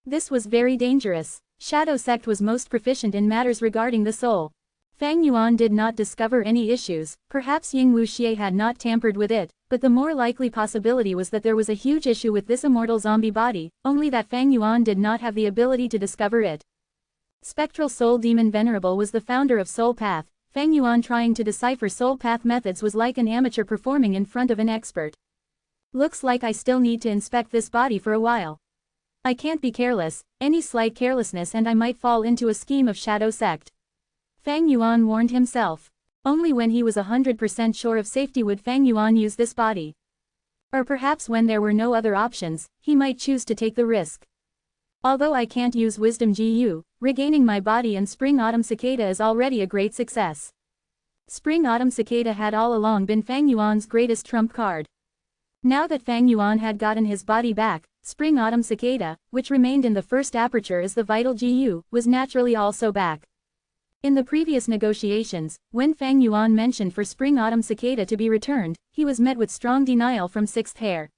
Speaker 1: This was very dangerous. Shadow Sect was most proficient in matters regarding the soul. Fang Yuan did not discover any issues, perhaps Ying Wuxie had not tampered with it, but the more likely possibility was that there was a huge issue with this immortal zombie body, only that Fang Yuan did not have the ability to discover it. Spectral Soul Demon Venerable was the founder of Soul Path. Fang Yuan trying to decipher Soul Path methods was like an amateur performing in front of an expert. Looks like I still need to inspect this body for a while. I can't be careless, any slight carelessness and I might fall into a scheme of Shadow Sect. Fang Yuan warned himself. Only when he was 100% sure of safety would Fang Yuan use this body. Or perhaps when there were no other options, he might choose to take the risk. Although I can't use Wisdom GU, regaining my body and Spring-Autumn Cicada is already a great success. Spring-Autumn Cicada had all along been Fang Yuan's greatest trump card. Now that Fang Yuan had gotten his body back, Spring-Autumn Cicada, which remained in the first aperture as the vital GU, was naturally also back. In the previous negotiations, when Fang Yuan mentioned for Spring-Autumn Cicada to be returned, he was met with strong denial from Sixth Hair.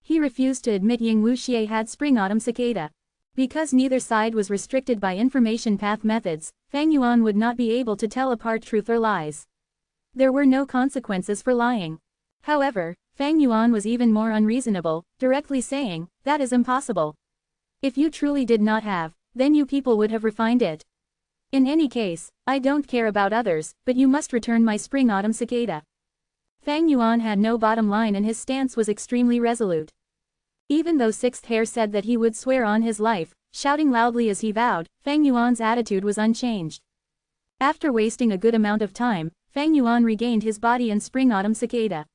Speaker 1: He refused to admit Ying Wuxie had Spring-Autumn Cicada. Because neither side was restricted by information path methods, Fang Yuan would not be able to tell apart truth or lies. There were no consequences for lying. However, Fang Yuan was even more unreasonable, directly saying, that is impossible. If you truly did not have, then you people would have refined it. In any case, I don't care about others, but you must return my Spring-Autumn Cicada. Fang Yuan had no bottom line and his stance was extremely resolute. Even though Sixth Hair said that he would swear on his life, shouting loudly as he vowed. Fang Yuan's attitude was unchanged. After wasting a good amount of time, Fang Yuan regained his body and Spring-Autumn Cicada.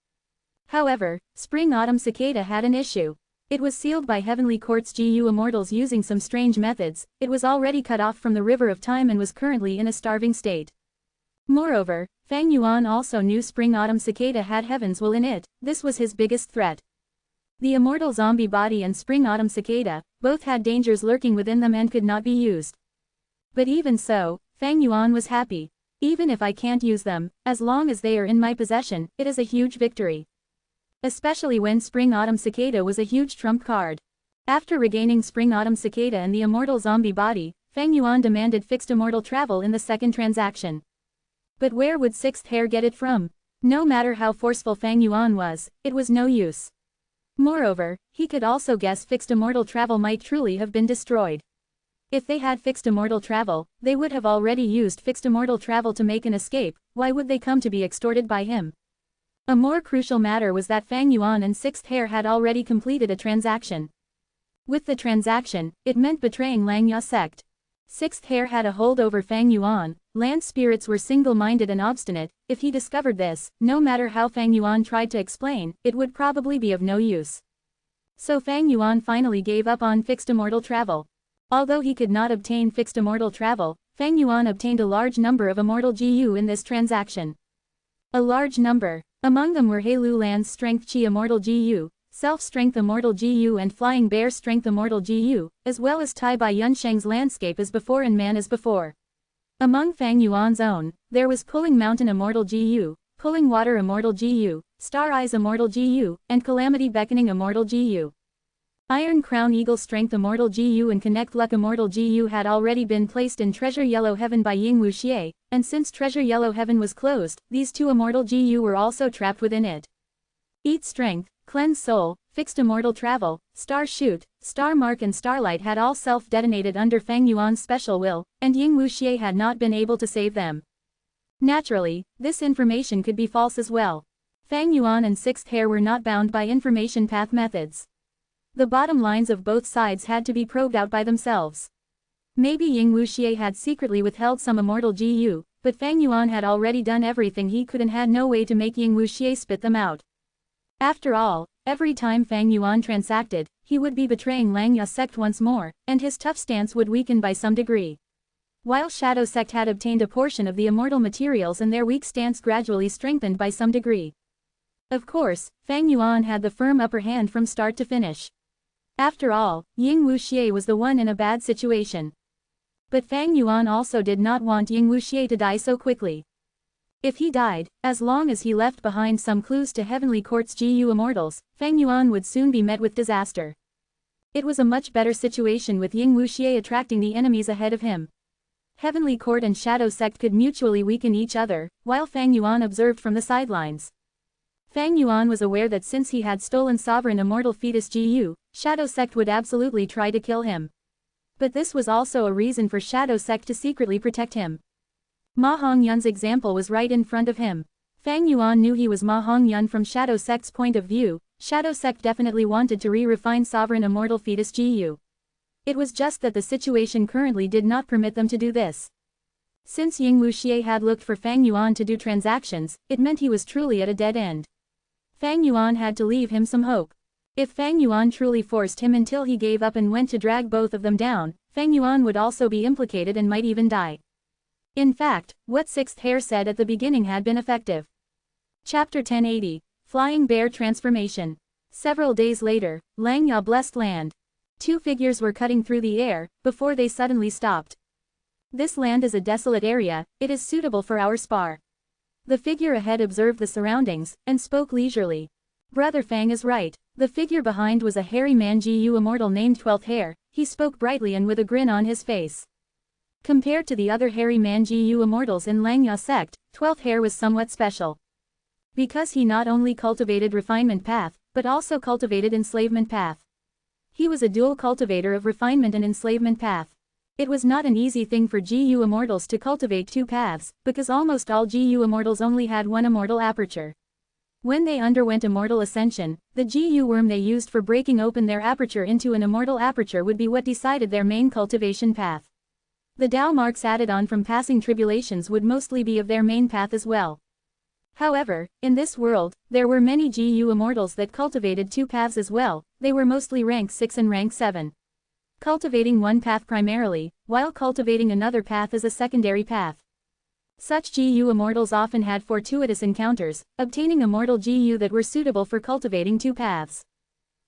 Speaker 1: However, Spring-Autumn Cicada had an issue. It was sealed by Heavenly Court's GU Immortals using some strange methods. It was already cut off from the river of time and was currently in a starving state. Moreover, Fang Yuan also knew Spring-Autumn Cicada had Heaven's will in it. This was his biggest threat. The immortal zombie body and Spring-Autumn Cicada, both had dangers lurking within them and could not be used. But even so, Fang Yuan was happy. Even if I can't use them, as long as they are in my possession, it is a huge victory. Especially when Spring-Autumn Cicada was a huge trump card. After regaining Spring-Autumn Cicada and the immortal zombie body, Fang Yuan demanded fixed immortal travel in the second transaction. But where would Sixth Hair get it from? No matter how forceful Fang Yuan was, it was no use. Moreover, he could also guess fixed immortal travel might truly have been destroyed. If they had fixed immortal travel, they would have already used fixed immortal travel to make an escape. Why would they come to be extorted by him? A more crucial matter was that Fang Yuan and Sixth Hair had already completed a transaction. With the transaction, it meant betraying Langya sect. Sixth Hair had a hold over Fang Yuan. Land spirits were single-minded and obstinate. If he discovered this, no matter how Fang Yuan tried to explain, it would probably be of no use. So Fang Yuan finally gave up on fixed immortal travel. Although he could not obtain fixed immortal travel, Fang Yuan obtained a large number of immortal GU in this transaction. A large number. Among them were Heilu Land's Strength Chi Immortal GU, Self-Strength Immortal GU and Flying Bear Strength Immortal GU, as well as Tai Bai Yunsheng's Landscape as before and Man as before. Among Fang Yuan's own, there was Pulling Mountain Immortal GU, Pulling Water Immortal GU, Star Eyes Immortal GU, and Calamity Beckoning Immortal GU. Iron Crown Eagle Strength Immortal GU and Connect Luck Immortal GU had already been placed in Treasure Yellow Heaven by Ying Wuxie, and since Treasure Yellow Heaven was closed, these two Immortal GU were also trapped within it. Eat Strength, Cleanse Soul, Fixed Immortal Travel, Star Shoot, Star Mark and Starlight had all self-detonated under Fang Yuan's special will, and Ying Wuxie had not been able to save them. Naturally, this information could be false as well. Fang Yuan and Sixth Hair were not bound by information path methods. The bottom lines of both sides had to be probed out by themselves. Maybe Ying Wuxie had secretly withheld some immortal GU, but Fang Yuan had already done everything he could and had no way to make Ying Wuxie spit them out. After all, every time Fang Yuan transacted, he would be betraying Langya sect once more, and his tough stance would weaken by some degree. While Shadow sect had obtained a portion of the immortal materials and their weak stance gradually strengthened by some degree. Of course, Fang Yuan had the firm upper hand from start to finish. After all, Ying Wuxie was the one in a bad situation. But Fang Yuan also did not want Ying Wuxie to die so quickly. If he died, as long as he left behind some clues to Heavenly Court's GU Immortals, Fang Yuan would soon be met with disaster. It was a much better situation with Ying Wuxie attracting the enemies ahead of him. Heavenly Court and Shadow Sect could mutually weaken each other, while Fang Yuan observed from the sidelines. Fang Yuan was aware that since he had stolen Sovereign Immortal Fetus GU, Shadow Sect would absolutely try to kill him. But this was also a reason for Shadow Sect to secretly protect him. Ma Hongyun's example was right in front of him. Fang Yuan knew he was Ma Hongyun from Shadow Sect's point of view. Shadow Sect definitely wanted to refine Sovereign Immortal Fetus GU. It was just that the situation currently did not permit them to do this. Since Ying Wuxie had looked for Fang Yuan to do transactions, it meant he was truly at a dead end. Fang Yuan had to leave him some hope. If Fang Yuan truly forced him until he gave up and went to drag both of them down, Fang Yuan would also be implicated and might even die. In fact, what Sixth Hair said at the beginning had been effective. Chapter 1080, Flying Bear Transformation. Several days later, Langya Blessed Land. Two figures were cutting through the air, before they suddenly stopped. This land is a desolate area, it is suitable for our spar. The figure ahead observed the surroundings, and spoke leisurely. Brother Fang is right. The figure behind was a hairy man GU immortal named 12th Hair. He spoke brightly and with a grin on his face. Compared to the other hairy man GU immortals in Langya sect, 12th Hair was somewhat special. Because he not only cultivated refinement path, but also cultivated enslavement path. He was a dual cultivator of refinement and enslavement path. It was not an easy thing for GU Immortals to cultivate two paths, because almost all GU Immortals only had one immortal aperture. When they underwent immortal ascension, the Gu worm they used for breaking open their aperture into an immortal aperture would be what decided their main cultivation path. The Tao marks added on from passing tribulations would mostly be of their main path as well. However, in this world, there were many Gu immortals that cultivated two paths as well. They were mostly rank 6 and rank 7. Cultivating one path primarily, while cultivating another path as a secondary path. Such Gu immortals often had fortuitous encounters, obtaining immortal Gu that were suitable for cultivating two paths.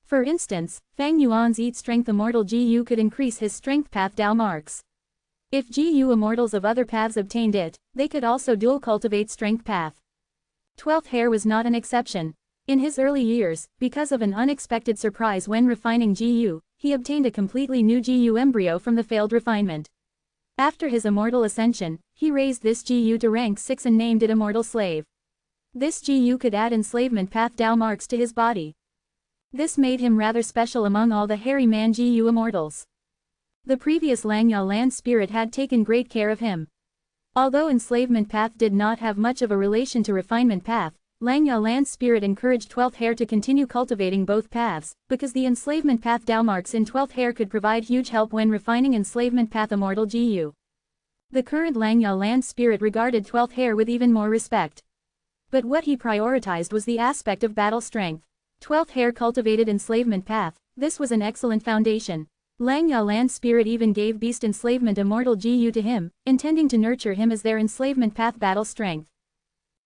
Speaker 1: For instance, Fang Yuan's Eat Strength immortal Gu could increase his strength path Tao marks. If Gu immortals of other paths obtained it, they could also dual cultivate strength path. 12th Hair was not an exception. In his early years, because of an unexpected surprise when refining Gu, he obtained a completely new Gu embryo from the failed refinement. After his immortal ascension, he raised this Gu to rank 6 and named it Immortal Slave. This Gu could add enslavement path Tao marks to his body. This made him rather special among all the hairy man Gu immortals. The previous Langya land spirit had taken great care of him. Although enslavement path did not have much of a relation to refinement path, Langya land spirit encouraged 12th Hair to continue cultivating both paths, because the enslavement path Tao marks in 12th Hair could provide huge help when refining enslavement path immortal Gu. The current Langya land spirit regarded 12th Hair with even more respect. But what he prioritized was the aspect of battle strength. 12th Hair cultivated enslavement path. This was an excellent foundation. Langya land spirit even gave beast enslavement immortal Gu to him, intending to nurture him as their enslavement path battle strength.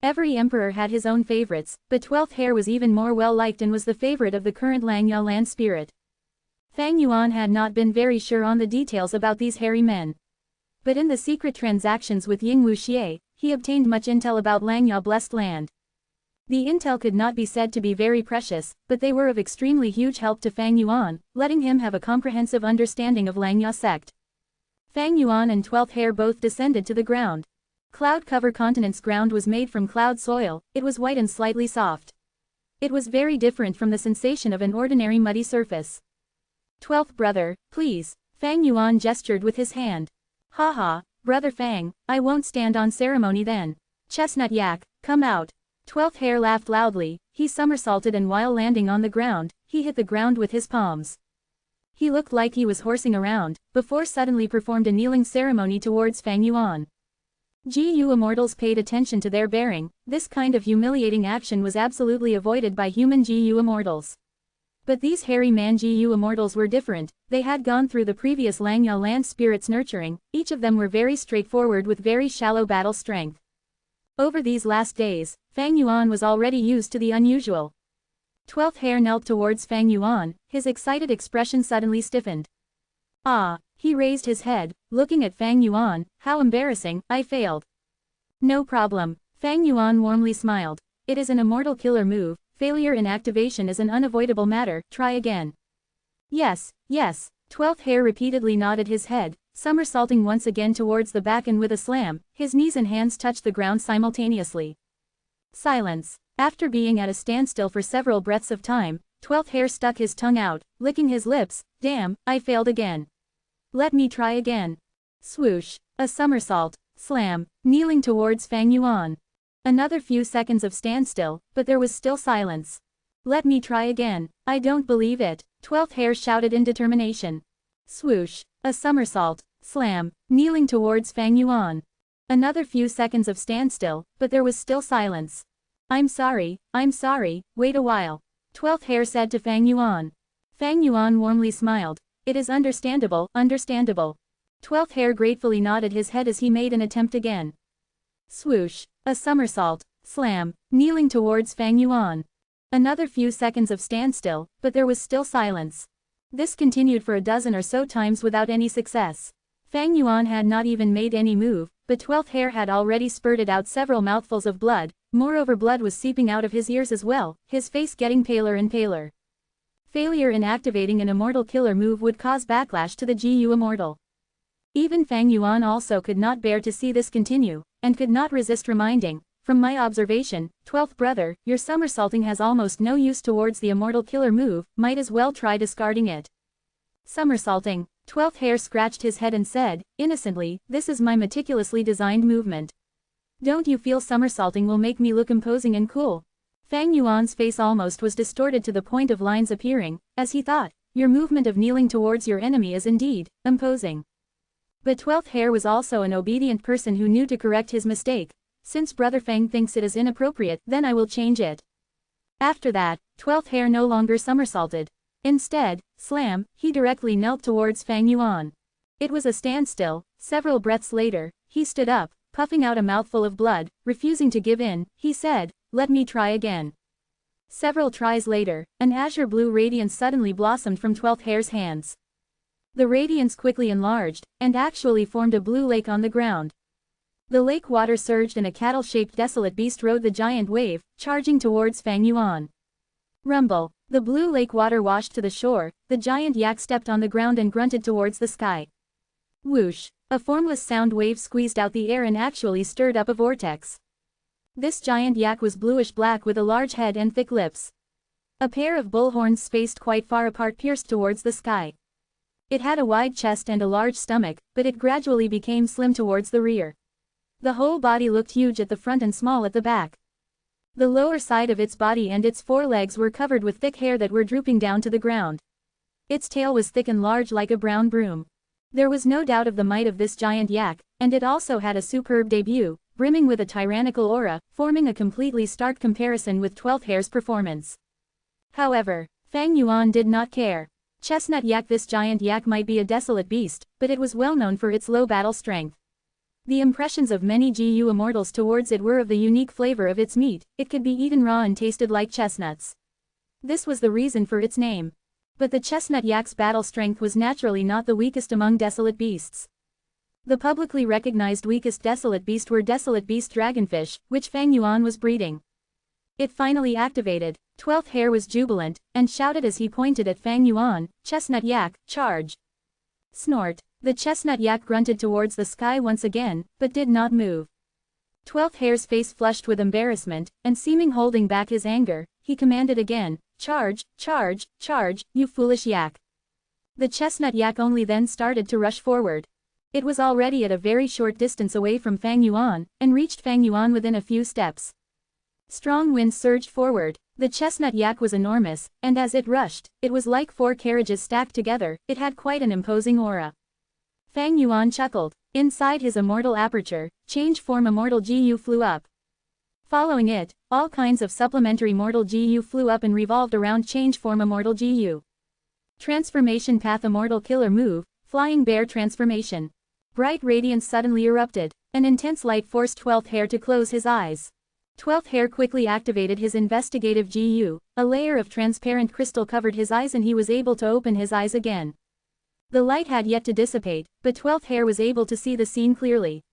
Speaker 1: Every emperor had his own favorites, but 12th Hair was even more well liked and was the favorite of the current Langya land spirit. Fang Yuan had not been very sure on the details about these hairy men. But in the secret transactions with Ying Wuxie, he obtained much intel about Langya blessed land. The intel could not be said to be very precious, but they were of extremely huge help to Fang Yuan, letting him have a comprehensive understanding of Langya sect. Fang Yuan and 12th Hair both descended to the ground. Cloud Cover Continent's ground was made from cloud soil. It was white and slightly soft. It was very different from the sensation of an ordinary muddy surface. 12th brother, please. Fang Yuan gestured with his hand. Haha, brother Fang, I won't stand on ceremony then. Chestnut Yak, come out. 12th Hair laughed loudly. He somersaulted and while landing on the ground, he hit the ground with his palms. He looked like he was horsing around, before suddenly performed a kneeling ceremony towards Fang Yuan. Gu immortals paid attention to their bearing. This kind of humiliating action was absolutely avoided by human Gu immortals. But these hairy man Gu immortals were different. They had gone through the previous Langya land spirit's nurturing. Each of them were very straightforward with very shallow battle strength. Over these last days, Fang Yuan was already used to the unusual. 12th Hair knelt towards Fang Yuan. His excited expression suddenly stiffened. Ah, he raised his head, looking at Fang Yuan. How embarrassing, I failed. No problem. Fang Yuan warmly smiled. It is an immortal killer move. Failure in activation is an unavoidable matter. Try again. Yes, yes. 12th Hair repeatedly nodded his head, somersaulting once again towards the back and with a slam, his knees and hands touched the ground simultaneously. Silence. After being at a standstill for several breaths of time, 12th Hair stuck his tongue out, licking his lips. Damn, I failed again. Let me try again. Swoosh. A somersault. Slam. Kneeling towards Fang Yuan. Another few seconds of standstill, but there was still silence. Let me try again. I don't believe it. 12th Hair shouted in determination. Swoosh. A somersault. Slam. Kneeling towards Fang Yuan. Another few seconds of standstill, but there was still silence. I'm sorry, wait a while. 12th Hair said to Fang Yuan. Fang Yuan warmly smiled. It is understandable, understandable. 12th Hair gratefully nodded his head as he made an attempt again. Swoosh. A somersault. Slam. Kneeling towards Fang Yuan. Another few seconds of standstill, but there was still silence. This continued for a dozen or so times without any success. Fang Yuan had not even made any move, but 12th Hair had already spurted out several mouthfuls of blood. Moreover, blood was seeping out of his ears as well, his face getting paler and paler. Failure in activating an immortal killer move would cause backlash to the Gu immortal. Even Fang Yuan also could not bear to see this continue, and could not resist reminding. From my observation, 12th brother, your somersaulting has almost no use towards the immortal killer move, might as well try discarding it. Somersaulting. 12th Hair scratched his head and said, innocently, this is my meticulously designed movement. Don't you feel somersaulting will make me look imposing and cool? Fang Yuan's face almost was distorted to the point of lines appearing, as he thought, your movement of kneeling towards your enemy is indeed imposing. But 12th Hair was also an obedient person who knew to correct his mistake. Since Brother Fang thinks it is inappropriate, then I will change it. After that, 12th Hair no longer somersaulted. Instead, slam, he directly knelt towards Fang Yuan. It was a standstill. Several breaths later, he stood up, puffing out a mouthful of blood, refusing to give in. He said, let me try again. Several tries later, an azure blue radiance suddenly blossomed from 12th Hair's hands. The radiance quickly enlarged, and actually formed a blue lake on the ground. The lake water surged and a cattle-shaped desolate beast rode the giant wave, charging towards Fang Yuan. Rumble. The blue lake water washed to the shore, the giant yak stepped on the ground and grunted towards the sky. Whoosh. A formless sound wave squeezed out the air and actually stirred up a vortex. This giant yak was bluish-black with a large head and thick lips. A pair of bull horns spaced quite far apart pierced towards the sky. It had a wide chest and a large stomach, but it gradually became slim towards the rear. The whole body looked huge at the front and small at the back. The lower side of its body and its forelegs were covered with thick hair that were drooping down to the ground. Its tail was thick and large like a brown broom. There was no doubt of the might of this giant yak, and it also had a superb debut, brimming with a tyrannical aura, forming a completely stark comparison with 12th Hair's performance. However, Fang Yuan did not care. Chestnut yak. This giant yak might be a desolate beast, but it was well known for its low battle strength. The impressions of many GU immortals towards it were of the unique flavor of its meat. It could be eaten raw and tasted like chestnuts. This was the reason for its name. But the chestnut yak's battle strength was naturally not the weakest among desolate beasts. The publicly recognized weakest desolate beast were desolate beast dragonfish, which Fang Yuan was breeding. It finally activated. 12th Hair was jubilant, and shouted as he pointed at Fang Yuan, chestnut yak, charge. Snort. The chestnut yak grunted towards the sky once again, but did not move. 12th Hair's face flushed with embarrassment, and seeming holding back his anger, he commanded again, charge, charge, charge, you foolish yak. The chestnut yak only then started to rush forward. It was already at a very short distance away from Fang Yuan, and reached Fang Yuan within a few steps. Strong winds surged forward. The chestnut yak was enormous, and as it rushed, it was like 4 carriages stacked together. It had quite an imposing aura. Fang Yuan chuckled. Inside his immortal aperture, change form immortal GU flew up. Following it, all kinds of supplementary mortal GU flew up and revolved around change form immortal GU. Transformation path immortal killer move, flying bear transformation. Bright radiance suddenly erupted. An intense light forced 12th Hair to close his eyes. 12th Hair quickly activated his investigative GU, a layer of transparent crystal covered his eyes and he was able to open his eyes again. The light had yet to dissipate, but 12th Hair was able to see the scene clearly.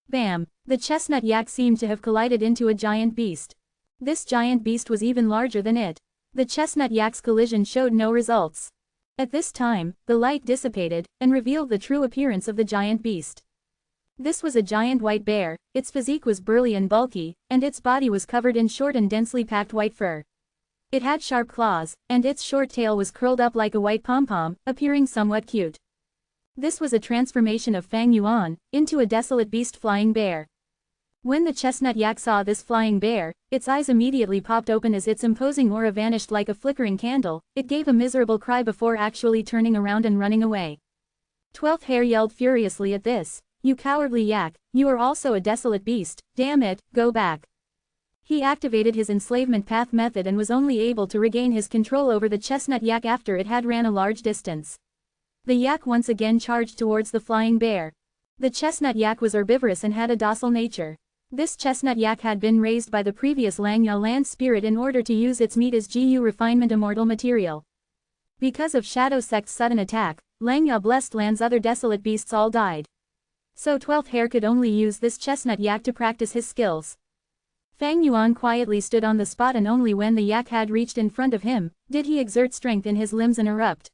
Speaker 1: Bam! The chestnut yak seemed to have collided into a giant beast. This giant beast was even larger than it. The chestnut yak's collision showed no results. At this time, the light dissipated, and revealed the true appearance of the giant beast. This was a giant white bear. Its physique was burly and bulky, and its body was covered in short and densely packed white fur. It had sharp claws, and its short tail was curled up like a white pom-pom, appearing somewhat cute. This was a transformation of Fang Yuan, into a desolate beast flying bear. When the chestnut yak saw this flying bear, its eyes immediately popped open as its imposing aura vanished like a flickering candle. It gave a miserable cry before actually turning around and running away. 12th Hair yelled furiously at this. You cowardly yak, you are also a desolate beast, damn it, go back. He activated his enslavement path method and was only able to regain his control over the chestnut yak after it had ran a large distance. The yak once again charged towards the flying bear. The chestnut yak was herbivorous and had a docile nature. This chestnut yak had been raised by the previous Langya land spirit in order to use its meat as GU refinement immortal material. Because of Shadow Sect's sudden attack, Langya blessed land's other desolate beasts all died. So 12th Hair could only use this chestnut yak to practice his skills. Fang Yuan quietly stood on the spot and only when the yak had reached in front of him, did he exert strength in his limbs and erupt.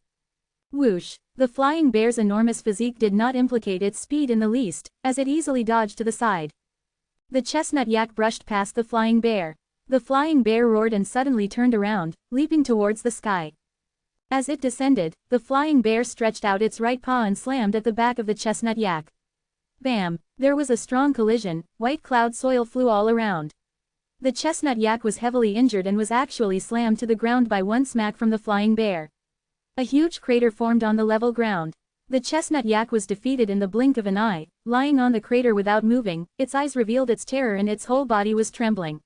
Speaker 1: Whoosh! The flying bear's enormous physique did not implicate its speed in the least, as it easily dodged to the side. The chestnut yak brushed past the flying bear. The flying bear roared and suddenly turned around, leaping towards the sky. As it descended, the flying bear stretched out its right paw and slammed at the back of the chestnut yak. Bam! There was a strong collision, white cloud soil flew all around. The chestnut yak was heavily injured and was actually slammed to the ground by one smack from the flying bear. A huge crater formed on the level ground. The chestnut yak was defeated in the blink of an eye, lying on the crater without moving, its eyes revealed its terror and its whole body was trembling.